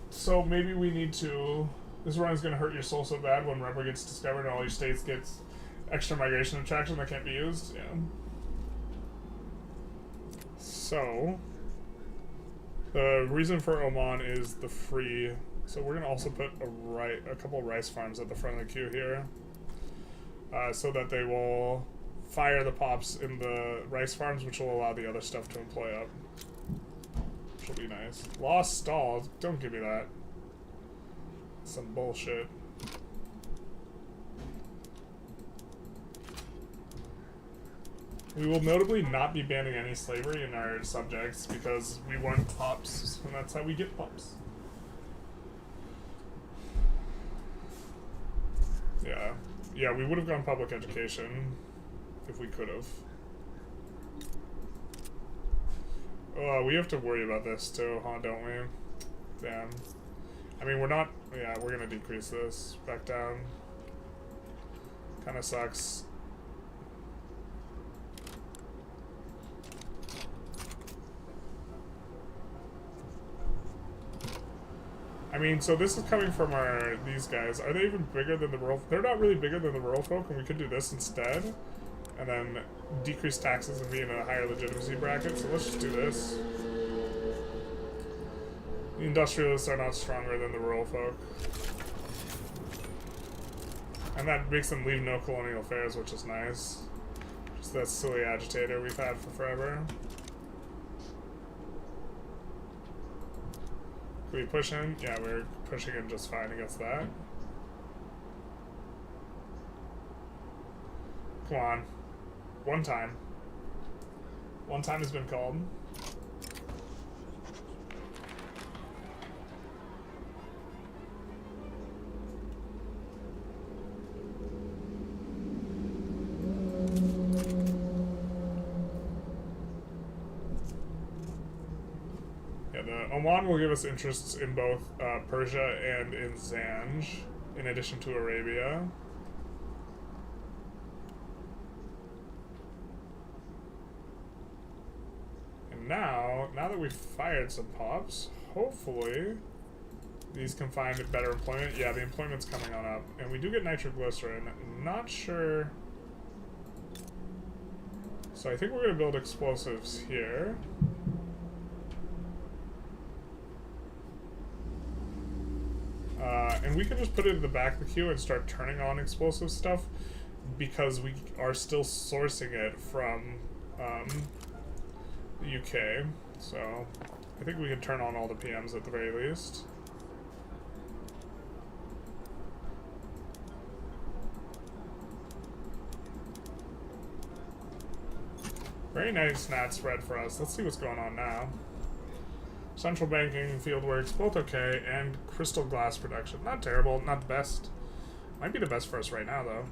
So maybe we need to. This run is going to hurt your soul so bad when rubber gets discovered and all your states gets extra migration attraction that can't be used. Yeah. So the reason for Oman is the free. So we're going to also put a couple of rice farms at the front of the queue here. So that they will fire the pops in the rice farms, which will allow the other stuff to employ up. Which will be nice. Lost stalls? Don't give me that. Some bullshit. We will notably not be banning any slavery in our subjects because we want pops, and that's how we get pops. Yeah. Yeah, we would have gone public education if we could have. Oh, we have to worry about this too, huh, don't we? Damn. I mean, we're not... Yeah, we're gonna decrease this back down. Kinda sucks. I mean, so this is coming from these guys. Are they even bigger than the rural? They're not really bigger than the rural folk, and we could do this instead. And then decrease taxes and be in a higher legitimacy bracket. So let's just do this. The industrialists are not stronger than the rural folk. And that makes them leave no colonial affairs, which is nice. Just that silly agitator we've had for forever. Can we push in? Yeah, we're pushing in just fine against that. Come on. One time. One time has been called. Oman will give us interests in both Persia and in Zanj, in addition to Arabia. And now that we've fired some pops, hopefully these can find better employment. Yeah, the employment's coming on up. And we do get nitroglycerin. Not sure. So I think we're going to build explosives here. And we can just put it in the back of the queue and start turning on explosive stuff because we are still sourcing it from the UK. So I think we can turn on all the PMs at the very least. Very nice NAT spread for us. Let's see what's going on now. Central banking, fieldworks, both okay, and crystal glass production. Not terrible, not the best. Might be the best for us right now, though.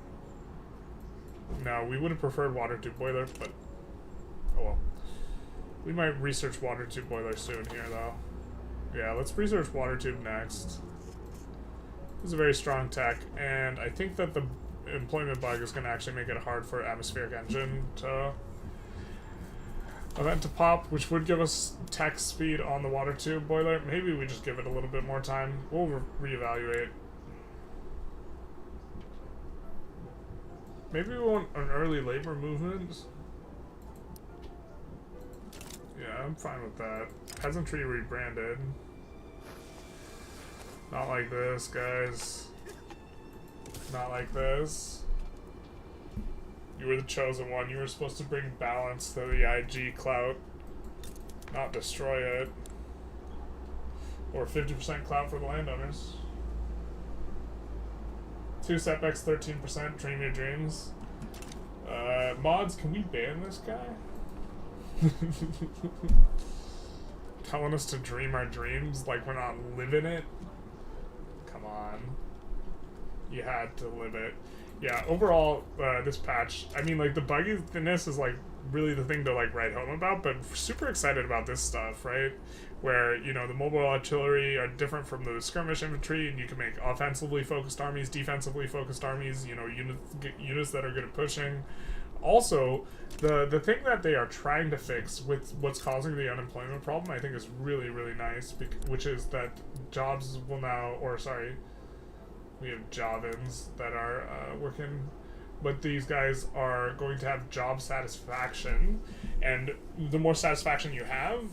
No, we would have preferred water tube boiler, but oh well. We might research water tube boiler soon here, though. Yeah, let's research water tube next. This is a very strong tech, and I think that the employment bug is going to actually make it hard for atmospheric engine to event to pop, which would give us tech speed on the water tube boiler. Maybe we just give it a little bit more time. We'll reevaluate. Maybe we want an early labor movement. Yeah, I'm fine with that. Peasantry rebranded. Not like this, guys. Not like this. You were the chosen one. You were supposed to bring balance to the IG clout, not destroy it. Or 50% clout for the landowners. 2 setbacks, 13%. Dream your dreams. Mods, can we ban this guy? Telling us to dream our dreams like we're not living it? Come on. You had to live it. Yeah, overall, this patch, I mean, like, the bugginess is, like, really the thing to, like, write home about, but super excited about this stuff, right? Where, you know, the mobile artillery are different from the skirmish infantry, and you can make offensively focused armies, defensively focused armies, you know, units that are good at pushing. Also, the thing that they are trying to fix with what's causing the unemployment problem, I think is really, really nice, which is that jobs will now, or sorry, we have Javans that are working, but these guys are going to have job satisfaction, and the more satisfaction you have,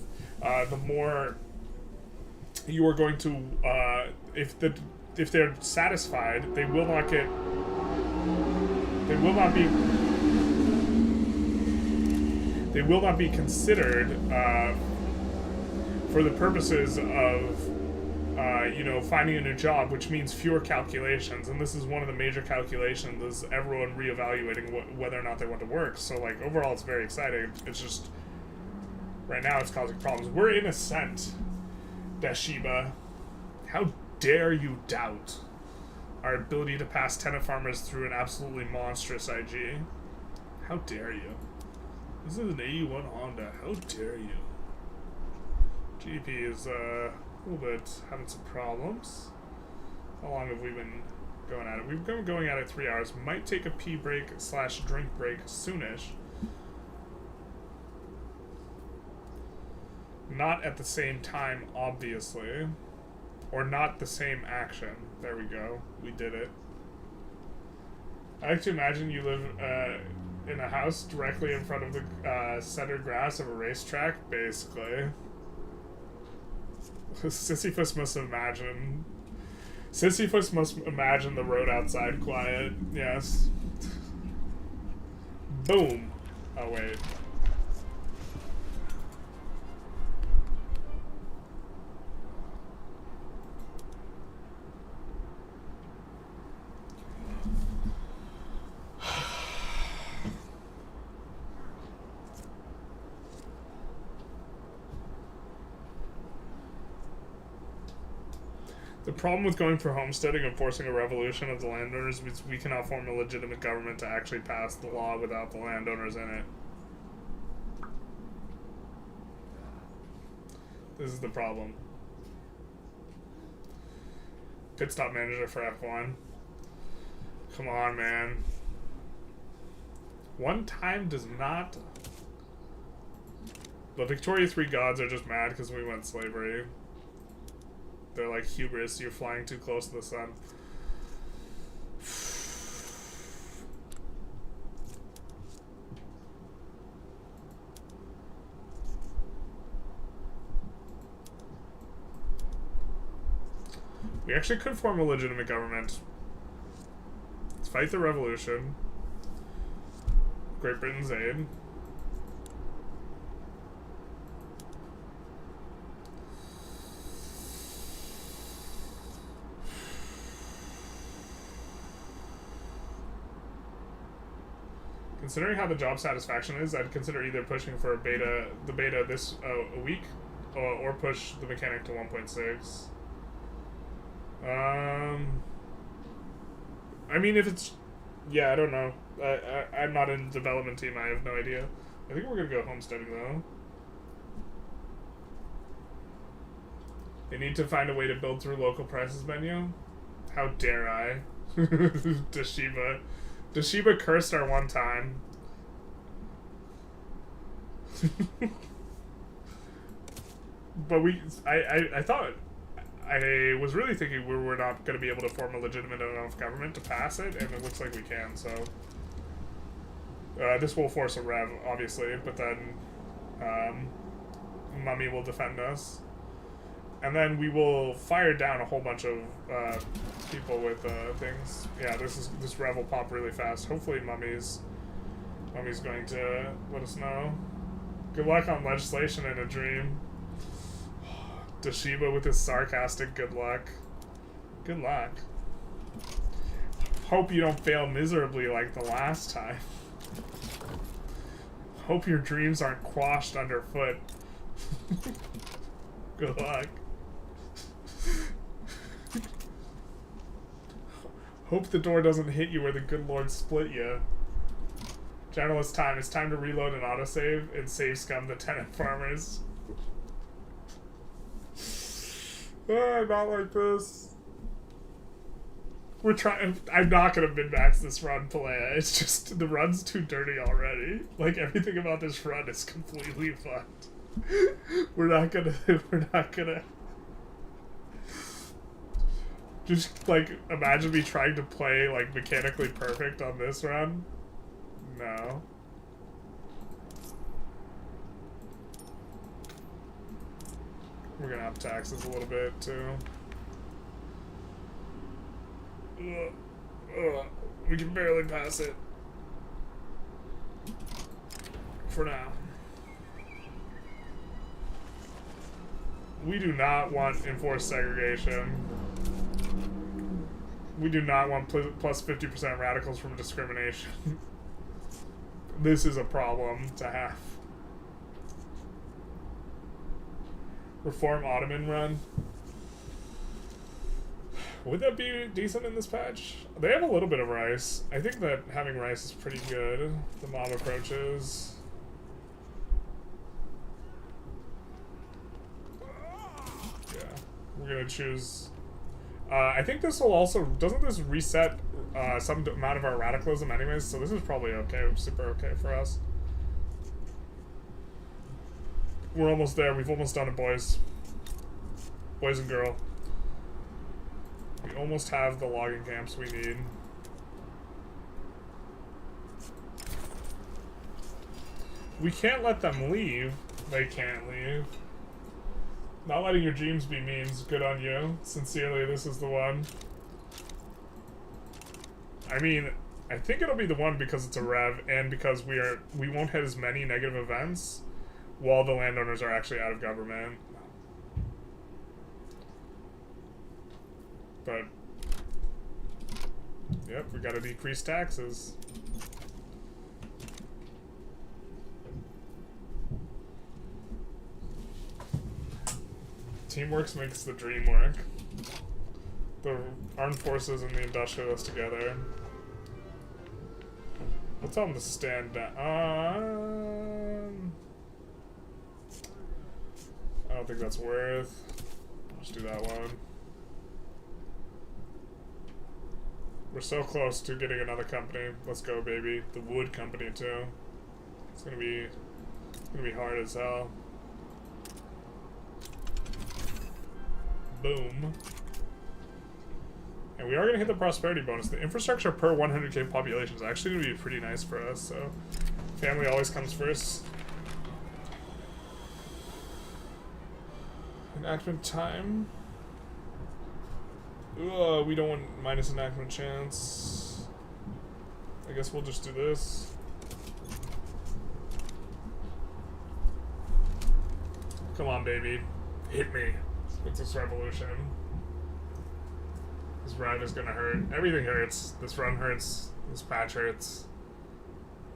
the more you are going to, if they're satisfied, they will not be considered for the purposes of you know, finding a new job, which means fewer calculations, and this is one of the major calculations, is everyone reevaluating whether or not they want to work. So, like, overall, it's very exciting. It's just, right now, it's causing problems. We're in ascent, Bathsheba. How dare you doubt our ability to pass tenant farmers through an absolutely monstrous IG? How dare you? This is an 81 Honda. How dare you? GDP is, a little bit having some problems. How long have we been going at it? We've been going at it 3 hours. Might take a pee break / drink break soonish. Not at the same time, obviously. Or not the same action. There we go. We did it. I like to imagine you live in a house directly in front of the center grass of a racetrack, basically. Sisyphus must imagine the road outside quiet. Yes. Boom. Oh, wait. The problem with going for homesteading and forcing a revolution of the landowners is we cannot form a legitimate government to actually pass the law without the landowners in it. This is the problem. Pit stop manager for F1. Come on, man. One time does not... The Victoria 3 gods are just mad because we went slavery. They're like, hubris, you're flying too close to the sun. We actually could form a legitimate government. Let's fight the revolution. Great Britain's aid. Considering how the job satisfaction is, I'd consider either pushing for the beta this a week, or push the mechanic to 1.6. I mean, if it's, yeah, I don't know. I'm not in the development team. I have no idea. I think we're gonna go homesteading though. They need to find a way to build through local prices menu. How dare I? Toshiba. Toshiba cursed our one time. But I thought, I was really thinking we were not going to be able to form a legitimate enough government to pass it, and it looks like we can, so. This will force a rev, obviously, but then Mummy will defend us. And then we will fire down a whole bunch of people with things. Yeah, this rev will pop really fast. Hopefully Mummy's going to let us know. Good luck on legislation in a dream. Toshiba with his sarcastic good luck. Good luck. Hope you don't fail miserably like the last time. Hope your dreams aren't quashed underfoot. Good luck. Hope the door doesn't hit you where the good Lord split you. Generalist time. It's time to reload and autosave and save scum the tenant farmers. Not like this. We're trying. I'm not gonna min-max this run, Palea. It's just the run's too dirty already. Like everything about this run is completely fucked. We're not gonna. Just, like, imagine me trying to play, like, mechanically perfect on this run. No. We're gonna up taxes a little bit, too. We can barely pass it. For now. We do not want enforced segregation. We do not want plus 50% radicals from discrimination. This is a problem to have. Reform Ottoman run. Would that be decent in this patch? They have a little bit of rice. I think that having rice is pretty good. The mob approaches. Yeah, we're gonna choose. I think this will also, doesn't this reset some amount of our radicalism anyways, so this is probably okay, super okay for us. We're almost there, we've almost done it, boys. Boys and girl. We almost have the logging camps we need. We can't let them leave. They can't leave. Not letting your dreams be memes. Good on you. Sincerely, this is the one. I mean, I think it'll be the one because it's a rev and because we won't hit as many negative events while the landowners are actually out of government. But yep, we gotta decrease taxes. Teamwork makes the dream work. The armed forces and the industrialists together. We'll tell them to stand down. I don't think that's worth. I'll just do that one. We're so close to getting another company. Let's go, baby. The wood company too. It's gonna be hard as hell. Boom. And we are going to hit the prosperity bonus. The infrastructure per 100k population is actually going to be pretty nice for us, so family always comes first. Enactment time. We don't want minus enactment chance. I guess we'll just do this. Come on, baby. Hit me with this revolution. This run is gonna hurt. Everything hurts. This run hurts. This patch hurts.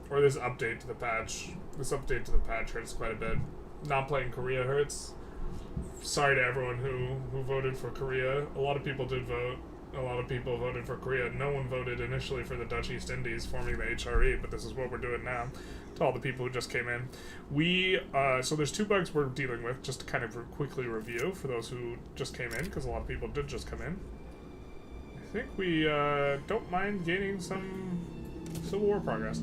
Or this update to the patch. This update to the patch hurts quite a bit. Not playing Korea hurts. Sorry to everyone who voted for Korea. A lot of people did vote. A lot of people voted for Korea. No one voted initially for the Dutch East Indies forming the HRE, but this is what we're doing now. To all the people who just came in. So there's 2 bugs we're dealing with, just to kind of quickly review for those who just came in, because a lot of people did just come in. I think we don't mind gaining some Civil War progress.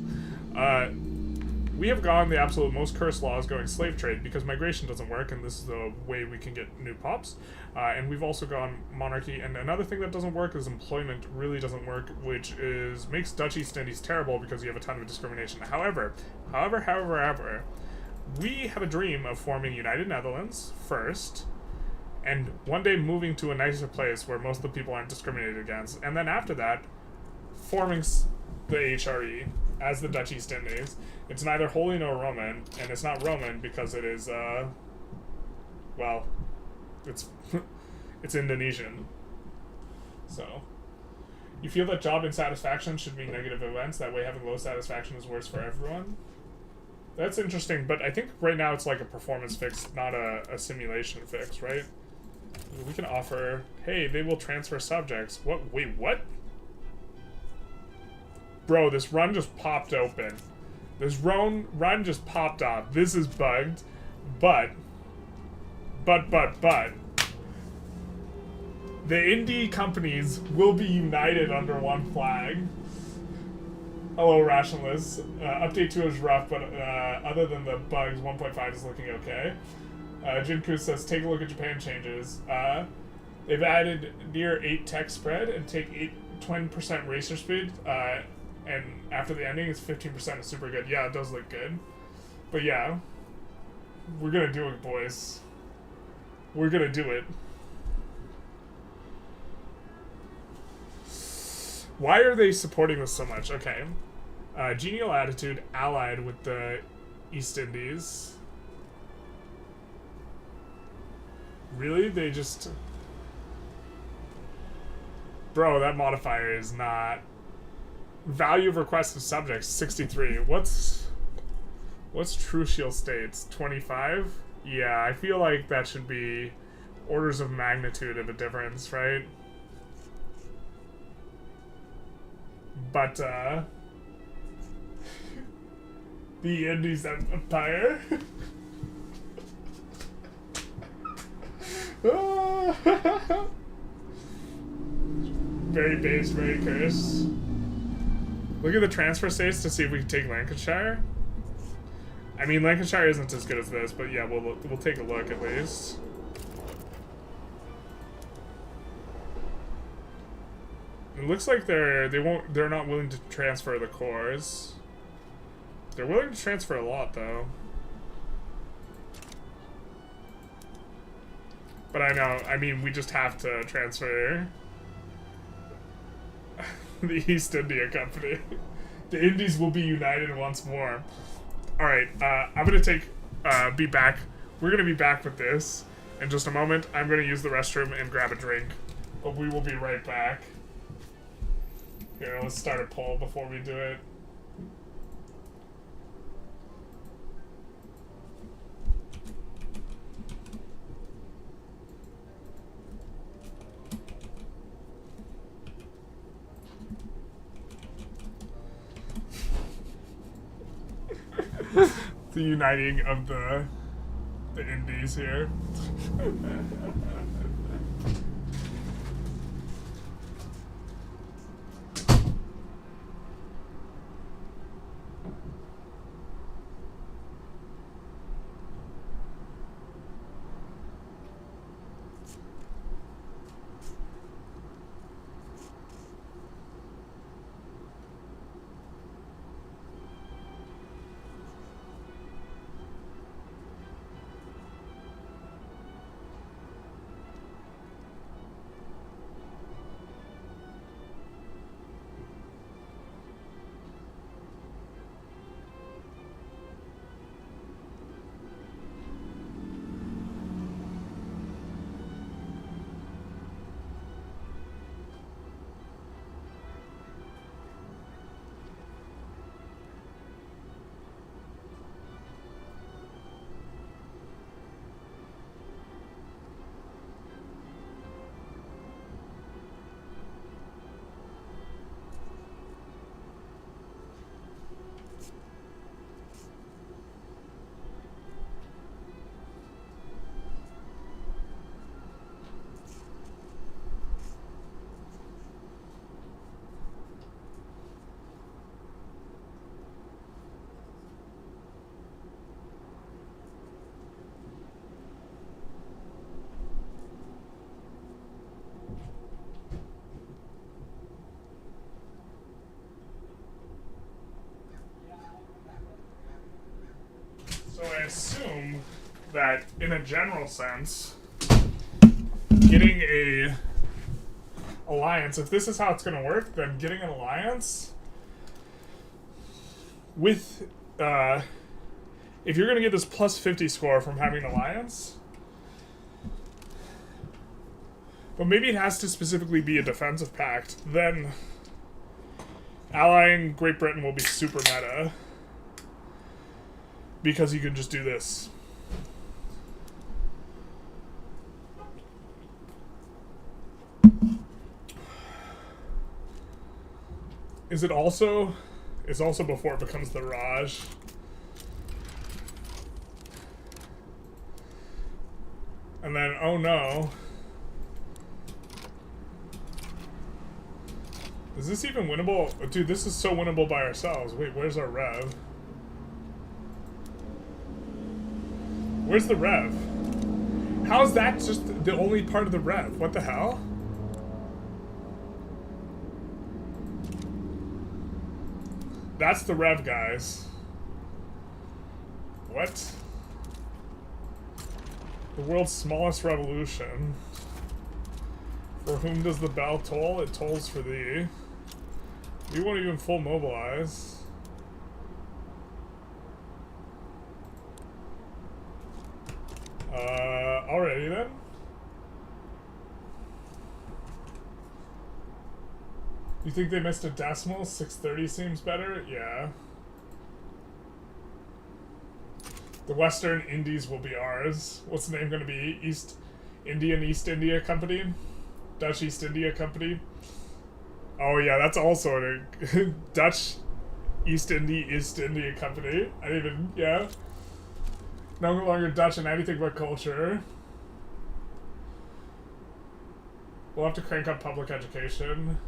We have gone the absolute most cursed law is going slave trade because migration doesn't work, and this is the way we can get new pops. And we've also gone monarchy, and another thing that doesn't work is employment really doesn't work, which makes Dutch East Indies terrible because you have a ton of discrimination. However, we have a dream of forming United Netherlands first, and one day moving to a nicer place where most of the people aren't discriminated against, and then after that, forming the HRE as the Dutch East Indies. It's neither Holy nor Roman, and it's not Roman because it is, well, it's it's Indonesian. So, you feel that job insatisfaction should be negative events, that way having low satisfaction is worse for everyone? That's interesting, but I think right now it's like a performance fix, not a simulation fix, right? We can offer, hey, they will transfer subjects. What? Wait, what? Bro, this run just popped open. This run just popped off. This is bugged, but. The indie companies will be united under one flag. Hello, Rationalists. Update 2 is rough, but other than the bugs, 1.5 is looking okay. Jinku says, take a look at Japan changes. They've added near 8 tech spread and take 20% racer speed. And after the ending, it's 15% is super good. Yeah, it does look good. But yeah, we're gonna do it, boys. We're gonna do it. Why are they supporting this so much? Okay. Genial attitude allied with the East Indies. Really? They just... Bro, that modifier is not... Value of requested subjects, 63. What's Trucial States? 25? Yeah, I feel like that should be orders of magnitude of a difference, right? But, the Indies Empire? Very based, very cursed. Look at the transfer states to see if we can take Lancashire. I mean, Lancashire isn't as good as this, but yeah, we'll take a look at least. It looks like they're not willing to transfer the cores. They're willing to transfer a lot though. But I know, I mean, we just have to transfer the East India Company. The Indies will be united once more. Alright, I'm gonna be back. We're gonna be back with this in just a moment. I'm gonna use the restroom and grab a drink. But we will be right back. Here, let's start a poll before we do it. The uniting of the Indies here. that in a general sense, getting a alliance, if this is how it's going to work, then getting an alliance with, if you're going to get this plus 50 score from having an alliance, but maybe it has to specifically be a defensive pact, then allying Great Britain will be super meta, because you can just do this. Is it also... It's also before it becomes the Raj. And then, oh no. Is this even winnable? Dude, this is so winnable by ourselves. Wait, where's our rev? Where's the rev? How is that just the only part of the rev? What the hell? That's the rev, guys. What? The world's smallest revolution. For whom does the bell toll? It tolls for thee. We won't even full mobilize. Alrighty then. You think they missed a decimal? 630 seems better? Yeah. The Western Indies will be ours. What's the name going to be? East India Company? Dutch East India Company? Oh yeah, that's also a Dutch East India Company. I didn't even, yeah. No longer Dutch in anything but culture. We'll have to crank up public education.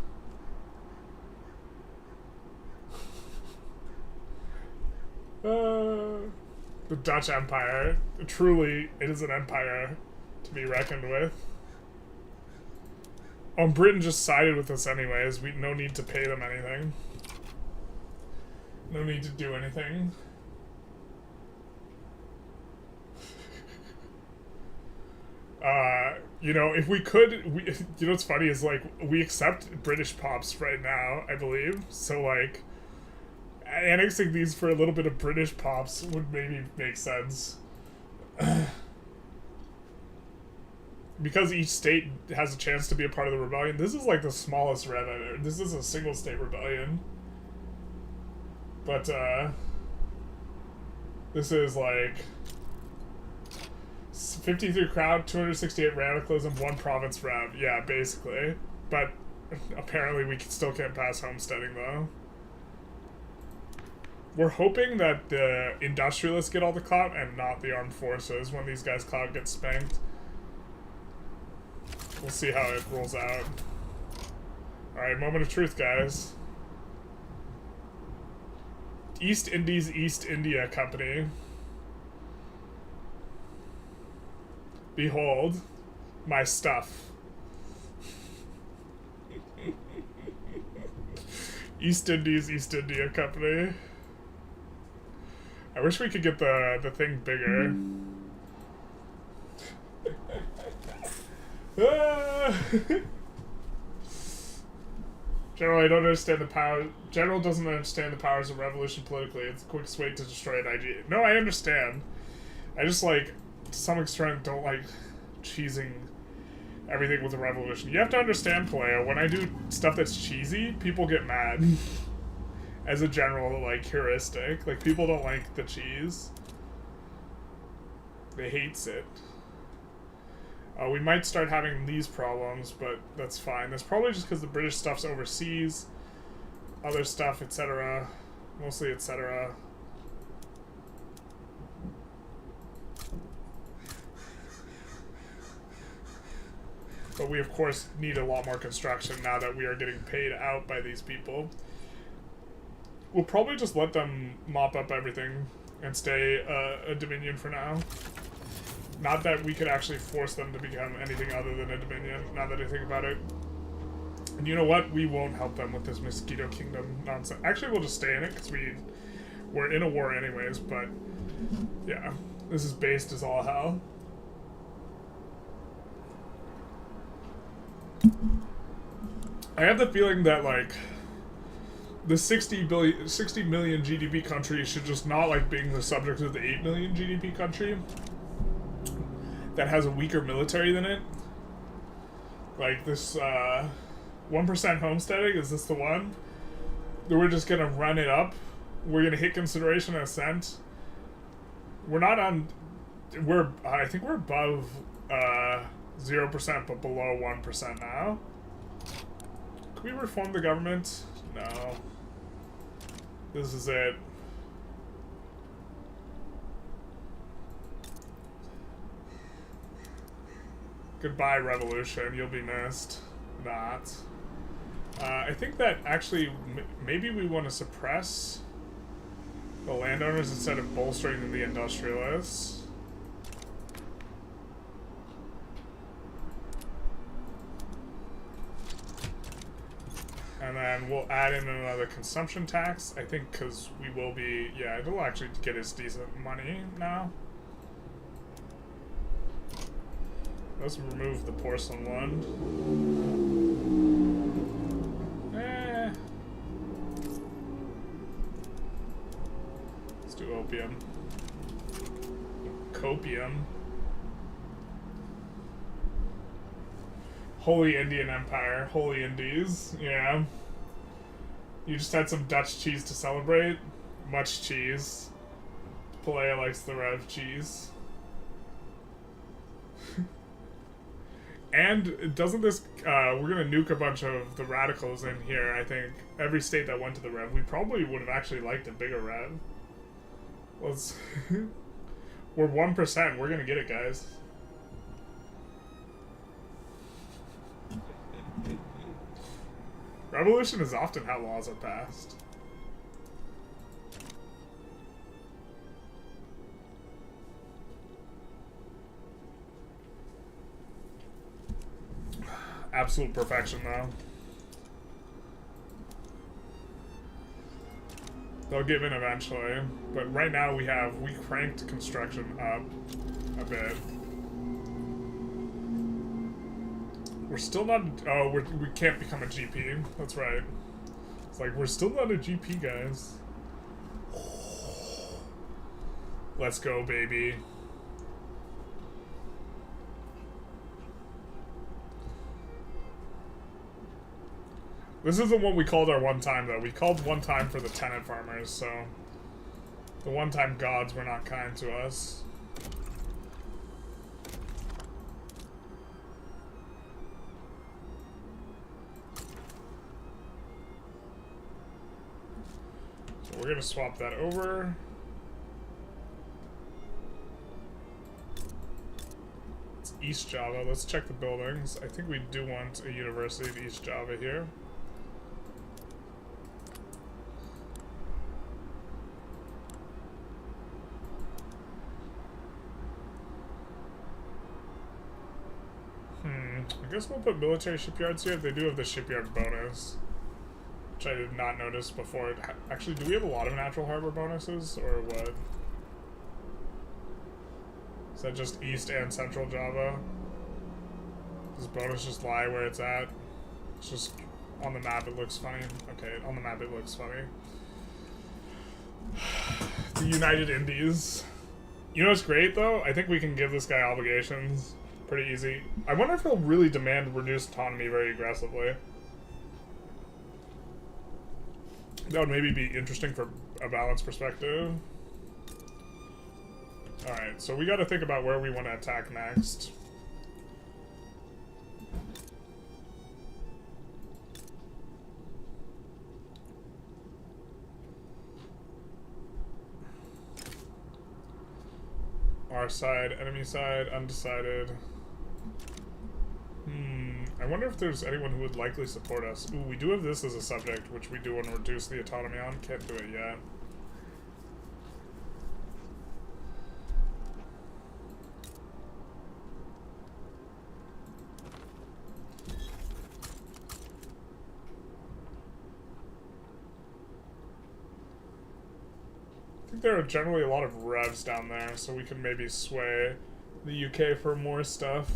The Dutch Empire. Truly, it is an empire to be reckoned with. Oh, Britain just sided with us anyways. No need to pay them anything. No need to do anything. You know, if we could, you know what's funny is, like, we accept British pops right now, I believe. So, like, annexing these for a little bit of British pops would maybe make sense. Because each state has a chance to be a part of the rebellion. This is, like, the smallest rev ever. This is a single state rebellion. But, this is, like... 53 crowd, 268 radicalism, 1 province rev. Yeah, basically. But apparently we still can't pass homesteading, though. We're hoping that the industrialists get all the clout and not the armed forces when these guys' clout gets spanked. We'll see how it rolls out. Alright, moment of truth, guys. East Indies East India Company. Behold, my stuff. East Indies East India Company. I wish we could get the thing bigger. General, I don't understand the power. General doesn't understand the powers of revolution politically. It's the quickest way to destroy an idea. No, I understand. I just, like, to some extent, don't like cheesing everything with a revolution. You have to understand, Paleo, when I do stuff that's cheesy, people get mad. As a general, like, heuristic. Like, people don't like the cheese. They hates it. We might start having these problems, but that's fine. That's probably just because the British stuff's overseas. Other stuff, etc. Mostly, etc. But we, of course, need a lot more construction now that we are getting paid out by these people. We'll probably just let them mop up everything and stay a Dominion for now. Not that we could actually force them to become anything other than a Dominion, now that I think about it. And you know what? We won't help them with this Mosquito Kingdom nonsense. Actually, we'll just stay in it, because we're in a war anyways, but yeah. This is based as all hell. I have the feeling that, like, the 60 million GDP country should just not like being the subject of the 8 million GDP country that has a weaker military than it. Like this 1% homesteading, is this the one? We're just gonna run it up. We're gonna hit consideration and assent. We're not on. I think we're above 0%, but below 1% now. Can we reform the government? No. This is it. Goodbye, revolution. You'll be missed. Not. I think that actually, maybe we want to suppress the landowners instead of bolstering the industrialists. And then we'll add in another consumption tax, I think, because we will be, yeah, it'll actually get us decent money now. Let's remove the porcelain one. Let's do opium. Copium. Holy Indian Empire. Holy Indies. Yeah. You just had some Dutch cheese to celebrate. Much cheese. Palea likes the Rev cheese. And doesn't this... we're gonna nuke a bunch of the radicals in here, I think. Every state that went to the Rev. We probably would have actually liked a bigger Rev. Let's... We're 1%. We're gonna get it, guys. Revolution is often how laws are passed. Absolute perfection, though. They'll give in eventually, but right now we cranked construction up a bit. We're still not. Oh, we can't become a GP. That's right. It's like we're still not a GP, guys. Let's go, baby. This isn't what we called our one time, though. We called one time for the tenant farmers, so the one-time gods were not kind to us. So we're gonna swap that over. It's East Java. Let's check the buildings. I think we do want a university in East Java here. I guess we'll put military shipyards here. They do have the shipyard bonus, which I did not notice before. Actually, do we have a lot of natural harbor bonuses, or what? Is that just East and Central Java? Does bonus just lie where it's at? It's just on the map it looks funny. Okay, on the map it looks funny. The United Indies. You know what's great, though? I think we can give this guy obligations. Pretty easy. I wonder if he'll really demand reduced autonomy very aggressively. That would maybe be interesting for a balanced perspective. Alright, so we gotta think about where we want to attack next. Our side, enemy side, undecided. I wonder if there's anyone who would likely support us. Ooh, we do have this as a subject, which we do want to reduce the autonomy on. Can't do it yet. I think think there are generally a lot of revs down there, so we can maybe sway the UK for more stuff.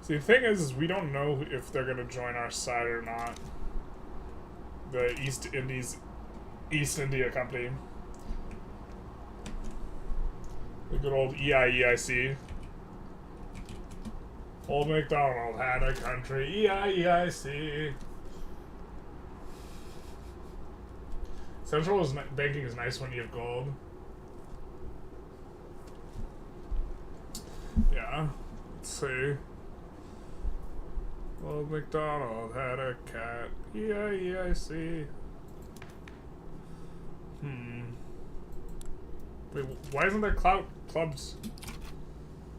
See, the thing is we don't know if they're gonna join our side or not. The East India Company. The good old EIEIC. Old MacDonald had a country, EIEIC. Central banking is nice when you have gold. Yeah, let's see. Old MacDonald had a cat, EIEIC. Wait, why isn't there clubs?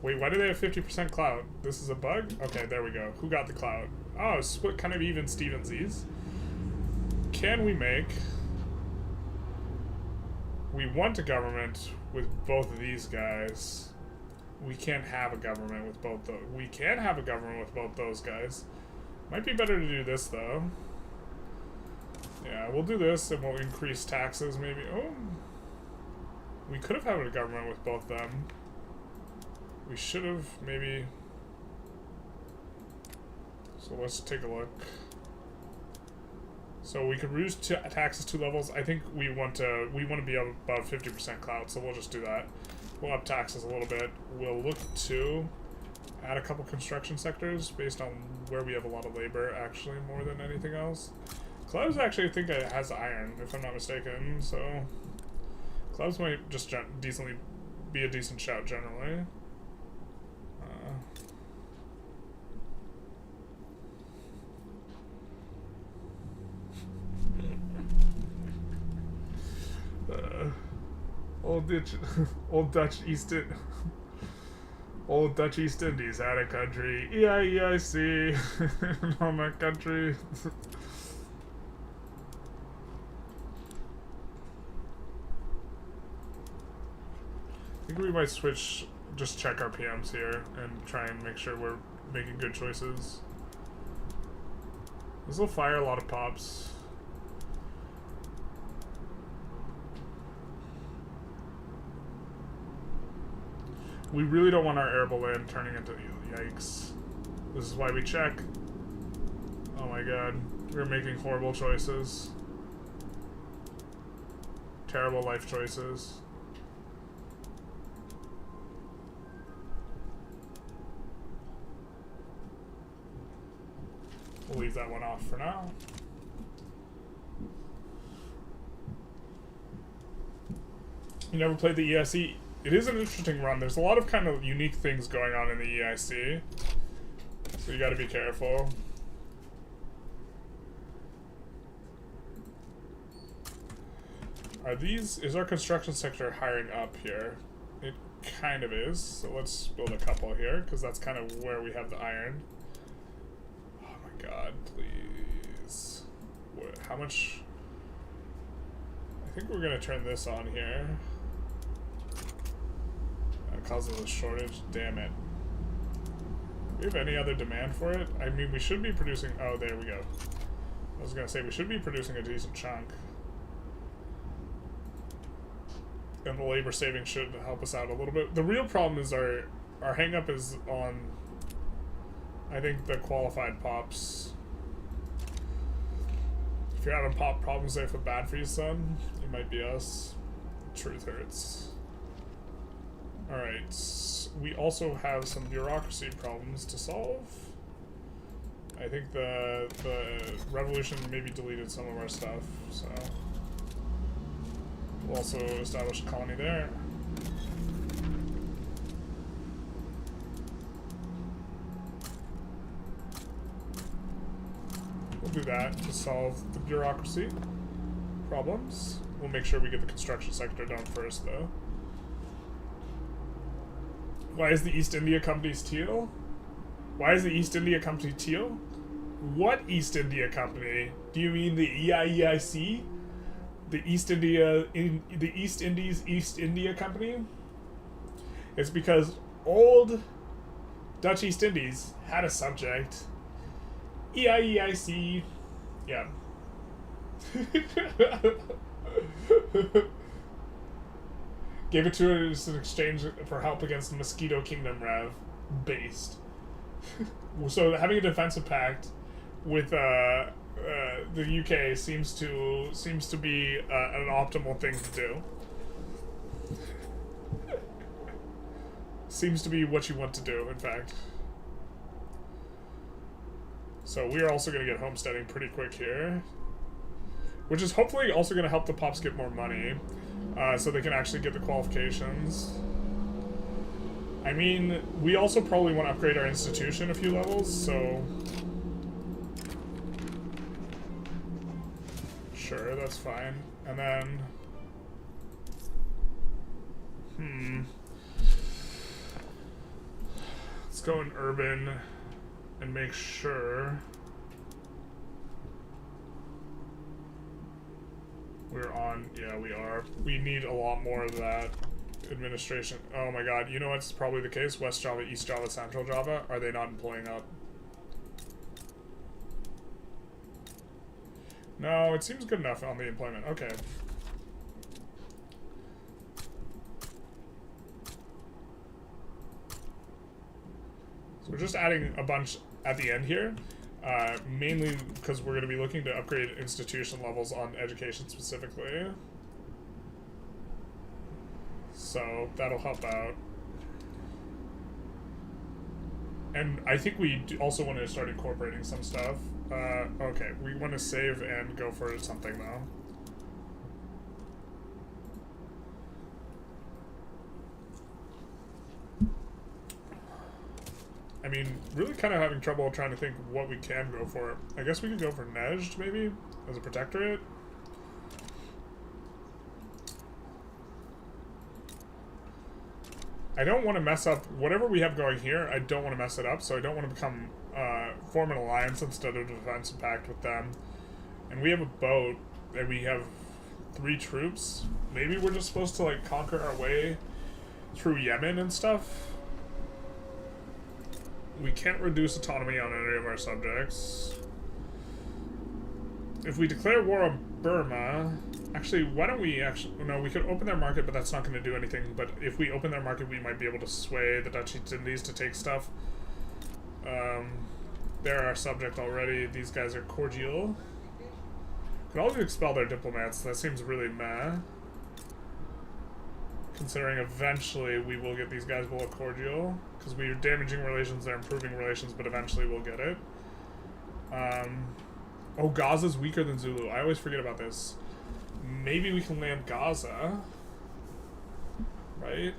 Wait, why do they have 50% clout? This is a bug? Okay, there we go. Who got the clout? Oh, split kind of even Stevensies. Can we make... We want a government with both of these guys. We can't have a government with both those. We can have a government with both those guys. Might be better to do this, though. Yeah, we'll do this, and we'll increase taxes, maybe. Oh. We could have had a government with both them. We should have, maybe. So let's take a look. So we could reduce taxes 2 levels. I think we want to be above 50% clout, so we'll just do that. We'll up taxes a little bit. We'll look to add a couple construction sectors based on where we have a lot of labor, actually, more than anything else. Clubs actually, I think it has iron, if I'm not mistaken, so clubs might just decently be a decent shout generally. Old Dutch East Indies had a country. EIEIC. On that country. I think we might switch, just check our PMs here and try and make sure we're making good choices. This will fire a lot of pops. We really don't want our arable land turning into... Yikes. This is why we check. Oh my god. We're making horrible choices. Terrible life choices. We'll leave that one off for now. You never played the EIC? It is an interesting run. There's a lot of kind of unique things going on in the EIC. So you gotta be careful. Is our construction sector hiring up here? It kind of is. So let's build a couple here, because that's kind of where we have the iron. Oh my god, please. What, how much? I think we're gonna turn this on here. That causes a shortage. Damn it. Do we have any other demand for it? I mean, we should be producing... Oh, there we go. I was gonna say, we should be producing a decent chunk. And the labor saving should help us out a little bit. The real problem is our hang-up is on, I think, the qualified pops. If you're having pop problems there for bad for you, son, it might be us. Truth hurts. Alright, we also have some bureaucracy problems to solve. I think the revolution maybe deleted some of our stuff, so... We'll also establish a colony there. We'll do that to solve the bureaucracy problems. We'll make sure we get the construction sector done first, though. Why is the East India Company teal? Why is the East India Company teal? What East India Company? Do you mean the EIEIC? The East Indies East India Company? It's because old Dutch East Indies had a subject. EIEIC. Yeah. Gave it to us in exchange for help against the Mosquito Kingdom Rev. Based. So having a defensive pact with the UK seems to be an optimal thing to do. Seems to be what you want to do, in fact. So we are also going to get homesteading pretty quick here, which is hopefully also going to help the Pops get more money, so they can actually get the qualifications. I mean, we also probably want to upgrade our institution a few levels, so... Sure, that's fine. And then... Let's go in urban and make sure we're on... Yeah, we are. We need a lot more of that. Administration. Oh my god, you know what's probably the case? West Java, East Java, Central Java? Are they not employing up? No, it seems good enough on the employment. Okay. So we're just adding a bunch at the end here. Mainly because we're going to be looking to upgrade institution levels on education specifically. So that'll help out. And I think we also want to start incorporating some stuff. Okay, we want to save and go for something though. I mean, really kind of having trouble trying to think what we can go for. I guess we could go for Nejd, maybe, as a protectorate. I don't want to mess up whatever we have going here. I don't want to mess it up, so I don't want to become form an alliance instead of a defensive pact with them. And we have a boat, and we have 3 troops. Maybe we're just supposed to like conquer our way through Yemen and stuff. We can't reduce autonomy on any of our subjects. If we declare war on Burma, actually, why don't we actually... No, we could open their market, but that's not going to do anything. But if we open their market, we might be able to sway the Dutch East Indies to take stuff. They're our subject already. These guys are cordial. Could always expel their diplomats. That seems really meh. Considering eventually we will get these guys below cordial. Because we are damaging relations, they're improving relations, but eventually we'll get it. Oh, Gaza's weaker than Zulu. I always forget about this. Maybe we can land Gaza. Right?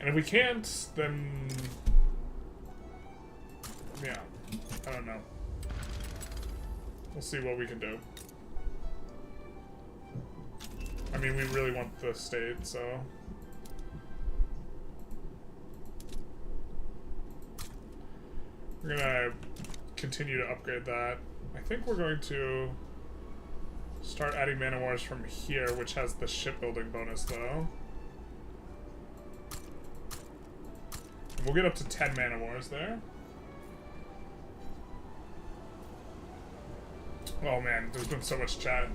And if we can't, then... Yeah. I don't know. We'll see what we can do. I mean, we really want the state, so... We're gonna continue to upgrade that. I think we're going to start adding man of wars from here, which has the shipbuilding bonus, though. And we'll get up to 10 man of wars there. Oh man, there's been so much chat.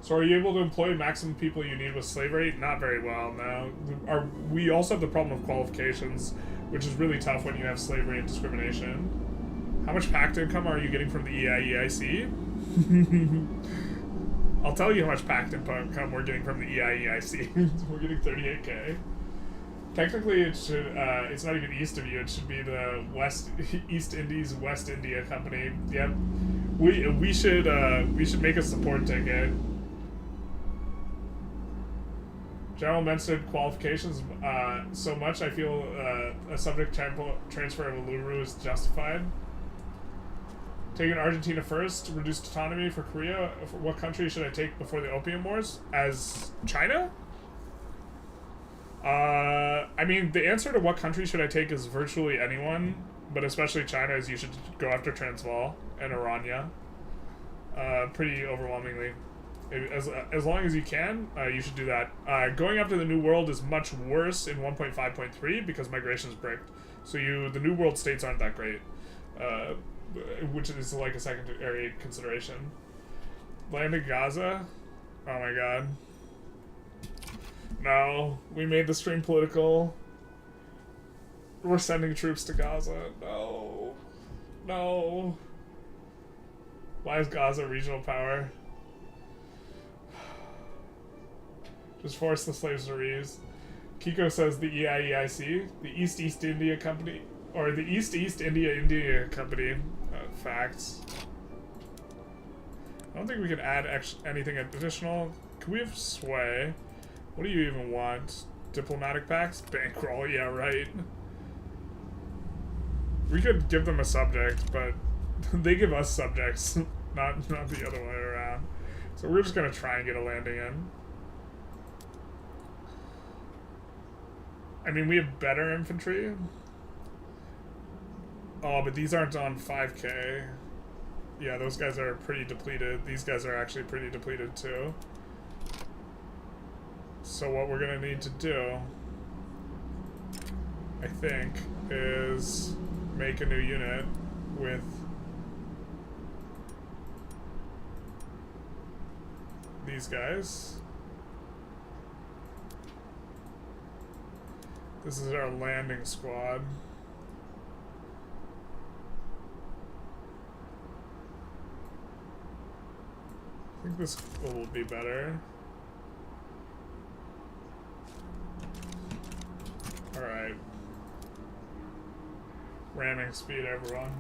So are you able to employ maximum people you need with slavery? Not very well, no. We also have the problem of qualifications, which is really tough when you have slavery and discrimination. How much pact income are you getting from the EIEIC? I'll tell you how much pact income we're getting from the EIEIC. We're getting 38k. Technically, it should. It's not even east of you. It should be the East Indies West India Company. Yep. We should make a support ticket. General mentioned qualifications so much. I feel a subject transfer of Uluru is justified. Taking Argentina first, reduced autonomy for Korea. What country should I take before the Opium Wars? As China? I mean, the answer to what country should I take is virtually anyone, but especially China, is you should go after Transvaal and Orania. Pretty overwhelmingly. As long as you can, you should do that. Going after the New World is much worse in 1.5.3 because migration is bricked. So the New World states aren't that great, which is like a secondary consideration. Land in Gaza? Oh my god. No, we made the stream political. We're sending troops to Gaza. No. No. Why is Gaza regional power? Just force the slaves to reuse. Kiko says the EIEIC, the East India Company, or the East India Company. Facts. I don't think we can add anything additional. Can we have sway? What do you even want? Diplomatic pacts? Bankroll? Yeah, right. We could give them a subject, but they give us subjects, not the other way around. So we're just gonna try and get a landing in. I mean, we have better infantry. Oh, but these aren't on 5k. Yeah, those guys are pretty depleted. These guys are actually pretty depleted too. So what we're gonna need to do, I think, is make a new unit with these guys. This is our landing squad. I think this will be better. Alright. Ramming speed, everyone.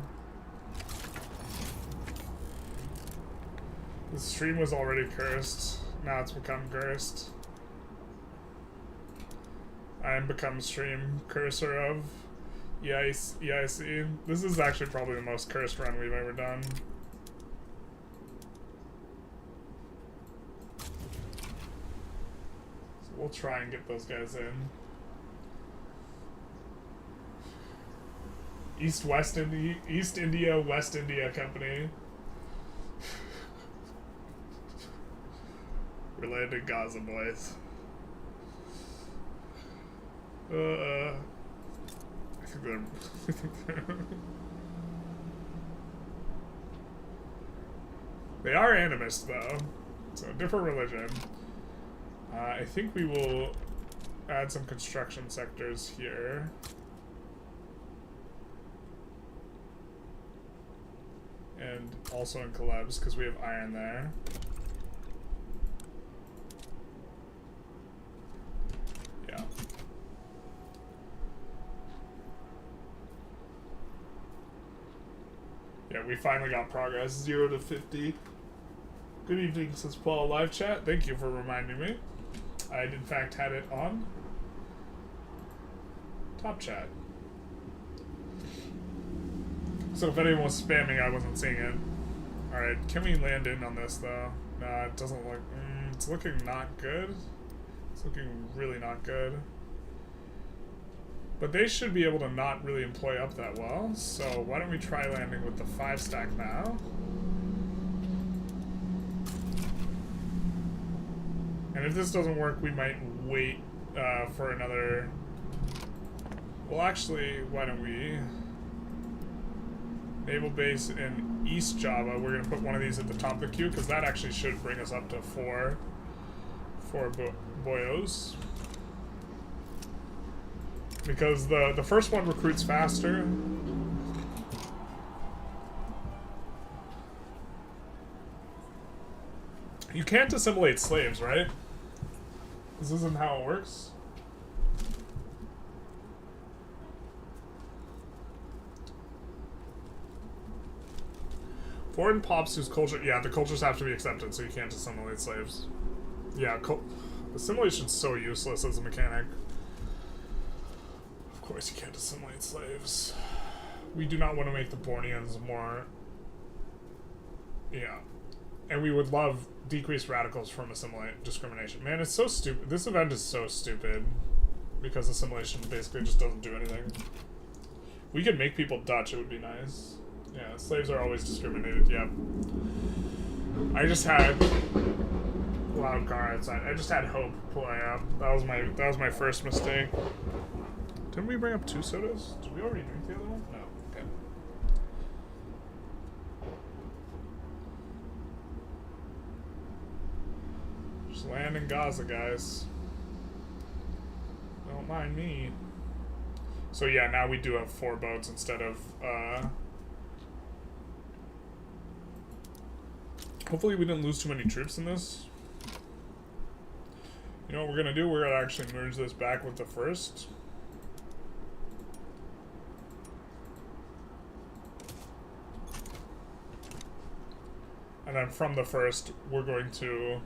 The stream was already cursed. Now it's become cursed. I am become stream cursor of EIC. This is actually probably the most cursed run we've ever done. So we'll try and get those guys in. East India, West India Company. We're landing Gaza, boys. I think they're they are animists, though. So different religion. I think we will add some construction sectors here. And also in Caleb's, because we have iron there. Yeah. Yeah, we finally got progress. 0 to 50. Good evening, says Paul. Live chat. Thank you for reminding me. I, in fact, had it on top chat. So if anyone was spamming, I wasn't seeing it. Alright, can we land in on this, though? Nah, it doesn't look... it's looking not good. It's looking really not good. But they should be able to not really employ up that well, so why don't we try landing with the 5 stack now? And if this doesn't work, we might wait for another... Well, actually, why don't we... Naval base in East Java, we're going to put one of these at the top of the queue, because that actually should bring us up to 4 boyos. Because the first one recruits faster. You can't assimilate slaves, right? This isn't how it works. Foreign pops whose culture... Yeah, the cultures have to be accepted, so you can't assimilate slaves. Yeah, assimilation's so useless as a mechanic. Of course you can't assimilate slaves. We do not want to make the Borneans more... Yeah. And we would love decreased radicals from discrimination. Man, it's so stupid. This event is so stupid. because assimilation basically just doesn't do anything. We could make people Dutch, it would be nice. Yeah, slaves are always discriminated, yep. I just had loud car outside. I just had Hope play up. That was my first mistake. Didn't we bring up 2 sodas? Did we already drink the other one? No. Okay. Just land in Gaza, guys. Don't mind me. So yeah, now we do have 4 boats instead of hopefully we didn't lose too many troops in this. You know what we're gonna do? We're gonna actually merge this back with the first. And then from the first, we're going to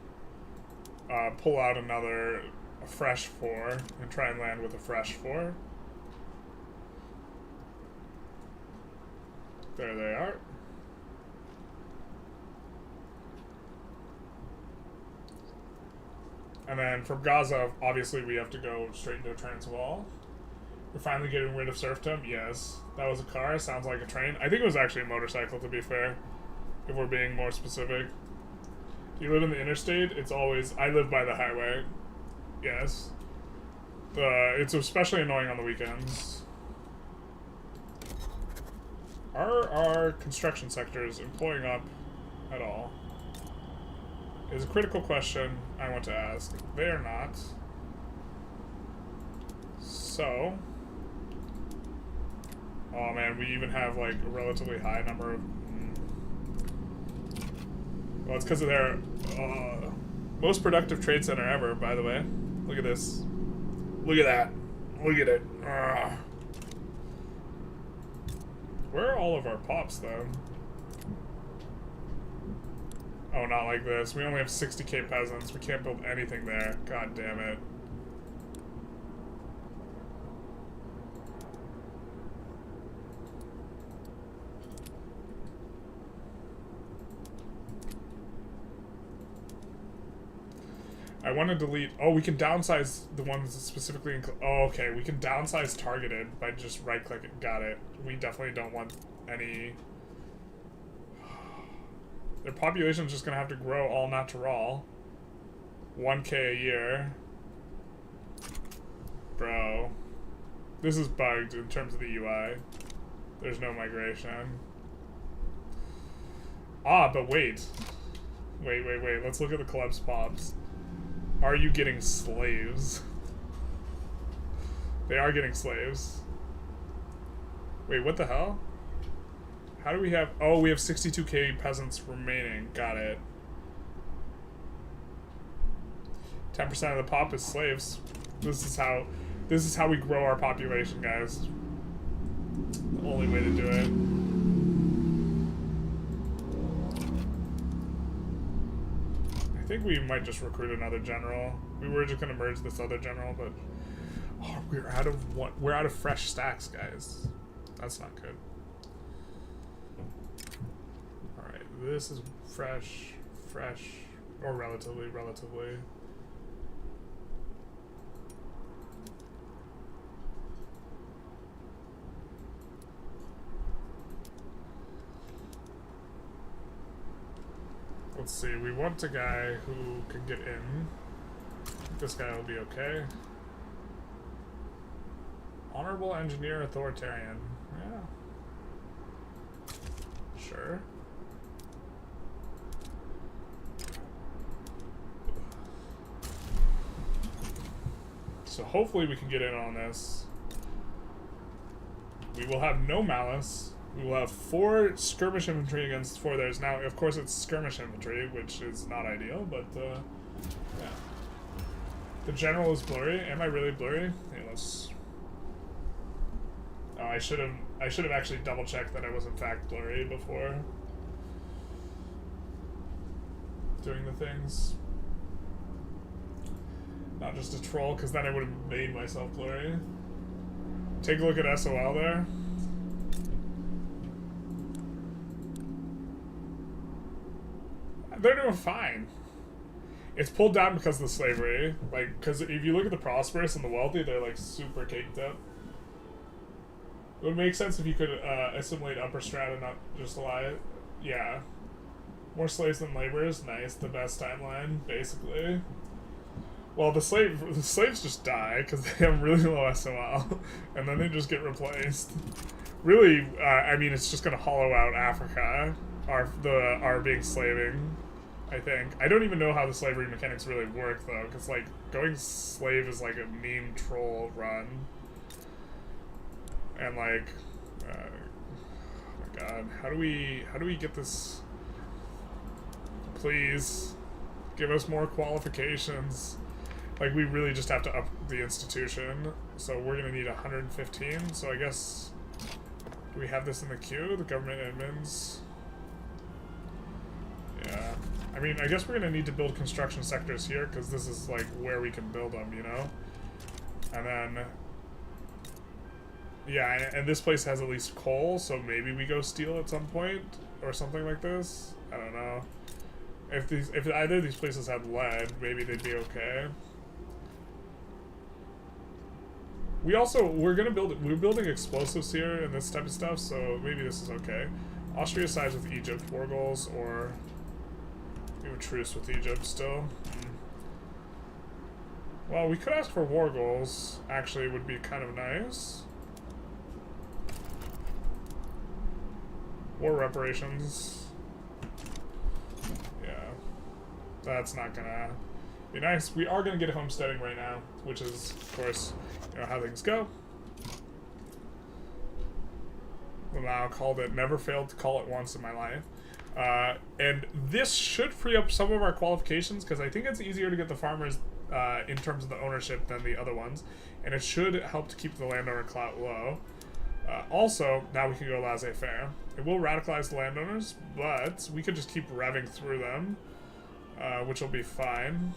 pull out a fresh 4 and try and land with a fresh 4. There they are. And then from Gaza, obviously we have to go straight into Transvaal. We're finally getting rid of serfdom. Yes. That was a car. Sounds like a train. I think it was actually a motorcycle, to be fair. If we're being more specific. Do you live in the interstate? It's always... I live by the highway. Yes. It's especially annoying on the weekends. Are our construction sectors employing up at all? Is a critical question I want to ask. They are not. So... Oh man, we even have like a relatively high number of... Well, it's because of their most productive trade center ever, by the way. Look at this. Look at that. Look at it. Where are all of our pops, though? Oh, not like this. We only have 60k peasants. We can't build anything there. God damn it. I want to delete... Oh, we can downsize the ones specifically... Oh, okay. We can downsize targeted by just right-clicking. Got it. We definitely don't want any... Their population's just going to have to grow all natural. 1k a year. Bro. This is bugged in terms of the UI. There's no migration. Ah, but wait. Wait. Let's look at the collapse pops. Are you getting slaves? They are getting slaves. Wait, what the hell? How do we have... Oh, we have 62k peasants remaining. Got it. 10% of the pop is slaves. This is how we grow our population, guys. The only way to do it. I think we might just recruit another general. We were just gonna merge this other general, but oh, we're out of fresh stacks, guys. That's not good. All right, this is fresh, or relatively. Let's see, we want a guy who can get in. This guy will be okay. Honorable engineer authoritarian. Yeah. Sure. So hopefully we can get in on this. We will have no malice. We will have 4 skirmish infantry against 4 theirs. Now, of course, it's skirmish infantry, which is not ideal, but, yeah. The general is blurry. Am I really blurry? Hey, let's... Oh, I should have actually double-checked that I was, in fact, blurry before doing the things. Not just a troll, because then I would have made myself blurry. Take a look at SOL there. They're doing fine. It's pulled down because of the slavery. Like, because if you look at the prosperous and the wealthy, they're like super caked up. It would make sense if you could assimilate upper strata, not just allow it. Yeah. More slaves than laborers. Nice. The best timeline, basically. Well, the slaves just die because they have really low SOL, and then they just get replaced. Really, I mean, it's just gonna hollow out Africa, our being slaving. I think. I don't even know how the slavery mechanics really work though, because like going slave is like a meme troll run, and like, oh my god, how do we get this? Please, give us more qualifications. Like we really just have to up the institution, so we're gonna need 115. So I guess, do we have this in the queue? The government admins. Yeah. I mean, I guess we're going to need to build construction sectors here, because this is, like, where we can build them, you know? And then... yeah, and this place has at least coal, so maybe we go steel at some point, or something like this. I don't know. If either of these places had lead, maybe they'd be okay. We're building explosives here and this type of stuff, so maybe this is okay. Austria sides with Egypt, war goals, or... we have a truce with Egypt still. Well, we could ask for war goals. Actually, would be kind of nice. War reparations. Yeah. That's not gonna be nice. We are gonna get homesteading right now, which is, of course, you know how things go. Lamau called it, never failed to call it once in my life. And this should free up some of our qualifications, because I think it's easier to get the farmers in terms of the ownership than the other ones, and it should help to keep the landowner clout low. Also, now we can go laissez-faire. It will radicalize the landowners, but we could just keep revving through them, which will be fine.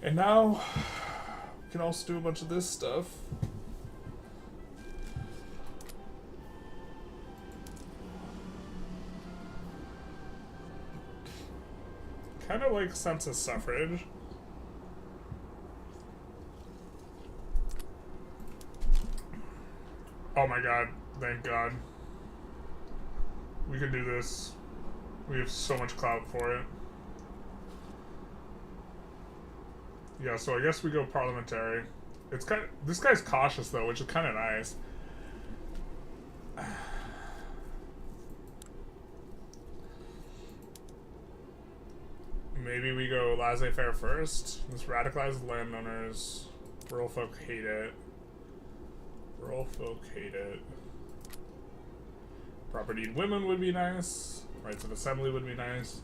And now, we can also do a bunch of this stuff. Kind of like census suffrage. Oh my god, thank god. We can do this. We have so much clout for it. Yeah, so I guess we go parliamentary. It's kind of, this guy's cautious though, which is kind of nice. Maybe we go laissez-faire first. This radicalizes landowners. Rural folk hate it. Rural folk hate it. Property women would be nice. Rights of assembly would be nice.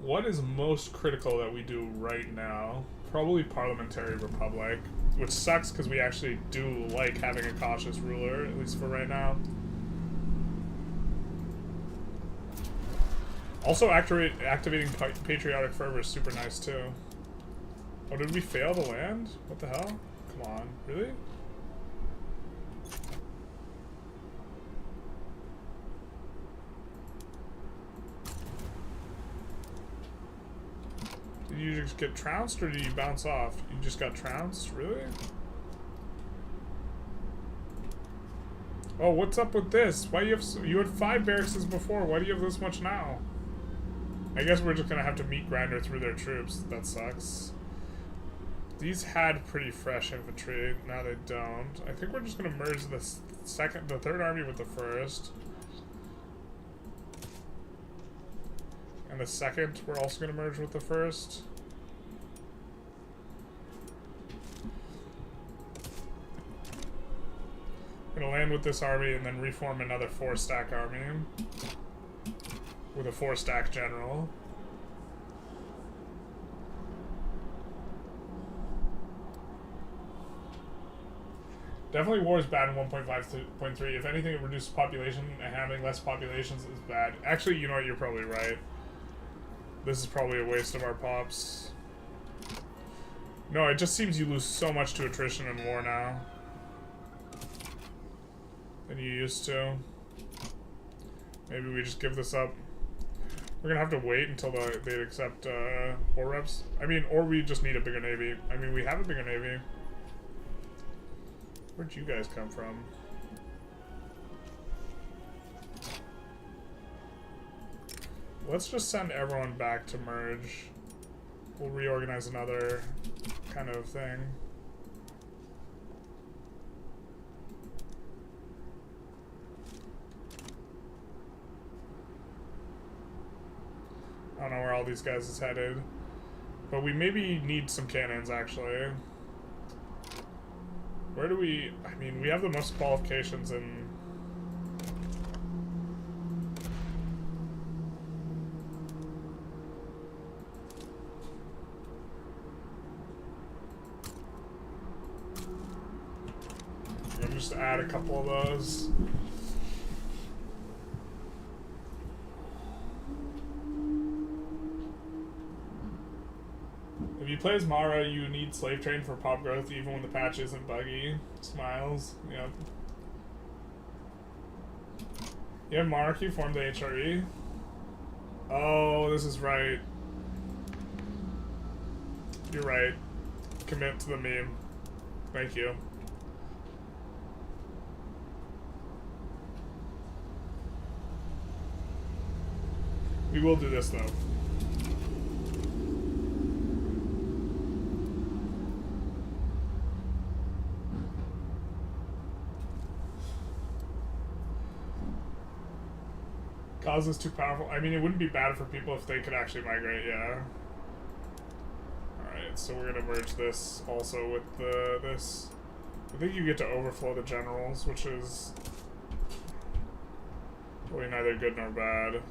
What is most critical that we do right now? Probably parliamentary republic, which sucks because we actually do like having a cautious ruler, at least for right now. Also, activating patriotic fervor is super nice too. Oh, did we fail the land? What the hell? Come on, really? Did you just get trounced, or did you bounce off? You just got trounced? Really? Oh, what's up with this? Why do you have... you had 5 barracks before. Why do you have this much now? I guess we're just gonna have to meat grinder through their troops. That sucks. These had pretty fresh infantry. Now they don't. I think we're just gonna merge the third army with the first. And the second, we're also gonna merge with the first. Gonna land with this army and then reform another 4-stack army. With a 4-stack general. Definitely war is bad in 1.5.3. If anything, it reduces population, and having less populations is bad. Actually, you know what, you're probably right. This is probably a waste of our pops. No, it just seems you lose so much to attrition in war now than you used to. Maybe we just give this up. We're gonna have to wait until they'd accept war reps. I mean, or we just need a bigger navy. I mean, we have a bigger navy. Where'd you guys come from? Let's just send everyone back to merge. We'll reorganize another kind of thing. I don't know where all these guys is headed. But we maybe need some cannons, actually. Where do we... I mean, we have the most qualifications in... I'm gonna just add a couple of those. If you play as Mara, you need slave train for pop growth even when the patch isn't buggy. Smiles. Yep. You have monarchy form the HRE? Oh, this is right. You're right. Commit to the meme. Thank you. We will do this though. Cause is too powerful. I mean, it wouldn't be bad for people if they could actually migrate, yeah. Alright, so we're gonna merge this also with this. I think you get to overflow the generals, which is really neither good nor bad.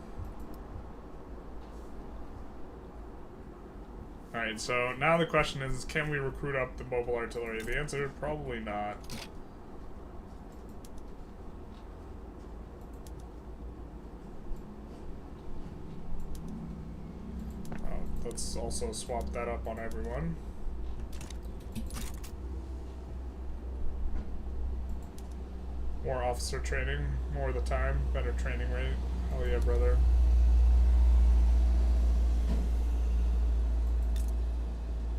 Alright, so now the question is, can we recruit up the mobile artillery? The answer, probably not. Let's also swap that up on everyone. More officer training, more of the time, better training rate. Hell yeah, brother.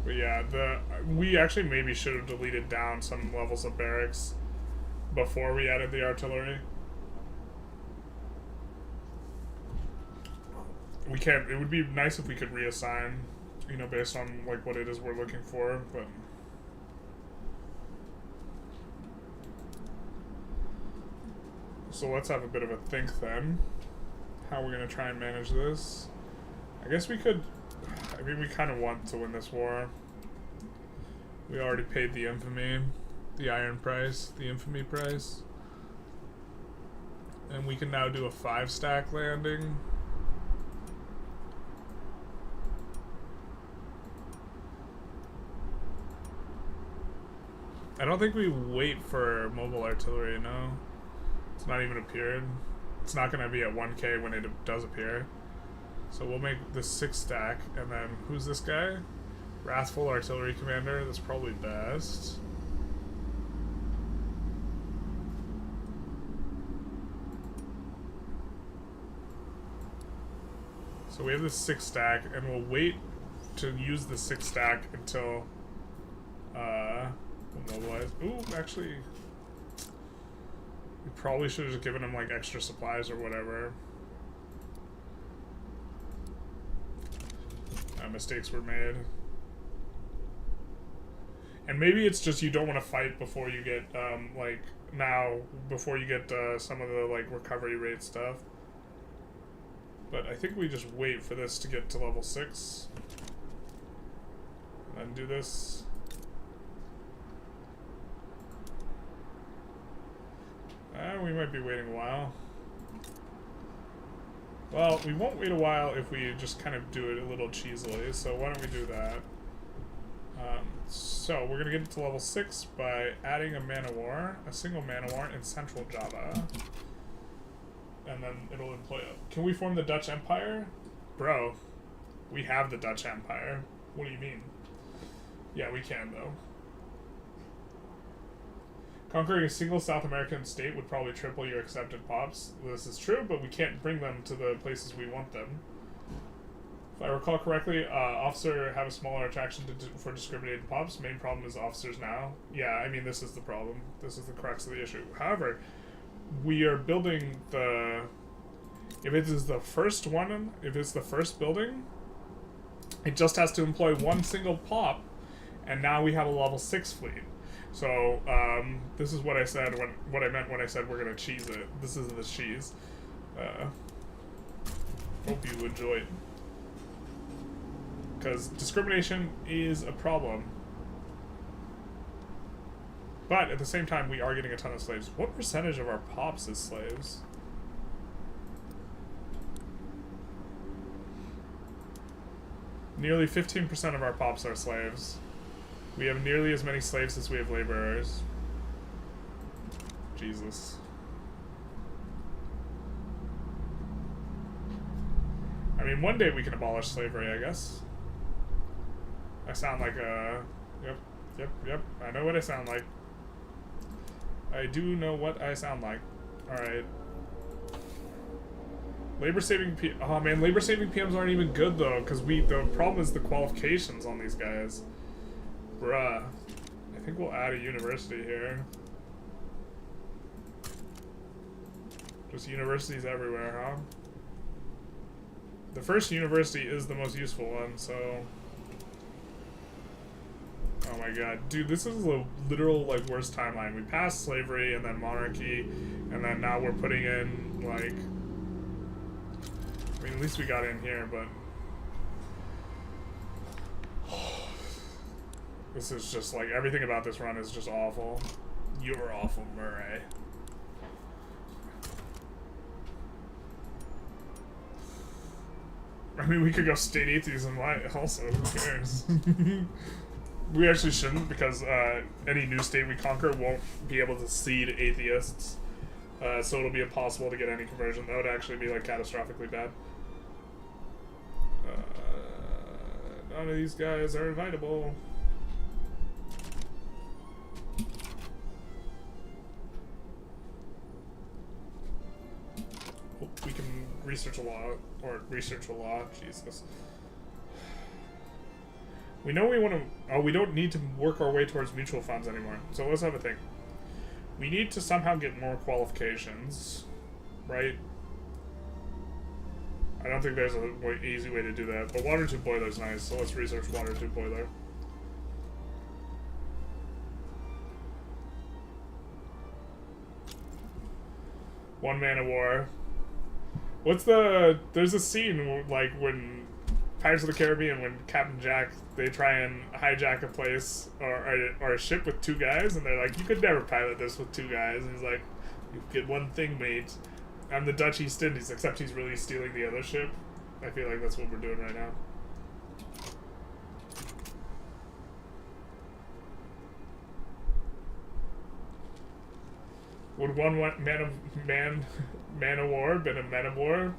But yeah, we actually maybe should have deleted down some levels of barracks before we added the artillery. We can't, it would be nice if we could reassign, you know, based on like what it is we're looking for, but so let's have a bit of a think then. How we're gonna try and manage this. I guess we could, I mean, we kind of want to win this war. We already paid the infamy, the iron price, the infamy price. And we can now do a 5-stack landing. I don't think we wait for mobile artillery, no. It's not even appeared. It's not going to be at 1k when it does appear. So we'll make the 6-stack, and then who's this guy? Wrathful Artillery Commander, that's probably best. So we have this 6-stack, and we'll wait to use the 6-stack until we'll mobilize. Ooh, actually, we probably should have just given him like extra supplies or whatever. Mistakes were made. And maybe it's just you don't want to fight before you get, like, now, before you get some of the, like, recovery rate stuff. But I think we just wait for this to get to level 6. And then do this. We might be waiting a while. Well, we won't wait a while if we just kind of do it a little cheesily, so why don't we do that? So, we're going to get it to level 6 by adding a man-o-war, a single man-o-war in Central Java. And then it'll employ it. Can we form the Dutch Empire? Bro, we have the Dutch Empire. What do you mean? Yeah, we can, though. Conquering a single South American state would probably triple your accepted pops. This is true, but we can't bring them to the places we want them. recall correctly, officer have a smaller attraction for discriminated pops. Main problem is officers now. Yeah, I mean, this is the problem. This is the crux of the issue. However, we are building the... If it is the first one, if it's the first building, it just has to employ one single pop, and now we have a level 6 fleet. So, this is what I said, what I meant when I said we're gonna cheese it. This is the cheese. Hope you enjoyed. Because discrimination is a problem. But at the same time, we are getting a ton of slaves. What percentage of our pops is slaves? Nearly 15% of our pops are slaves. We have nearly as many slaves as we have laborers. Jesus. I mean, one day we can abolish slavery, I guess. I sound like a... Yep. I know what I sound like. I do know what I sound like. Alright. Labor-saving PM... Oh, man, labor-saving PMs aren't even good, though, because the problem is the qualifications on these guys. Bruh. I think we'll add a university here. Just universities everywhere, huh? The first university is the most useful one, so... Oh my god. Dude, this is the literal, like, worst timeline. We passed slavery, and then monarchy, and then now we're putting in, like... I mean, at least we got in here, but... This is just, like, everything about this run is just awful. You're awful, Murray. I mean, we could go state atheism also, who cares? We actually shouldn't, because any new state we conquer won't be able to seed atheists. So it'll be impossible to get any conversion. That would actually be, like, catastrophically bad. None of these guys are invitable. We can research a law, or research a law, Jesus. We know we want to, oh, we don't need to work our way towards mutual funds anymore. So let's have a think. We need to somehow get more qualifications, right? I don't think there's a easy way to do that, but water tube boiler is nice, so let's research water tube boiler. One man of war. What's the... There's a scene, like, when Pirates of the Caribbean, when Captain Jack, they try and hijack a place, or a ship with 2 guys, and they're like, you could never pilot this with 2 guys. And he's like, you get one thing, mate. I'm the Dutch East Indies, except he's really stealing the other ship. I feel like that's what we're doing right now. Would one man of war been a man of war?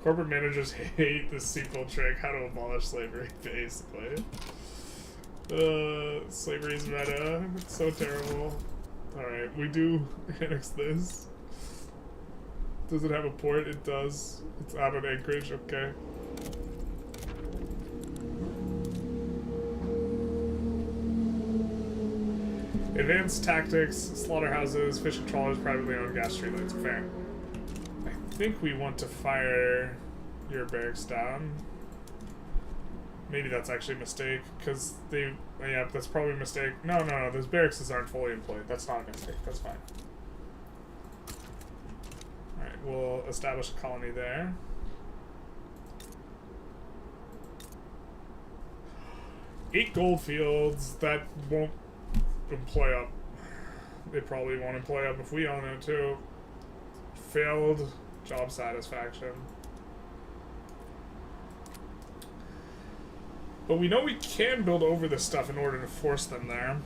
Corporate managers hate the sequel trick, how to abolish slavery, basically. Slavery's meta. It's so terrible. Alright, we do annex this. Does it have a port? It does. It's out of Anchorage, okay. Advanced tactics, slaughterhouses, fishing trawlers, privately owned gas streetlights. Fair. I think we want to fire your barracks down. Maybe that's actually a mistake, because they... Yeah, that's probably a mistake. No, those barracks aren't fully employed. That's not a mistake. That's fine. Alright, we'll establish a colony there. Eight gold fields. That won't employ up. They probably won't employ up if we own it, too. Failed job satisfaction. But we know we can build over this stuff in order to force them there.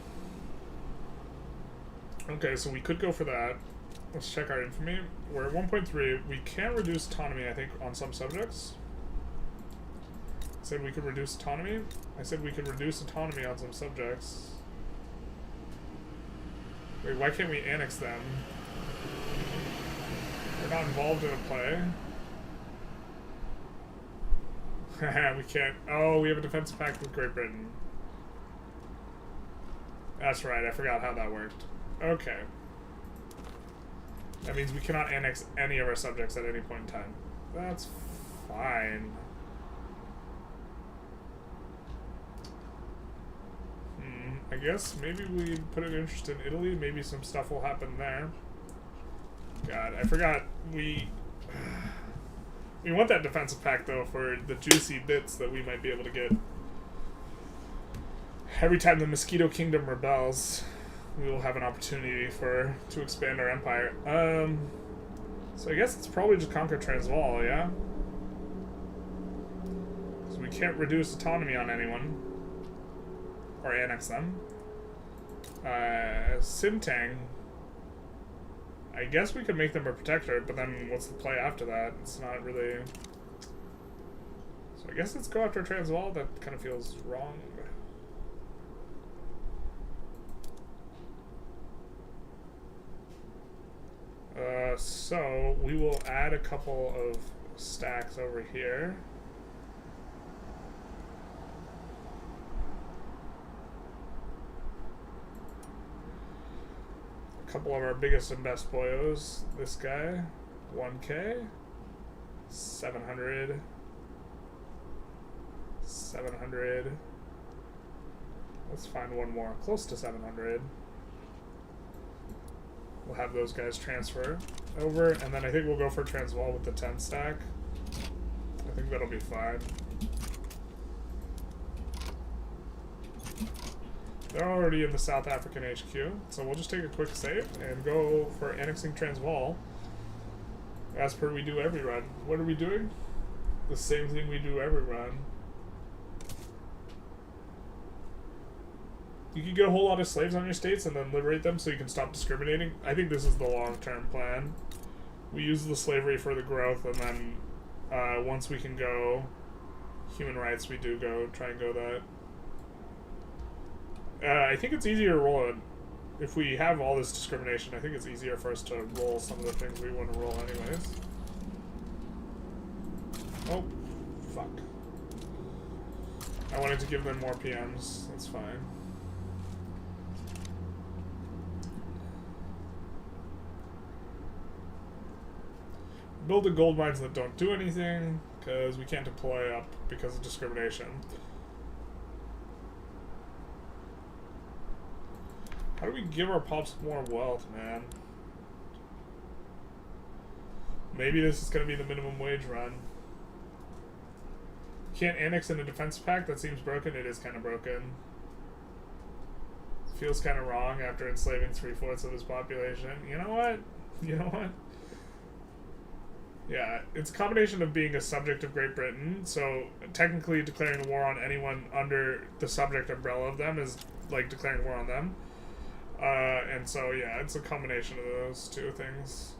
Okay, so we could go for that. Let's check our infamy. We're at 1.3. We can reduce autonomy, I think, on some subjects. I said we could reduce autonomy? I said we could reduce autonomy on some subjects. Wait, why can't we annex them? They're not involved in a play. We can't. Oh, we have a defense pact with Great Britain. That's right, I forgot how that worked. Okay. That means we cannot annex any of our subjects at any point in time. That's fine. I guess maybe we put an interest in Italy. Maybe some stuff will happen there. God, I forgot we want that defensive pact though for the juicy bits that we might be able to get. Every time the Mosquito Kingdom rebels, we will have an opportunity to expand our empire. So I guess it's probably just conquer Transvaal, yeah? So we can't reduce autonomy on anyone. Or annex them. Sintang. I guess we could make them a protector, but then what's the play after that? It's not really... So I guess let's go after Transvaal. That kind of feels wrong. So we will add a couple of stacks over here. A couple of our biggest and best boyos. This guy, 1K, 700, 700. Let's find one more, close to 700. We'll have those guys transfer over, and then I think we'll go for Transvaal with the 10 stack. I think that'll be fine. They're already in the South African HQ, so we'll just take a quick save and go for annexing Transvaal. As per we do every run. What are we doing? The same thing we do every run. You can get a whole lot of slaves on your states and then liberate them so you can stop discriminating. I think this is the long-term plan. We use the slavery for the growth, and then once we can go human rights, we do try and go that. I think it's easier to roll it. If we have all this discrimination, I think it's easier for us to roll some of the things we want to roll anyways. Oh, fuck. I wanted to give them more PMs. That's fine. Build the gold mines that don't do anything, because we can't deploy up because of discrimination. How do we give our pops more wealth, man? Maybe this is going to be the minimum wage run. Can't annex in a defense pact? That seems broken. It is kind of broken. Feels kind of wrong after enslaving 3/4 of his population. You know what? You know what? Yeah, it's a combination of being a subject of Great Britain, so technically declaring war on anyone under the subject umbrella of them is like declaring war on them. And so, yeah, it's a combination of those two things.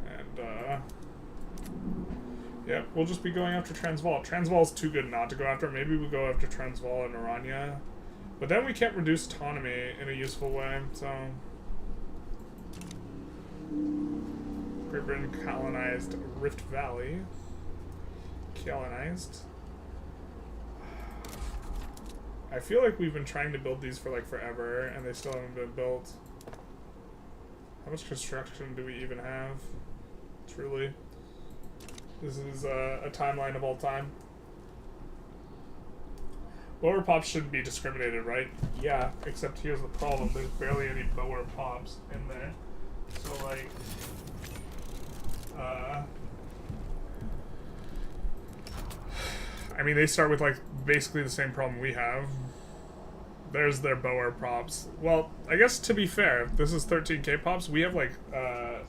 And, yeah, we'll just be going after Transvaal. Transvaal's too good not to go after. Maybe we go after Transvaal and Orania. But then we can't reduce autonomy in a useful way, so... Great Britain colonized Rift Valley. Colonized. I feel like we've been trying to build these for like forever, and they still haven't been built. How much construction do we even have? Truly. This is a timeline of all time. Boer pops shouldn't be discriminated, right? Yeah, except here's the problem. There's barely any Boer pops in there. So, like, I mean, they start with, like, basically the same problem we have. There's their Boer pops. Well, I guess to be fair, this is 13k pops. We have, like,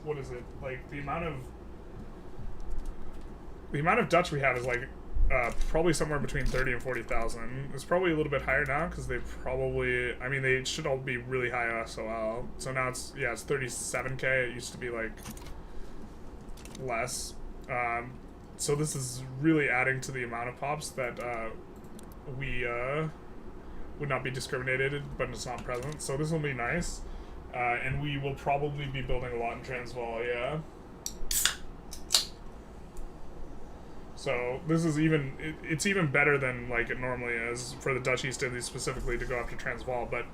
what is it? Like, the amount of Dutch we have is, like, probably somewhere between 30 and 40,000. It's probably a little bit higher now, because they probably, I mean, they should all be really high SOL. So now it's, yeah, it's 37k. It used to be, like, less. So this is really adding to the amount of pops that we would not be discriminated, but it's not present. So this will be nice. And we will probably be building a lot in Transvaal, yeah. So this is even, it's even better than like it normally is for the Dutch East Indies specifically to go after Transvaal, but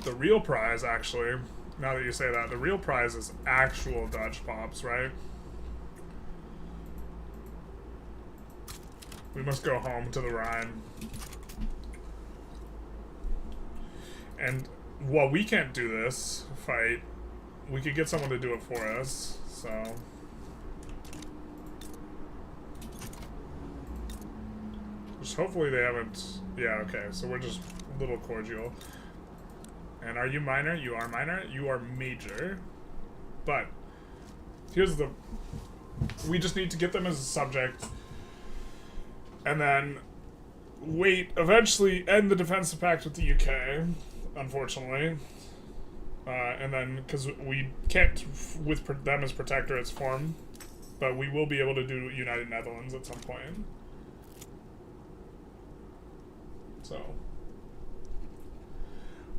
the real prize, actually, now that you say that, the real prize is actual Dutch pops, right? We must go home to the Rhine. And while we can't do this fight, we could get someone to do it for us, so... Just hopefully they haven't... Yeah, okay, so we're just a little cordial. And are you minor? You are minor. You are major. But here's the... We just need to get them as a subject. And then wait, eventually end the defensive pact with the UK, unfortunately. And then, because we can't, with them as protectorates form, but we will be able to do United Netherlands at some point. So...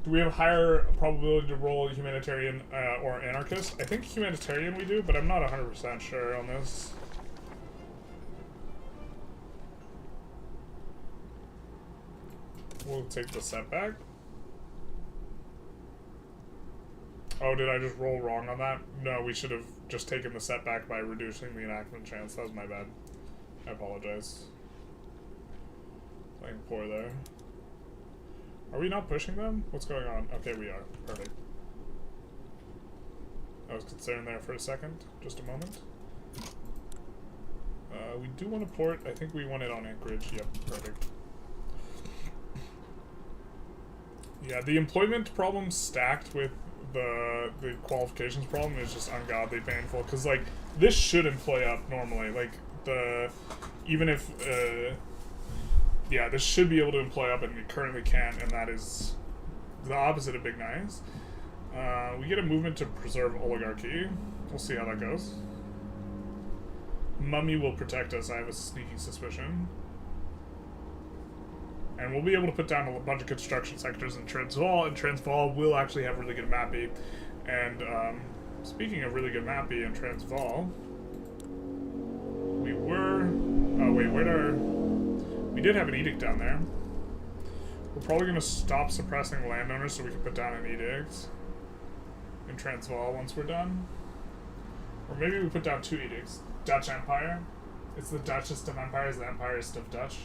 Do we have higher probability to roll humanitarian or anarchist? I think humanitarian we do, but I'm not 100% sure on this. We'll take the setback. Oh, did I just roll wrong on that? No, we should have just taken the setback by reducing the enactment chance. That was my bad. I apologize. Playing poor there. Are we not pushing them? What's going on? Okay, we are. Perfect. I was concerned there for a second. Just a moment. We do want a port. I think we want it on Anchorage. Yep, perfect. Yeah, the employment problem stacked with the qualifications problem is just ungodly painful. Because, like, this should employ up normally. Like, even if... yeah, this should be able to employ up, and it currently can't, and that is the opposite of Big Nice. We get a movement to preserve oligarchy. We'll see how that goes. Mummy will protect us, I have a sneaky suspicion. And we'll be able to put down a bunch of construction sectors in Transvaal, and Transvaal will actually have really good mappy. And speaking of really good mappy in Transvaal, we were... Oh, wait, where'd our... We did have an edict down there. We're probably going to stop suppressing landowners so we can put down an edict in Transvaal once we're done. Or maybe we put down 2 edicts. Dutch Empire. It's the Dutchest of empires, the empirest of Dutch.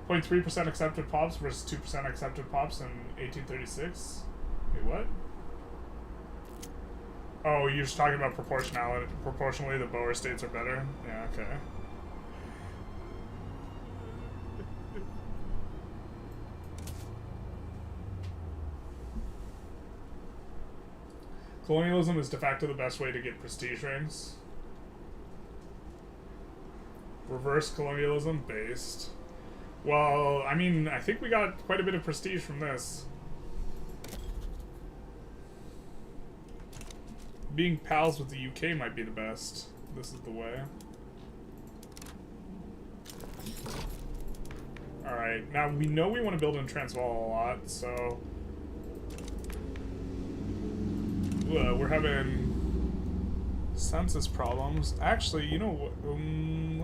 0.3% accepted pops versus 2% accepted pops in 1836. Wait, what? Oh, you're just talking about proportionality. Proportionally, the Boer states are better? Yeah, okay. Colonialism is de facto the best way to get prestige ranks. Reverse colonialism based. Well, I mean, I think we got quite a bit of prestige from this. Being pals with the UK might be the best. This is the way. Alright, now we know we want to build in Transvaal a lot, so... we're having census problems. Actually, you know what?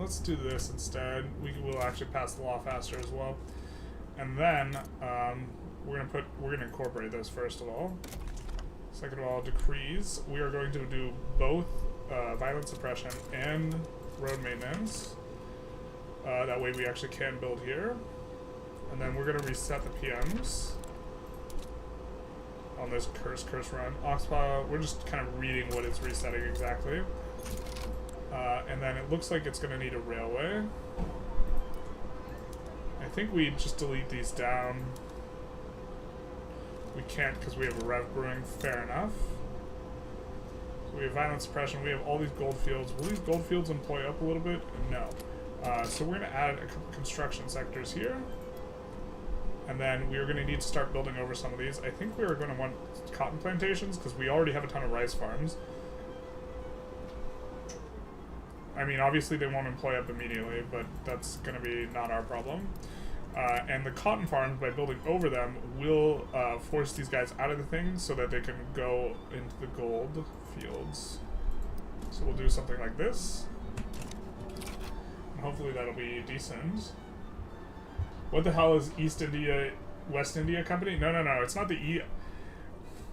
Let's do this instead. We will actually pass the law faster as well. And then we're gonna incorporate this first of all. Second of all, decrees. We are going to do both violence suppression and road maintenance. That way we actually can build here. And then we're gonna reset the PMs on this curse run. Oxpaw, we're just kind of reading what it's resetting exactly. And then it looks like it's going to need a railway. I think we just delete these down. We can't because we have a rev brewing. Fair enough. So we have violent suppression. We have all these gold fields. Will these gold fields employ up a little bit? No. So we're going to add a couple construction sectors here. And then we are going to need to start building over some of these. I think we are going to want cotton plantations because we already have a ton of rice farms. I mean, obviously they won't employ up immediately, but that's going to be not our problem. And the cotton farms, by building over them, will force these guys out of the thing so that they can go into the gold fields. So we'll do something like this. And hopefully that'll be decent. What the hell is East India, West India Company? No, it's not the E.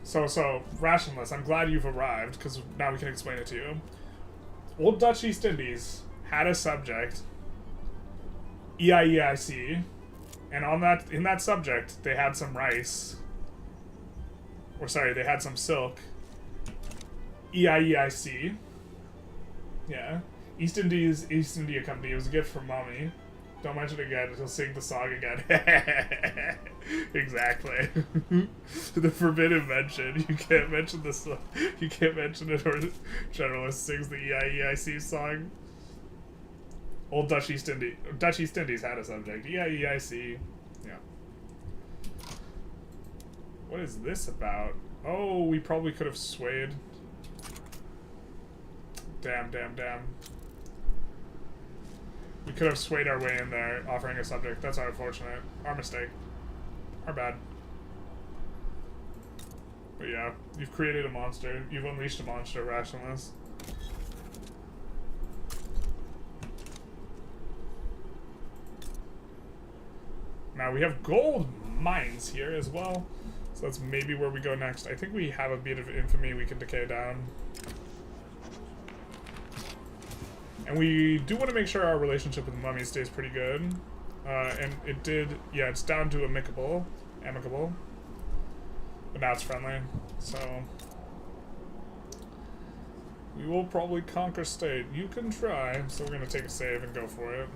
So, Rationalist, I'm glad you've arrived, because now we can explain it to you. Old Dutch East Indies had a subject, EIEIC, and in that subject, they had some rice. Or sorry, they had some silk. EIEIC. Yeah. East India Company. It was a gift from Mommy. Don't mention it again. She'll sing the song again. Exactly. The forbidden mention. You can't mention this. You can't mention it, or Generalist sings the EIEIC song. Old Dutch East Indies. Dutch East Indies had a subject. EIEIC. Yeah. What is this about? Oh, we probably could have swayed. Damn. We could have swayed our way in there, offering a subject. That's unfortunate. Our mistake. Our bad. But yeah, you've created a monster. You've unleashed a monster, Rationalist. Now we have gold mines here as well. So that's maybe where we go next. I think we have a bit of infamy we can decay down. And we do want to make sure our relationship with Mummy stays pretty good. And it did, yeah, it's down to amicable. But now it's friendly, so we will probably conquer state. You can try, so we're going to take a save and go for it.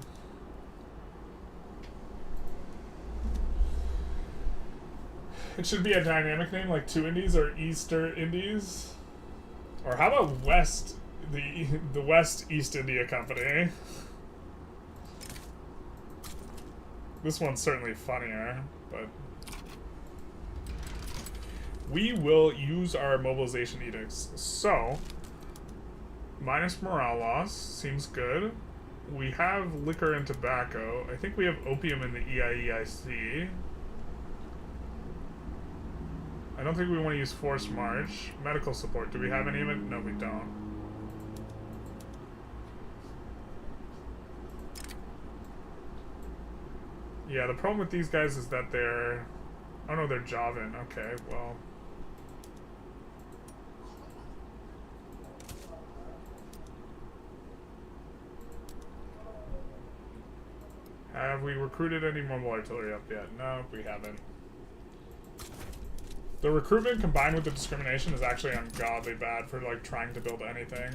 It should be a dynamic name like Two Indies or Easter Indies. Or how about West, the West East India Company? This one's certainly funnier, but we will use our mobilization edicts. So, minus morale loss seems good. We have liquor and tobacco. I think we have opium in the EIEIC. I don't think we want to use forced march. Medical support. Do we have any of it? No, we don't. Yeah, the problem with these guys is that they're... Oh no, they're Javan. Okay, well... Have we recruited any mobile artillery up yet? No, we haven't. The recruitment combined with the discrimination is actually ungodly bad for, like, trying to build anything.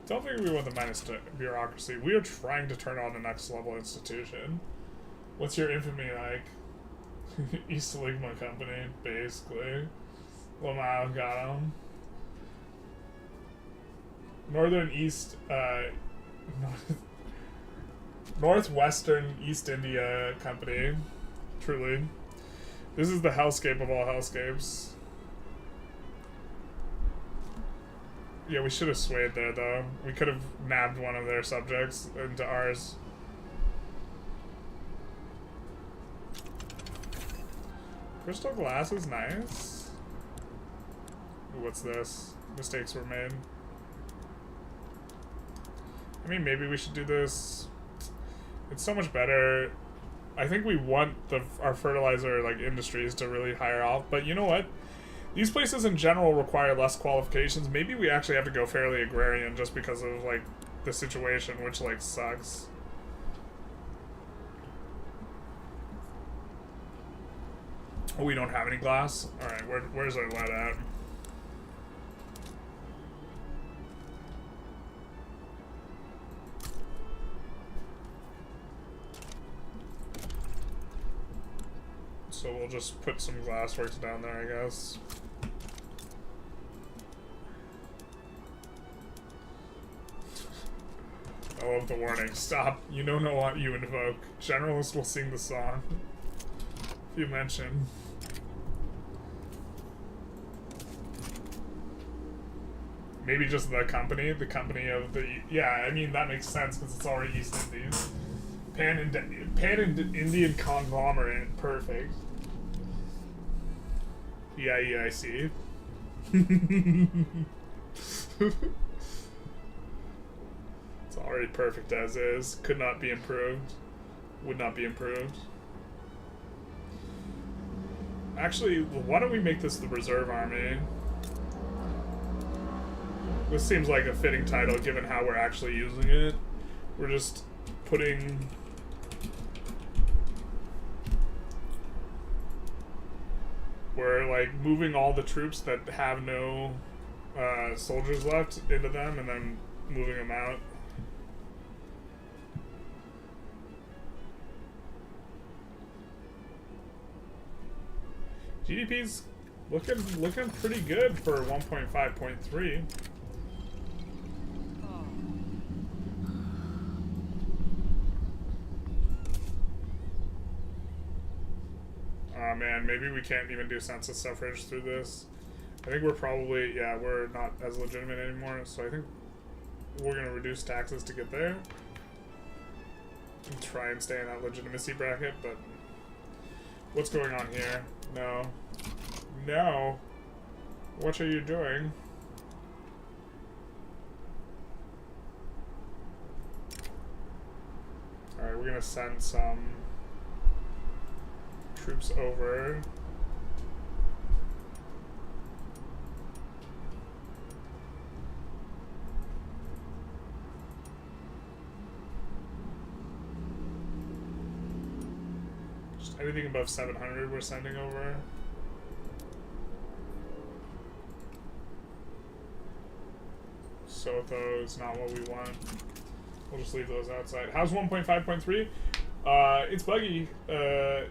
Don't think we want the minus bureaucracy. We are trying to turn on the next level institution. What's your infamy like? East Ligma Company, basically. Lamau got him. Northern East, Northwestern East India Company. Truly. This is the hellscape of all hellscapes. Yeah, we should have swayed there, though. We could have nabbed one of their subjects into ours. Crystal glass is nice. Ooh, what's this? Mistakes were made. I mean, maybe we should do this. It's so much better. I think we want our fertilizer like industries to really hire off, but you know what? These places in general require less qualifications. Maybe we actually have to go fairly agrarian just because of like the situation, which like sucks. Oh, we don't have any glass? Alright, where's our lead at? So we'll just put some glassworks down there, I guess. I love the warning. Stop. You don't know what you invoke. Generalist will sing the song. If you mention. Maybe just the company of the... Yeah, I mean, that makes sense because it's already East Indies. Pan-Indian conglomerate. Perfect. EIEIC. It's already perfect as is. Could not be improved. Would not be improved. Actually, why don't we make this the reserve army? This seems like a fitting title given how we're actually using it. We're just putting... We're like moving all the troops that have no soldiers left into them and then moving them out. GDP's looking pretty good for 1.5.3. Oh man, maybe we can't even do census suffrage through this. I think we're probably, yeah, we're not as legitimate anymore, so I think we're gonna reduce taxes to get there. And try and stay in that legitimacy bracket, but what's going on here? No. No. What are you doing? Alright, we're gonna send some troops over. Just anything above 700 we're sending over. Sotho is not what we want. We'll just leave those outside. How's 1.5.3? It's buggy.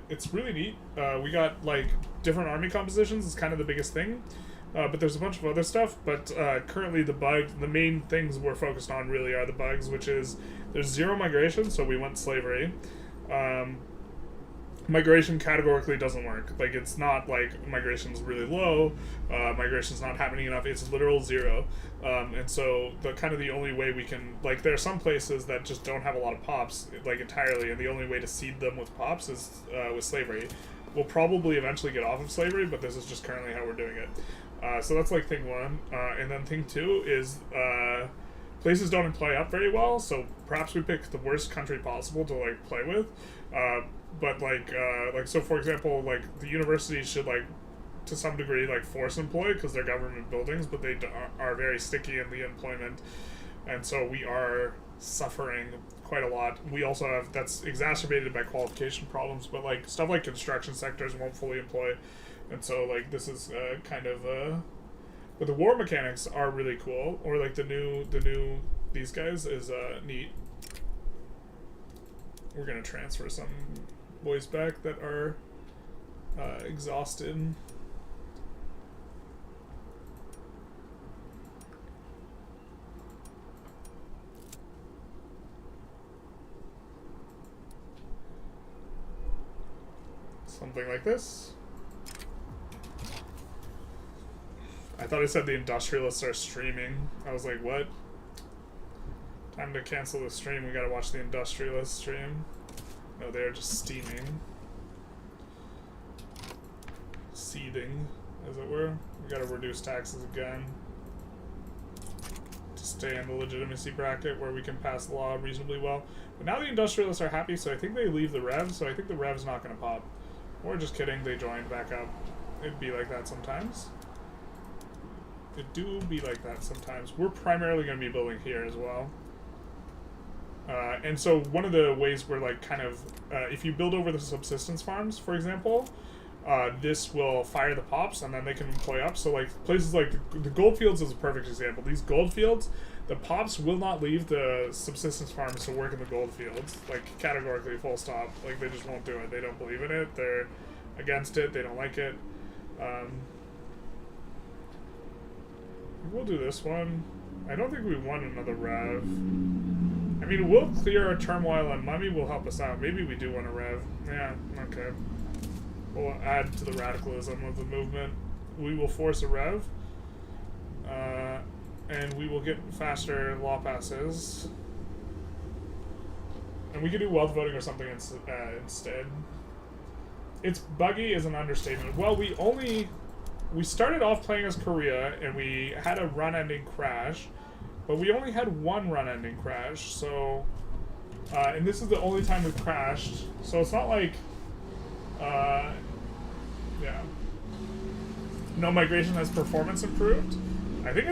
It's really neat. We got like different army compositions. It's kind of the biggest thing. But there's a bunch of other stuff. But currently the main things we're focused on really are the bugs, which is there's zero migration, so we want slavery. Migration categorically doesn't work. Like, it's not like migration's really low, migration's not happening enough, it's literal zero. And so the only way we can, like, there are some places that just don't have a lot of pops, like, entirely, and the only way to seed them with pops is with slavery. We'll probably eventually get off of slavery, but this is just currently how we're doing it. So that's like thing one. And then thing two is places don't play up very well, so perhaps we pick the worst country possible to like play with. But like so for example, like the universities should like to some degree like force employ because they're government buildings, but they are very sticky in the employment, and so we are suffering quite a lot. We also have, that's exacerbated by qualification problems, but like stuff like construction sectors won't fully employ, and so like this is kind of but the war mechanics are really cool, or like the new these guys is neat. We're gonna transfer some boys back that are exhausted. Something like this. I thought it said the Industrialists are streaming. I was like, what? Time to cancel the stream. We gotta watch the Industrialist stream. No, they're just steaming. Seething, as it were. We gotta reduce taxes again. To stay in the legitimacy bracket where we can pass the law reasonably well. But now the Industrialists are happy, so I think they leave the Rev, so I think the Rev's not gonna pop. Or just kidding, they joined back up. It'd be like that sometimes. It do be like that sometimes. We're primarily gonna be building here as well. And so one of the ways we're like kind of, if you build over the subsistence farms, for example, this will fire the pops and then they can employ up. So like places like the gold fields is a perfect example. These gold fields, the pops will not leave the subsistence farms to work in the gold fields, like categorically, full stop. Like they just won't do it. They don't believe in it. They're against it. They don't like it. We'll do this one. I don't think we want another Rev. I mean, we'll clear our turmoil and Mummy will help us out. Maybe we do want a Rev. Yeah, okay. We'll add to the radicalism of the movement. We will force a Rev. And we will get faster law passes. And we could do wealth voting or something instead. It's buggy is an understatement. Well, we we started off playing as Korea, and we had a run-ending crash, but we only had one run-ending crash, so... and this is the only time we've crashed, so it's not like... yeah. No migration has performance improved? I think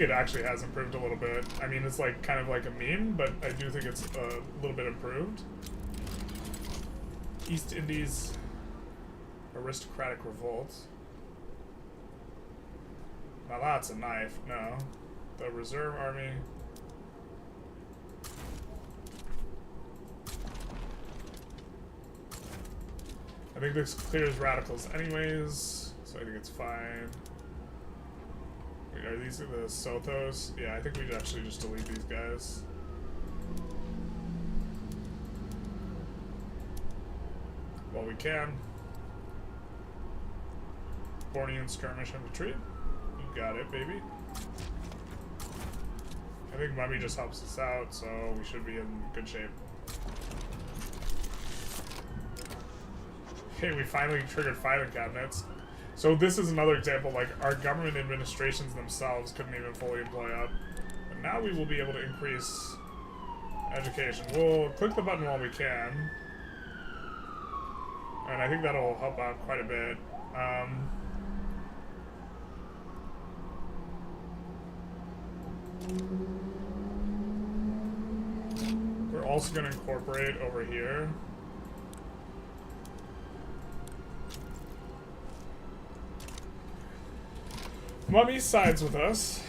it actually has improved a little bit. I mean, it's like kind of like a meme, but I do think it's a little bit improved. East Indies aristocratic revolt. Now that's a knife. No. The reserve army. I think this clears radicals anyways, so I think it's fine. Wait, are these the Sothos? Yeah, I think we actually just delete these guys. Well, we can. Bornean skirmish infantry. You got it, baby. I think Mummy just helps us out, so we should be in good shape. Okay, we finally triggered filing cabinets. So this is another example, like, our government administrations themselves couldn't even fully employ up. But now we will be able to increase education. We'll click the button while we can. And I think that'll help out quite a bit. We're also going to incorporate over here. Mummy sides with us.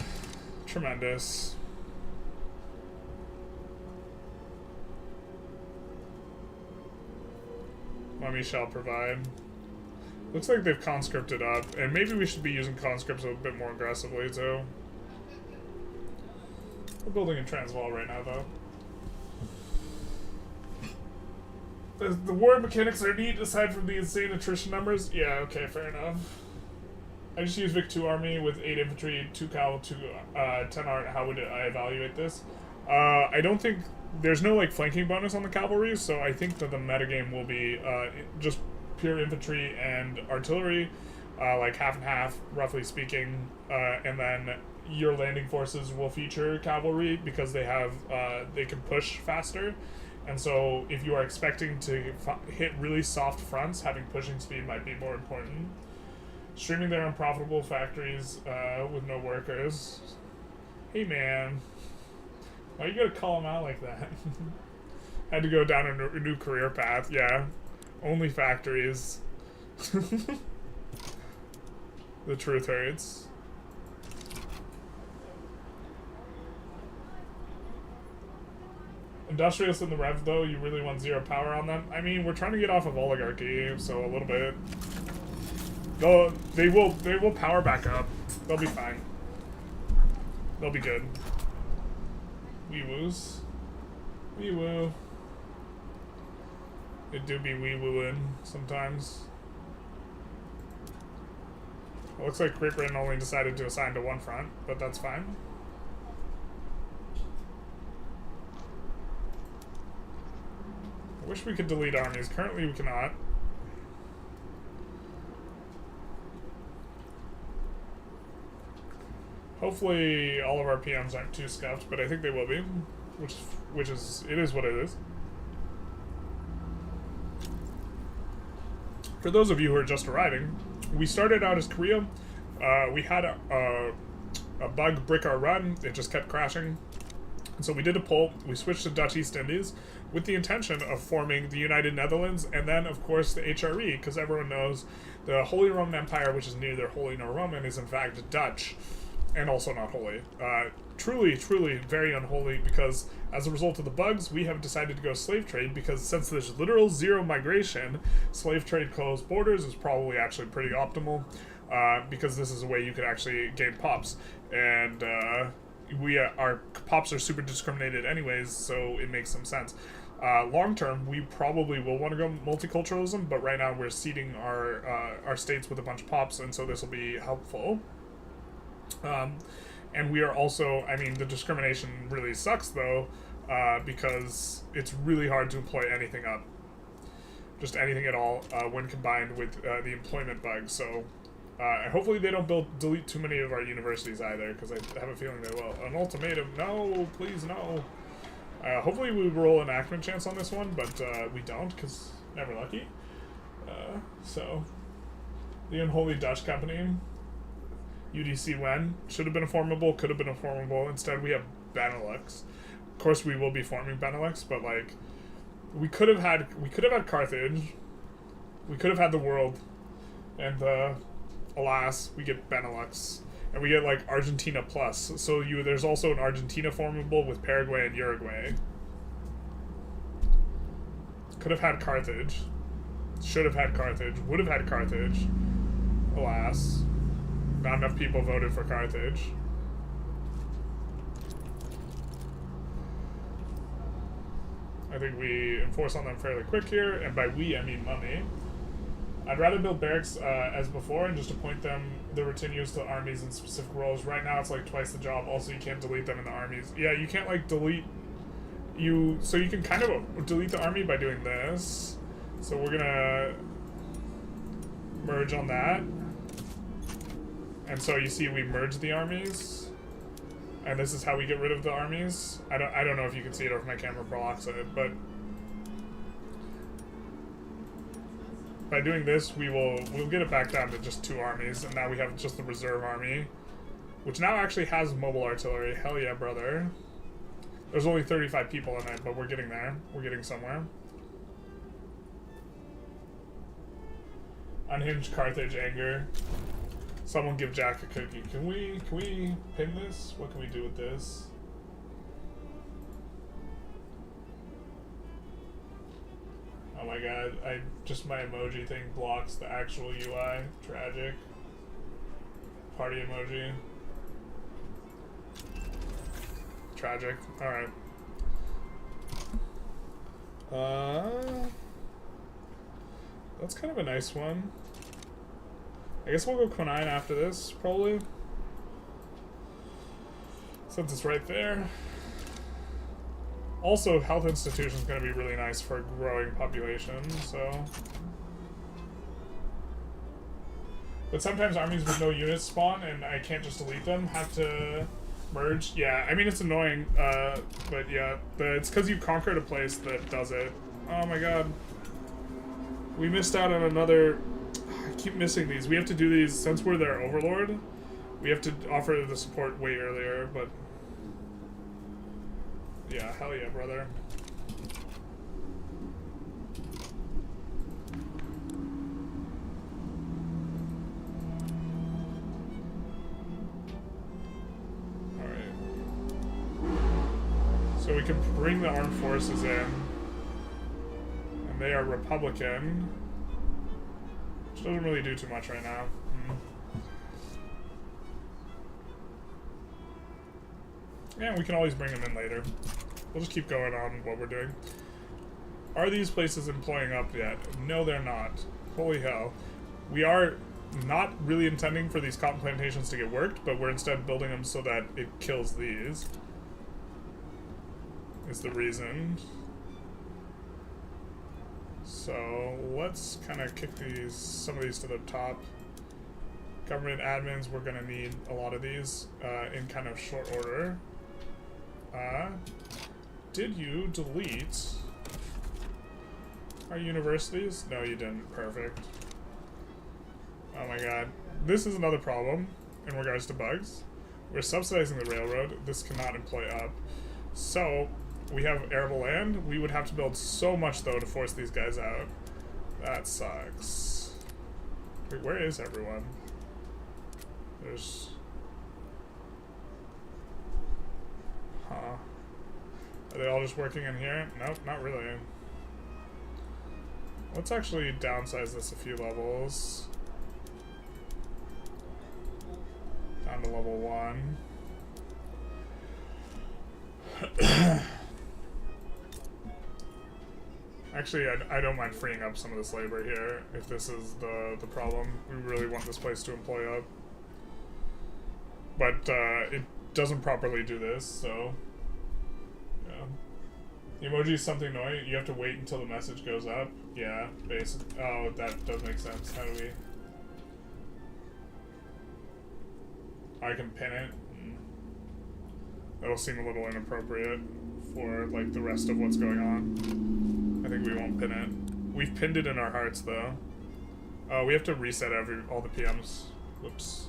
Tremendous. Mummy shall provide. Looks like they've conscripted up, and maybe we should be using conscripts a bit more aggressively too. We're building in Transvaal right now, though. The war mechanics are neat, aside from the insane attrition numbers. Yeah, okay, fair enough. I just use Vic 2 army with 8 infantry, 2 cal, 10 art. How would I evaluate this? I don't think... There's no, like, flanking bonus on the cavalry, so I think that the metagame will be just pure infantry and artillery, like half and half, roughly speaking, and then your landing forces will feature cavalry because they have they can push faster, and so if you are expecting to hit really soft fronts, having pushing speed might be more important. Streaming their unprofitable factories with no workers. Hey man, why you gotta call them out like that? Had to go down a new career path. Yeah, only factories. The truth hurts. Industrialists in the Rev, though, you really want 0 power on them? I mean, we're trying to get off of oligarchy, so a little bit. They will power back up. They'll be fine. They'll be good. Wee woos. Wee woo. It do be wee wooing sometimes. It looks like Great Britain only decided to assign to one front, but that's fine. I wish we could delete armies. Currently we cannot. Hopefully all of our PMs aren't too scuffed, but I think they will be, which is it is what it is. For those of you who are just arriving, we started out as Korea. We had a bug brick our run. It just kept crashing. And so we did a poll. We switched to Dutch East Indies with the intention of forming the United Netherlands and then, of course, the HRE, because everyone knows the Holy Roman Empire, which is neither holy nor Roman, is in fact Dutch. And also not holy. Truly, truly very unholy, because as a result of the bugs, we have decided to go slave trade, because since there's literal 0 migration, slave trade closed borders is probably actually pretty optimal, because this is a way you could actually gain pops. And our pops are super discriminated anyways, so it makes some sense. Long term, we probably will want to go multiculturalism, but right now we're seeding our states with a bunch of pops, and so this will be helpful. And we are also, I mean, the discrimination really sucks, though, because it's really hard to employ anything up. Just anything at all, when combined with the employment bug. So Hopefully they don't delete too many of our universities either, because I have a feeling they will. An ultimatum. No, please no. Hopefully we roll enactment chance on this one, but we don't, because never lucky. So, the Unholy Dutch Company, UDC when, should have been a formable, could have been a formable. Instead we have Benelux. Of course we will be forming Benelux, but like, we could have had Carthage, we could have had the world, and alas, we get Benelux. And we get, like, Argentina plus. So there's also an Argentina formable with Paraguay and Uruguay. Could have had Carthage. Should have had Carthage. Would have had Carthage. Alas. Not enough people voted for Carthage. I think we enforce on them fairly quick here. And by we, I mean money. I'd rather build barracks as before and just appoint them, the retinues, to armies in specific roles. Right now it's like twice the job. Also, you can't delete them in the armies. Yeah, you can't like delete so you can kind of delete the army by doing this. So we're gonna merge on that. And so you see we merge the armies. And this is how we get rid of the armies. I don't know if you can see it or if my camera blocks it, but by doing this, we'll get it back down to just 2 armies, and now we have just the reserve army, which now actually has mobile artillery. Hell yeah, brother. There's only 35 people in it, but we're getting there. We're getting somewhere. Unhinged Carthage anger. Someone give Jack a cookie. Can we pin this? What can we do with this? Oh my god, my emoji thing blocks the actual UI. Tragic. Party emoji. Tragic. Alright. That's kind of a nice one. I guess we'll go Quinine after this, probably. Since it's right there. Also, health institution is going to be really nice for a growing population, so... But sometimes armies with no units spawn, and I can't just delete them, have to merge. Yeah, I mean, it's annoying, but yeah, it's because you conquered a place that does it. Oh my god. We missed out on another... I keep missing these. We have to do these, since we're their overlord, we have to offer the support way earlier, but... Yeah, hell yeah, brother. Alright. So we can bring the armed forces in. And they are Republican. Which doesn't really do too much right now. Yeah, we can always bring them in later. We'll just keep going on what we're doing. Are these places employing up yet? No, they're not. Holy hell. We are not really intending for these cotton plantations to get worked, but we're instead building them so that it kills these. Is the reason. So let's kind of kick some of these to the top. Government admins, we're gonna need a lot of these in kind of short order. Did you delete our universities? No, you didn't. Perfect. Oh my god. This is another problem in regards to bugs. We're subsidizing the railroad. This cannot employ up. So, we have arable land. We would have to build so much, though, to force these guys out. That sucks. Wait, where is everyone? There's... Huh. Are they all just working in here? Nope, not really. Let's actually downsize this a few levels. Down to level 1. Actually, I don't mind freeing up some of this labor here, if this is the problem. We really want this place to employ up. But it doesn't properly do this, so... Yeah. The emoji is something annoying. You have to wait until the message goes up. Yeah, basically. Oh, that does make sense. How do we... I can pin it. That'll seem a little inappropriate for like the rest of what's going on. I think we won't pin it. We've pinned it in our hearts though. Oh, we have to reset all the PMs. Whoops.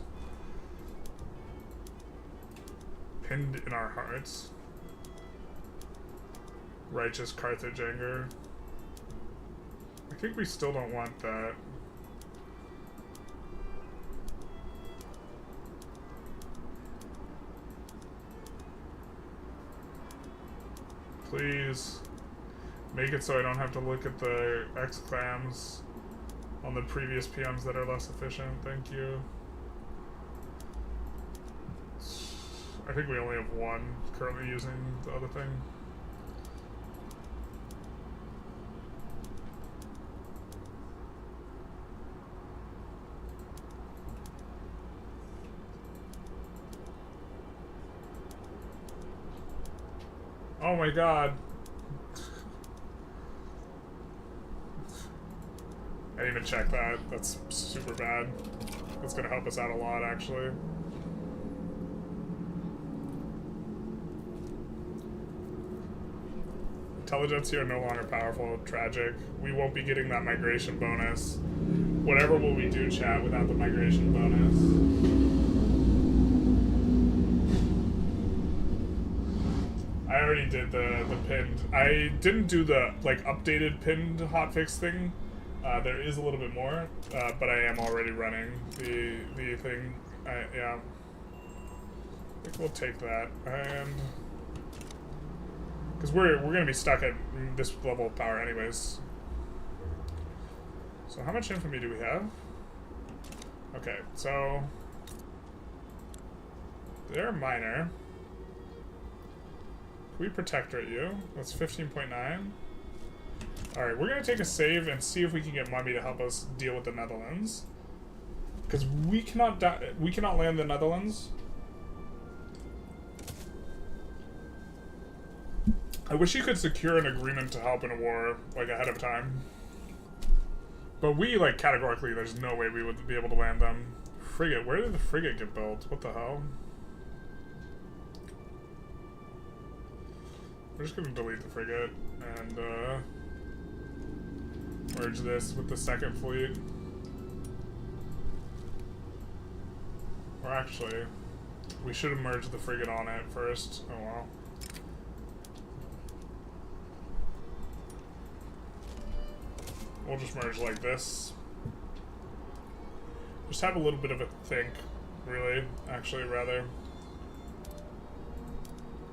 Pinned in our hearts. Righteous Carthage anger. I think we still don't want that. Please make it so I don't have to look at the exclams on the previous PMs that are less efficient. Thank you. I think we only have one currently using the other thing. Oh my god. I didn't even check that. That's super bad. That's gonna help us out a lot, actually. Intelligentsia are no longer powerful. Tragic. We won't be getting that migration bonus. Whatever will we do, chat, without the migration bonus? I already did the pinned. I didn't do the like updated pinned hotfix thing. There is a little bit more, but I am already running the thing. Yeah, I think we'll take that, and because we're gonna be stuck at this level of power anyways. So how much infamy do we have? Okay, so they're minor. We protectorate you. That's 15.9. Alright, we're gonna take a save and see if we can get Mummy to help us deal with the Netherlands. Because we cannot land the Netherlands. I wish you could secure an agreement to help in a war, like, ahead of time. But we, like, categorically, there's no way we would be able to land them. Frigate, where did the frigate get built? What the hell? We're just gonna delete the frigate and merge this with the second fleet. Or actually, we should have merged the frigate on it first. Oh well. We'll just merge like this. Just have a little bit of a think, really, actually, rather.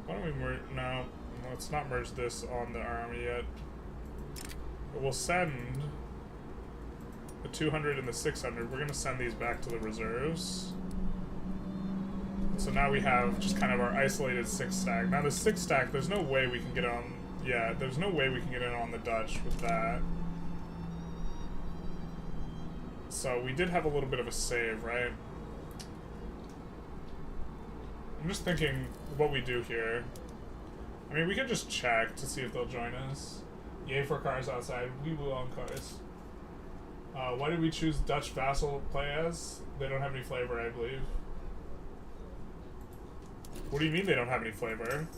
Why don't we merge? No. Let's not merge this on the army yet. But we'll send the 200 and the 600. We're going to send these back to the reserves. So now we have just kind of our isolated 6 stack. Now the 6 stack, there's no way we can get on... Yeah, there's no way we can get in on the Dutch with that. So we did have a little bit of a save, right? I'm just thinking what we do here. I mean, we could just check to see if they'll join us. Yay for cars outside. We will own cars. Why did we choose Dutch vassal play as? They don't have any flavor, I believe. What do you mean they don't have any flavor?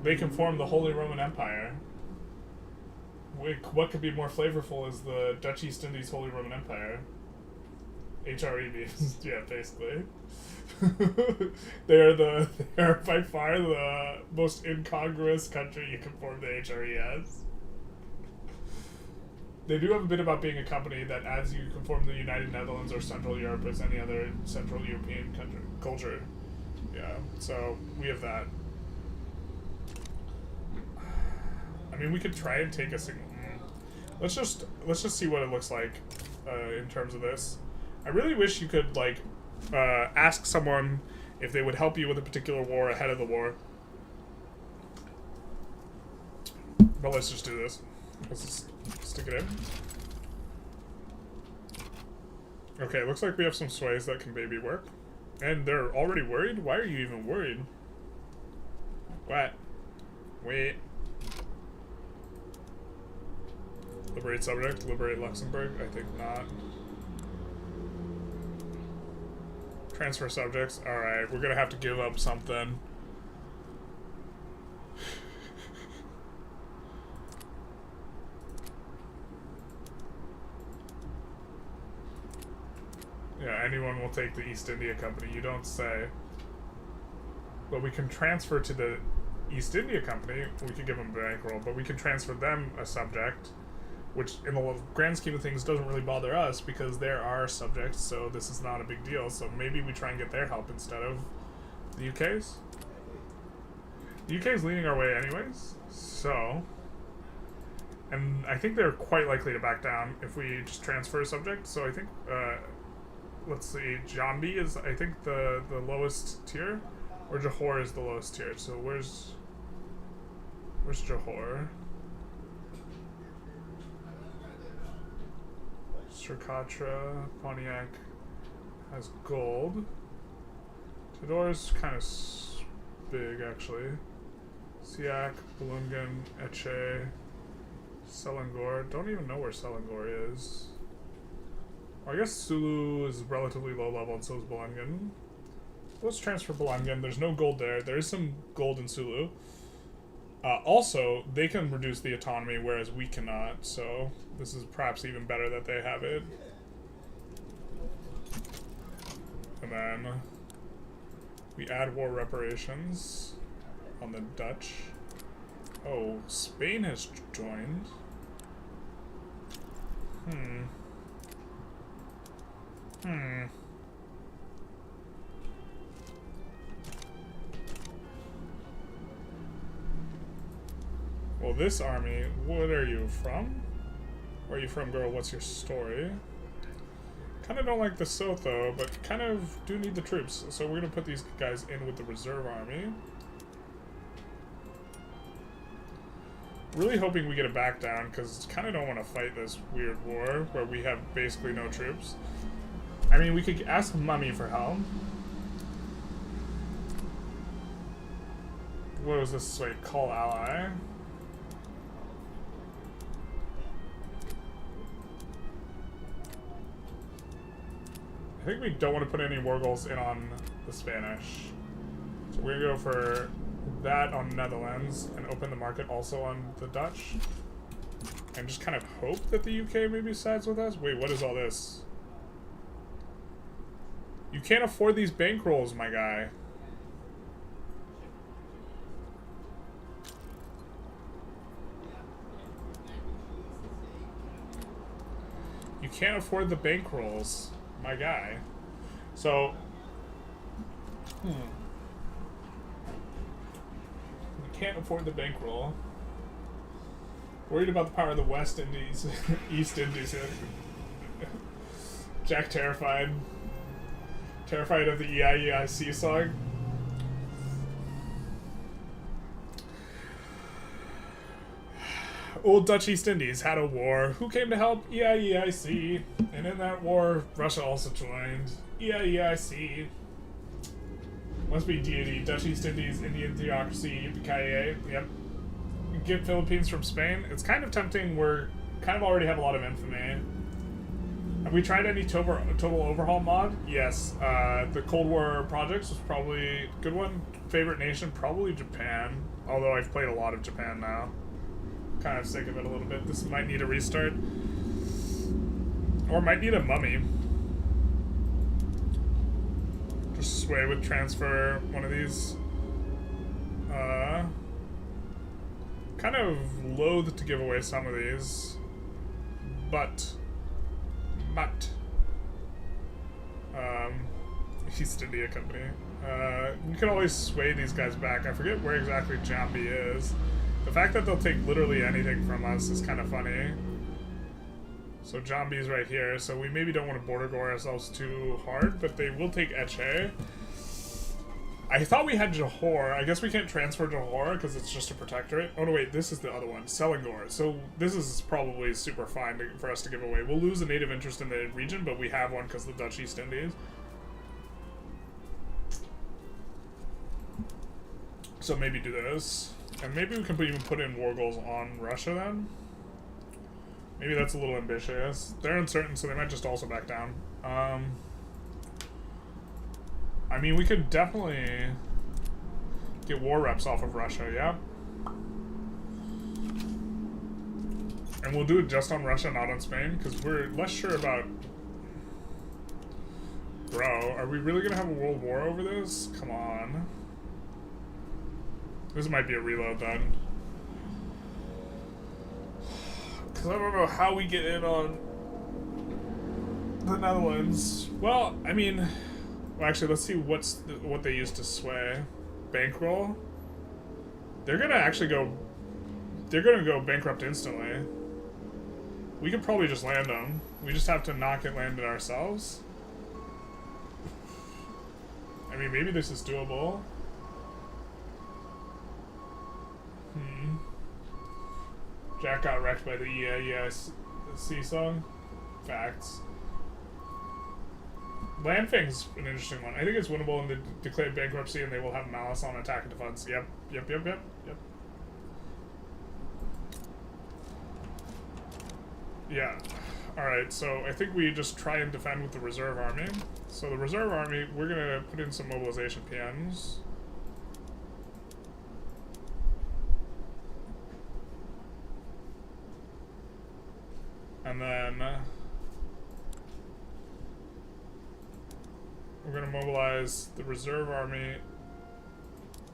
They can form the Holy Roman Empire. What could be more flavorful is the Dutch East Indies Holy Roman Empire. HRE means, yeah, basically. They are by far the most incongruous country you can form the HRE as. They do have a bit about being a company that as you can form the United Netherlands or Central Europe as any other Central European culture. Yeah, so we have that. I mean, we could try and take a single. Let's just see what it looks like in terms of this. I really wish you could like ask someone if they would help you with a particular war ahead of the war. But let's just do this. Let's just stick it in. Okay, looks like we have some sways that can maybe work. And they're already worried? Why are you even worried? What? Wait. Liberate subject, liberate Luxembourg? I think not. Transfer subjects. Alright, we're gonna have to give up something. Yeah, anyone will take the East India Company, you don't say. But we can transfer to the East India Company, we could give them a bankroll, but we can transfer them a subject, which in the grand scheme of things doesn't really bother us because they're our subjects, so this is not a big deal. So maybe we try and get their help instead of the UK's. The UK's leading our way anyways, so... And I think they're quite likely to back down if we just transfer a subject, so I think, let's see, Jambi is, I think, the lowest tier, or Johor is the lowest tier, so where's Johor? Srikatra, Pontiac has gold. Tidor's kind of big, actually. Siak, Balungan, Aceh, Selangor. Don't even know where Selangor is. Well, I guess Sulu is relatively low level, and so is Balungan. Let's transfer Balungan. There's no gold there. There is some gold in Sulu. Also, they can reduce the autonomy, whereas we cannot, so this is perhaps even better that they have it. And then we add war reparations on the Dutch. Oh, Spain has joined. Well, this army, what are you from? Where are you from, girl? What's your story? Kind of don't like the Sotho, but kind of do need the troops. So we're going to put these guys in with the reserve army. Really hoping we get it back down, because kind of don't want to fight this weird war where we have basically no troops. I mean, we could ask Mummy for help. What was this? Wait, call ally. I think we don't want to put any war goals in on the Spanish. So we're going to go for that on Netherlands and open the market also on the Dutch. And just kind of hope that the UK maybe sides with us. Wait, what is all this? You can't afford these bankrolls, my guy. You can't afford the bankrolls. My guy. So, we can't afford the bankroll. Worried about the power of the West Indies, East Indies. Jack terrified. Terrified of the EIEIC song. Old Dutch East Indies had a war. Who came to help? EIEIC. And in that war, Russia also joined. EIEIC. Must be deity. Dutch East Indies, Indian theocracy, yippee-ki-yay. Yep. Get Philippines from Spain. It's kind of tempting. We're kind of already have a lot of infamy. Have we tried any total overhaul mod? Yes. The Cold War projects was probably a good one. Favorite nation? Probably Japan. Although I've played a lot of Japan now. Kind of sick of it a little bit. This might need a restart. Or might need a mummy. Just sway with transfer one of these. Kind of loath to give away some of these. But. East India Company. You can always sway these guys back. I forget where exactly Jambi is. The fact that they'll take literally anything from us is kind of funny. So Jambi's right here, so we maybe don't want to border gore ourselves too hard, but they will take Aceh. I thought we had Johor. I guess we can't transfer Johor because it's just a protectorate. Oh no, wait, this is the other one, Selangor. So this is probably super fine for us to give away. We'll lose a native interest in the region, but we have one because of the Dutch East Indies. So maybe do this. And maybe we can even put in war goals on Russia then. Maybe that's a little ambitious. They're uncertain, so they might just also back down. I mean, we could definitely get war reps off of Russia, yeah? And we'll do it just on Russia, not on Spain, because we're less sure about... Bro, are we really gonna have a world war over this? Come on. This might be a reload then. Because I don't know how we get in on the Netherlands. Well, I mean... Well, actually, let's see what they use to sway. Bankroll? They're gonna actually go... They're gonna go bankrupt instantly. We could probably just land them. We just have to not get landed ourselves. I mean, maybe this is doable. Jack got wrecked by the C song. Facts. Landfang's an interesting one. I think it's winnable, and they declare bankruptcy, and they will have malice on attack and defense. Yep. Yeah. Alright, so I think we just try and defend with the reserve army. So the reserve army, we're gonna put in some mobilization PMs. And then we're gonna mobilize the reserve army.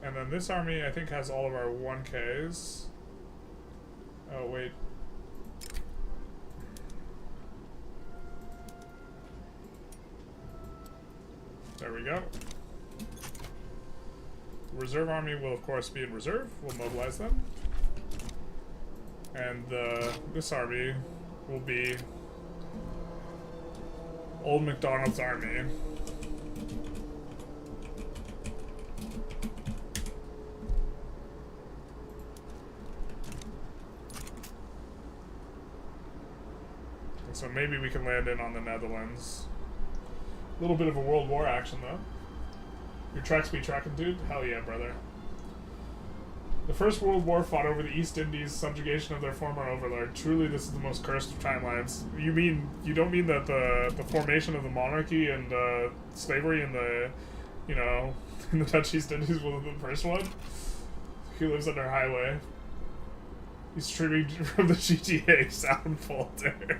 And then this army, I think, has all of our 1Ks. Oh, wait. There we go. The reserve army will, of course, be in reserve. We'll mobilize them. And this army will be Old MacDonald's army. And so maybe we can land in on the Netherlands. A little bit of a world war action, though. Your tracks be tracking, dude? Hell yeah, brother. The First World War fought over the East Indies' subjugation of their former overlord. Truly, this is the most cursed of timelines. You don't mean that the formation of the monarchy and slavery in the, in the Dutch East Indies was the first one? He lives under highway. He's streaming from the GTA sound folder.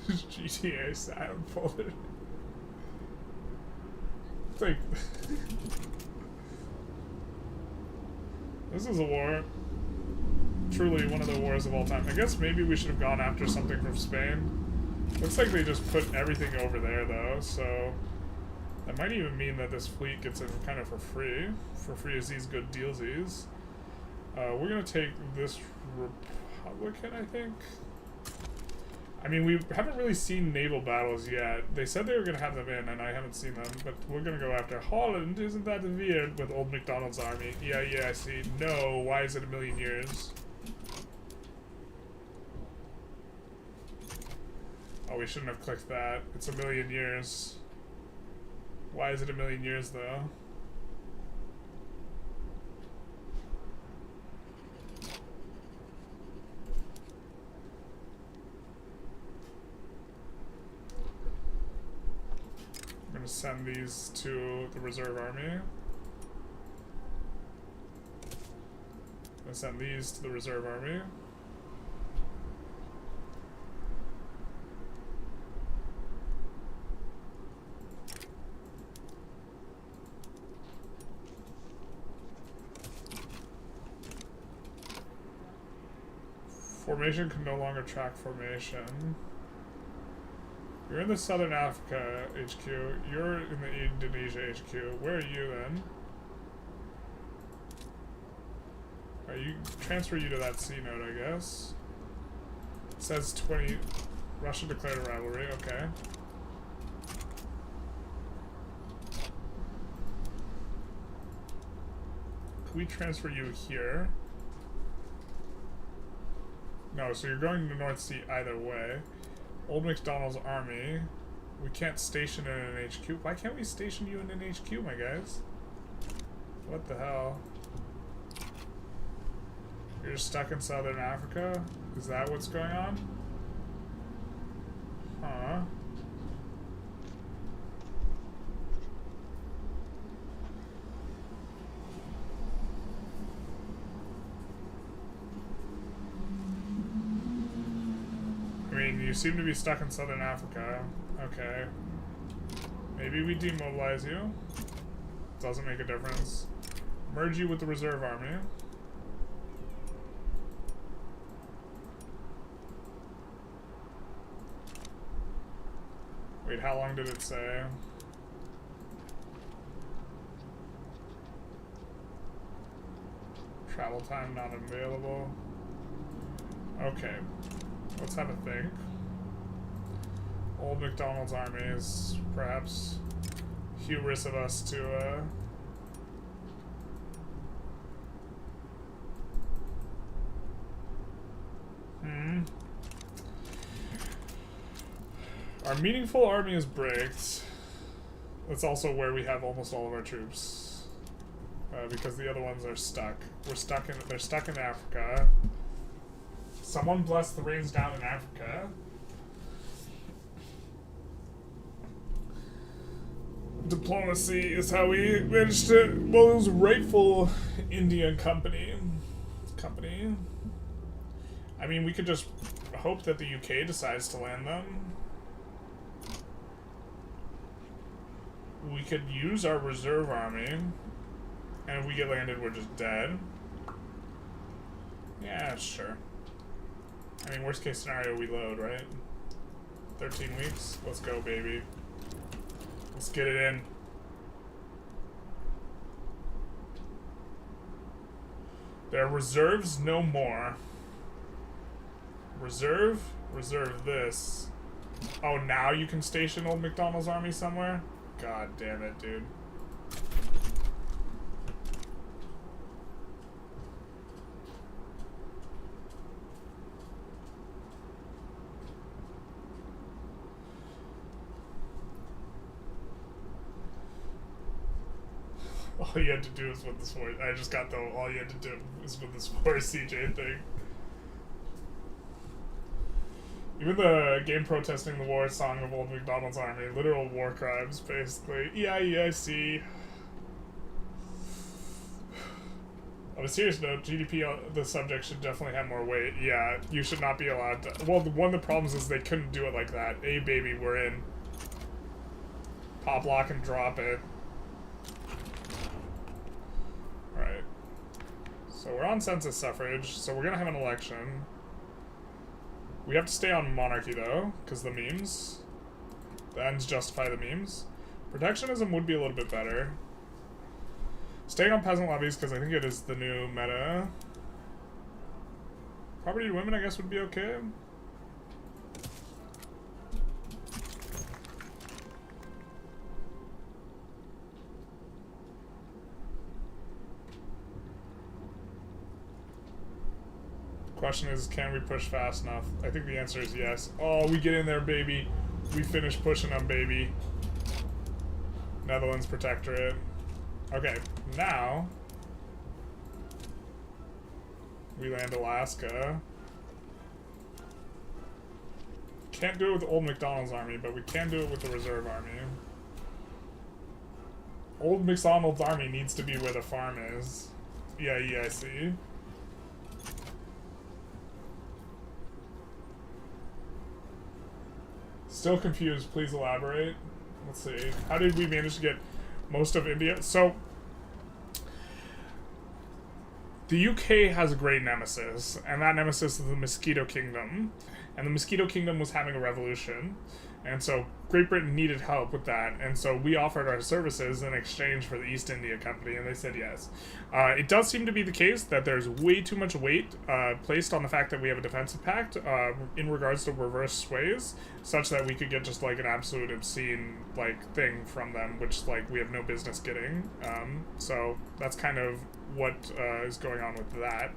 GTA sound folder. It's like this is a war. Truly one of the wars of all time. I guess maybe we should have gone after something from Spain. Looks like they just put everything over there though, so that might even mean that this fleet gets in kind of for free as these good dealsies. We're gonna take this Republican, I think. I mean, we haven't really seen naval battles yet. They said they were gonna have them in, and I haven't seen them, but we're gonna go after Holland. Isn't that weird? With Old MacDonald's army. Yeah, I see. No, why is it a million years? Oh, we shouldn't have clicked that. It's a million years. Why is it a million years, though? I'm gonna send these to the reserve army. I'm gonna send these to the reserve army. Formation can no longer track formation. You're in the Southern Africa HQ. You're in the Indonesia HQ. Where are you then? You transfer you to that C node, I guess. It says 20. Russia declared a rivalry. Okay. Can we transfer you here? No, so you're going to North Sea either way. Old MacDonald's army. We can't station in an HQ. Why can't we station you in an HQ, my guys? What the hell? You're just stuck in Southern Africa? Is that what's going on? Huh. I mean, you seem to be stuck in southern Africa. Okay. Maybe we demobilize you. Doesn't make a difference. Merge you with the reserve army. Wait, how long did it say? Travel time not available. Okay. Let's have a think. Old McDonald's army is perhaps hubris of us to, Our meaningful army is bricked. That's also where we have almost all of our troops. Because the other ones are stuck. They're stuck in Africa. Someone bless the rains down in Africa. Diplomacy is how we managed to, well, it was rightful Indian company. I mean, we could just hope that the UK decides to land them. We could use our reserve army, and if we get landed, we're just dead. Yeah, sure. I mean, worst case scenario, we load, right? 13 weeks? Let's go, baby. Let's get it in. There are reserves no more. Reserve this. Oh, now you can station Old McDonald's army somewhere? God damn it, dude. All you had to do is win this war. I just got the all you had to do is win this war CJ thing. Even the game protesting the war song of Old McDonald's army, literal war crimes, basically. EIEIC. On a serious note, GDP on the subject should definitely have more weight. Yeah, you should not be allowed to. Well, one of the problems is they couldn't do it like that. Hey, baby, we're in. Pop, lock, and drop it. Alright. So we're on census suffrage, so we're gonna have an election. We have to stay on monarchy, though, because the memes. The ends justify the memes. Protectionism would be a little bit better. Staying on peasant levies, because I think it is the new meta. Property to women, I guess, would be okay. Question is, can we push fast enough? I think the answer is yes. Oh, we get in there, baby. We finish pushing them, baby. Netherlands Protectorate. Okay, now we land Alaska. Can't do it with the Old McDonald's army, but we can do it with the reserve army. Old McDonald's army needs to be where the farm is. EIEIC. Still confused, please elaborate. Let's see. How did we manage to get most of India? So, the UK has a great nemesis, and that nemesis is the Mosquito Kingdom. And the Mosquito Kingdom was having a revolution, and so Great Britain needed help with that, and so we offered our services in exchange for the East India Company, and they said yes. It does seem to be the case that there's way too much weight placed on the fact that we have a defensive pact in regards to reverse sways, such that we could get just like an absolute obscene like thing from them, which like we have no business getting. So that's kind of what is going on with that.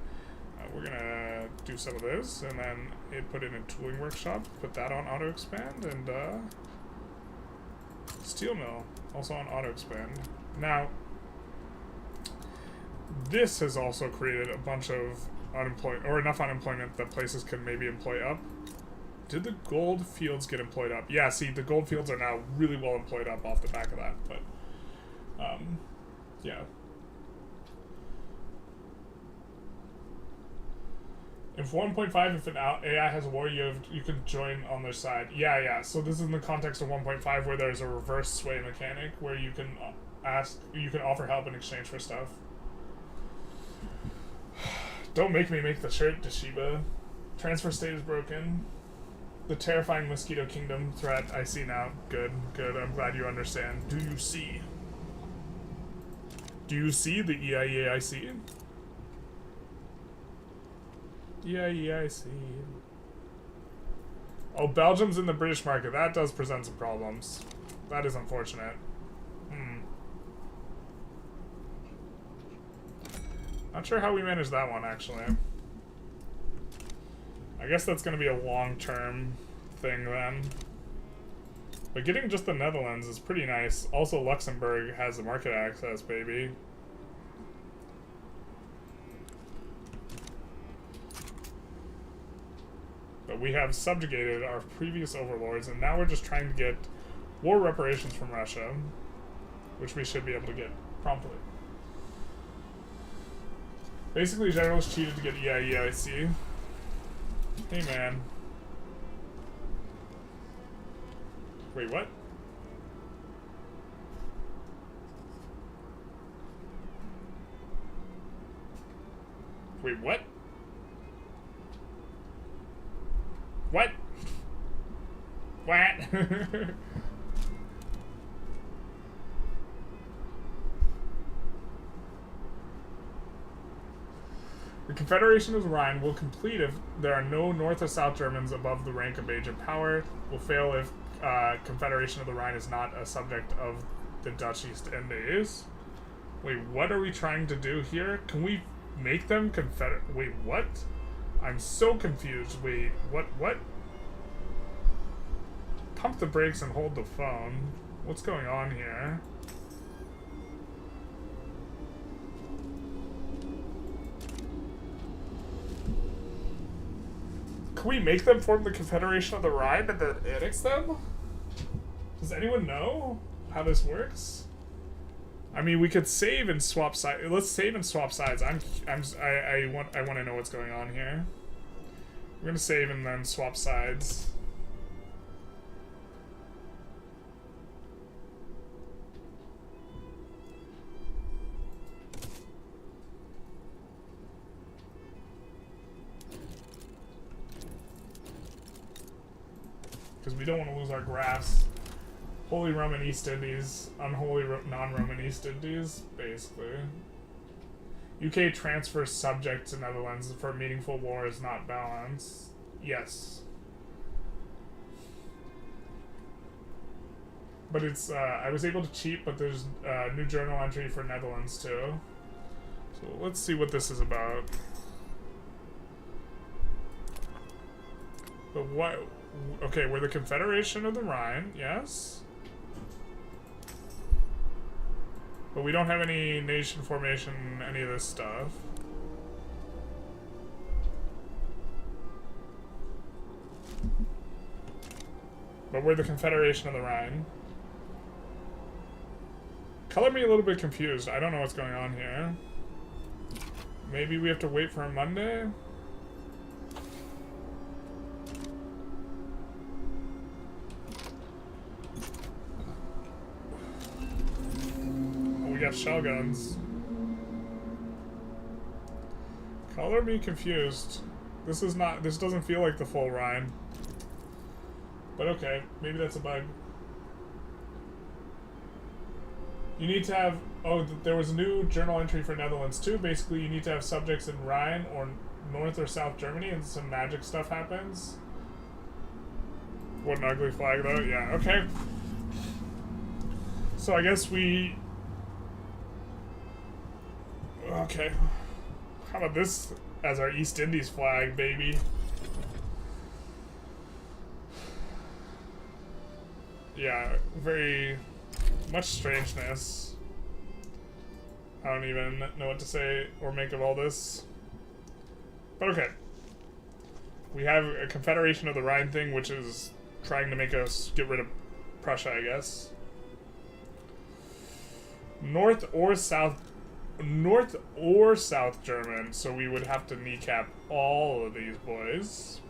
We're gonna do some of this, and then put in a tooling workshop, put that on auto expand, and steel mill also on auto expand. Now, this has also created a bunch of unemployment, or enough unemployment that places can maybe employ up did the gold fields get employed up? Yeah, see, the gold fields are now really well employed up off the back of that, but, yeah. If 1.5, if an AI has a war, you can join on their side. Yeah, so this is in the context of 1.5 where there's a reverse sway mechanic where you can offer help in exchange for stuff. Don't make me make the shirt, Toshiba. Transfer state is broken. The terrifying Mosquito Kingdom threat, I see now. Good. I'm glad you understand. Do you see? Do you see the EIEIC? EIEIC. Oh, Belgium's in the British market. That does present some problems. That is unfortunate. Not sure how we manage that one, actually. I guess that's going to be a long-term thing, then. But getting just the Netherlands is pretty nice. Also, Luxembourg has the market access, baby. But we have subjugated our previous overlords, and now we're just trying to get war reparations from Russia, which we should be able to get promptly. Basically, Generalist cheated to get EIEIC. Hey, man. Wait, what? Wait, what? What? What? The Confederation of the Rhine will complete if there are no North or South Germans above the rank of Age of Power. Will fail if Confederation of the Rhine is not a subject of the Dutch East Indies. Wait, what are we trying to do here? Can we make them Confederate? Wait, what? I'm so confused. Wait, what? Pump the brakes and hold the phone. What's going on here? Can we make them form the Confederation of the Rhine and then annex them? Does anyone know how this works? I mean, we could save and swap sides. Let's save and swap sides. I want to know what's going on here. We're gonna save and then swap sides. Because we don't want to lose our graphs. Holy Roman East Indies, unholy non-Roman East Indies, basically. UK transfers subject to Netherlands for meaningful war is not balanced. Yes. But it's, I was able to cheat, but there's a new journal entry for Netherlands too. So let's see what this is about. But what? Okay, we're the Confederation of the Rhine, yes. But we don't have any nation formation, any of this stuff. But we're the Confederation of the Rhine. Color me a little bit confused. I don't know what's going on here. Maybe we have to wait for a Monday? We got shell guns. Color me confused. This doesn't feel like the full Rhine. But okay, maybe that's a bug. You need to have, there was a new journal entry for Netherlands too. Basically, you need to have subjects in Rhine or North or South Germany and some magic stuff happens. What an ugly flag though, yeah, okay. So I guess okay. How about this as our East Indies flag, baby? Yeah, very much strangeness. I don't even know what to say or make of all this. But okay. We have a Confederation of the Rhine thing, which is trying to make us get rid of Prussia, I guess. North or South German, so we would have to kneecap all of these boys.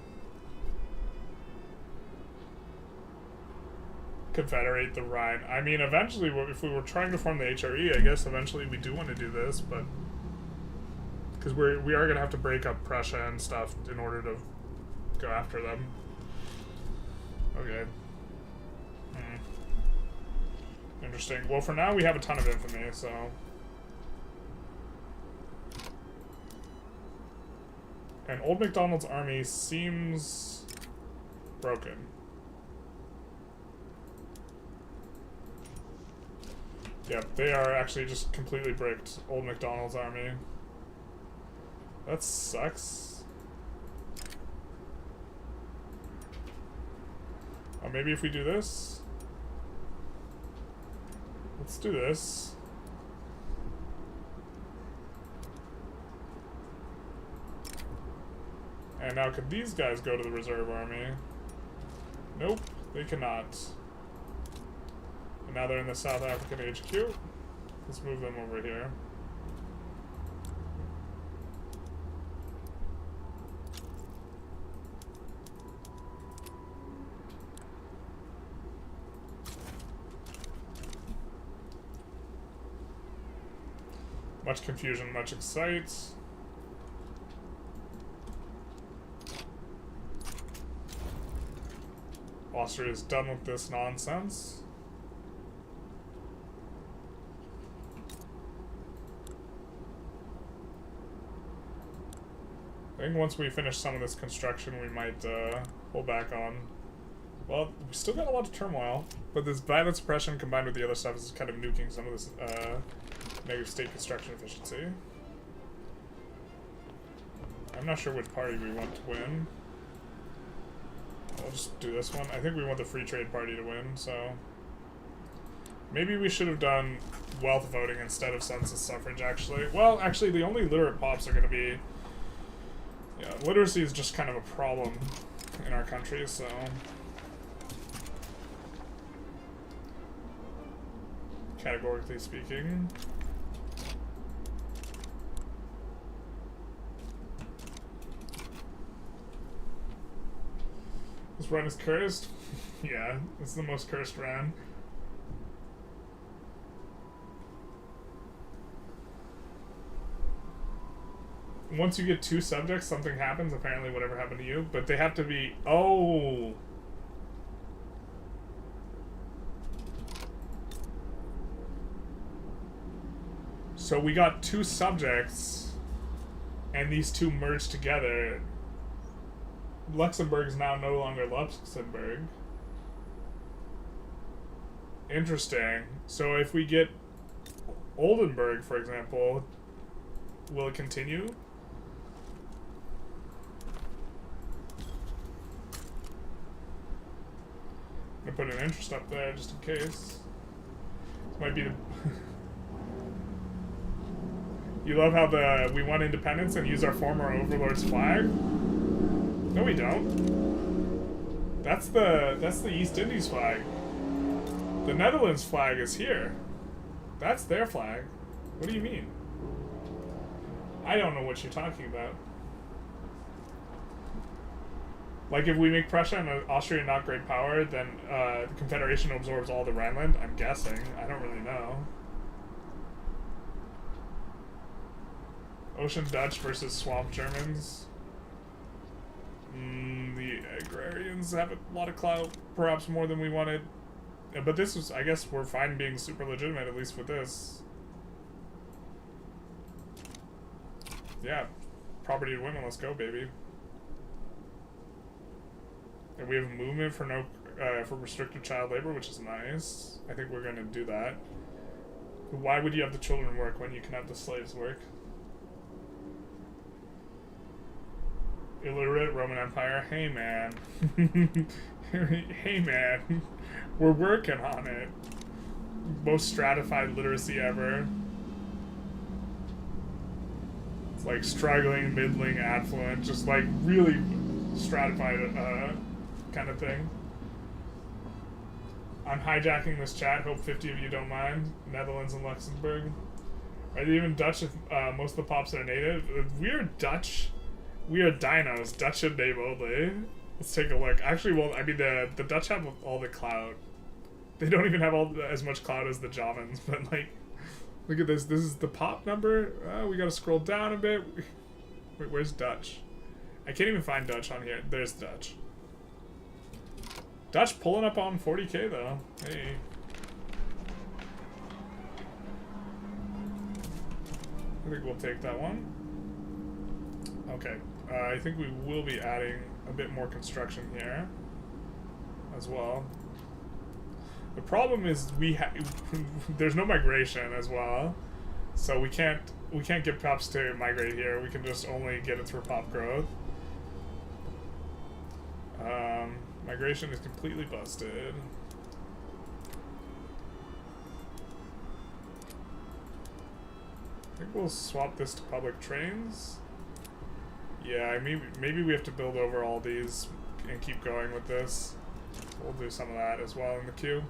Confederate the Rhine. I mean, eventually, if we were trying to form the HRE, I guess eventually we do want to do this, but because we are gonna have to break up Prussia and stuff in order to go after them. Okay. Interesting. Well, for now we have a ton of infamy, so. And Old MacDonald's army seems broken. Yep, they are actually just completely bricked. Old MacDonald's army. That sucks. Oh, maybe if we do this? Let's do this. And now could these guys go to the reserve army? Nope, they cannot. And now they're in the South African HQ. Let's move them over here. Much confusion, much excite. Austria is done with this nonsense. I think once we finish some of this construction, we might pull back on. Well, we still got a lot of turmoil, but this violent suppression combined with the other stuff is kind of nuking some of this negative state construction efficiency. I'm not sure which party we want to win. I'll just do this one. I think we want the free trade party to win, so maybe we should have done wealth voting instead of census suffrage, actually. Well, actually, the only literate pops are going to be... Yeah, literacy is just kind of a problem in our country, so... Categorically speaking. This run is cursed? Yeah, it's the most cursed run. Once you get 2 subjects, something happens, apparently whatever happened to you, but they have to be... Oh! So we got 2 subjects, and these 2 merged together. Luxembourg is now no longer Luxembourg. Interesting. So if we get Oldenburg, for example, will it continue? I'm gonna put an interest up there just in case. This might be the... You love how we want independence and use our former overlord's flag? No, we don't. That's the East Indies flag. The Netherlands flag is here. That's their flag. What do you mean? I don't know what you're talking about. Like, if we make Prussia and Austria not great power, then the Confederation absorbs all the Rhineland? I'm guessing. I don't really know. Ocean Dutch versus Swamp Germans. The agrarians have a lot of clout, perhaps more than we wanted. Yeah, but this was, I guess we're fine being super legitimate, at least with this. Yeah, property to women, let's go, baby. And we have movement for for restricted child labor, which is nice. I think we're gonna do that. Why would you have the children work when you can have the slaves work? Illiterate Roman Empire. Hey man. Hey man. We're working on it. Most stratified literacy ever. It's like struggling, middling, affluent, just like really stratified kind of thing. I'm hijacking this chat. Hope 50 of you don't mind. Netherlands and Luxembourg. Are they even Dutch if most of the pops are native? We're Dutch. We are dinos. Dutch and name only. Let's take a look. Actually, well, I mean, the Dutch have all the clout. They don't even have as much clout as the Javans, but like, look at this. This is the pop number. We gotta scroll down a bit. Wait, where's Dutch? I can't even find Dutch on here. There's Dutch. Dutch pulling up on 40k though. Hey. I think we'll take that one. Okay. I think we will be adding a bit more construction here as well. The problem is there's no migration as well, so we can't get pops to migrate here. We can just only get it through pop growth. Migration is completely busted. I think we'll swap this to public trains. Yeah, maybe we have to build over all these and keep going with this. We'll do some of that as well in the queue.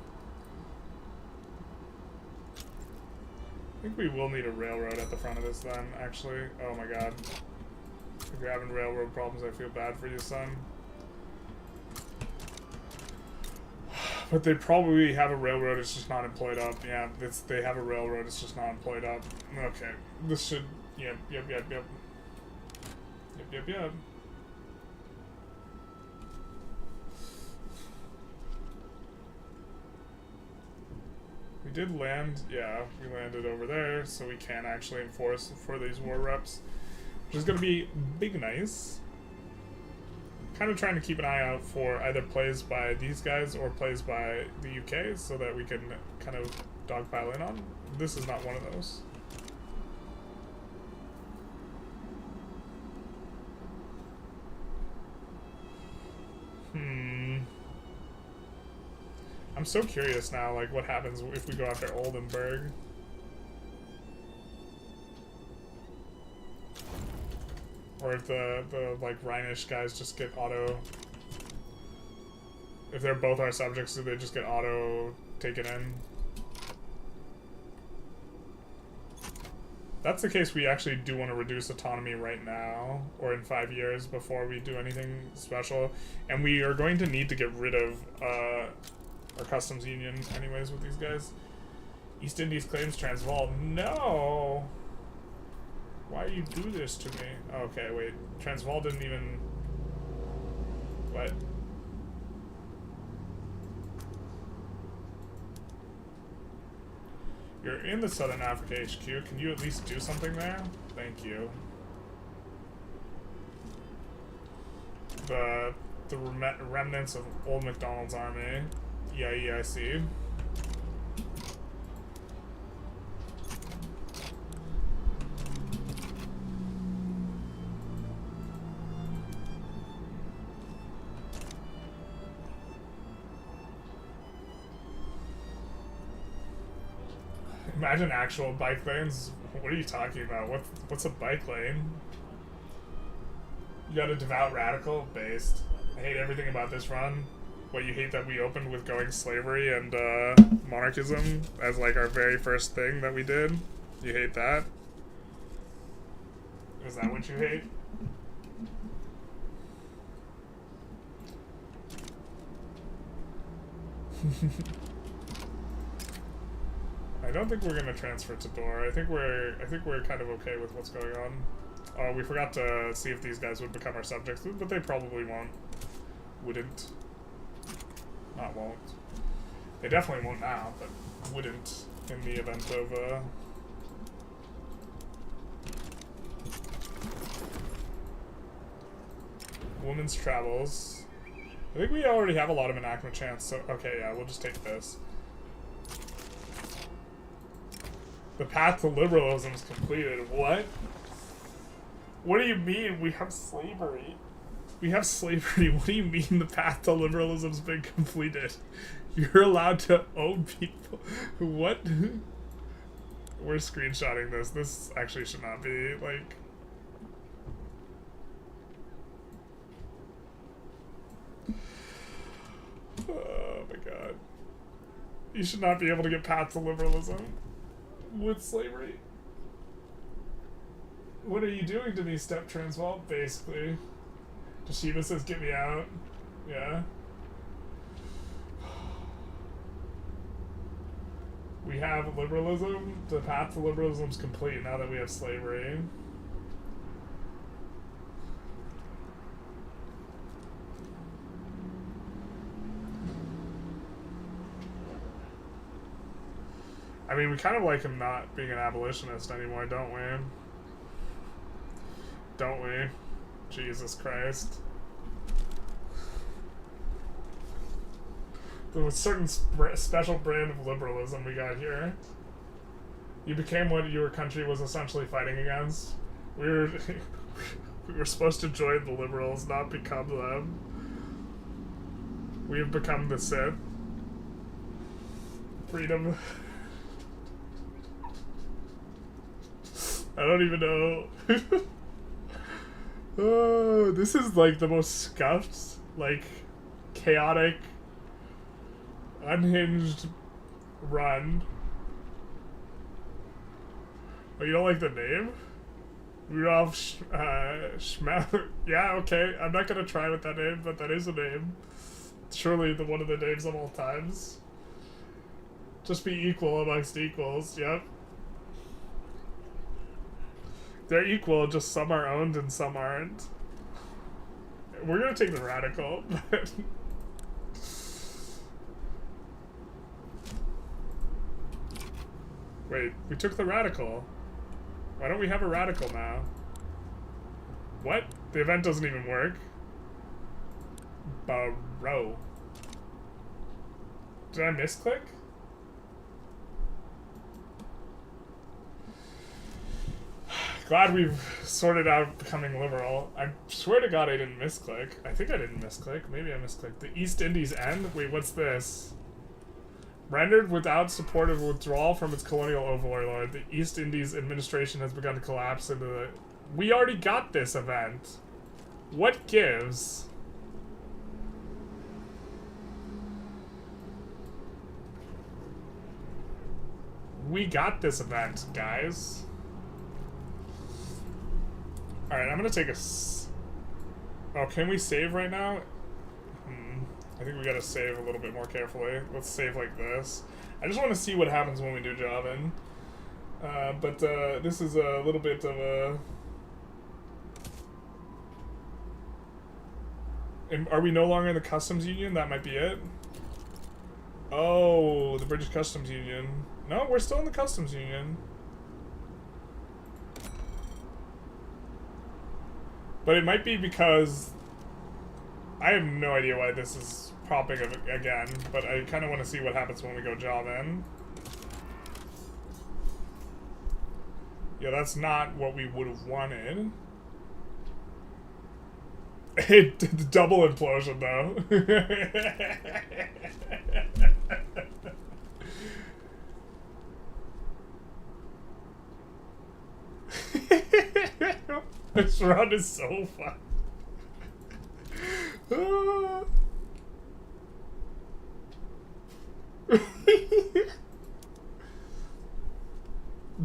I think we will need a railroad at the front of this then, actually. Oh my god. If you're having railroad problems, I feel bad for you, son. But they probably have a railroad, it's just not employed up. Yeah, they have a railroad, it's just not employed up. Okay, this should... Yep. We did land, yeah, we landed over there, so we can actually enforce for these war reps, which is going to be big nice. Kind of trying to keep an eye out for either plays by these guys or plays by the UK so that we can kind of dogpile in on. This is not one of those. I'm so curious now, like, what happens if we go after Oldenburg. Or if the like, Rhinish guys just get auto... If they're both our subjects, do they just get auto taken in? If that's the case, we actually do want to reduce autonomy right now, or in 5 years before we do anything special. And we are going to need to get rid of our customs union anyways with these guys. East Indies claims Transvaal. No! Why you do this to me? Okay, wait. Transvaal didn't even... What? You're in the Southern Africa HQ. Can you at least do something there? Thank you. The remnants of Old MacDonald's army. Yeah, I see. Imagine actual bike lanes. What are you talking about? What's a bike lane? You got a devout radical? Based. I hate everything about this run. What, you hate that we opened with going slavery and monarchism as like our very first thing that we did? You hate that? Is that what you hate? I don't think we're gonna transfer to Dor. I think we're kind of okay with what's going on. We forgot to see if these guys would become our subjects, but they probably won't. Wouldn't. Not won't. They definitely won't now, but wouldn't in the event of Women's Travels. I think we already have a lot of enactment chance, so okay, yeah, we'll just take this. The path to liberalism is completed. What? What do you mean we have slavery? We have slavery. What do you mean the path to liberalism's been completed? You're allowed to own people. What? We're screenshotting this. This actually should not be, like... god. You should not be able to get paths to liberalism with slavery. What are you doing to me, Step Transvault? Basically. Toshiba says, get me out. Yeah. We have liberalism. The path to liberalism is complete now that we have slavery. I mean, we kind of like him not being an abolitionist anymore, don't we? Don't we? Jesus Christ. There was a certain special brand of liberalism we got here. You became what your country was essentially fighting against. We were we were supposed to join the liberals, not become them. We have become the Sith. Freedom. I don't even know. Oh, this is like the most scuffed, like, chaotic, unhinged run. Oh, you don't like the name? Rudolf Schmel. Yeah, okay. I'm not gonna try with that name, but that is a name. Surely one of the names of all times. Just be equal amongst equals, yep. They're equal, just some are owned and some aren't. We're gonna take the radical, but... Wait, we took the radical. Why don't we have a radical now? What? The event doesn't even work. Bro. Did I misclick? Glad we've sorted out becoming liberal. I swear to God I didn't misclick. I think I didn't misclick. Maybe I misclicked. The East Indies end? Wait, what's this? Rendered without support of withdrawal from its colonial overlord, the East Indies administration has begun to collapse into the... We already got this event. What gives? We got this event, guys. Alright, I'm gonna take a... Oh, can we save right now? I think we gotta save a little bit more carefully. Let's save like this. I just want to see what happens when we do jobbing. But this is a little bit of a... Are we no longer in the customs union? That might be it. Oh, the British Customs Union. No, we're still in the customs union. But it might be because... I have no idea why this is popping up again, but I kind of want to see what happens when we go job in. Yeah, that's not what we would have wanted. Double implosion, though. This run is so fun.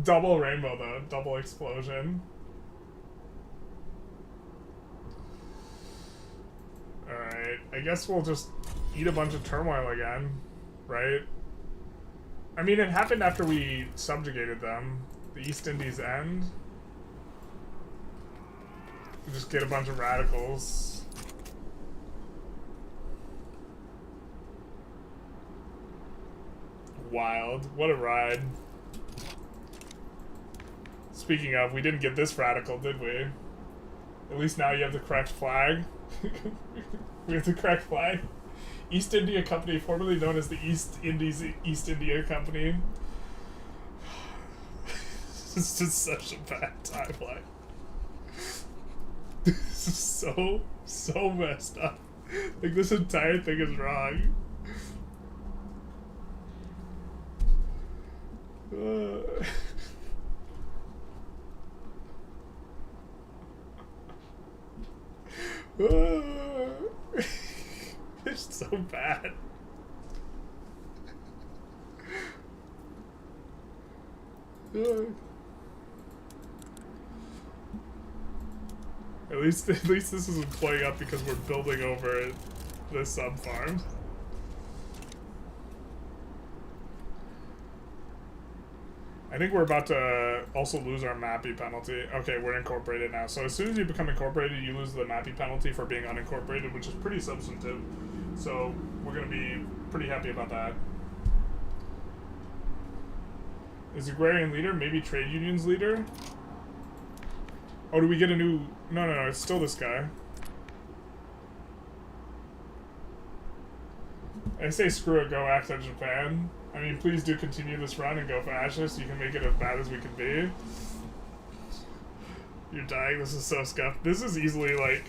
Double rainbow, though. Double explosion. Alright, I guess we'll just eat a bunch of turmoil again, right? I mean, it happened after we subjugated them. The East Indies end. We just get a bunch of radicals. Wild. What a ride. Speaking of, we didn't get this radical, did we? At least now you have the correct flag. We have the correct flag. East India Company, formerly known as the East Indies East India Company. This is such a bad timeline. This is so messed up. Like, this entire thing is wrong. It's so bad. At least this isn't blowing up because we're building over the sub farm. I think we're about to also lose our MAPI penalty. Okay, we're incorporated now. So as soon as you become incorporated, you lose the MAPI penalty for being unincorporated, which is pretty substantive. So we're going to be pretty happy about that. Is agrarian leader maybe trade unions leader? Oh, do we get a new... No, it's still this guy. I say screw it, go act on Japan. I mean, please do continue this run and go fascist. You can make it as bad as we can be. You're dying. This is so scuffed. This is easily, like...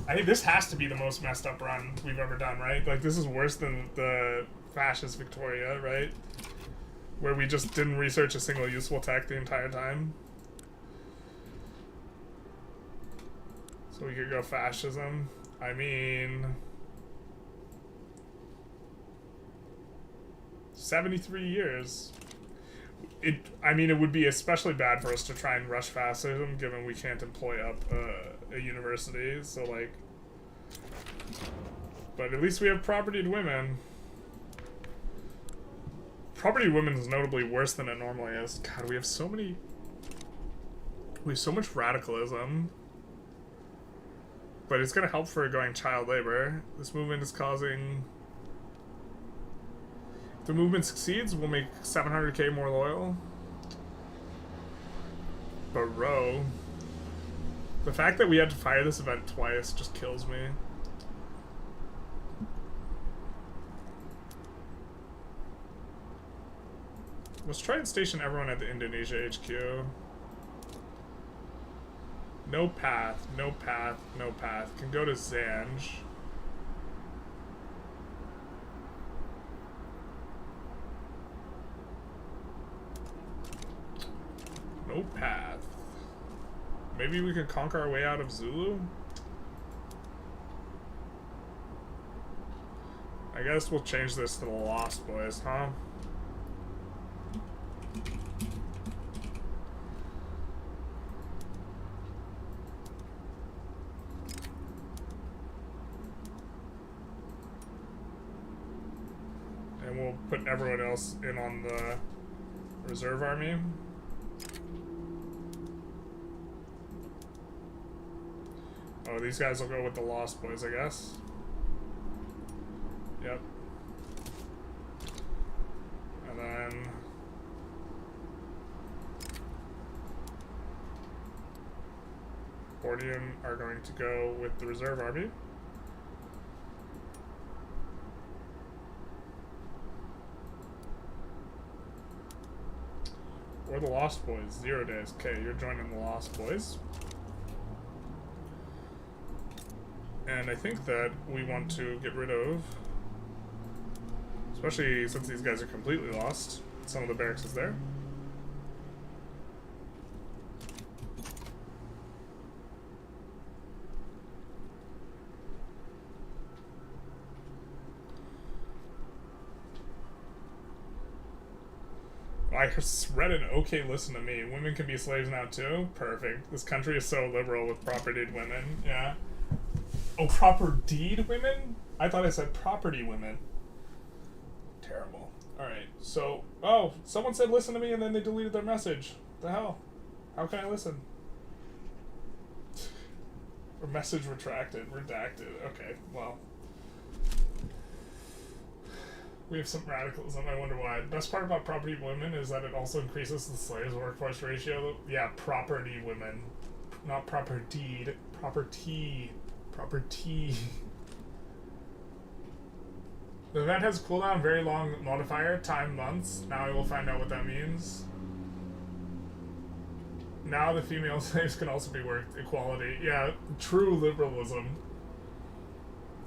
I think this has to be the most messed up run we've ever done, right? Like, this is worse than the fascist Victoria, right? Where we just didn't research a single useful tech the entire time. So we could go fascism. I mean... 73 years. I mean, it would be especially bad for us to try and rush fascism, given we can't employ up a university, so like... But at least we have propertied women. Propertied women is notably worse than it normally is. God, we have so many... We have so much radicalism. But it's gonna help for going child labor. This movement is causing... If the movement succeeds, we'll make 700k more loyal. But row. The fact that we had to fire this event twice just kills me. Let's try and station everyone at the Indonesia HQ. No path, no path, no path. Can go to Zanj. No path. Maybe we can conquer our way out of Zulu? I guess we'll change this to the Lost Boys, huh? And we'll put everyone else in on the reserve army. Oh, these guys will go with the Lost Boys, I guess. Yep. And then... Bordean are going to go with the reserve army. Or the Lost Boys. 0 days. Okay, you're joining the Lost Boys. And I think that we want to get rid of, especially since these guys are completely lost, some of the barracks is there. I read an okay listen to me. Women can be slaves now too? Perfect. This country is so liberal with propertied women. Yeah. Oh, proper deed women? I thought I said property women. Terrible. Alright, so... Oh, someone said listen to me and then they deleted their message. What the hell? How can I listen? Or message retracted, redacted. Okay, well... We have some radicalism, I wonder why. The best part about property women is that it also increases the slaves workforce ratio. Yeah, property women. Not proper deed. Property. Property. The event has cooldown, very long modifier, time months. Now I will find out what that means. Now the female slaves can also be worked. Equality. Yeah, true liberalism.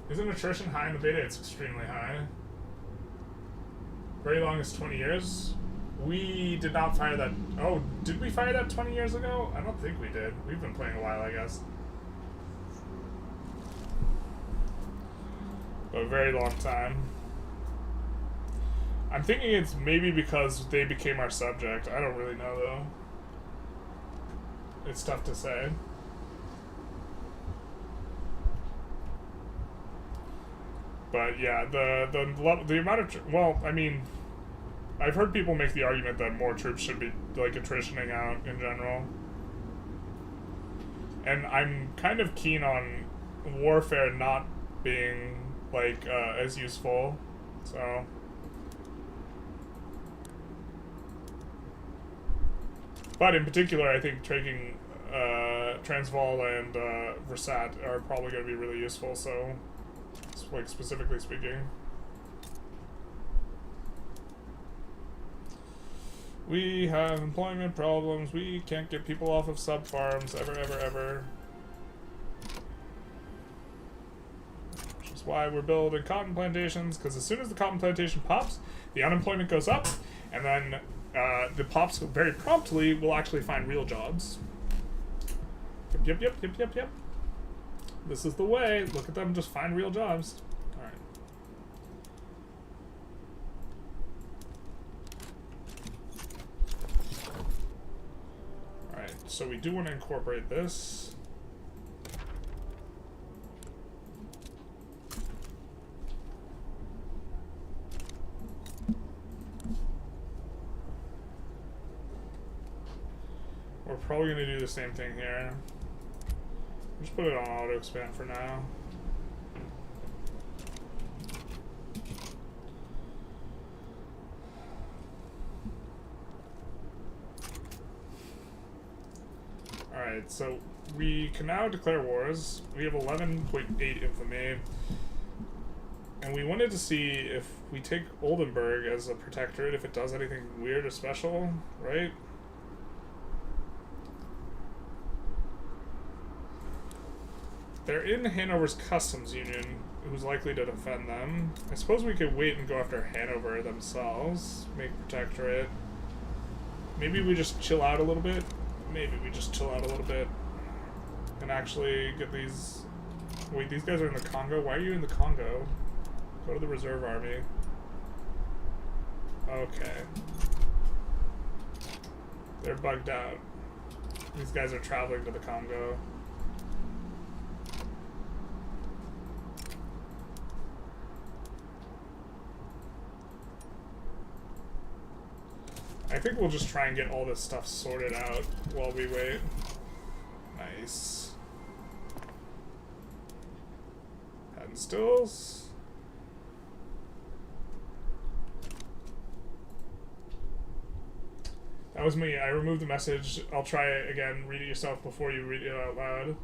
Isn't attrition high in the beta? It's extremely high. Very long is 20 years. We did not fire that... Oh, did we fire that 20 years ago? I don't think we did. We've been playing a while, I guess. But a very long time. I'm thinking it's maybe because they became our subject. I don't really know, though. It's tough to say. But yeah, the amount of... Well, I mean... I've heard people make the argument that more troops should be, like, attritioning out in general. And I'm kind of keen on warfare not being, like, as useful. So... But in particular, I think taking Transvaal and Versat are probably going to be really useful, so... Like, specifically speaking. We have employment problems. We can't get people off of sub-farms ever, ever, ever. Which is why we're building cotton plantations, because as soon as the cotton plantation pops, the unemployment goes up, and then the pops very promptly will actually find real jobs. Yep, yep, yep, yep, yep. This is the way. Look at them just find real jobs. Alright. Alright, so we do want to incorporate this. We're probably going to do the same thing here. Just put it on auto expand for now. Alright, so we can now declare wars. We have 11.8 infamy. And we wanted to see if we take Oldenburg as a protectorate, if it does anything weird or special, right? They're in Hanover's customs union, who's likely to defend them. I suppose we could wait and go after Hanover themselves, make protectorate. Maybe we just chill out a little bit. Maybe we just chill out a little bit and actually get these... Wait, these guys are in the Congo? Why are you in the Congo? Go to the reserve army. Okay. They're bugged out. These guys are traveling to the Congo. I think we'll just try and get all this stuff sorted out while we wait. Nice. Patent stills. That was me. I removed the message. I'll try it again. Read it yourself before you read it out loud.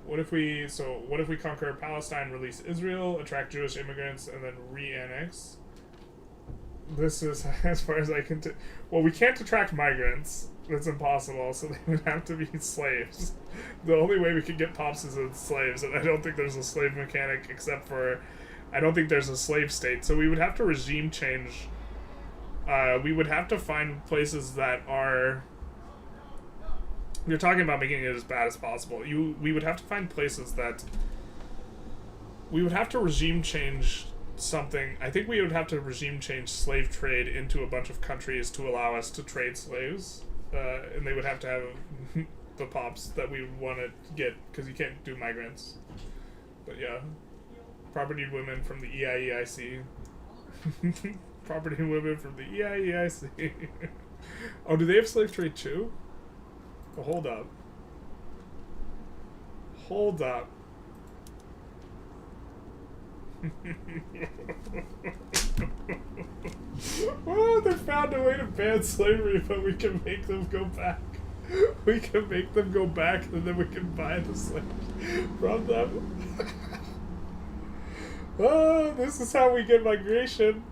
What if we conquer Palestine, release Israel, attract Jewish immigrants, and then re-annex? This is as far as I can well, we can't attract migrants. That's impossible, so they would have to be slaves. The only way we could get pops is with slaves, and I don't think there's a slave mechanic except for... I don't think there's a slave state, so we would have to regime change. We would have to find places that are... You're talking about making it as bad as possible. We would have to find places that... We would have to regime change something. I think we would have to regime change slave trade into a bunch of countries to allow us to trade slaves. And they would have to have the pops that we want to get, because you can't do migrants. But yeah. Property women from the EIEIC. Property women from the EIEIC. Oh, do they have slave trade too? Oh, hold up. Hold up. Oh, they found a way to ban slavery, but we can make them go back. We can make them go back, and then we can buy the slaves from them. Oh, this is how we get migration.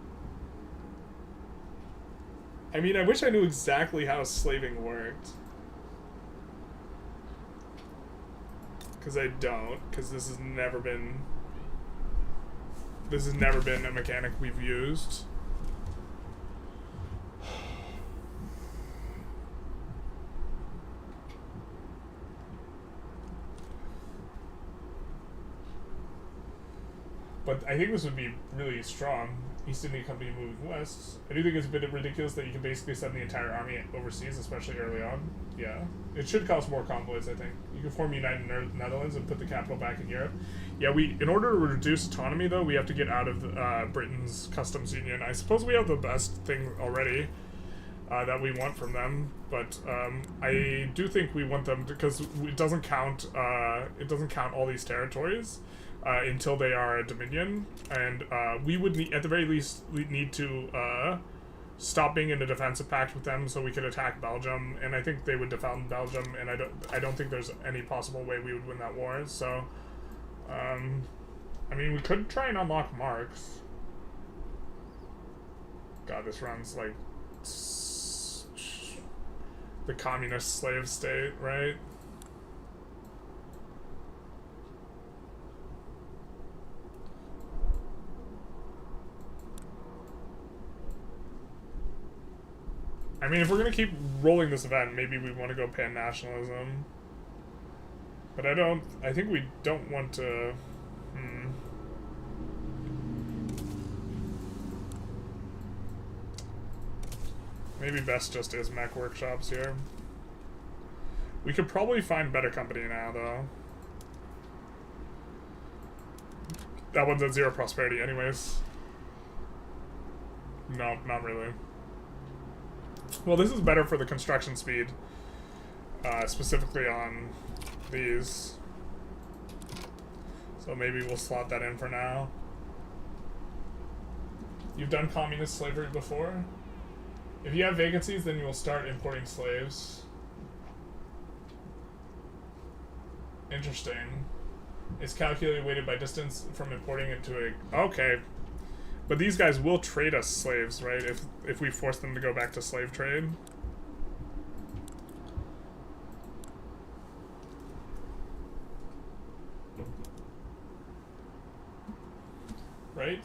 I mean, I wish I knew exactly how slaving worked. Because I don't, because this has never been a mechanic we've used. But I think this would be really strong. East India Company moving west. I do think it's a bit ridiculous that you can basically send the entire army overseas, especially early on. Yeah. It should cost more convoys, I think. You can form United Netherlands and put the capital back in Europe. Yeah, in order to reduce autonomy, though, we have to get out of Britain's customs union. I suppose we have the best thing already that we want from them, but I do think we want them because it doesn't count all these territories until they are a dominion, and we would at the very least need to stop being in a defensive pact with them so we could attack Belgium, and I think they would defend Belgium, and I don't think there's any possible way we would win that war. So I mean, we could try and unlock Marx. God, this runs like the communist slave state, right? I mean, if we're gonna keep rolling this event, maybe we want to go pan-nationalism. But I think we don't want to... Maybe best just is mech workshops here. We could probably find better company now, though. That one's at 0 prosperity anyways. No, not really. Well, this is better for the construction speed. Specifically on these. So maybe we'll slot that in for now. You've done communist slavery before? If you have vacancies, then you will start importing slaves. Interesting. It's calculated weighted by distance from importing it to a... Okay. But these guys will trade us slaves, right? If we force them to go back to slave trade. Right?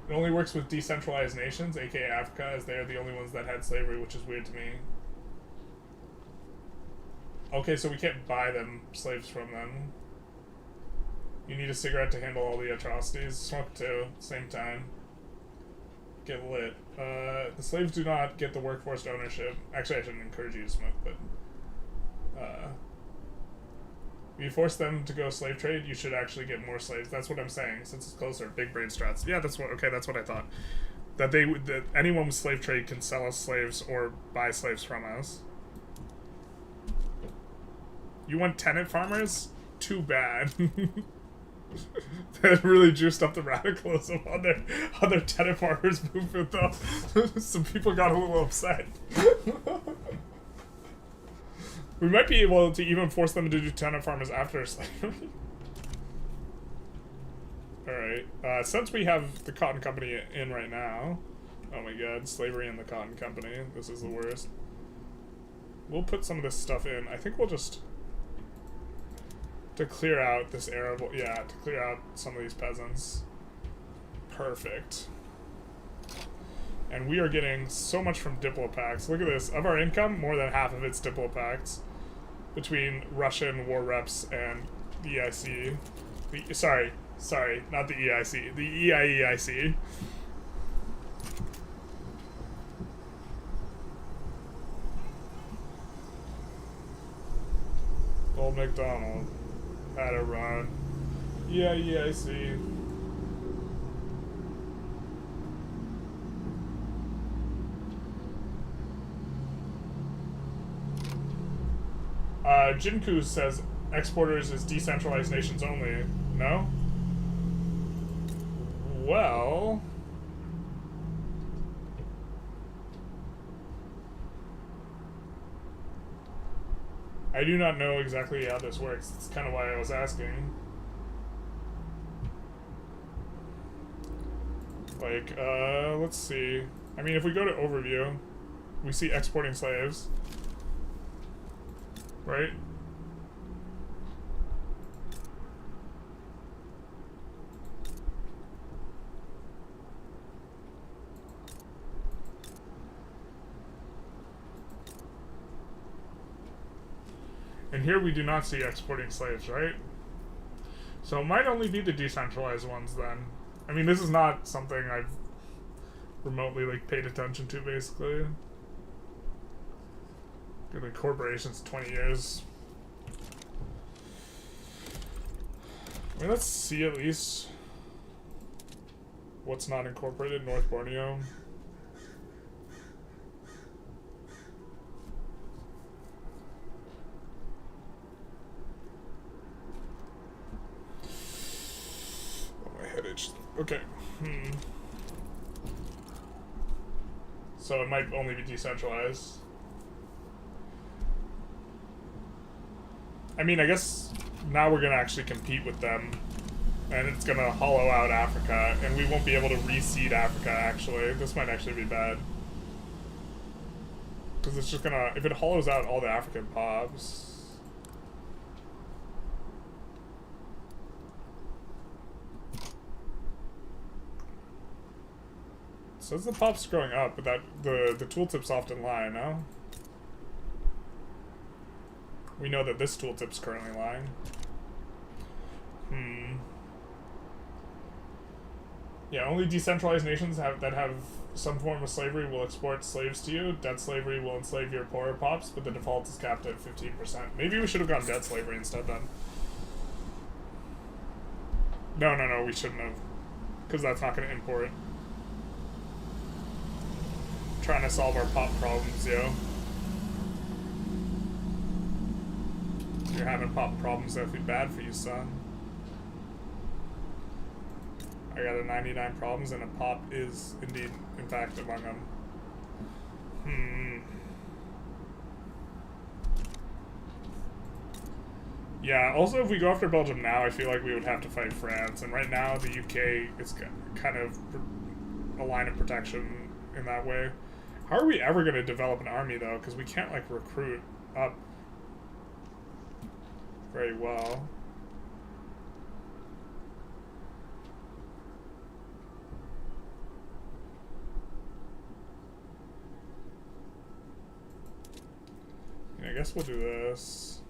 It only works with decentralized nations, aka Africa, as they are the only ones that had slavery, which is weird to me. Okay, so we can't buy them slaves from them. You need a cigarette to handle all the atrocities. Smoke too, same time. Get lit. The slaves do not get the workforce ownership. Actually, I shouldn't encourage you to smoke, but... if you force them to go slave trade, you should actually get more slaves. That's what I'm saying, since it's closer. Big brain strats. Yeah, that's what I thought. That anyone with slave trade can sell us slaves or buy slaves from us. You want tenant farmers? Too bad. That really juiced up the radicalism on their tenant farmers movement, though. Some people got a little upset. We might be able to even force them to do tenant farmers after slavery. Alright, since we have the cotton company in right now... Oh my god, slavery in the cotton company. This is the worst. We'll put some of this stuff in. I think we'll just... To clear out this arable... Yeah, to clear out some of these peasants. Perfect. And we are getting so much from Diplopacts. Look at this. Of our income, more than half of it's Diplopacts. Between Russian war reps and the EIC. Sorry, not the EIC. The EIEIC. Old McDonald had a run. EIEIC. Jinku says exporters is decentralized nations only. No? Well... I do not know exactly how this works. That's kind of why I was asking. Like, let's see. I mean, if we go to overview, we see exporting slaves. Right? And here we do not see exporting slaves, right? So it might only be the decentralized ones then. I mean, this is not something I've remotely like paid attention to, basically. Good, like, corporations 20 years. I mean, let's see at least what's not incorporated. North Borneo. Oh, my head itches. Okay. So it might only be decentralized. I mean, I guess now we're gonna actually compete with them, and it's gonna hollow out Africa, and we won't be able to reseed Africa, actually. This might actually be bad. Because it's just gonna, if it hollows out all the African pops. It says the pop's growing up, but that the tooltip's often lying, no? We know that this tooltip's currently lying. Yeah, only decentralized nations that have some form of slavery will export slaves to you. Debt slavery will enslave your poorer pops, but the default is capped at 15%. Maybe we should have gone debt slavery instead then. No, we shouldn't have. Because that's not going to import. Trying to solve our pop problems, yo. You're having pop problems, that'd be bad for you, son. I got a 99 problems, and a pop is indeed, in fact, among them. Yeah, also if we go after Belgium now, I feel like we would have to fight France, and right now the UK is kind of a line of protection in that way. How are we ever going to develop an army, though? Because we can't, like, recruit up very well. Yeah, I guess we'll do this.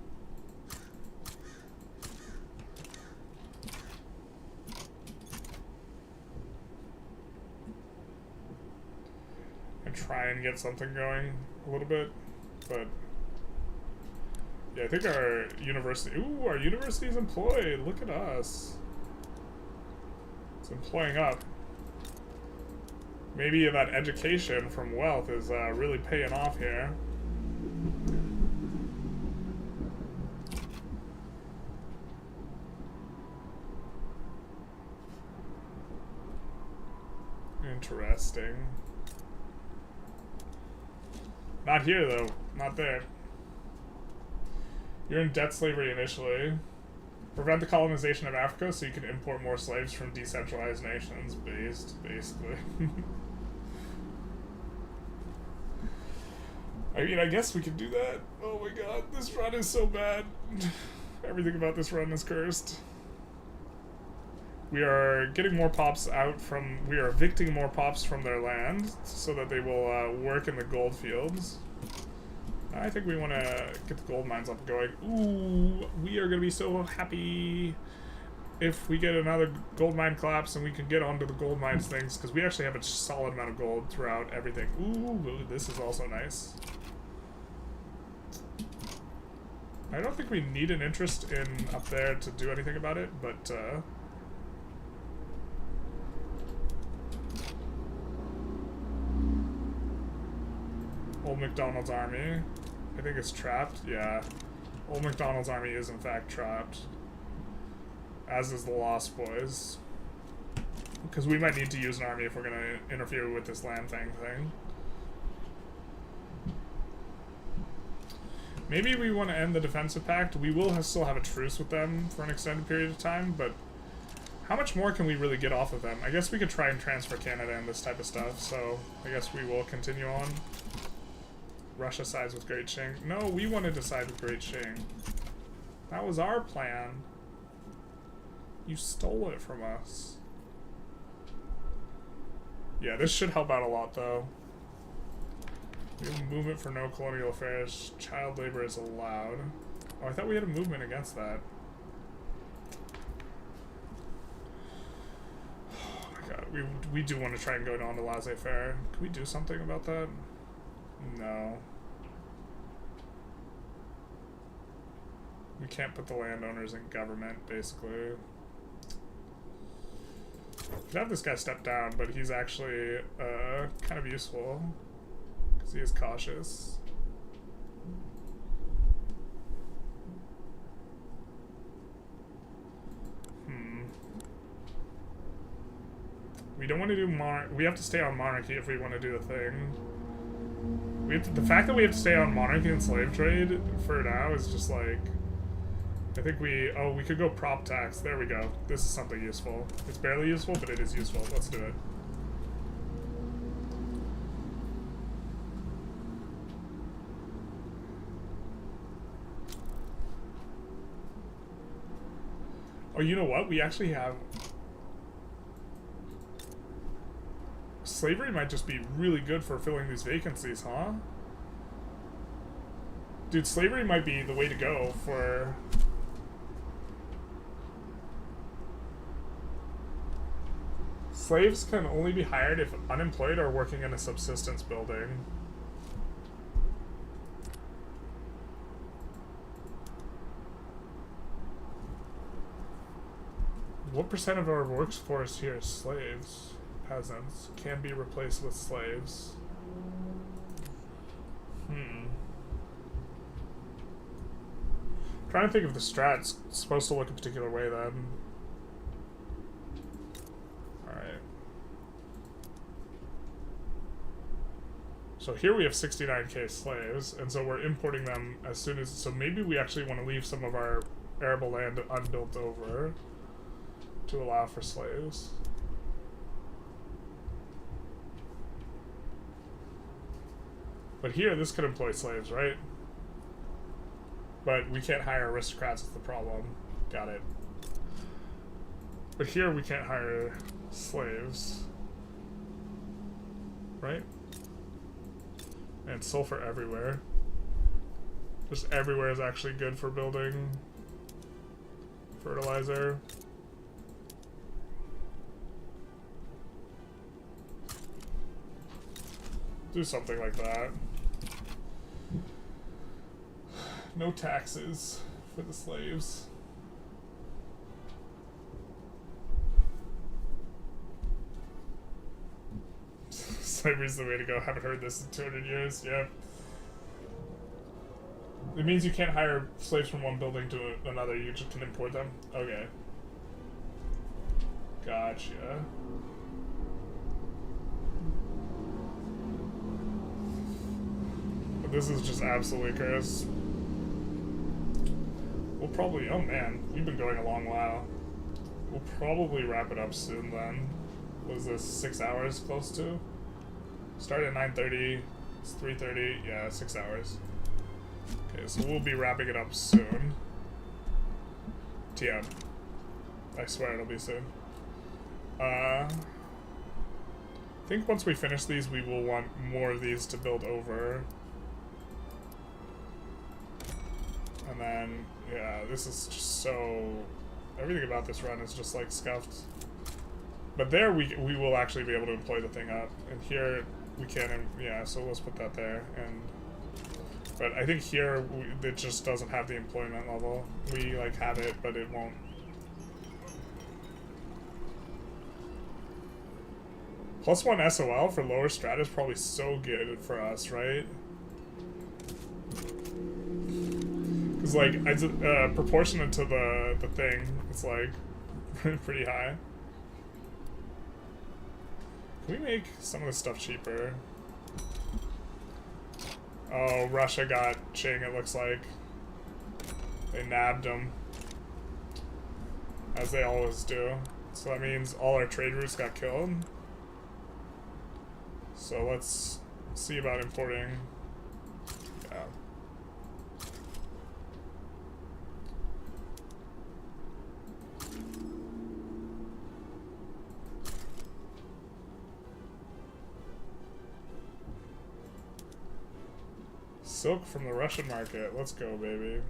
And try and get something going a little bit, but yeah, I think our university... Ooh, our university's employed. Look at us. It's employing up. Maybe that education from wealth is really paying off here. Interesting. Not here, though. Not there. You're in debt slavery initially. Prevent the colonization of Africa so you can import more slaves from decentralized nations, basically. I mean, I guess we could do that. Oh my god, this run is so bad. Everything about this run is cursed. We are getting more pops out from... We are evicting more pops from their land so that they will work in the gold fields. I think we want to get the gold mines up and going. Ooh, we are going to be so happy if we get another gold mine collapse and we can get onto the gold mines things, because we actually have a solid amount of gold throughout everything. Ooh, this is also nice. I don't think we need an interest in up there to do anything about it, but Old MacDonald's army. I think it's trapped. Yeah. Old MacDonald's army is in fact trapped. As is the Lost Boys. Because we might need to use an army if we're going to interfere with this land thing. Maybe we want to end the defensive pact. We will still have a truce with them for an extended period of time, but how much more can we really get off of them? I guess we could try and transfer Canada and this type of stuff, so I guess we will continue on. Russia sides with Great Qing. No, we wanted to side with Great Qing. That was our plan. You stole it from us. Yeah, this should help out a lot, though. We have a movement for no colonial affairs. Child labor is allowed. Oh, I thought we had a movement against that. we do want to try and go down to laissez-faire. Can we do something about that? No. We can't put the landowners in government, basically. We could have this guy step down, but he's actually kind of useful because he is cautious. We don't want to do we have to stay on monarchy if we want to do the thing. We have to, the fact that we have to stay on monarchy and slave trade for now is just like, I think we could go prop tax. There we go. This is something useful. It's barely useful, but it is useful. Let's do it. Oh, you know what? We actually have... Slavery might just be really good for filling these vacancies, huh? Dude, slavery might be the way to go for... Slaves can only be hired if unemployed or working in a subsistence building. What percent of our workforce here is slaves? Peasants can be replaced with slaves. Trying to think if the strat's supposed to look a particular way then. Alright. So here we have 69k slaves, and so we're importing them as soon as... So maybe we actually want to leave some of our arable land unbuilt over to allow for slaves. But here, this could employ slaves, right? But we can't hire aristocrats is the problem. Got it. But here we can't hire slaves. Right? And sulfur everywhere. Just everywhere is actually good for building fertilizer. Do something like that. No taxes for the slaves. Slavery's the way to go. Haven't heard this in 200 years. Yeah. It means you can't hire slaves from one building to another. You just can import them. Okay. Gotcha. But this is just absolutely cursed. We'll probably, oh man, we've been going a long while. We'll probably wrap it up soon then. What is this, 6 hours close to? Start at 9:30, it's 3:30, yeah, 6 hours. Okay, so we'll be wrapping it up soon. TM. I swear it'll be soon. I think once we finish these, we will want more of these to build over. And then, yeah, this is just so... Everything about this run is just, like, scuffed. But there, we will actually be able to employ the thing up. And here, we can't... Yeah, so let's put that there. And but I think here, it just doesn't have the employment level. We, like, have it, but it won't... +1 SOL for lower strat is probably so good for us, right? It's like, it's proportionate to the thing, it's like pretty high. Can we make some of this stuff cheaper? Oh, Russia got Qing, it looks like. They nabbed them. As they always do. So that means all our trade routes got killed. So let's see about importing. Yeah. Silk from the Russian market. Let's go, baby.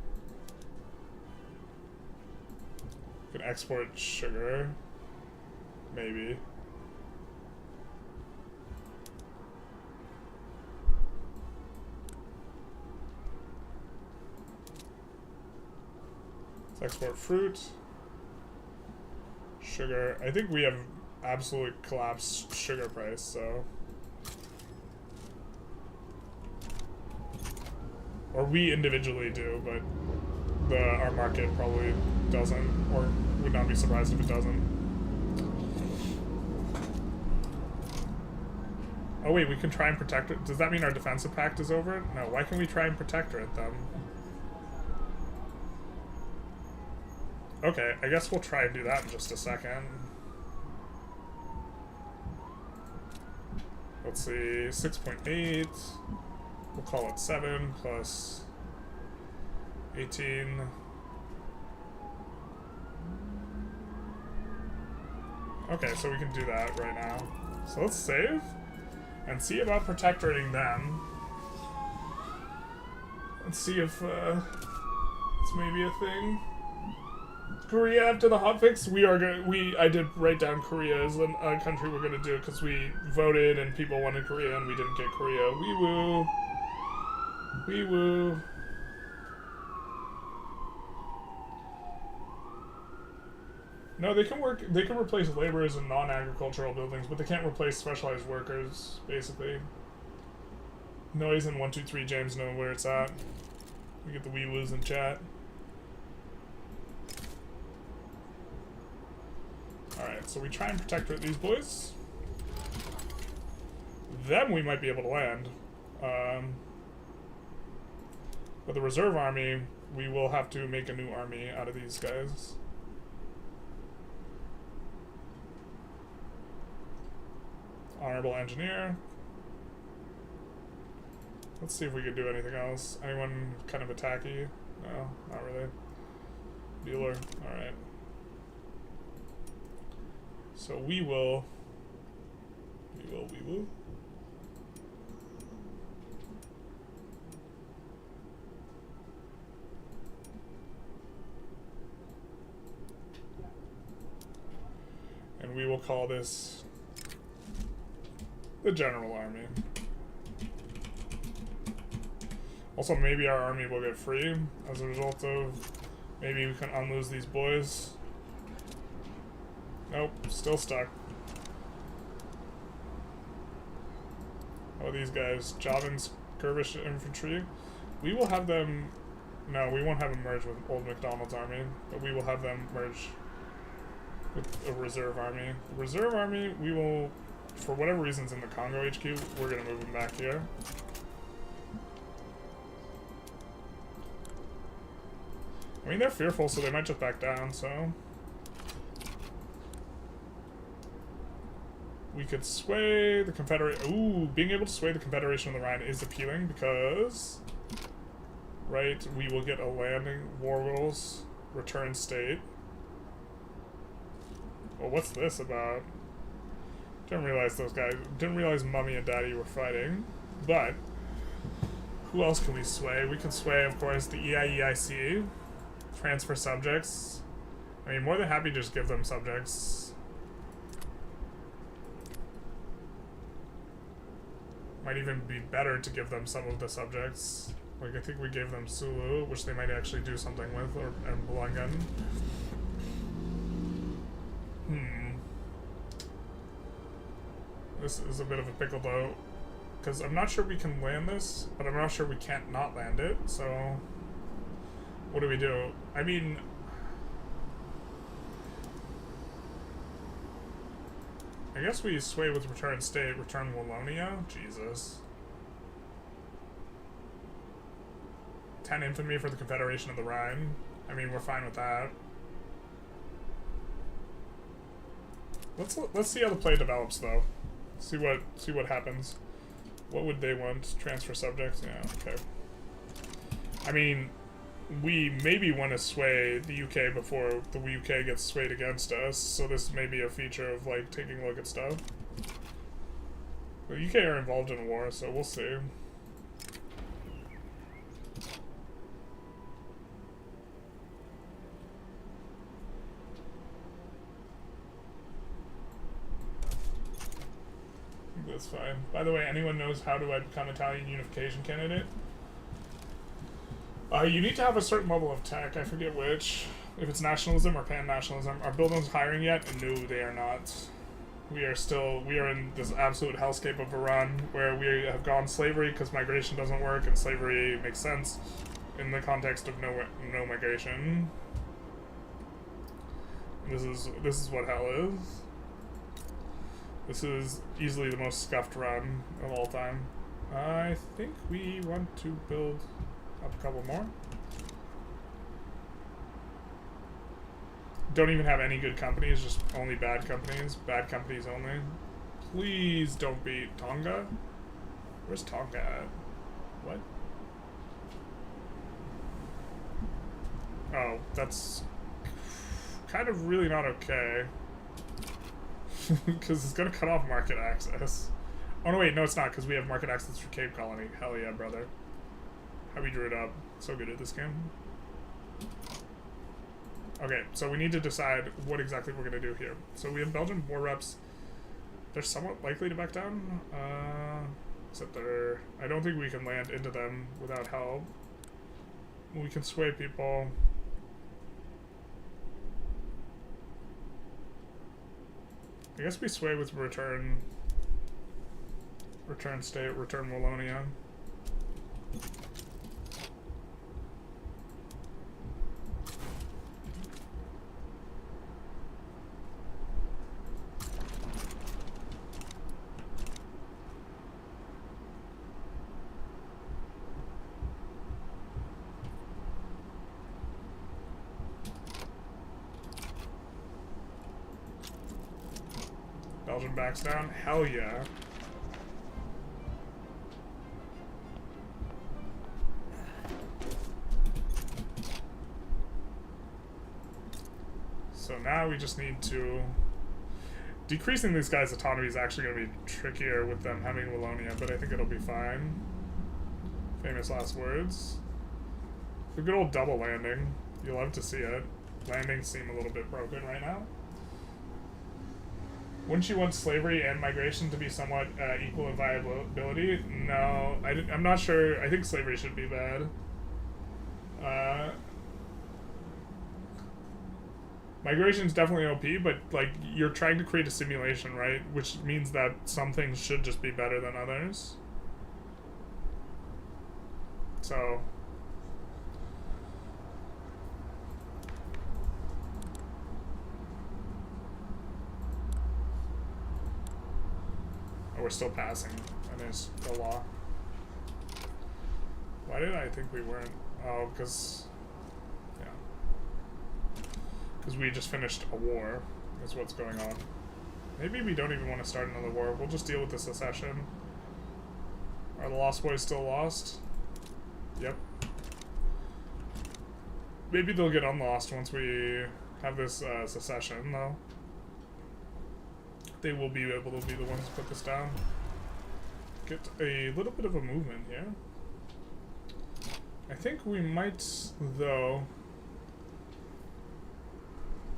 We can export sugar. Maybe. export fruit. Sugar. I think we have absolute collapsed sugar price, so. Or we individually do, but our market probably doesn't, or would not be surprised if it doesn't. Oh wait, we can try and protect it. Does that mean our defensive pact is over? No, why can we try and protect it then? Okay, I guess we'll try and do that in just a second. Let's see, 6.8. We'll call it 7 plus 18. Okay, so we can do that right now. So let's save and see about protectorating them. Let's see if it's maybe a thing. Korea after the hotfix, I did write down Korea as a country we're gonna do because we voted and people wanted Korea and we didn't get Korea. Wee woo. Wee woo. No, they can replace laborers in non-agricultural buildings, but they can't replace specialized workers, basically. Noise and 123 James know where it's at. We get the wee woos in chat. Alright, so we try and protect these boys. Then we might be able to land. But the reserve army, we will have to make a new army out of these guys. Honorable engineer. Let's see if we can do anything else. Anyone kind of attacky? No, not really. Dealer. Alright. So we will. And we will call this the General Army. Also, maybe our army will get free as a result of maybe we can unloose these boys. Nope, still stuck. Oh, these guys, Javan skirmish infantry. We will have them. No, we won't have them merge with Old MacDonald's army, but we will have them merge with a reserve army. The reserve army, we will, for whatever reasons in the Congo HQ, we're gonna move them back here. I mean, they're fearful, so they might just back down, so. We could sway the Confederate. Ooh, being able to sway the Confederation of the Rhine is appealing because, right, we will get a landing, war rules, return state. Well, what's this about? Didn't realize those guys, didn't realize Mummy and Daddy were fighting, but who else can we sway? We can sway, of course, the EIEIC, transfer subjects. I mean, more than happy to just give them subjects. Might even be better to give them some of the subjects. Like, I think we gave them Sulu, which they might actually do something with, and Belangen. This is a bit of a pickle, though, because I'm not sure we can land this, but I'm not sure we can't not land it, so what do we do? I mean, I guess we sway with return state, return Wallonia? Jesus. 10 infantry for the Confederation of the Rhine. I mean, we're fine with that. Let's see how the play develops, though. See what happens. What would they want? Transfer subjects? Yeah, okay. I mean, we maybe want to sway the UK before the UK gets swayed against us, so this may be a feature of, like, taking a look at stuff. The UK are involved in a war, so we'll see. That's fine. By the way, anyone knows how do I become Italian unification candidate? You need to have a certain level of tech, I forget which. if it's nationalism or pan-nationalism. Are Buildings hiring yet? No, they are not. We are in this absolute hellscape of Iran where we have gone slavery because migration doesn't work, and slavery makes sense in the context of no migration. This is what hell is. This is easily the most scuffed run of all time. I think we want to build up a couple more. Don't even have any good companies, just only bad companies. Bad companies only. Please don't be Tonga. Where's Tonga at? What? Oh, that's kind of really not okay. Because it's going to cut off market access. Oh, no, wait, no, it's not, because we have market access for Cape Colony. Hell yeah, brother. How we drew it up. So good at this game. Okay, so we need to decide what exactly we're going to do here. So we have Belgian war reps. They're somewhat likely to back down. Except I don't think we can land into them without help. We can sway people. I guess we sway with return state, return Wallonia. Belgium backs down. Hell yeah. So now we just need to... Decreasing these guys' autonomy is actually going to be trickier with them having Wallonia, but I think it'll be fine. Famous last words. The good old double landing. You'll love to see it. Landings seem a little bit broken right now. Wouldn't you want slavery and migration to be somewhat equal in viability? No, I'm not sure. I think slavery should be bad. Migration's definitely OP, but like you're trying to create a simulation, right? Which means that some things should just be better than others. So... we're still passing, and there's the law. Why did I think we weren't? Oh, because... yeah. Because we just finished a war, is what's going on. Maybe we don't even want to start another war. We'll just deal with the secession. Are the Lost Boys still lost? Yep. Maybe they'll get unlost once we have this secession, though. They will be able to be the ones to put this down. Get a little bit of a movement here. I think we might, though,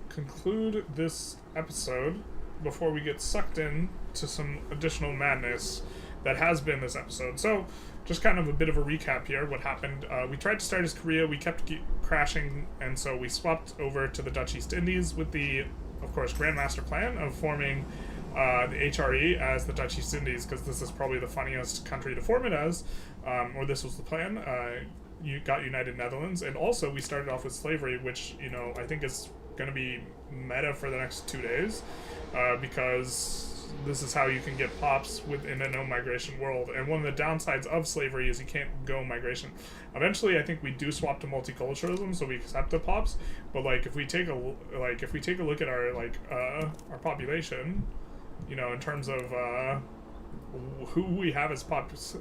conclude this episode before we get sucked in to some additional madness that has been this episode. So, just kind of a bit of a recap here, what happened. We tried to start as Korea, we kept crashing, and so we swapped over to the Dutch East Indies with the, of course, Grandmaster plan of forming the HRE as the Dutch East Indies, because this is probably the funniest country to form it as, or this was the plan. You got United Netherlands, and also we started off with slavery, which, you know, I think is going to be meta for the next 2 days, because this is how you can get pops within a no-migration world. And one of the downsides of slavery is you can't go migration. Eventually, I think we do swap to multiculturalism, so we accept the pops. But like, if we take a look at our our population, you know, in terms of who we have as pops,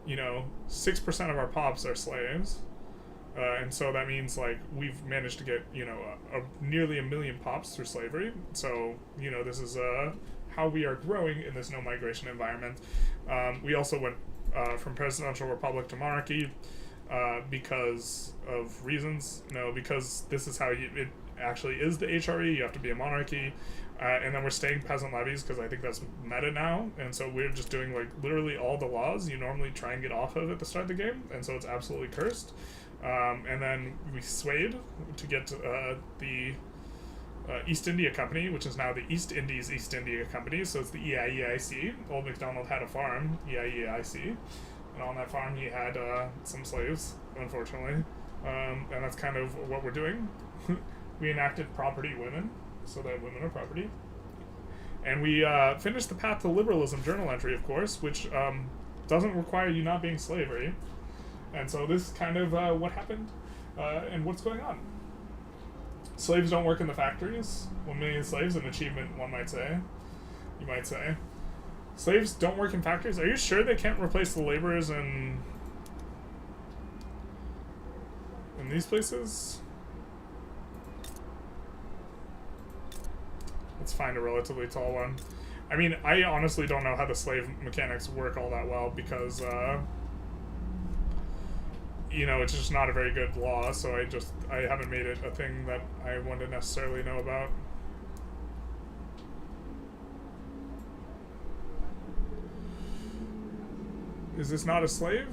you know, 6% of our pops are slaves. And so that means, like, we've managed to get, you know, nearly 1 million pops through slavery. So, you know, this is how we are growing in this no-migration environment. We also went from presidential republic to monarchy because of reasons. You know, because this is how it actually is the HRE. You have to be a monarchy. And then we're staying peasant levies because I think that's meta now, and so we're just doing like literally all the laws you normally try and get off of at the start of the game, and so it's absolutely cursed. And then we swayed to get the East India Company, which is now the East Indies East India Company, so it's the EIEIC. Old MacDonald had a farm, EIEIC, and on that farm he had some slaves, unfortunately, and that's kind of what we're doing. We enacted property women, so that women are property. And we finished the path to liberalism journal entry, of course, which doesn't require you not being slavery. And so this is kind of what happened and what's going on. Slaves don't work in the factories. 1 million slaves, an achievement, one might say. You might say. Slaves don't work in factories? Are you sure they can't replace the laborers in these places? Let's find a relatively tall one. I mean, I honestly don't know how the slave mechanics work all that well because, you know, it's just not a very good law, so I haven't made it a thing that I want to necessarily know about. Is this not a slave?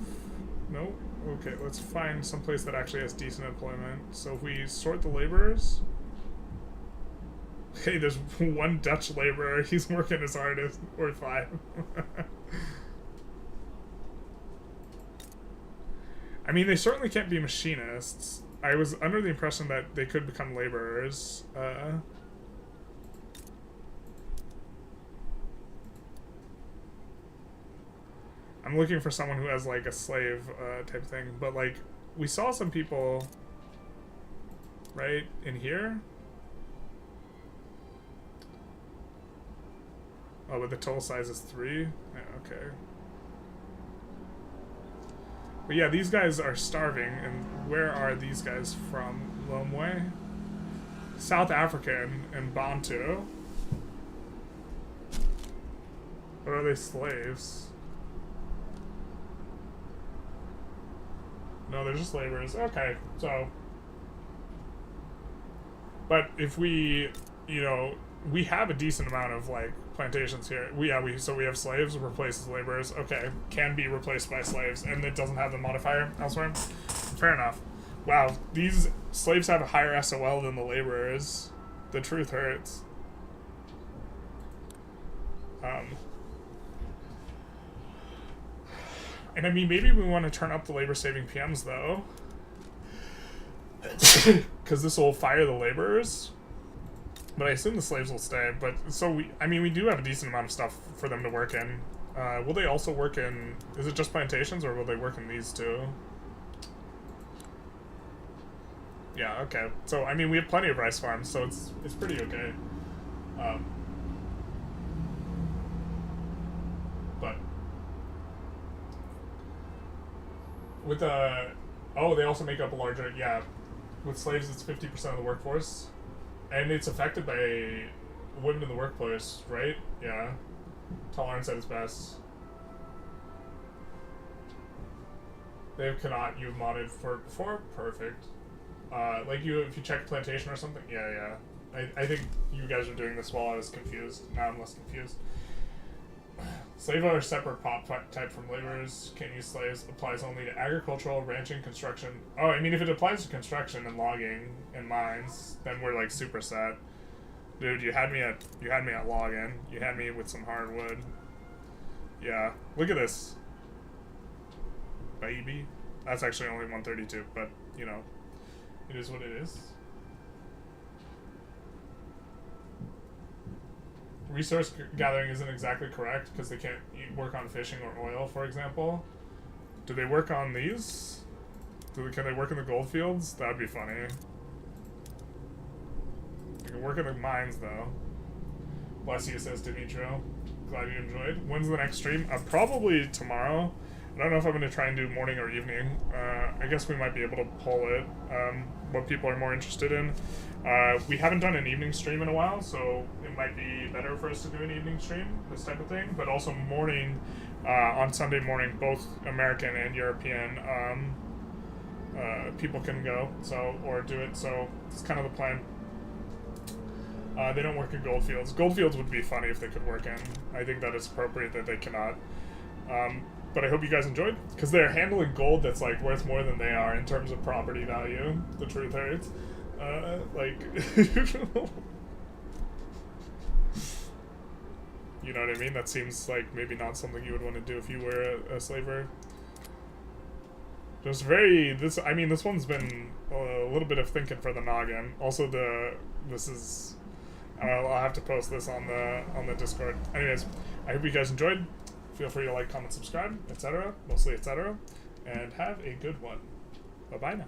No? Okay, let's find someplace that actually has decent employment. So if we sort the laborers... Hey, there's one Dutch laborer. He's working as hard as or 5. I mean, they certainly can't be machinists. I was under the impression that they could become laborers. I'm looking for someone who has, like, a slave type thing. But, like, we saw some people right in here. Oh, but the total size is 3? Yeah, okay. But yeah, these guys are starving, and where are these guys from? Lomwe? South African and Bantu. Or are they slaves? No, they're just laborers. Okay, so... But if we, you know, we have a decent amount of, like, plantations here. So we have slaves replaced as laborers. Okay, can be replaced by slaves, and it doesn't have the modifier elsewhere. Fair enough. Wow, these slaves have a higher SOL than the laborers. The truth hurts. And I mean, maybe we want to turn up the labor-saving PMs, though. Because this will fire the laborers. But I assume the slaves will stay. But so we do have a decent amount of stuff for them to work in. Will they also work in? Is it just plantations, or will they work in these too? Yeah. Okay. So I mean, we have plenty of rice farms, so it's pretty okay. But with oh, they also make up a larger With slaves, it's 50% of the workforce. And it's affected by women in the workplace, right? Yeah. Tolerance at its best. They cannot. You've modded for it before? Perfect. Like if you check plantation or something? Yeah. I think you guys are doing this while I was confused. Now I'm less confused. Slave are a separate pop type from laborers. Can't use slaves. Applies only to agricultural, ranching, construction. Oh, I mean, if it applies to construction and logging and mines, then we're like super set. Dude, you had me at logging. You had me with some hardwood. Yeah, look at this, baby. That's actually only 132, but you know, it is what it is. Resource gathering isn't exactly correct because they can't work on fishing or oil, for example. Do they work on these? Can they work in the gold fields? That would be funny. They can work in the mines, though. Bless you, says Dimitro. Glad you enjoyed. When's the next stream? Probably tomorrow. I don't know if I'm going to try and do morning or evening. I guess we might be able to pull it, what people are more interested in. We haven't done an evening stream in a while, so it might be better for us to do an evening stream, this type of thing. But also morning, on Sunday morning, both American and European people can go, or do it. So it's kind of the plan. They don't work in goldfields. Goldfields would be funny if they could work in. I think that it's appropriate that they cannot. But I hope you guys enjoyed, because they're handling gold that's like worth more than they are in terms of property value. The truth hurts. Like, you know what I mean? That seems like maybe not something you would want to do if you were a slaver. Just very, I mean, this one's been a little bit of thinking for the noggin. Also, this is, I'll have to post this on the Discord. Anyways, I hope you guys enjoyed. Feel free to like, comment, subscribe, etc. Mostly etc. And have a good one. Bye-bye now.